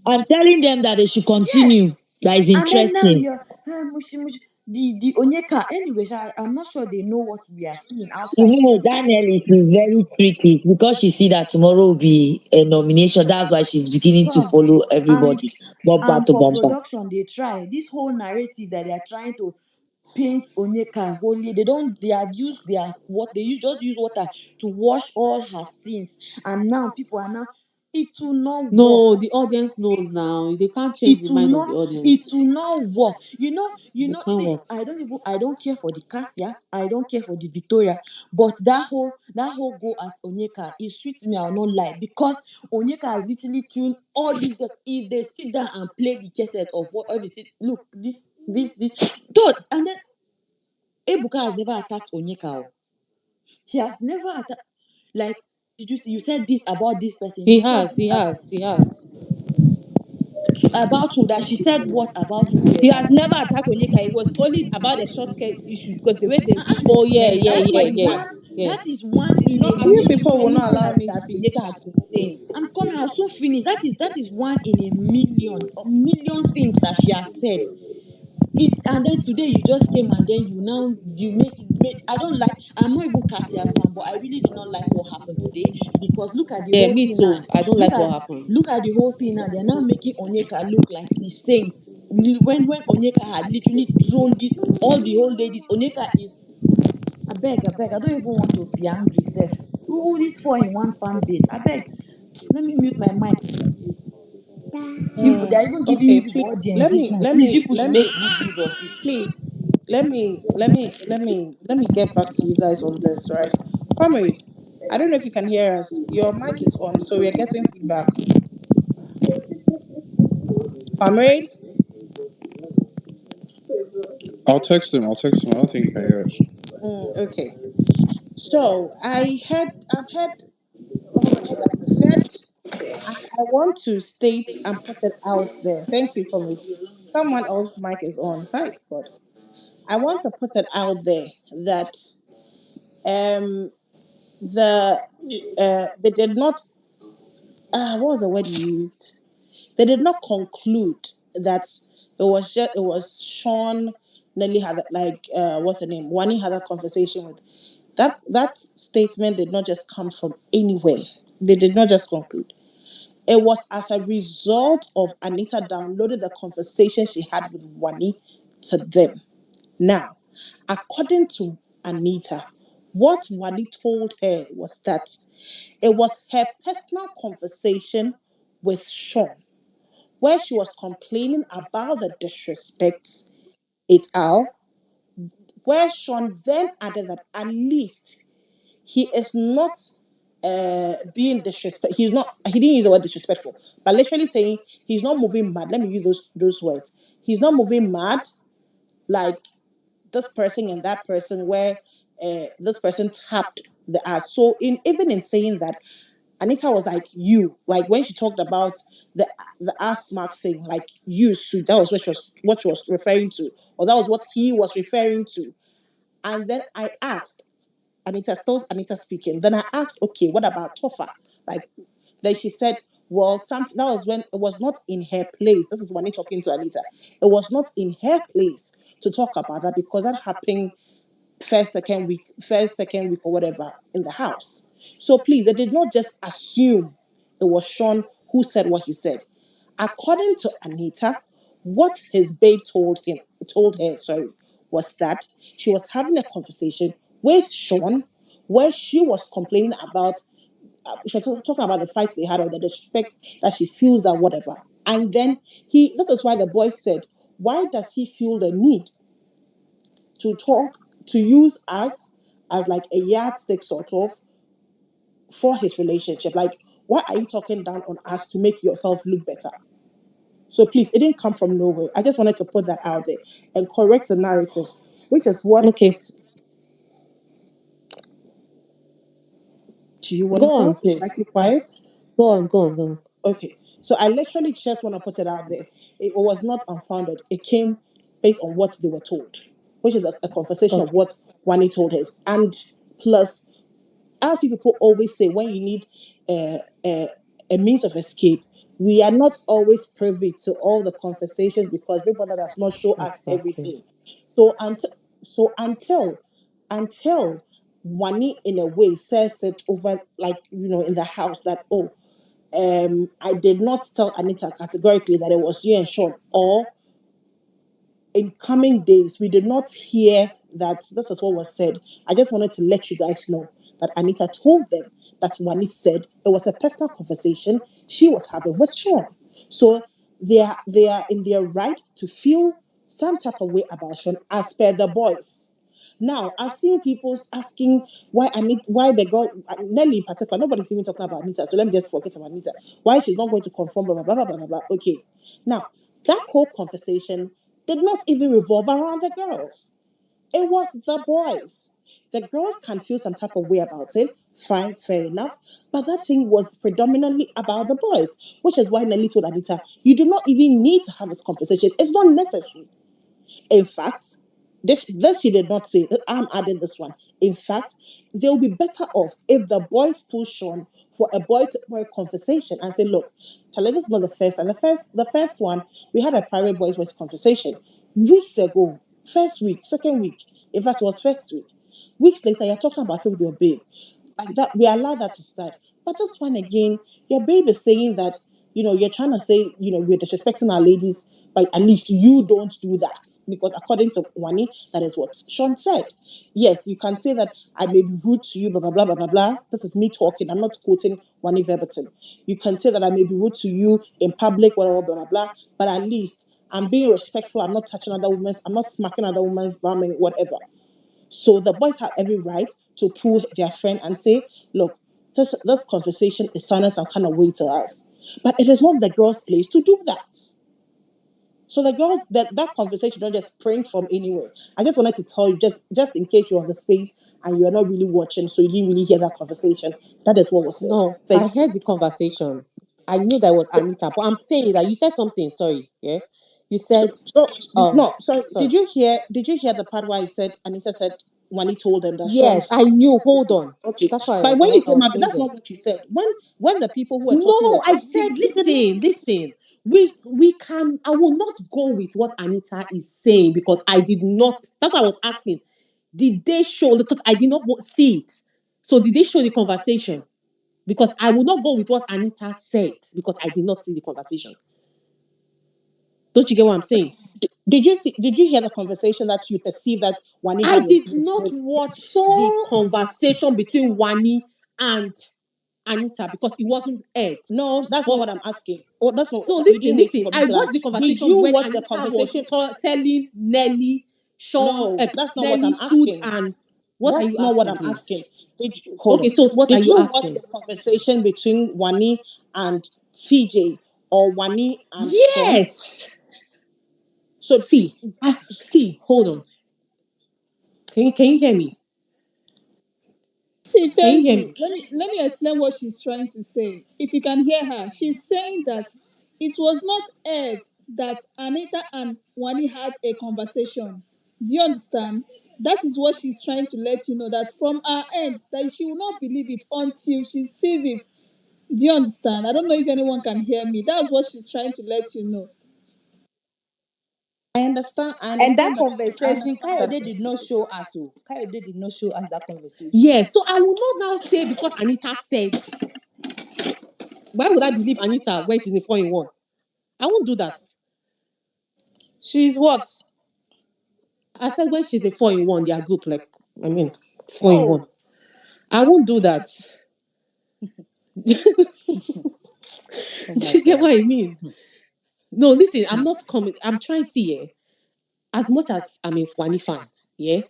I'm telling them that they should yes. continue. That is And then now interesting. you're mushi mushi. The Onyeka. Anyway, I'm not sure they know what we are seeing You outside. know, that Nelly is very tricky because she see that tomorrow will be a nomination. That's why she's beginning to Come. follow And everybody bumper and to for bumper. production, they try this whole narrative that they are trying to paint Onyeka holy. They have used their what they use just use water to wash all her sins, and now people are now, it will not work. No, the audience knows now. They can't change it the will mind of the not it audience. will not work. They can't See, work. I don't care for the Cassia, I don't care for the Victoria, but that whole go at Onyeka, it sweets me, I'll not lie, because Onyeka has literally tuned all these girls. If they sit down and play the cassette of what everything, look, this don't. And then Ebuka has never attacked Onyeka, he has never attacked. Like, did you see, you said this about this person, He you said has, this he has, he has. about who, that she said what about who He yes. has never attacked Onyeka. It was only about the short skirt issue because the way she was Oh yeah, smelling. yeah, That was That why yeah, is he yeah, one. asked. yeah. That is one in a You million. people will not Anything allow me that speak. Onyeka has been saying, I'm coming. I'll soon finish. That is one in a million things that she has said. And then today you just came and then you make I don't like. I'm not even Cassia's fan, but I really did not like what happened today, because look at the Yeah, whole me thing now. too. I don't Look like at what happened. look at the whole thing now. They're now making Onyeka look like the saint. When Onyeka had literally thrown this all the old ladies. Onyeka is, I beg. I don't even want to be angry, Seth. Who this for in one fan base? I beg. Let me mute my mic. They're even giving Okay, you please people audience let this me night. let Please, you me people should let make me good use of it. please let me get back to you guys on this, right? Comrade, I don't know if you can hear us. Your mic is on, so we are getting feedback. Comrade, I'll text him. I'll text him. I don't think he can hear us. okay. So I've heard all that you guys have said. I want to state and put it out there. Thank you, Comrade. Someone else's mic is on. Hi, God. I want to put it out there that um they did not what was the word you used? They did not conclude that it was Sean, Nelly had like what's her name? Wani had a conversation with. That statement did not just come from anywhere. They did not just conclude. It was as a result of Anita downloading the conversation she had with Wani to them. Now, according to Anita, what Wani told her was that it was her personal conversation with Sean, where she was complaining about the disrespect et al., where Sean then added that at least he is not being disrespectful. He didn't use the word disrespectful, but literally saying he's not moving mad. Let me use those words. He's not moving mad like this person and that person, where this person tapped the ass. So in even in saying that, Anita was like, you, like when she talked about the asthma thing, like you, Sue, that was what she was referring to, or that was what he was referring to. And then I asked, Anita speaking. Then I asked, okay, what about Topher? Like, then she said, well, something that was when it was not in her place. This is when he talking to Anita. It was not in her place to talk about that because that happened first, second week, or whatever in the house. So please, they did not just assume it was Sean who said what he said. According to Anita, what his babe told her, sorry, was that she was having a conversation with Sean where she was complaining about she was talking about the fight they had or the disrespect that she feels that whatever. And then that is why the boy said, why does he feel the need to use us as like a yardstick sort of for his relationship? Like, why are you talking down on us to make yourself look better? So please, it didn't come from nowhere. I just wanted to put that out there and correct the narrative, which is what. Okay, Do you want to go on, talk? Should I please. keep quiet? Go on. Okay. So I literally just want to put it out there. It was not unfounded. It came based on what they were told, which is a conversation of Okay. what Wani told us. And plus, as you people always say, when you need a, a means of escape, we are not always privy to all the conversations because Big Brother does not show us Exactly. everything. So until Wani in a way says it over, like, in the house that, oh, I did not tell Anita categorically that it was you and Sean, or in coming days, we did not hear that this is what was said. I just wanted to let you guys know that Anita told them that Wani said it was a personal conversation she was having with Sean. So they are in their right to feel some type of way about Sean as per the boys. Now, I've seen people asking why the girl, Nelly in particular, nobody's even talking about Anita, so let me just forget about Anita. Why she's not going to confirm, blah, blah, blah, blah, blah, blah. Okay. Now, that whole conversation did not even revolve around the girls. It was the boys. The girls can feel some type of way about it. Fine, fair enough. But that thing was predominantly about the boys, which is why Nelly told Anita, you do not even need to have this conversation. It's not necessary. In fact, this she did not say. I'm adding this one. In fact, they'll be better off if the boys push on for a boy to boy conversation and say, look, Charlie, this is not the first. And the first one, we had a private boys voice conversation weeks ago. First week, second week. In fact, it was first week. Weeks later, you're talking about it with your babe. Like that, we allow that to start. But this one again, your babe is saying that, you're trying to say, we're disrespecting our ladies, but at least you don't do that. Because according to Wani, that is what Sean said. Yes, you can say that I may be rude to you, blah, blah, blah, blah, blah, blah. This is me talking. I'm not quoting Wani verbatim. You can say that I may be rude to you in public, whatever, blah, blah, blah. But at least I'm being respectful. I'm not touching I'm not smacking other women's bum and whatever. So the boys have every right to pull their friend and say, look, this conversation is sounding some kind of way to us. But it is not the girl's place to do that. So the girls, that conversation don't just spring from anywhere. I just wanted to tell you, just in case you're on the space and you're not really watching, so you didn't really hear that conversation. That is what was said. No, I Thank you. heard the conversation. I knew that was Anita, but I'm saying that you said something. Sorry, yeah, you So, said so no, sorry. sorry. Did you hear the part where I said Anissa said when he told them that Sean. Yes, I knew. Hold on. Okay, That's why but when you I came was out, going that's there. not what you said. When the people who were talking were No, I talking, said, you did not. listen. We can. I will not go with what Anita is saying because I did not. That's why I was asking. Did they show? Because I did not see it. So did they show the conversation? Because I will not go with what Anita said because I did not see the conversation. Don't you get what I'm saying? Did you hear the conversation that you perceive that Wani I had with did not with watch the so conversation between Wani and Anita because it wasn't aired. no, that's not But what I'm asking. Oh, that's not so you didn't wait listen. for me I to that. watched the Did conversation you when watch the Anita was conversation? telling Nelly, Sean, No, that's not what Nelly, I'm SOOJ, asking. and what are That's you not what asking, I'm please? asking. Hold on. Okay, so what are Did you you watch asking? the conversation between Wani and TJ or Wani and Sean? Yes. So See, hold on. Can you hear me? See, Can you hear firstly, me? let me explain what she's trying to say. If you can hear her, she's saying that it was not heard that Anita and Wani had a conversation. Do you understand? That is what she's trying to let you know, that from her end, that she will not believe it until she sees it. Do you understand? I don't know if anyone can hear me. That's what she's trying to let you know. I understand. I And that understand that. I conversation, understand that Kayode did not conversation. show us. Oh, Kayode did not show us that conversation. Yes. So I will not now say because Anita said. Why would I believe Anita when she's in 4-in-1? I won't do that. She's what? I said when she's in 4-in-1, their group, like, I mean, 4-in-1. Oh, I won't do that. oh Do my you get God. what I mean? No, listen, I'm not coming. I'm trying to see, yeah. As much as I'm a Wani fan, yeah.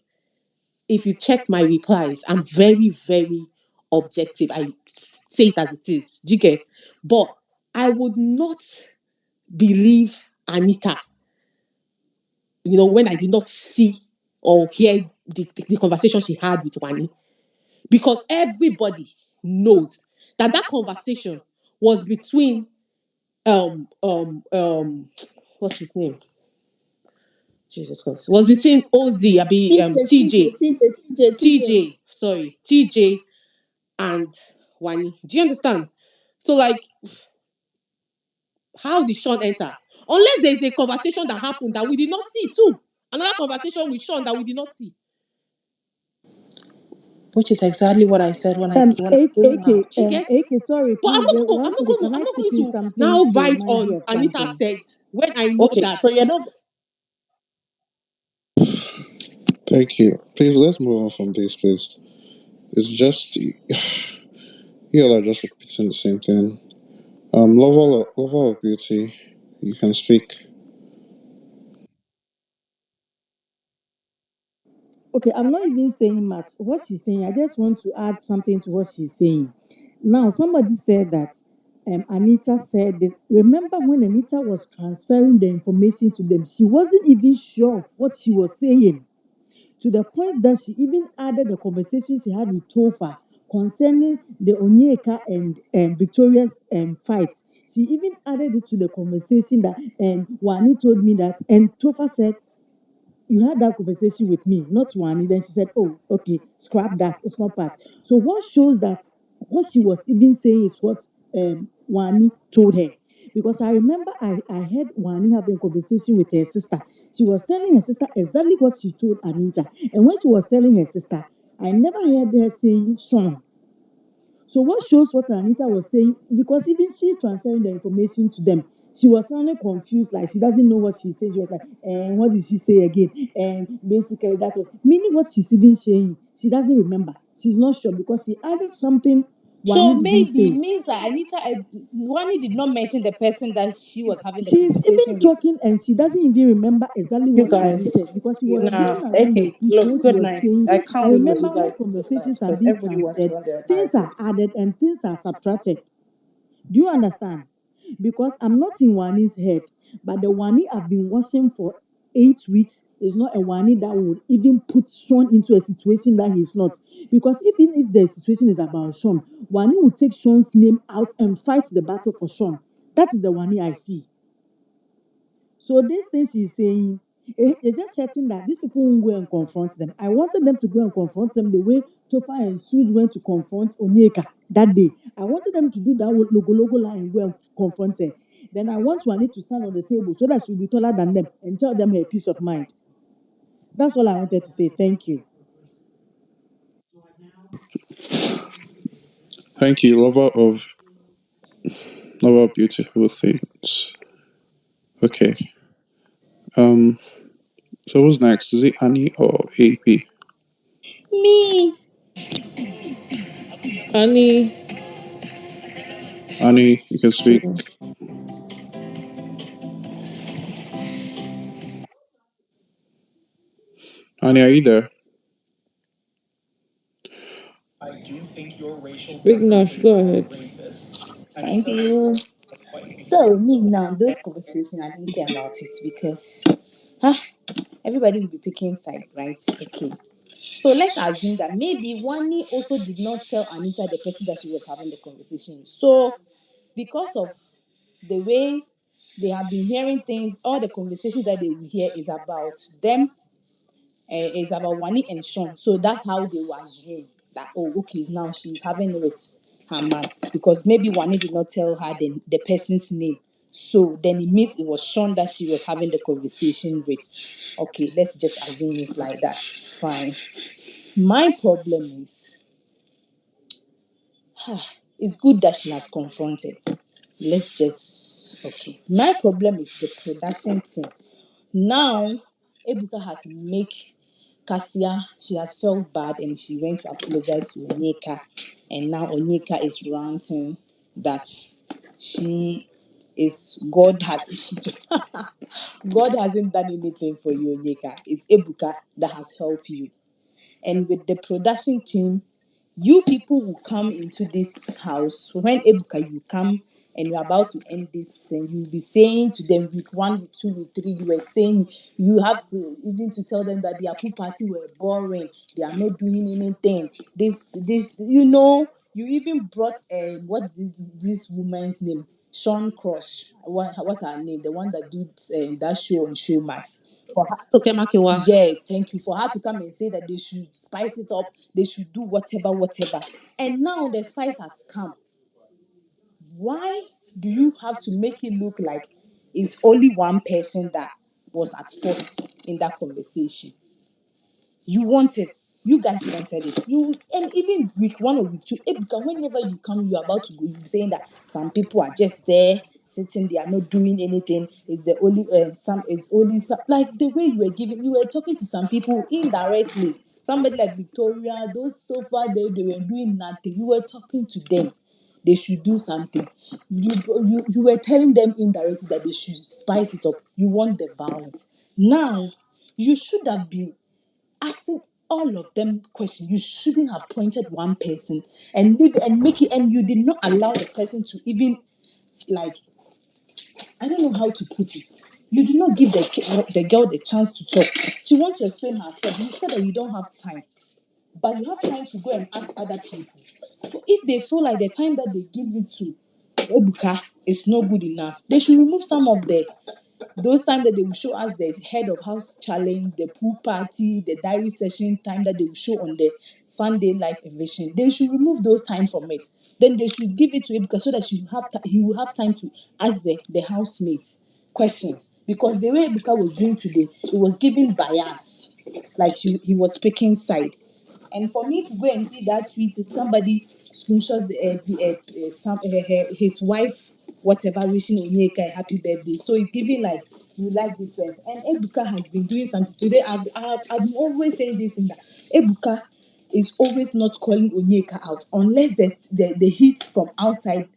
If you check my replies, I'm very, very objective. I say it as it is. Do you get? But I would not believe Anita, when I did not see or hear the conversation she had with Wani. Because everybody knows that that conversation was between um um um what's his name? Jesus Christ. Was between OZ, TJ, TJ. sorry, TJ and Wani. Do you understand? So like, how did Sean enter? Unless there is a conversation that happened that we did not see too. Another conversation with Sean that we did not see. Which is exactly what I said when I came Do out. you get? AK, sorry, But please. I'm One not second. going to Can I'm I not chip going in to something now to write remind you on of Anita something? said when I know Okay, that. so you're not. Thank you. Please, let's move on from this, please. It's just you all are just repeating the same thing. Lover of beauty, you can speak. Okay, I'm not even saying much. What she's saying, I just want to add something to what she's saying. Now, somebody said that Anita said this. Remember when Anita was transferring the information to them, she wasn't even sure of what she was saying, to the point that she even added the conversation she had with Topher concerning the Onyeka and Victoria's fight. She even added it to the conversation that Wani told me that, and Topher said, you had that conversation with me, not one. Then she said, oh, okay, scrap that. It's not part. So what shows that what she was even saying is what Wani told her. Because I remember I heard Wani having a conversation with her sister. She was telling her sister exactly what she told Anita. And when she was telling her sister, I never heard her saying Sean. So what shows what Anita was saying, because even she transferring the information to them, she was sounding confused, like she doesn't know what she's saying. She was like, and what did she say again? And basically that was meaning what she's even saying. She doesn't remember. She's not sure because she added something So Wani didn't maybe say. means that Anita, Wani did not mention the person that she was having the She's even conversation with. talking and she doesn't even remember exactly You what Wani guys, said because she was nah. going around the Okay, bush when look, she good was night. saying, I I can't wait for you remember when guys to start conversations are because being everybody wants to transferred, run their things narrative. are added and things are subtracted. Do you understand? Because I'm not in Wani's head, but the Wani I've been watching for 8 weeks is not a Wani that would even put Sean into a situation that he's not. Because even if the situation is about Sean, Wani will take Sean's name out and fight the battle for Sean. That is the Wani I see. So this thing she's saying, it's just certain that these people won't go and confront them. I wanted them to go and confront them the way Tofa and SOOJ went to confront ONYEKA that day. I wanted them to do that with logo line and go and confront her. Then I want Wani to stand on the table so that she'll be taller than them and tell them her peace of mind. That's all I wanted to say. Thank you. Thank you, lover of beautiful things. Okay. Um. So who's next? Is it Annie or AP? Me. Annie, Annie, you can speak. Annie, are you there? Big Nash, go ahead. Thank you. So me now, this conversation, I didn't care about it because everybody will be picking side, right? Okay. So let's assume that maybe Wani also did not tell Anita the person that she was having the conversation with. So because of the way they have been hearing things, all the conversations that they will hear is about them, is about Wani and Sean. So that's how they will assume that, oh, okay, now she's having it with her man. Because maybe Wani did not tell her the person's name. So then it means it was Sean that she was having the conversation with. Okay, let's just assume it's like that. Fine. My problem is, it's good that she has confronted. Let's just, okay. My problem is the production team. Now, Ebuka has make Cassia, she has felt bad and she went to apologize to Onyeka. And now Onyeka is ranting that she is, God has, God hasn't done anything for you, Onyeka. It's Ebuka that has helped you. And with the production team, you people will come into this house. When Ebuka, you come and you're about to end this thing, you'll be saying to them week 1, week 2, week 3, you were saying you have to even to tell them that their pool party were boring, they are not doing anything. This, you even brought what's this woman's name? Sean Crush. What's her name? The one that did that show on Showmax. For her, Okay, Makiwa. yes, thank you. For her to come and say that they should spice it up, they should do whatever. And now the spice has come. Why do you have to make it look like it's only one person that was at fault in that conversation? You want it. You guys wanted it. And even week 1 or week 2, because whenever you come, you're about to go, you're saying that some people are just there sitting, they are not doing anything. It's the only some is only some, like the way you were talking to some people indirectly. Somebody like Victoria, those so far they were doing nothing. You were talking to them. They should do something. You were telling them indirectly that they should spice it up. You want the violence. Now you should have been asking all of them questions. You shouldn't have pointed one person and leave and make it, and you did not allow the person to even, like, I don't know how to put it. You did not give the girl the chance to talk. She wants to explain herself. You said that you don't have time, but you have time to go and ask other people. So if they feel like the time that they give it to Ebuka is not good enough, they should remove some of those times that they will show us the head of house challenge, the pool party, the diary session time that they will show on the Sunday live eviction. They should remove those time from it. Then they should give it to him because so that he will have time to ask the housemates questions. Because the way Ebuka was doing today, it was giving bias. Like he was picking side. And for me to go and see that tweet, somebody screenshot his wife, whatever, wishing Onyeka a happy birthday. So it's giving like, you like this person. And Ebuka has been doing something today. I've been always saying this thing that Ebuka is always not calling Onyeka out unless the heat from outside.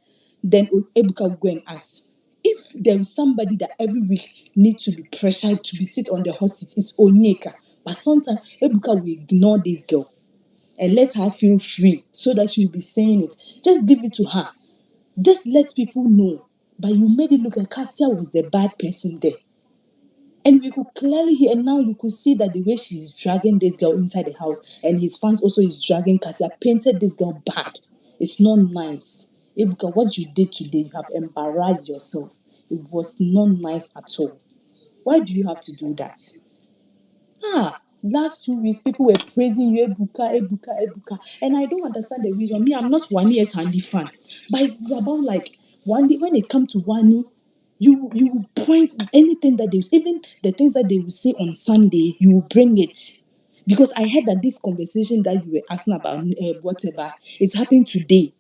Then Ebuka will go and ask. If there is somebody that every week needs to be pressured to be sit on the hot seat, it's Onyeka. But sometimes Ebuka will ignore this girl and let her feel free so that she'll be saying it. Just give it to her. Just let people know. But you made it look like Cassia was the bad person there. And we could clearly hear, and now you could see that the way she's dragging this girl inside the house, and his fans also is dragging Cassia, painted this girl bad. It's not nice. Because what you did today, you have embarrassed yourself. It was not nice at all. Why do you have to do that? Last 2 weeks, people were praising you, Ebuka. And I don't understand the reason. Me, I'm not Wani's handy fan. But it's about like, Wani, when it comes to Wani, you point anything that they, even the things that they will say on Sunday, you will bring it. Because I heard that this conversation that you were asking about, whatever, is happening today.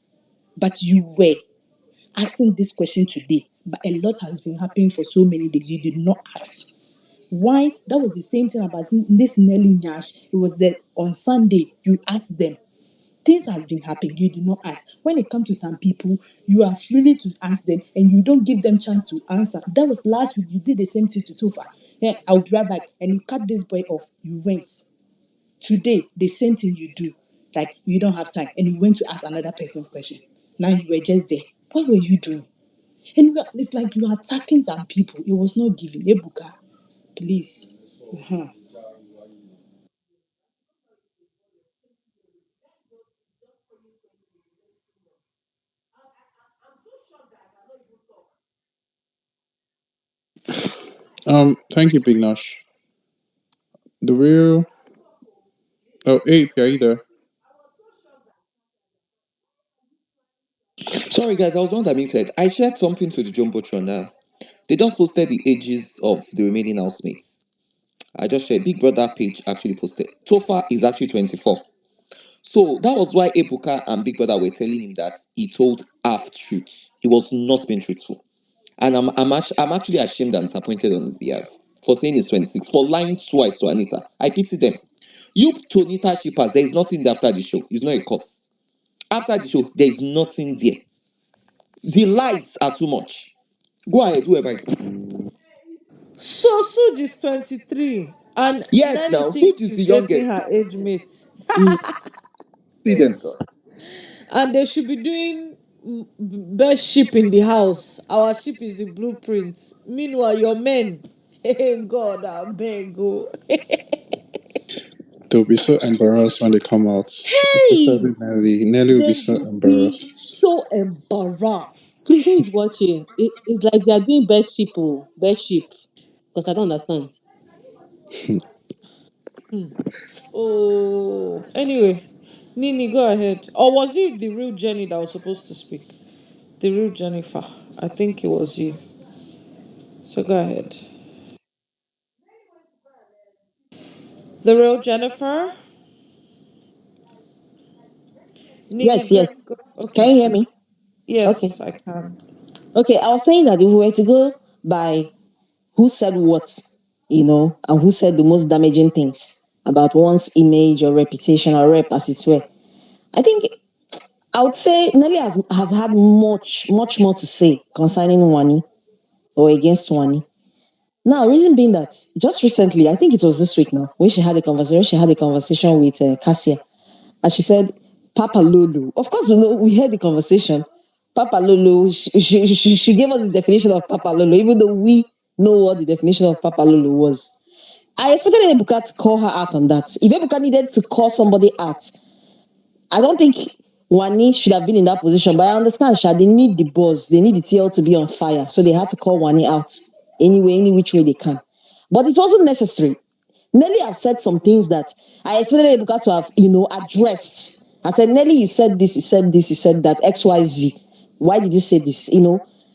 But you were asking this question today. But a lot has been happening for so many days. You did not ask. Why? That was the same thing about this Nelly Nash. It was that on Sunday you asked them. Things has been happening. You do not ask. When it comes to some people, you are free to ask them, and you don't give them chance to answer. That was last week. You did the same thing to Tofa. Yeah, I'll be right back. And you cut this boy off. You went. Today, the same thing you do. Like you don't have time, and you went to ask another person question. Now you were just there. What were you doing? And it's like you are attacking some people. It was not given. Ebuka, please. Thank you, Big Nash. The real. Oh, Ape, are you there? Sorry, guys, I was on that muted. I shared something to the Jumbotron now. They just posted the ages of the remaining housemates. I just shared. Big Brother page actually posted. Topher is actually 24. So that was why Ebuka and Big Brother were telling him that he told half truth. He was not being truthful. And I'm actually ashamed and disappointed on his behalf for saying he's 26, for lying twice to Anita. I pity them. You Tonita shippers, there is nothing there after the show. It's not a cause. After the show, there is nothing there. The lies are too much. Go ahead, whoever is. So Suj is 23 and Yes, Nelly now, thinks Suit is the she's dating youngest. her age mate. See Hey them. God. And they should be doing best ship in the house. Our ship is the blueprint. Meanwhile, your men, hey God, I beg you. They'll be so embarrassed when they come out. Hey, Especially Nelly. Nelly will be they so will be embarrassed. so embarrassed. Please, who is watching? It's like they are doing best ship, oh, best ship. Because I don't understand. Hmm. Oh, anyway, Nini, go ahead. Or was it the real Jenny that was supposed to speak? The real Jennifer. I think it was you. So go ahead. The real Jennifer. Yes, Nini, yes. go. Okay, Can you hear me? she's. Okay. Yes, I can. Okay, I was saying that if we were to go by who said what, and who said the most damaging things about one's image or reputation or rep, as it were, I think I would say Nelly has had much, much more to say concerning Wani or against Wani. Now, reason being that just recently, I think it was this week now, when she had a conversation with Cassia, and she said, Papa Lulu. Of course, we heard the conversation. Papa Lulu, she gave us the definition of Papa Lulu, even though we know what the definition of Papa Lulu was. I expected Ebuka to call her out on that. If Ebuka needed to call somebody out, I don't think Wani should have been in that position, but I understand, Sha, they need the buzz, they need the TL to be on fire, so they had to call Wani out anyway, any which way they can. But it wasn't necessary. Nelly have said some things that I expected Ebuka to have, addressed. I said, Nelly, you said this, you said this, you said that, XYZ. Why did you say this?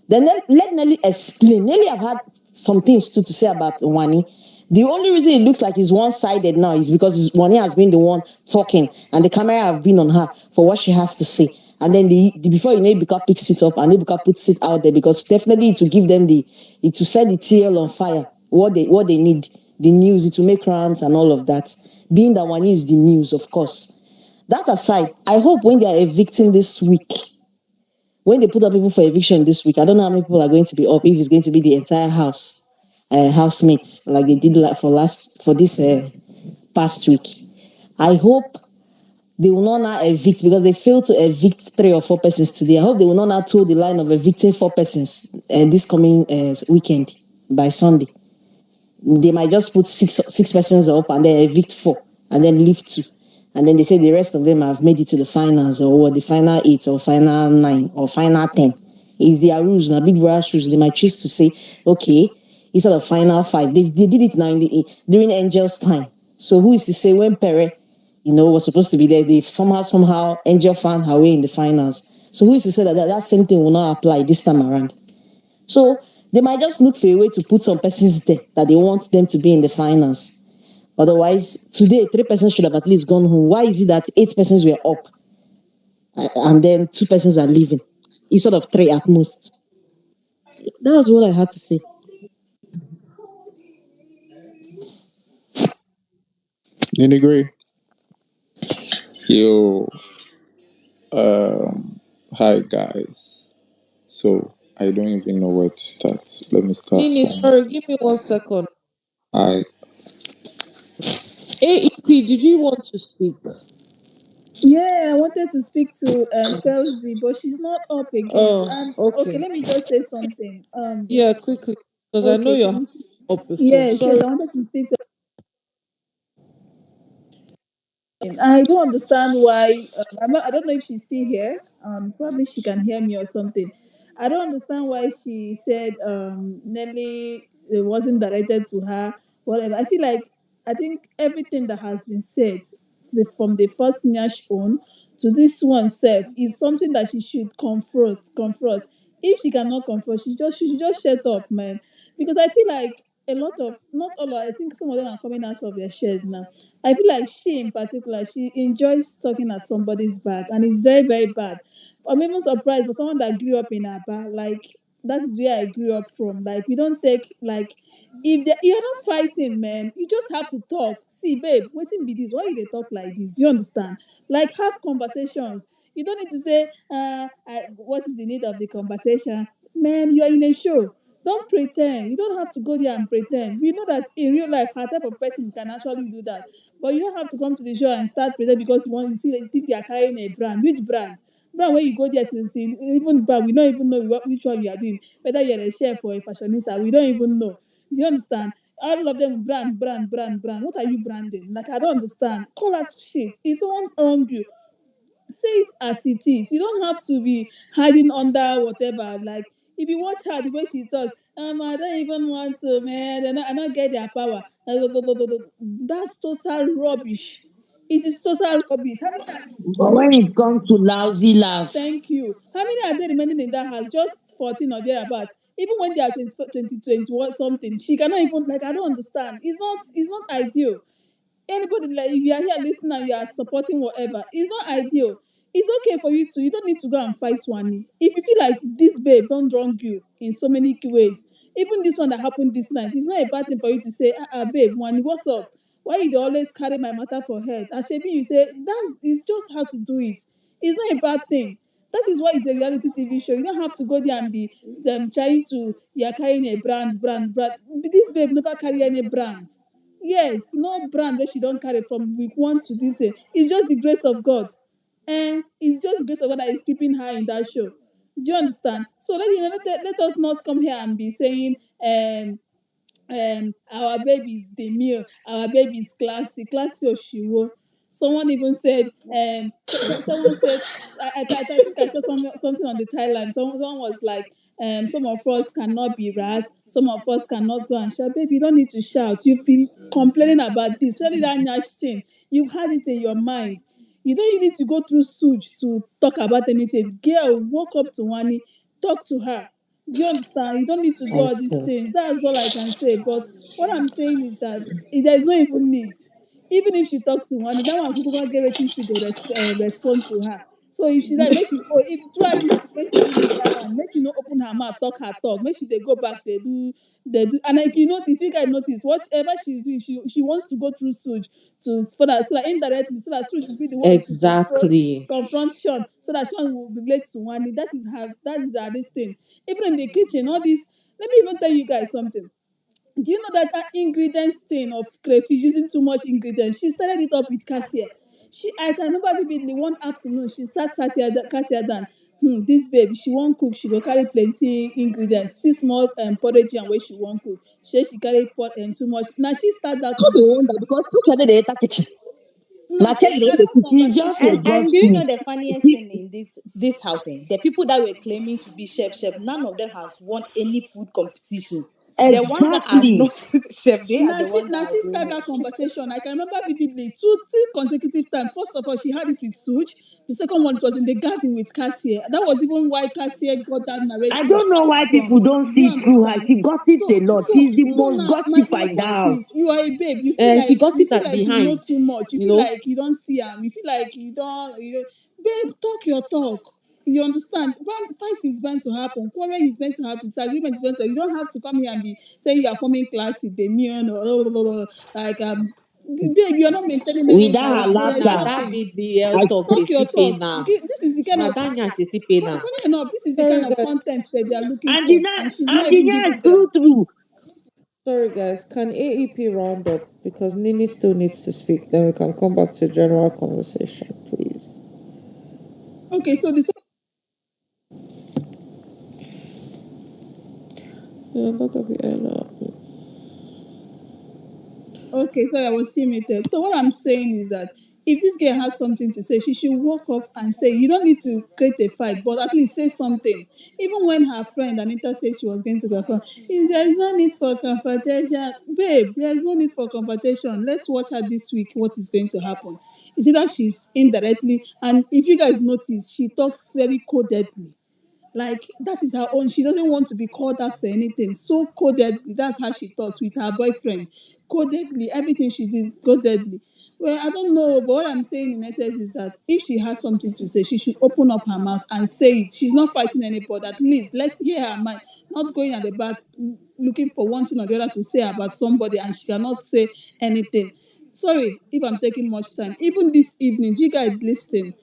Then let Nelly explain. Nelly have had some things too to say about Wani. The only reason it looks like it's one-sided now is because Wani has been the one talking, and the camera have been on her for what she has to say. And then before you know, Ibuka picks it up and Ibuka puts it out there because definitely it will give them it will set the TL on fire. What they need, the news, it will make rounds and all of that. Being that Wani is the news, of course. That aside, I hope when they are evicting this week, when they put up people for eviction this week, I don't know how many people are going to be up. If it's going to be the entire house, housemates, like they did like for this past week. I hope they will not now evict because they failed to evict 3 or 4 persons today. I hope they will not now toe the line of evicting 4 persons this coming weekend by Sunday. They might just put six persons up and then evict 4 and then leave 2. And then they say the rest of them have made it to the finals or what, the final 8 or final 9 or final 10. It's their rules now, big brass rules. They might choose to say, okay, instead of final 5. They did it now during Angel's time. So who is to say when Pere, was supposed to be there, they somehow Angel found her way in the finals. So who is to say that same thing will not apply this time around? So they might just look for a way to put some persons there that they want them to be in the finals. Otherwise, today 3 persons should have at least gone home. Why is it that 8 persons were up and then 2 persons are leaving instead of 3 at most? That's what I had to say. Nitty Gritty. Yo, Hi guys. So I don't even know where to start. Let me start Nini, from. sorry, give me 1 second. I AEP, did you want to speak? Yeah, I wanted to speak to Felzi, but she's not up again. Oh, And okay, okay. let me just say something. Yeah, quickly. Because I know Okay, you're up before. yes, yes, Sorry. I wanted to speak to. I don't understand why. I don't know if she's still here. Probably she can hear me or something. I don't understand why she said Nelly it wasn't directed to her, whatever. I think everything that has been said, from the first Nyash on to this one self, is something that she should confront. If she cannot confront, she should just shut up, man. Because I feel like a lot of, not all, I think some of them are coming out of their shares now. I feel like she in particular, she enjoys talking at somebody's back, and it's very, very bad. I'm even surprised for someone that grew up in Aba, like that is where I grew up from. Like, we don't take, like, if you're not fighting, man, you just have to talk. See, babe, waiting be this. Why you they talk like this? Do you understand? Like, have conversations. You don't need to say, what is the need of the conversation? Man, you are in a show. Don't pretend. You don't have to go there and pretend. We know that in real life, her type of person can actually do that. But you don't have to come to the show and start pretending because you want to see that you think you are carrying a brand. Which brand? Brand where you go there since even brand, we don't even know which one you are doing. Whether you're a chef or a fashionista, we don't even know. Do you understand? All of them brand. What are you branding? Like, I don't understand. Call that shit. If someone wrong you, say it as it is. You don't have to be hiding under whatever. Like, if you watch her, the way she talk, I don't even want to, man. I don't get their power. That's total rubbish. It is total rubbish. How many But when it comes to lousy laugh, Thank you. How many are there remaining in that house? Just 14 or thereabouts. Even when they are 20 something, she cannot even, like, I don't understand. It's not ideal. Anybody, like, if you are here listening and you are supporting whatever, it's not ideal. It's okay for you to, you don't need to go and fight Wani. If you feel like this babe don't wrong you in so many ways, even this one that happened this night, it's not a bad thing for you to say, babe, Wani, what's up? Why you dey always carry my matter for head? And shebi you say that's, it's just how to do it. It's not a bad thing. That is why it's a reality TV show. You don't have to go there and be them trying to, you're carrying a brand. This babe never carry any brand. Yes, no brand that she don't carry from week one to this year. It's just the grace of God. And it's just the grace of God that is keeping her in that show. Do you understand? So let us not come here and be saying, our baby is demure, our baby is classy Oshiwo. Someone even said, someone said, I think I saw something on the Thailand. Someone was like, some of us cannot be rash, some of us cannot go and shout. Baby, you don't need to shout. You've been complaining about this, especially that Nyash thing. You've had it in your mind. You don't even need to go through SOOJ to talk about anything. Girl, walk up to Wani, talk to her. Do you understand? You don't need to do I all these see. things. That's all I can say. But what I'm saying is that there's no even need. Even if she talks to one, that one people gonna get waiting she go respond to her. So if she like, make she go. If throughout this thing, make she do the Thailand, make she no open her mouth, talk her talk. Make she they go back, they do. And if you notice, if you guys notice, whatever she's doing, she wants to go through SOOJ to, so that indirectly, so that SOOJ will be the one to Exactly. confront Sean, so that Sean will relate to Wani. That is her this thing. Even in the kitchen, all this. Let me even tell you guys something. Do you know that ingredients thing of crayfish using too much ingredients? She started it up with Cassia. I can remember vividly one afternoon she Cassia down. This babe, she won't cook. She go carry plenty ingredients. See small porridge and where she won't cook. She carry pot and too much. Now she start that no dey conversation. wonder because people dey enter kitchen. Now Na she check you no start dey that cook. It's just conversation. And do you know exhausting. the funniest thing in this housing? The people that were claiming to be chef, none of them has won any food competition. The ones that are Exactly. not chef, they are Now the she ones that now are she doing start it. that conversation. I can remember vividly two consecutive times. First of all, she had it with SOOJ. The second one, it was in the garden with Cassia. That was even why Cassia got that I narrative don't know why from. people don't Do you see through her. understand? She gossips So a lot. so She's the so most now my gossiper in the point is, house. you are a babe. She You gossips feel at like you know behind, too much. You you feel know. like you don't see am. You feel like you don't. Babe, talk your talk. You understand? Fight is meant to happen. Quarrel is meant to happen. Disagreement is meant to. You don't have to come here and be saying you are forming class with Damien or blah, blah, blah, blah. Like babe, you are not maintaining any With that her balance. Omo, There's na laughter, that nothing. I BBL talk swear. they Talk your still pay talk. now. This is the kind Na of that nyash they still pay now. funny enough. This is the kind Sorry of guys. content that they are looking And for, and she's not the even nurse giving them. true. Sorry guys. Can AEP round up because Nini still needs to speak. Then we can come back to general conversation, please. Okay, so the Yeah, back up your now. Okay, sorry, I was still muted. So what I'm saying is that if this girl has something to say, she should walk up and say, you don't need to create a fight, but at least say something. Even when her friend Anita said she was going to confront, there is no need for confrontation. Babe, there is no need for confrontation. Let's watch her this week, what is going to happen. You see that she's indirectly, and if you guys notice, she talks very codedly. Like that is her own. She doesn't want to be called out for anything. So codedly, that's how she talks with her boyfriend. Codedly, everything she did codedly. Well, I don't know, but what I'm saying in essence is that if she has something to say, she should open up her mouth and say it. She's not fighting anybody. At least let's hear her mind. Not going at the back looking for one thing or the other to say about somebody and she cannot say anything. Sorry if I'm taking much time. Even this evening, do you guys listen?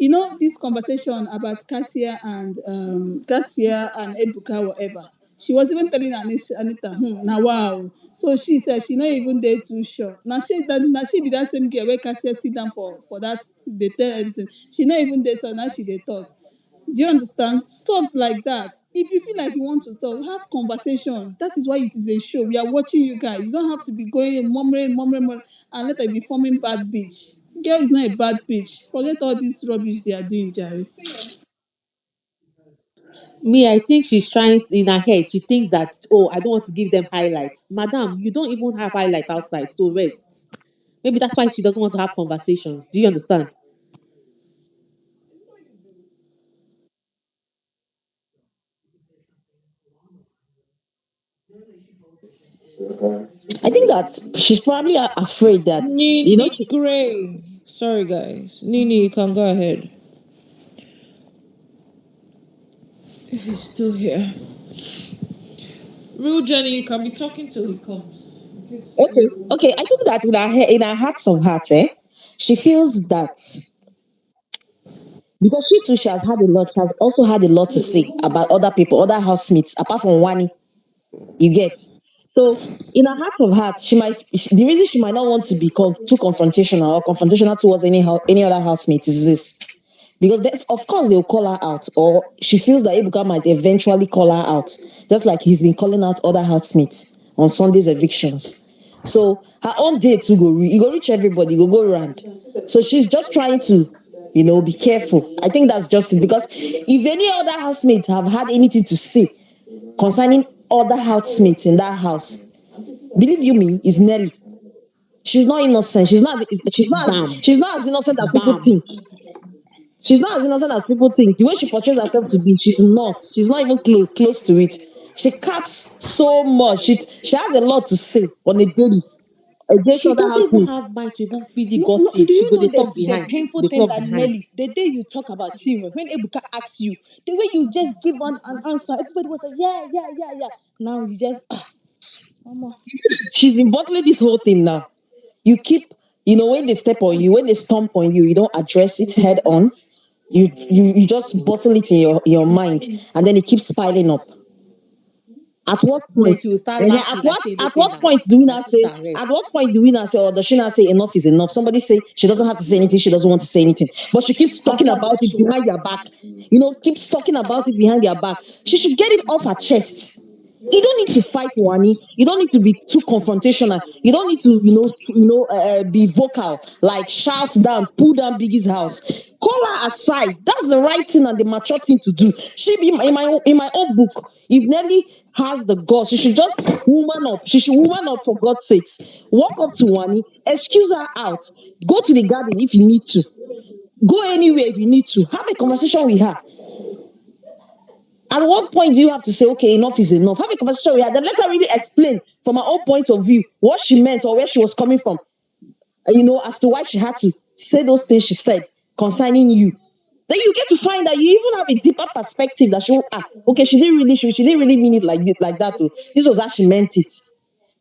You know this conversation about Cassia and Ebuka, whatever. She was even telling Anita, now wow. So she said she not even there too sure. Now she be that same girl where Cassia sit down for that they tell everything. She not even there, so now she they talk. Do you understand? Stuff like that. If you feel like you want to talk, have conversations. That is why it is a show. We are watching you guys. You don't have to be going and murmuring, and let her be forming bad bitch. Girl is not a bad bitch. Forget all this rubbish they are doing, Jerry. Me, I think she's trying in her head. She thinks that, oh, I don't want to give them highlights. Madam, you don't even have highlights outside, so rest. Maybe that's why she doesn't want to have conversations. Do you understand? I think that she's probably afraid that, Nini Gray. Sorry, guys. Nini, you can go ahead. If he's still here. Real Jenny, you can be talking till he comes. okay. I think that in her hearts of hearts, she feels that because she too, she has had a lot, she has also had a lot to say about other people, other housemates, apart from Wani. You get. So in her heart of hearts, the reason she might not want to be too confrontational or confrontational towards any other housemate is this. Because of course they'll call her out, or she feels that Ebuka might eventually call her out, just like he's been calling out other housemates on Sunday's evictions. So her own day too go reach everybody, go round. So she's just trying to, be careful. I think that's just it. Because if any other housemates have had anything to say concerning other housemates in that house, believe you me, is Nelly. She's not innocent. Bam. She's not as innocent as people Bam. think. She's not as innocent as people think. The way she portrays herself to be, she's not. She's not even close to it. She caps so much. She has a lot to say on a daily against She other doesn't even housemates. have mind to even feel the No, no, do gossip. She you go know they the talk the behind. painful They thing talk that behind. Nelly, the day you talk about children, when Ebuka asks you, the way you just give an answer, everybody was like, yeah, yeah, yeah, yeah. Now you just, mama. She's been bottling this whole thing now. You keep, when they step on you, when they stomp on you, you don't address it head on. You just bottle it in your mind, and then it keeps piling up. At what Then point? she will start laughing like say At anything what now. point do we My not say? sister, At rest. what point do we not say, or does she not say enough is enough? Somebody say she doesn't have to say anything. She doesn't want to say anything, but she keeps talking Cassia about got it you. behind your back. Keeps talking about it behind your back. She should get it off her chest. You don't need to fight, Wani. You don't need to be too confrontational. You don't need to, be vocal, like shout down, pull down Biggie's house. Call her aside. That's the right thing and the mature thing to do. She be in my own book. If Nelly has the guts, she should just woman up. She should woman up for God's sake. Walk up to Wani, excuse her out. Go to the garden if you need to. Go anywhere if you need to. Have a conversation with her. At what point do you have to say, okay, enough is enough? Have a conversation with her. Then let her really explain from her own point of view what she meant or where she was coming from. As to why she had to say those things she said concerning you. Then you get to find that you even have a deeper perspective that okay, she didn't really mean it like that. Though. This was how she meant it.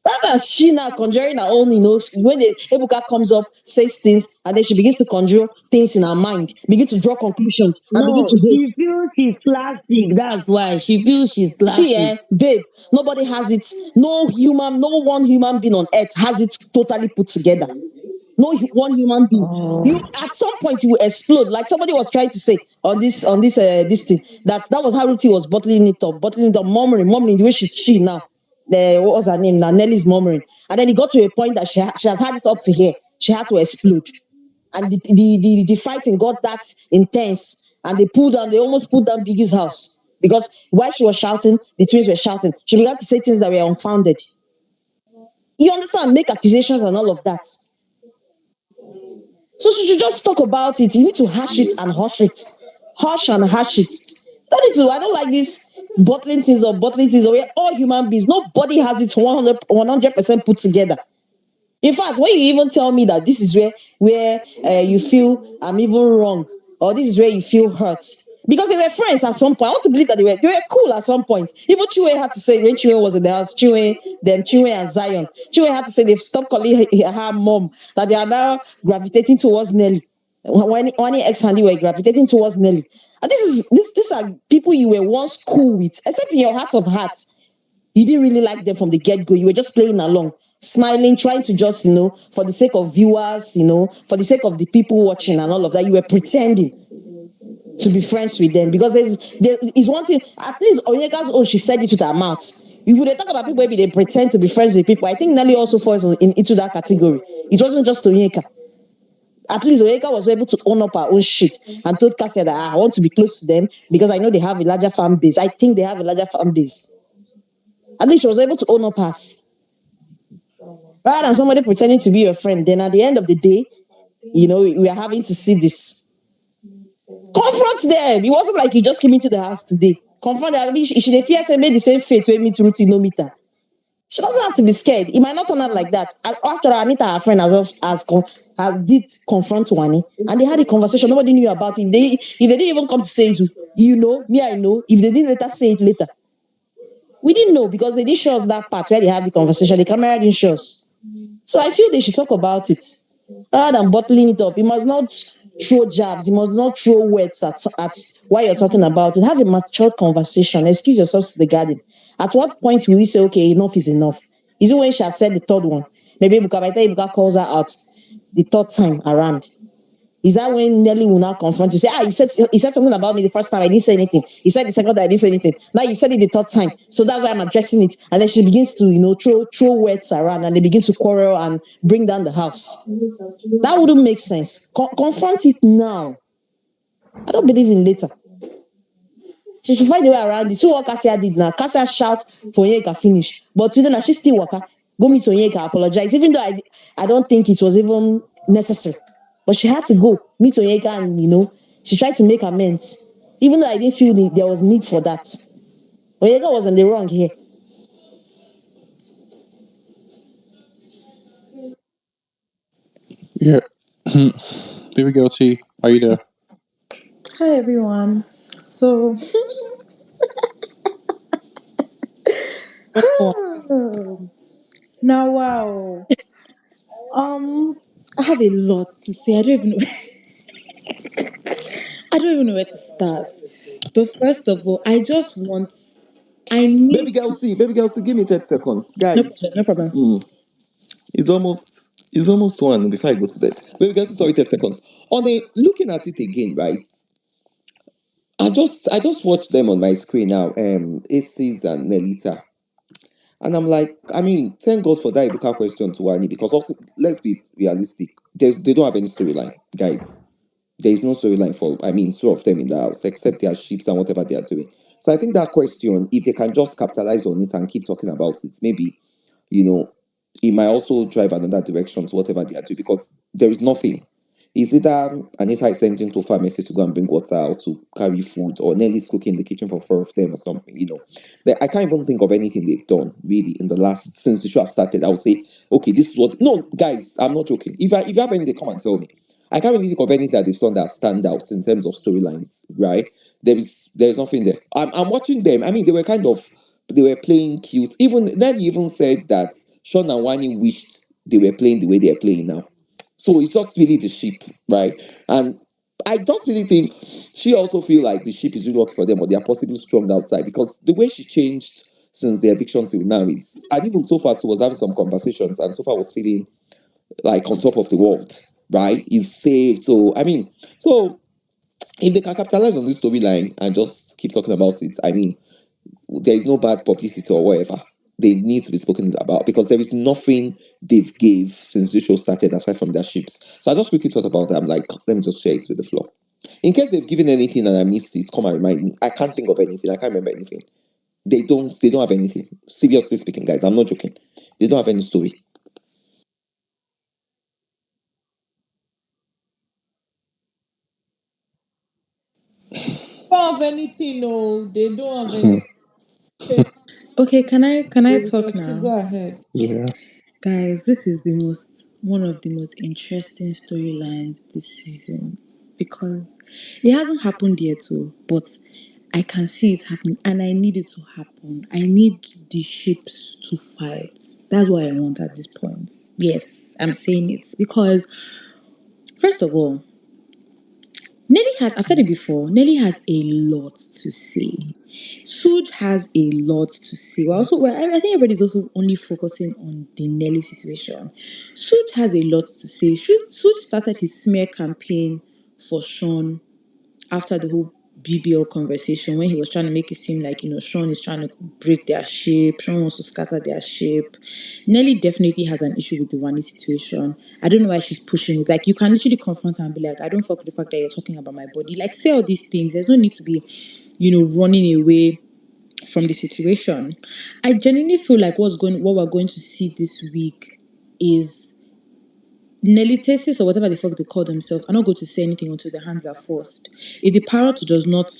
Rather than she now conjuring her own, when the Ebuka comes up, says things, and then she begins to conjure things in her mind, begin to draw conclusions, and begin No, to hate. she feels she's plastic. That's why she feels she's See, classic. babe, nobody has it. No one human being on earth has it totally put together. No one human being. You at some point you will explode, like somebody was trying to say on this thing that was how Ruthie was bottling it up, murmuring the way she now. What was her name now? Nelly's murmuring, and then it got to a point that she has had it up to here. She had to explode. and the fighting got that intense, and they almost pulled down Biggie's house because while she was shouting, the twins were shouting. She began to say things that were unfounded. You understand? Make accusations and all of that. So she should just talk about it. You need to hash it and hush it. Hush and hash it. Don't need to. I don't like this bottling things. We're all human beings. Nobody has it 100% put together. In fact, when you even tell me that this is where you feel I'm even wrong, or this is where you feel hurt, because they were friends at some point. I want to believe that they were cool at some point. Even Chinwe had to say when Chinwe was in the house, Chinwe and Zion. Chinwe had to say they've stopped calling her mom, that they are now gravitating towards Nelly. When ex-handy were gravitating towards Nelly. And these are people you were once cool with, except in your heart of hearts you didn't really like them from the get-go. You were just playing along, smiling, trying to just, for the sake of viewers, for the sake of the people watching and all of that, you were pretending to be friends with them. Because there is one thing, at least Onyeka's own, she said it with her mouth. If they talk about people, maybe they pretend to be friends with people, I think Nelly also falls into that category. It wasn't just Onyeka. At least Onyeka was able to own up her own shit and told Cassia that I want to be close to them because I know they have a larger fan base. I think they have a larger fan base. At least she was able to own up us. Rather than somebody pretending to be your friend, then at the end of the day, we are having to see this. Confront them. It wasn't like you just came into the house today. Confront them. I mean, she the fear say made the same fate with me to Ruti no meter. She doesn't have to be scared. It might not turn out like that. After all, Anita, her friend, has did confront Wani, and they had a conversation. Nobody knew about it. If they didn't even come to say it, me, I know. If they didn't later say it later, we didn't know because they didn't show us that part where they had the conversation. The camera didn't show us. So I feel they should talk about it rather than bottling it up. You must not throw jabs. You must not throw words at why you're talking about it. Have a mature conversation. Excuse yourselves to the garden. At what point will you say, okay, enough is enough? Is it when she has said the third one? Maybe by the time Ibuka calls her out the third time around. Is that when Nelly will now confront you? Say, you said something about me the first time, I didn't say anything. You said the second time, I didn't say anything. Now you said it the third time. So that's why I'm addressing it. And then she begins to, throw words around and they begin to quarrel and bring down the house. That wouldn't make sense. Confront it now. I don't believe in later. She should find a way around it. See what Cassia did now. Cassia shout for Onyeka finish. But today now she still waka. Go meet Onyeka, apologize. Even though I don't think it was even necessary. But she had to go meet Onyeka and she tried to make amends. Even though I didn't feel there was need for that. Onyeka was in the wrong here. Yeah. Baby girl T, are you there? Hi everyone. So now wow. I have a lot to say. I don't even know where to start. But first of all, I need Baby girl T, give me 30 seconds. no Guys, problem, no problem. mm, it's almost it's almost one before I go to bed. Baby girl T, sorry, 30 seconds. Looking at it again, right? I just watched them on my screen now, Aces and Nelita. And I'm like, I mean, thank God for that Ibuka question to Wani because also, let's be realistic. They don't have any storyline, guys. There is no storyline for, I mean, two of them in the house, except their ships and whatever they are doing. So I think that question, if they can just capitalize on it and keep talking about it, maybe, you know, it might also drive another direction to whatever they are doing because there is nothing. Is either Anita is sending to pharmacy to go and bring water or to carry food, or Nelly's cooking in the kitchen for four of them or something. I can't even think of anything they've done really in the last since the show have started. I would say, okay, this is what. No, guys, I'm not joking. If you have anything, come and tell me. I can't really think of anything that they've done that stand out in terms of storylines, right? There is nothing there. I'm watching them. I mean, they were playing cute. Even then, you even said that Sean and Wani wished they were playing the way they are playing now. So it's just really the ship, right? And I just really think she also feel like the ship is really working for them, or they are possibly strong outside because the way she changed since the eviction till now is, and even so far, she was having some conversations, and so far was feeling like on top of the world, right? Is safe. So I mean, so if they can capitalize on this storyline and just keep talking about it, I mean, there is no bad publicity or whatever. they need to be spoken about because there is nothing they've gave since the show started aside from their ships. So I just quickly thought about that. I'm like, let me just share it with the floor. In case they've given anything and I missed it, come and remind me. I can't think of anything. I can't remember anything. They don't have anything. Seriously speaking, guys, I'm not joking. They don't have any story. Don't have anything, no. They don't have anything. Okay, can I talk So now? go ahead. Yeah. Guys, this is the most one of the most interesting storylines this season because it hasn't happened yet too, but I can see it happening and I need it to happen. I need the ships to fight. That's what I want at this point. Yes, I'm saying it because first of all, Nelly has, I've said it before, Nelly has a lot to say. SOOJ has a lot to say. I think everybody's also only focusing on the Nelly situation. SOOJ has a lot to say. SOOJ started his smear campaign for SHAUN after the whole BBL conversation when he was trying to make it seem like, SHAUN is trying to break their ship, SHAUN wants to scatter their ship. Nelly definitely has an issue with the WANNI situation. I don't know why she's pushing it. Like, you can literally confront her and be like, I don't fuck with the fact that you're talking about my body. Like, say all these things. There's no need to be, running away from the situation. I genuinely feel like what we're going to see this week is Nelly Tesis or whatever the fuck they call themselves are not going to say anything until their hands are forced. If the parrot does not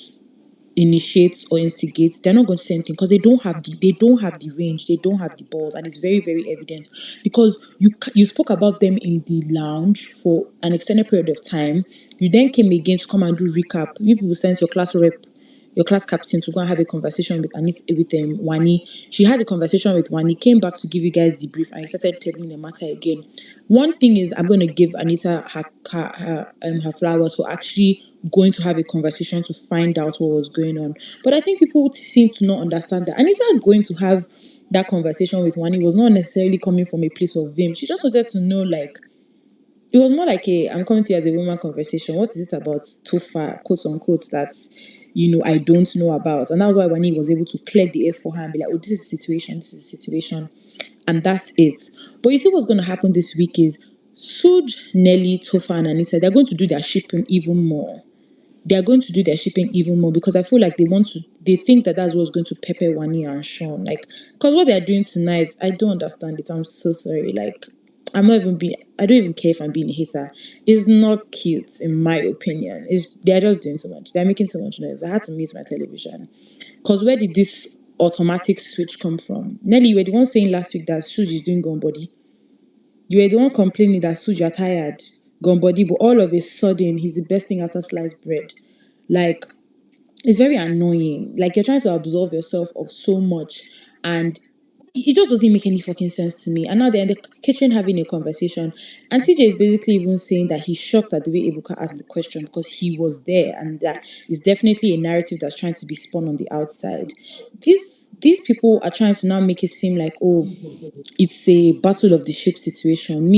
initiate or instigate, they're not going to say anything because they don't have the range, they don't have the balls, and it's very very evident because you spoke about them in the lounge for an extended period of time. You then came again to come and do recap. You people sent your class captain to go and have a conversation with WANNI. She had a conversation with WANNI, came back to give you guys the brief, and you started telling the matter again. One thing is, I'm going to give Anita her flowers for actually going to have a conversation to find out what was going on. But I think people seem to not understand that Anita going to have that conversation with WANNI was not necessarily coming from a place of vim. She just wanted to know, like, it was more like a I'm coming to you as a woman conversation. What is it about TOPHER, quote unquote, that I don't know about? And that was why Wani was able to clear the air for her and be like, oh, this is a situation, this is a situation. And that's it. But you see what's gonna happen this week is SOOJ, Nelly, TOPHER, and Anita, they're going to do their shipping even more. They're going to do their shipping even more because I feel like they think that that's what's going to pepper Wani and SHAUN. Like, because what they're doing tonight, I don't understand it. I'm so sorry. Like, I don't even care if I'm being a hater. It's not cute, in my opinion. They're just doing too much. They're making too much noise. I had to mute my television. Because where did this automatic switch come from? Nelly, you were the one saying last week that SOOJ is doing gun body. You were the one complaining that SOOJ are tired, gun body, but all of a sudden, he's the best thing after sliced bread. Like, it's very annoying. Like, you're trying to absolve yourself of so much, and it just doesn't make any fucking sense to me. And now they're in the kitchen having a conversation, and TJ is basically even saying that he's shocked at the way Ebuka asked the question because he was there, and that is definitely a narrative that's trying to be spun on the outside. These people are trying to now make it seem like, oh, it's a battle of the ship situation.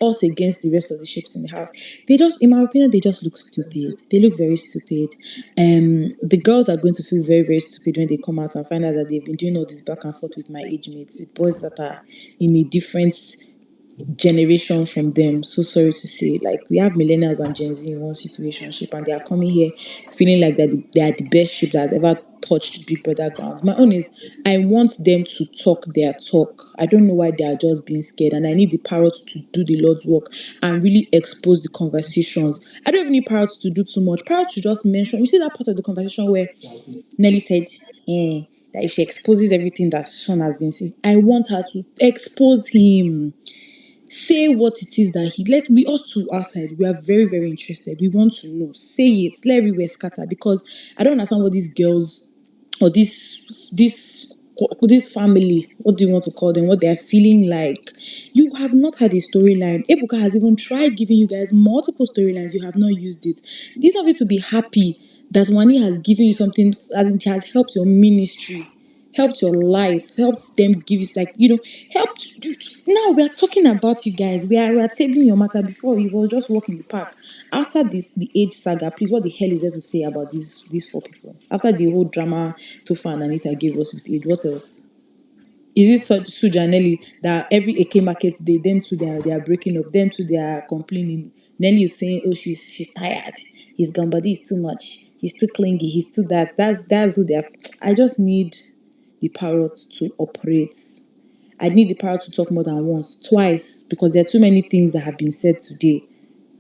Us against the rest of the ships in the house. They just, in my opinion, they just look stupid. They look very stupid. The girls are going to feel very, very stupid when they come out and find out that they've been doing all this back and forth with my age mates, with boys that are in a different generation from them. So sorry to say, like, we have millennials and Gen Z in one situationship, and they are coming here feeling like that they are the best ship that has ever touched Big Brother grounds. My own is, I want them to talk their talk. I don't know why they are just being scared, and I need the parrots to do the Lord's work and really expose the conversations. I don't even need parrots to do too much. Parrots should just mention. You see that part of the conversation where Nelly said, that if she exposes everything that SHAUN has been saying, I want her to expose him, say what it is that he let we us to outside. We are very, very interested. We want to know. Say it. Let everywhere scatter because I don't understand what these girls or this family, what do you want to call them, what they are feeling like. You have not had a storyline. Ebuka has even tried giving you guys multiple storylines. You have not used it. These of you to be happy that Wani has given you something, and it has helped your ministry, helped your life, helped them give you, like, helped you. Now we are talking about you guys. We are tabling your matter. Before you was just walk in the park. After the age saga, please, what the hell is there to say about these four people? After the whole drama Tofa and Anita gave us with age, what else? Is it Suj and Nelly that every AK market day, them two they are breaking up, them two they are complaining. Nelly is saying, oh, she's tired. His gun body is too much. He's too clingy. He's too that. That's who they are. I just need the parrot to operate. I need the parrot to talk more than once, twice, because there are too many things that have been said today.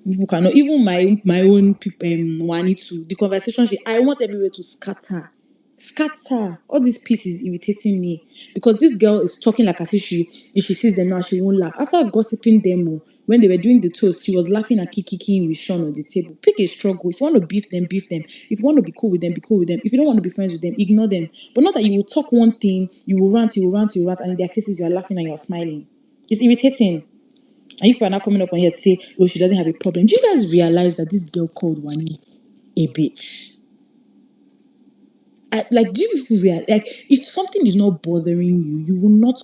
People cannot, even my own people, Wani too. The conversation, I want everywhere to scatter. Scatter. All this piece is irritating me because this girl is talking like as if she sees them now, she won't laugh. After gossiping them, when they were doing the toast, she was laughing and kicking with Sean on the table. Pick a struggle. If you want to beef them, beef them. If you want to be cool with them, be cool with them. If you don't want to be friends with them, ignore them. But not that you will talk one thing, you will rant, and in their faces you are laughing and you're smiling. It's irritating. And if you're not coming up on here to say, oh, she doesn't have a problem. Do you guys realize that this girl called Wani a bitch? Like, do you people realize, like, if something is not bothering you, you will not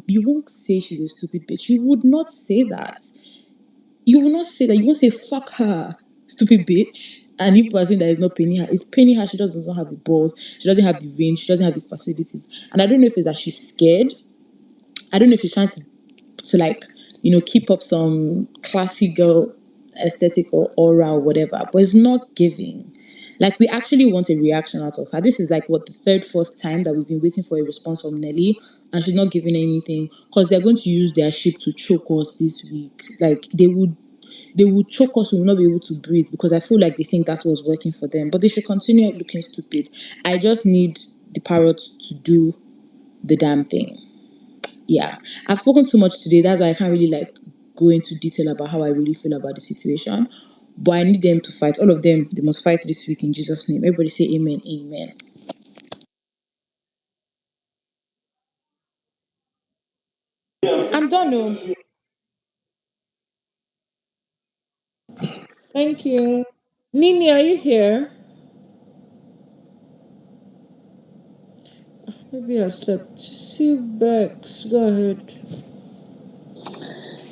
you won't say she's a stupid bitch. You would not say that. You will not say that. You won't say, fuck her, stupid bitch. And if people are saying that it's not paining her, it's paining her. She doesn't have the balls. She doesn't have the range. She doesn't have the facilities. And I don't know if it's that she's scared. I don't know if she's trying to like, keep up some classy girl aesthetic or aura or whatever, but it's not giving. Like, we actually want a reaction out of her. This is like what, the third, fourth time that we've been waiting for a response from Nelly, and she's not giving anything because they're going to use their ship to choke us this week. Like, they would choke us, we will not be able to breathe because I feel like they think that's what's working for them. But they should continue looking stupid. I just need the parrot to do the damn thing. Yeah, I've spoken too much today. That's why I can't really like go into detail about how I really feel about the situation. But I need them to fight. All of them, they must fight this week in Jesus' name. Everybody say amen, amen. I'm done. No. Thank you. Nini, are you here? Maybe I slept. See Bex. Go ahead.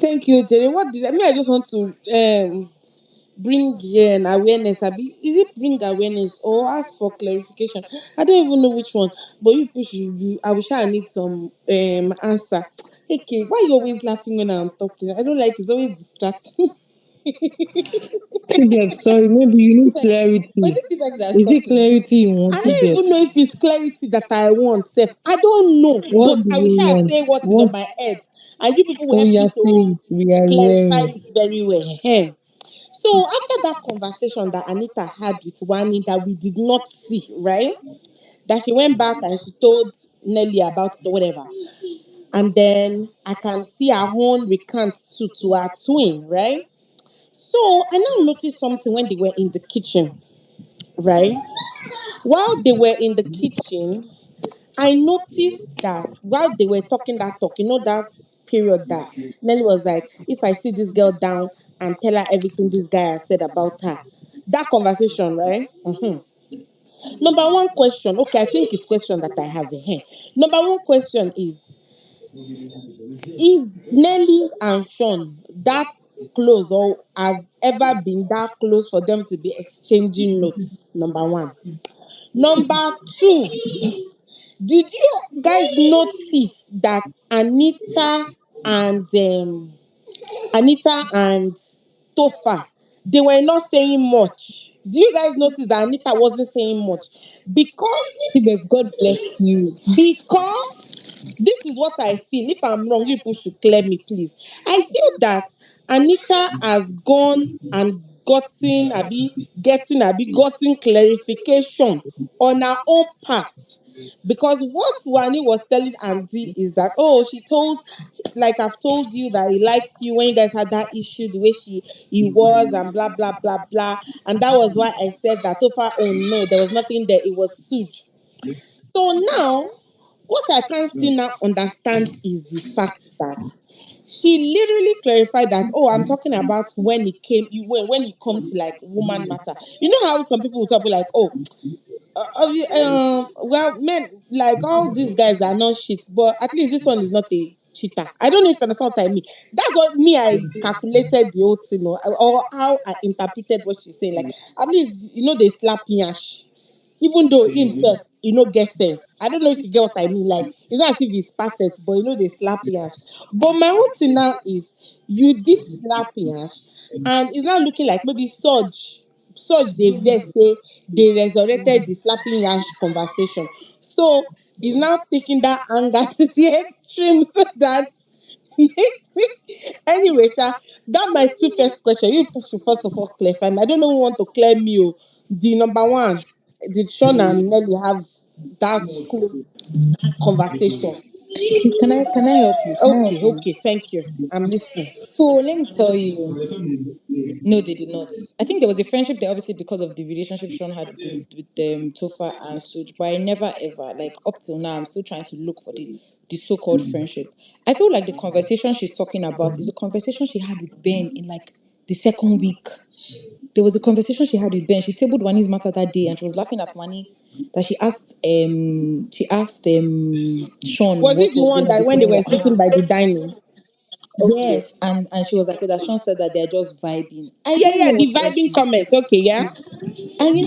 Thank you, Jerry. What did I mean? I just want to bring an awareness. Is it bring awareness or ask for clarification? I don't even know which one. But you push you. I wish I need some answer. Okay, why you always laughing when I'm talking? I don't like it. It's always distracting. TBX, sorry, maybe you need But clarity. this is that's Is it talking. clarity you want, I don't even know TBX? if it's clarity that I want. Sef. I don't know, What but do I wish you I want? say what is on What? my head, and you people will Oh, help yeah, me say to it. We are clarify hearing. it very well. Ehem. So after that conversation that Anita had with Wani that we did not see, right? That she went back and she told Nelly about it or whatever. And then I can see her own recant to her twin, right? So I now noticed something when they were in the kitchen, right? While they were in the kitchen, I noticed that while they were talking that talk, that period that Nelly was like, if I see this girl down and tell her everything this guy has said about her. That conversation, right? Number one question, okay, I think it's question that I have here. Number one question is Nelly and Sean that close or has ever been that close for them to be exchanging notes? Number one. Number two, did you guys notice that and Anita and Topher, they were not saying much? Do you guys notice that Anita wasn't saying much? Because TBX, God bless you. this is what I feel. If I'm wrong, you people should clear me, please. I feel that Anita has gone and gotten clarification on her own part. Because what Wani was telling Andy is that, oh, she told, like I've told you that he likes you when you guys had that issue, the way he was, and blah blah blah blah. And that was why I said that Tofa, oh no, there was nothing there, it was Suj. So now, what I can still now understand is the fact that she literally clarified that, oh, I'm talking about when it came, when it comes to like woman matter. You know how some people will talk be like, oh, well, men like all these guys are not shit, but at least this one is not a cheater. I don't know if you understand what I mean. That's what me I calculated the whole thing, or how I interpreted what she's saying. Like at least they slap Yash, even though himself get sense. I don't know if you get what I mean. Like it's not as if it's perfect, but they slap yash. But my own thing now is you did slap yash, and it's now looking like maybe Soj they vex say they resurrected the slapping yash conversation. So he's now taking that anger to the extreme so that anyway, Sha, that my two first question. You should first of all clarify me. I don't know who want to clear me. The number one, did Sean and Nelly have that close conversation? Please, can I help you? Can I help Okay, you? okay, thank you. I'm listening. So let me tell you. No, they did not. I think there was a friendship there, obviously, because of the relationship Sean had with Topher and Suj. But I never ever, like up till now, I'm still trying to look for the so-called friendship. I feel like the conversation she's talking about is a conversation she had with Ben in like the second week. There was a conversation she had with Ben. She tabled Wani's matter that day, and she was laughing at Wani. That she asked Sean Was it what the was one going on that when they between were her. sitting by the dining? Okay. Yes, and she was like, that Sean said that they're just vibing. I Yeah, don't yeah, know the what else vibing comment. Okay, yeah. and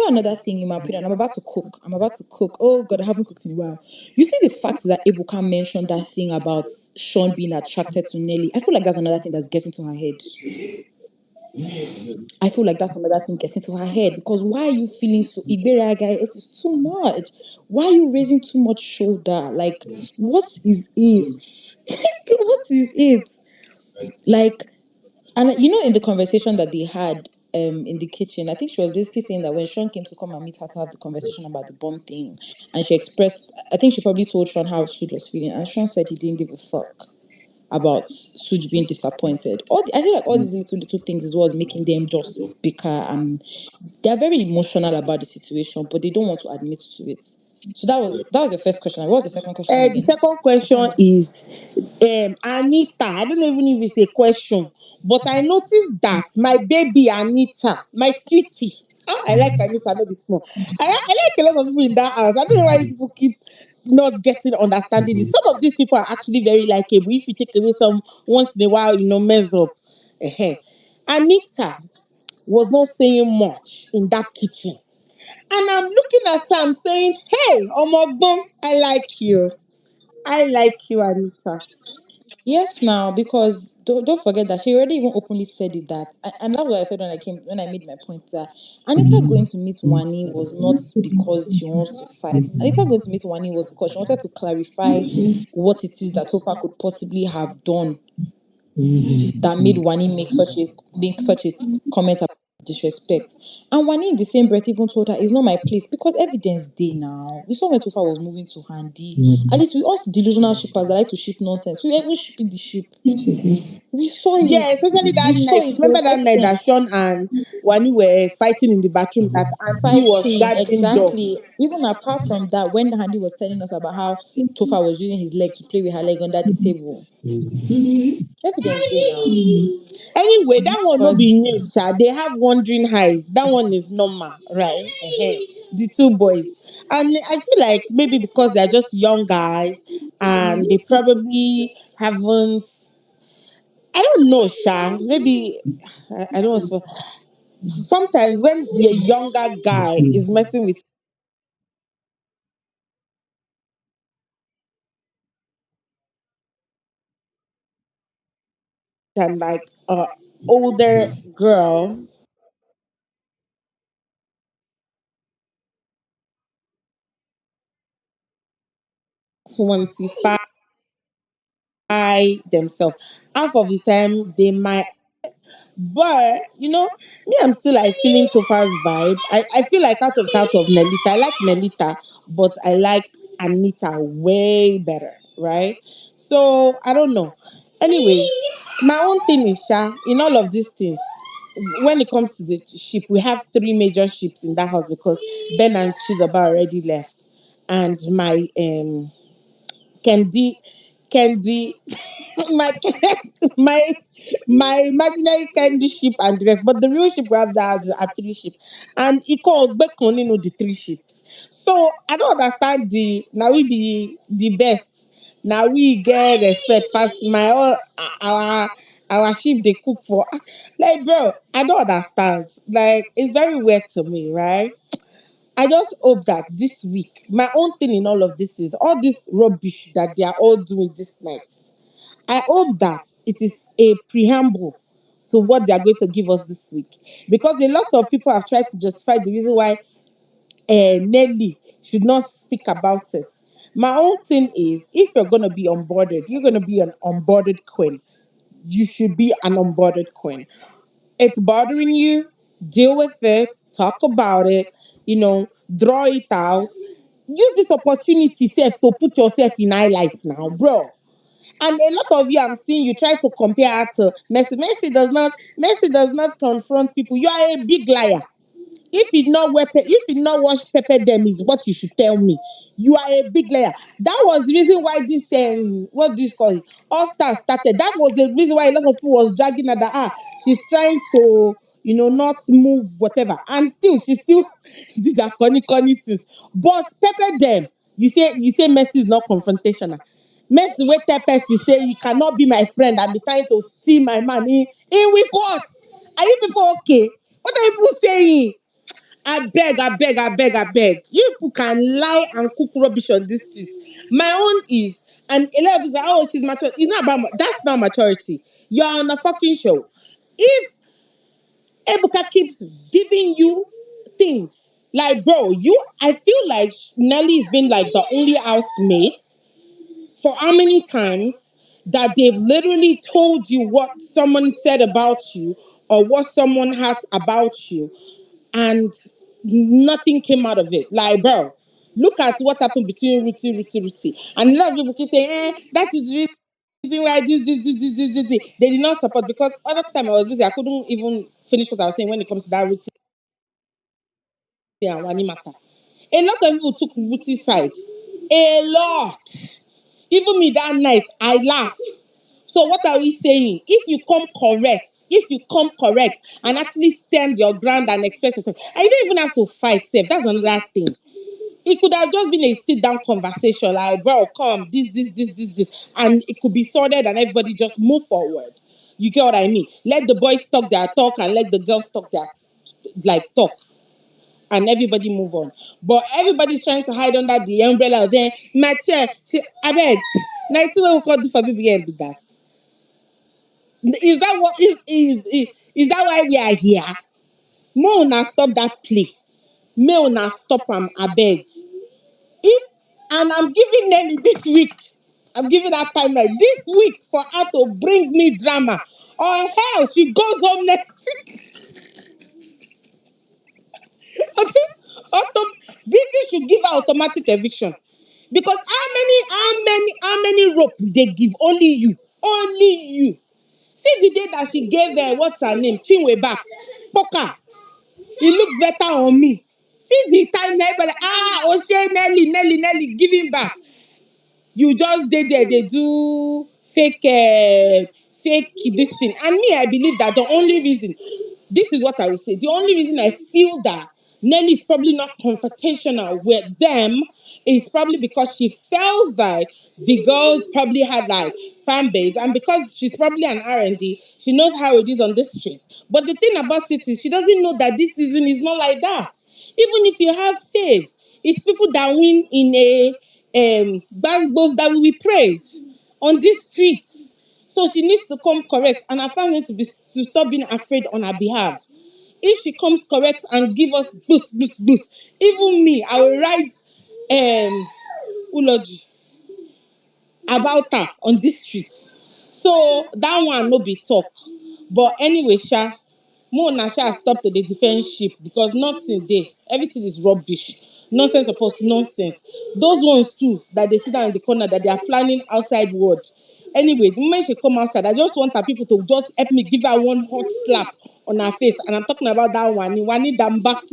another thing in my opinion, I'm about to cook. I'm about to cook. Oh God, I haven't cooked in a while. You see the fact that Ebuka mentioned that thing about Sean being attracted to Nelly. I feel like that's another thing that's getting to her head. I feel like that's another thing getting to her head because why are you feeling so Bbnaija? It is too much. Why are you raising too much shoulder? Like, what is it? What is it? Like, and in the conversation that they had in the kitchen, I think she was basically saying that when Sean came to come and meet her to have the conversation about the bond thing, and she expressed, I think she probably told Sean how Suj was feeling, and Sean said he didn't give a fuck about Suj being disappointed. I feel like all these little things is what was making them just bicker, and they're very emotional about the situation, but they don't want to admit to it. So that was your first question. What was the second question The again? second I can't question remember. is Anita. I don't know even if it's a question, but I noticed that my baby Anita, my sweetie. I like Anita, not be small. I like a lot of people in that house. I don't know why people keep not getting understanding this. Some of these people are actually very likable. If you take away some once in a while, mess up. Ehen. Anita was not saying much in that kitchen. And I'm looking at her, I'm saying, hey, Omogbon, I like you. I like you, Anita. Yes, now because don't forget that she already even openly said it that, and that's what I said when I made my point that Anita going to meet Wani was not because she wants to fight. Anita going to meet Wani was because she wanted to clarify what it is that Tofa could possibly have done that made Wani make such a comment about disrespect. And Wani in the same breath even told her it's not my place because evidence day now. We saw when Tofa was moving to Handy. At least we us delusional shippers that like to ship nonsense. We were even shipping the ship. We saw Yeah, it. especially that We saw night. it. There Remember was that night that evidence. Sean and Wani were fighting in the bathroom that Auntie was Fighting guarding door. exactly. Even apart from that, when Handy was telling us about how Tofa was using his leg to play with her leg under the table, evidence day now. Anyway, that one no But be news, sha. They have wandering eyes. That one is normal, right? The two boys. And I feel like maybe because they're just young guys and they probably haven't I don't know, Sha. Maybe I don't know. Sometimes when a younger guy is messing with them like older girl, 25 themselves. Half of the time they might but me I'm still like feeling Tofa's vibe. I feel like out of Nelita. I like Nelita, but I like Anita way better, right? So I don't know. Anyways, my own thing is in all of these things, when it comes to the ship, we have three major ships in that house because Ben and Chizoba already left. And my Candy, my my my imaginary candy ship and the rest, but the real ship we have that are three ship, and it called Bekonino the three ship. So I don't understand the now we be the best. Now we get respect past my own our ship they cook for. Like bro, I don't understand. Like it's very weird to me, right? I just hope that this week, my own thing in all of this is all this rubbish that they are all doing this night. I hope that it is a preamble to what they are going to give us this week. Because a lot of people have tried to justify the reason why Nelly should not speak about it. My own thing is if you're going to be onboarded, you're going to be an onboarded queen. You should be an onboarded queen. It's bothering you, deal with it, talk about it, draw it out. Use this opportunity self to put yourself in highlights now, bro. And a lot of you, I'm seeing you try to compare her to Messi. Messi does not confront people. You are a big liar. If you not wash pepper them is what you should tell me. You are a big liar. That was the reason why this what do you call it? All Star started. That was the reason why a lot of people was dragging her that she's trying to not move whatever. And still she's still these are corny things. But pepper them. You say Messi is not confrontational. Messi wait tell person say you cannot be my friend and be trying to steal my money. In with what? Are you people okay? What are you people saying? I beg. You people can lie and cook rubbish on this street. My own is, and a lot of people say, oh, she's mature. It's not about, that's not maturity. You're on a fucking show. If Ebuka keeps giving you things, like, bro, I feel like Nelly has been like the only housemate for how many times that they've literally told you what someone said about you or what someone had about you and nothing came out of it. Like, bro, look at what happened between Ruti. And a lot of people keep saying, that is the reason why this. They did not support because other time I was busy, I couldn't even finish what I was saying when it comes to that Ruti and Wani matter. A lot of people took Ruti's side. A lot. Even me that night, I laughed. So what are we saying? If you come correct and actually stand your ground and express yourself, and you don't even have to fight, safe. That's another thing. It could have just been a sit-down conversation, like, bro, come, this, and it could be sorted and everybody just move forward. You get what I mean? Let the boys talk their talk and let the girls talk their talk. And everybody move on. But everybody's trying to hide under the umbrella of my chair. I beg. Now it's what we call do for BBM be that. Is that what is that why we are here? May una stop that play. May una stop I beg. If and I'm giving Nelly this week. I'm giving her time like this week for her to bring me drama. Or hell, she goes home next week. Okay? Biggie should give her automatic eviction. Because how many rope they give? Only you. Only you. See the day that she gave what's her name? Chinwe back. Poker. It looks better on me. See the time everybody, Oshe, Nelly, give him back. You just did there, they do fake this thing. And me, I believe that the only reason, this is what I will say, the only reason I feel that Nelly is probably not confrontational with them is probably because she feels that the girls probably had fan base, and because she's probably an R&D, she knows how it is on the street. But the thing about it is she doesn't know that this season is not like that. Even if you have faith, it's people that win in a basketballs that we will praise on this street. So she needs to come correct, and I find it to stop being afraid on her behalf. If she comes correct and give us boost, even me, I will write eulogy about her on these streets. So that one no be talk. But anyway, Mo na stop to the defense ship because nothing there. Everything is rubbish. Nonsense supposed nonsense. Those ones too that they sit down in the corner that they are planning outside world. Anyway, the moment she come outside, I just want her people to just help me give her one hot slap on her face. And I'm talking about that one damn back.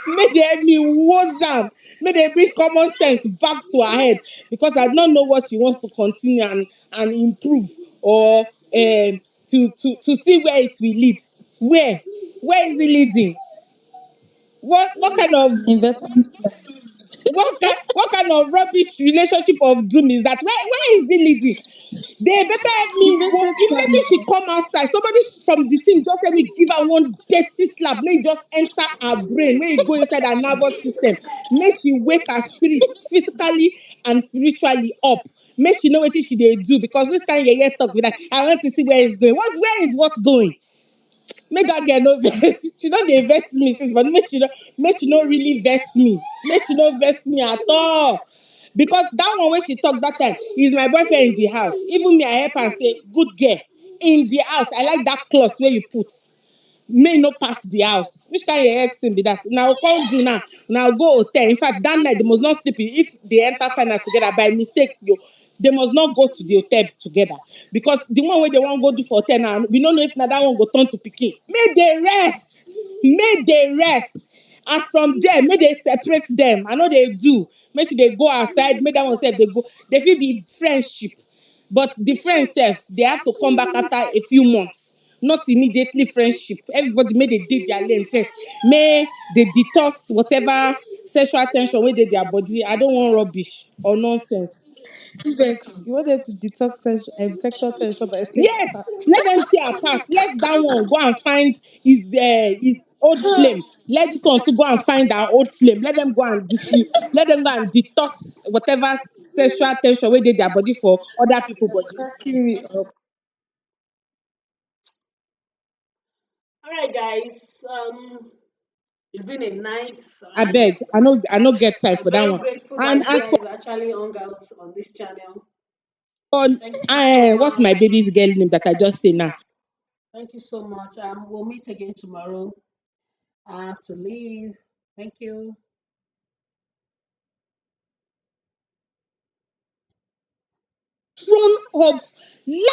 Make they help me woes down. Make they bring common sense back to her head because I don't know what she wants to continue and improve or to see where it will lead. Where is it leading? What kind of Investment plan. What kind of rubbish relationship of doom is that? Where is it leading? They better help me. Invented Immediately she family. come outside, somebody from the team just help me give her one dirty slap. May it just enter her brain. May it go inside her nervous system. May she wake her spirit physically and spiritually up. Make she know what she dey do, because this kind of yeye talk be like, I want to see where it's going. Where is what's going? Make that girl no vex. She don't dey vex me since, but make she no really vex me. Make she no vex me at all. Because that one when she talk that time is my boyfriend in the house. Even me, I help her say, good girl in the house. I like that cloth where you put. May not pass the house. Which kind of head thing be that? Now come do now go hotel. In fact, that night they must not sleep. If they enter final together by mistake, they must not go to the hotel together. Because the one where they want go do for hotel now, we don't know if now that one go turn to pikin. May they rest. May they rest. As from there, may they separate them. I know they do. Make sure they go outside. Make that one say they go. They feel be friendship. But the friends self, they have to come back after a few months. Not immediately friendship. Everybody may they did their lane first. May they detox whatever sexual tension with their body. I don't want rubbish or nonsense. Vex. You wanted to detox sexual tension by staying Yes, apart. let them stay apart. Let that one go and find his old flame. Let this one to go and find our old flame. Let them go and let them go and detox whatever sexual tension with their body for other people body. Cracking me up. All right, guys. It's been a night, I and beg. I know get time I'm for that very one. grateful And that you as guys actually hung out on this channel. for Thank you so what's my much. baby's girl name that I just say now? Thank you so much. We'll meet again tomorrow. I have to leave. Thank you. Throne of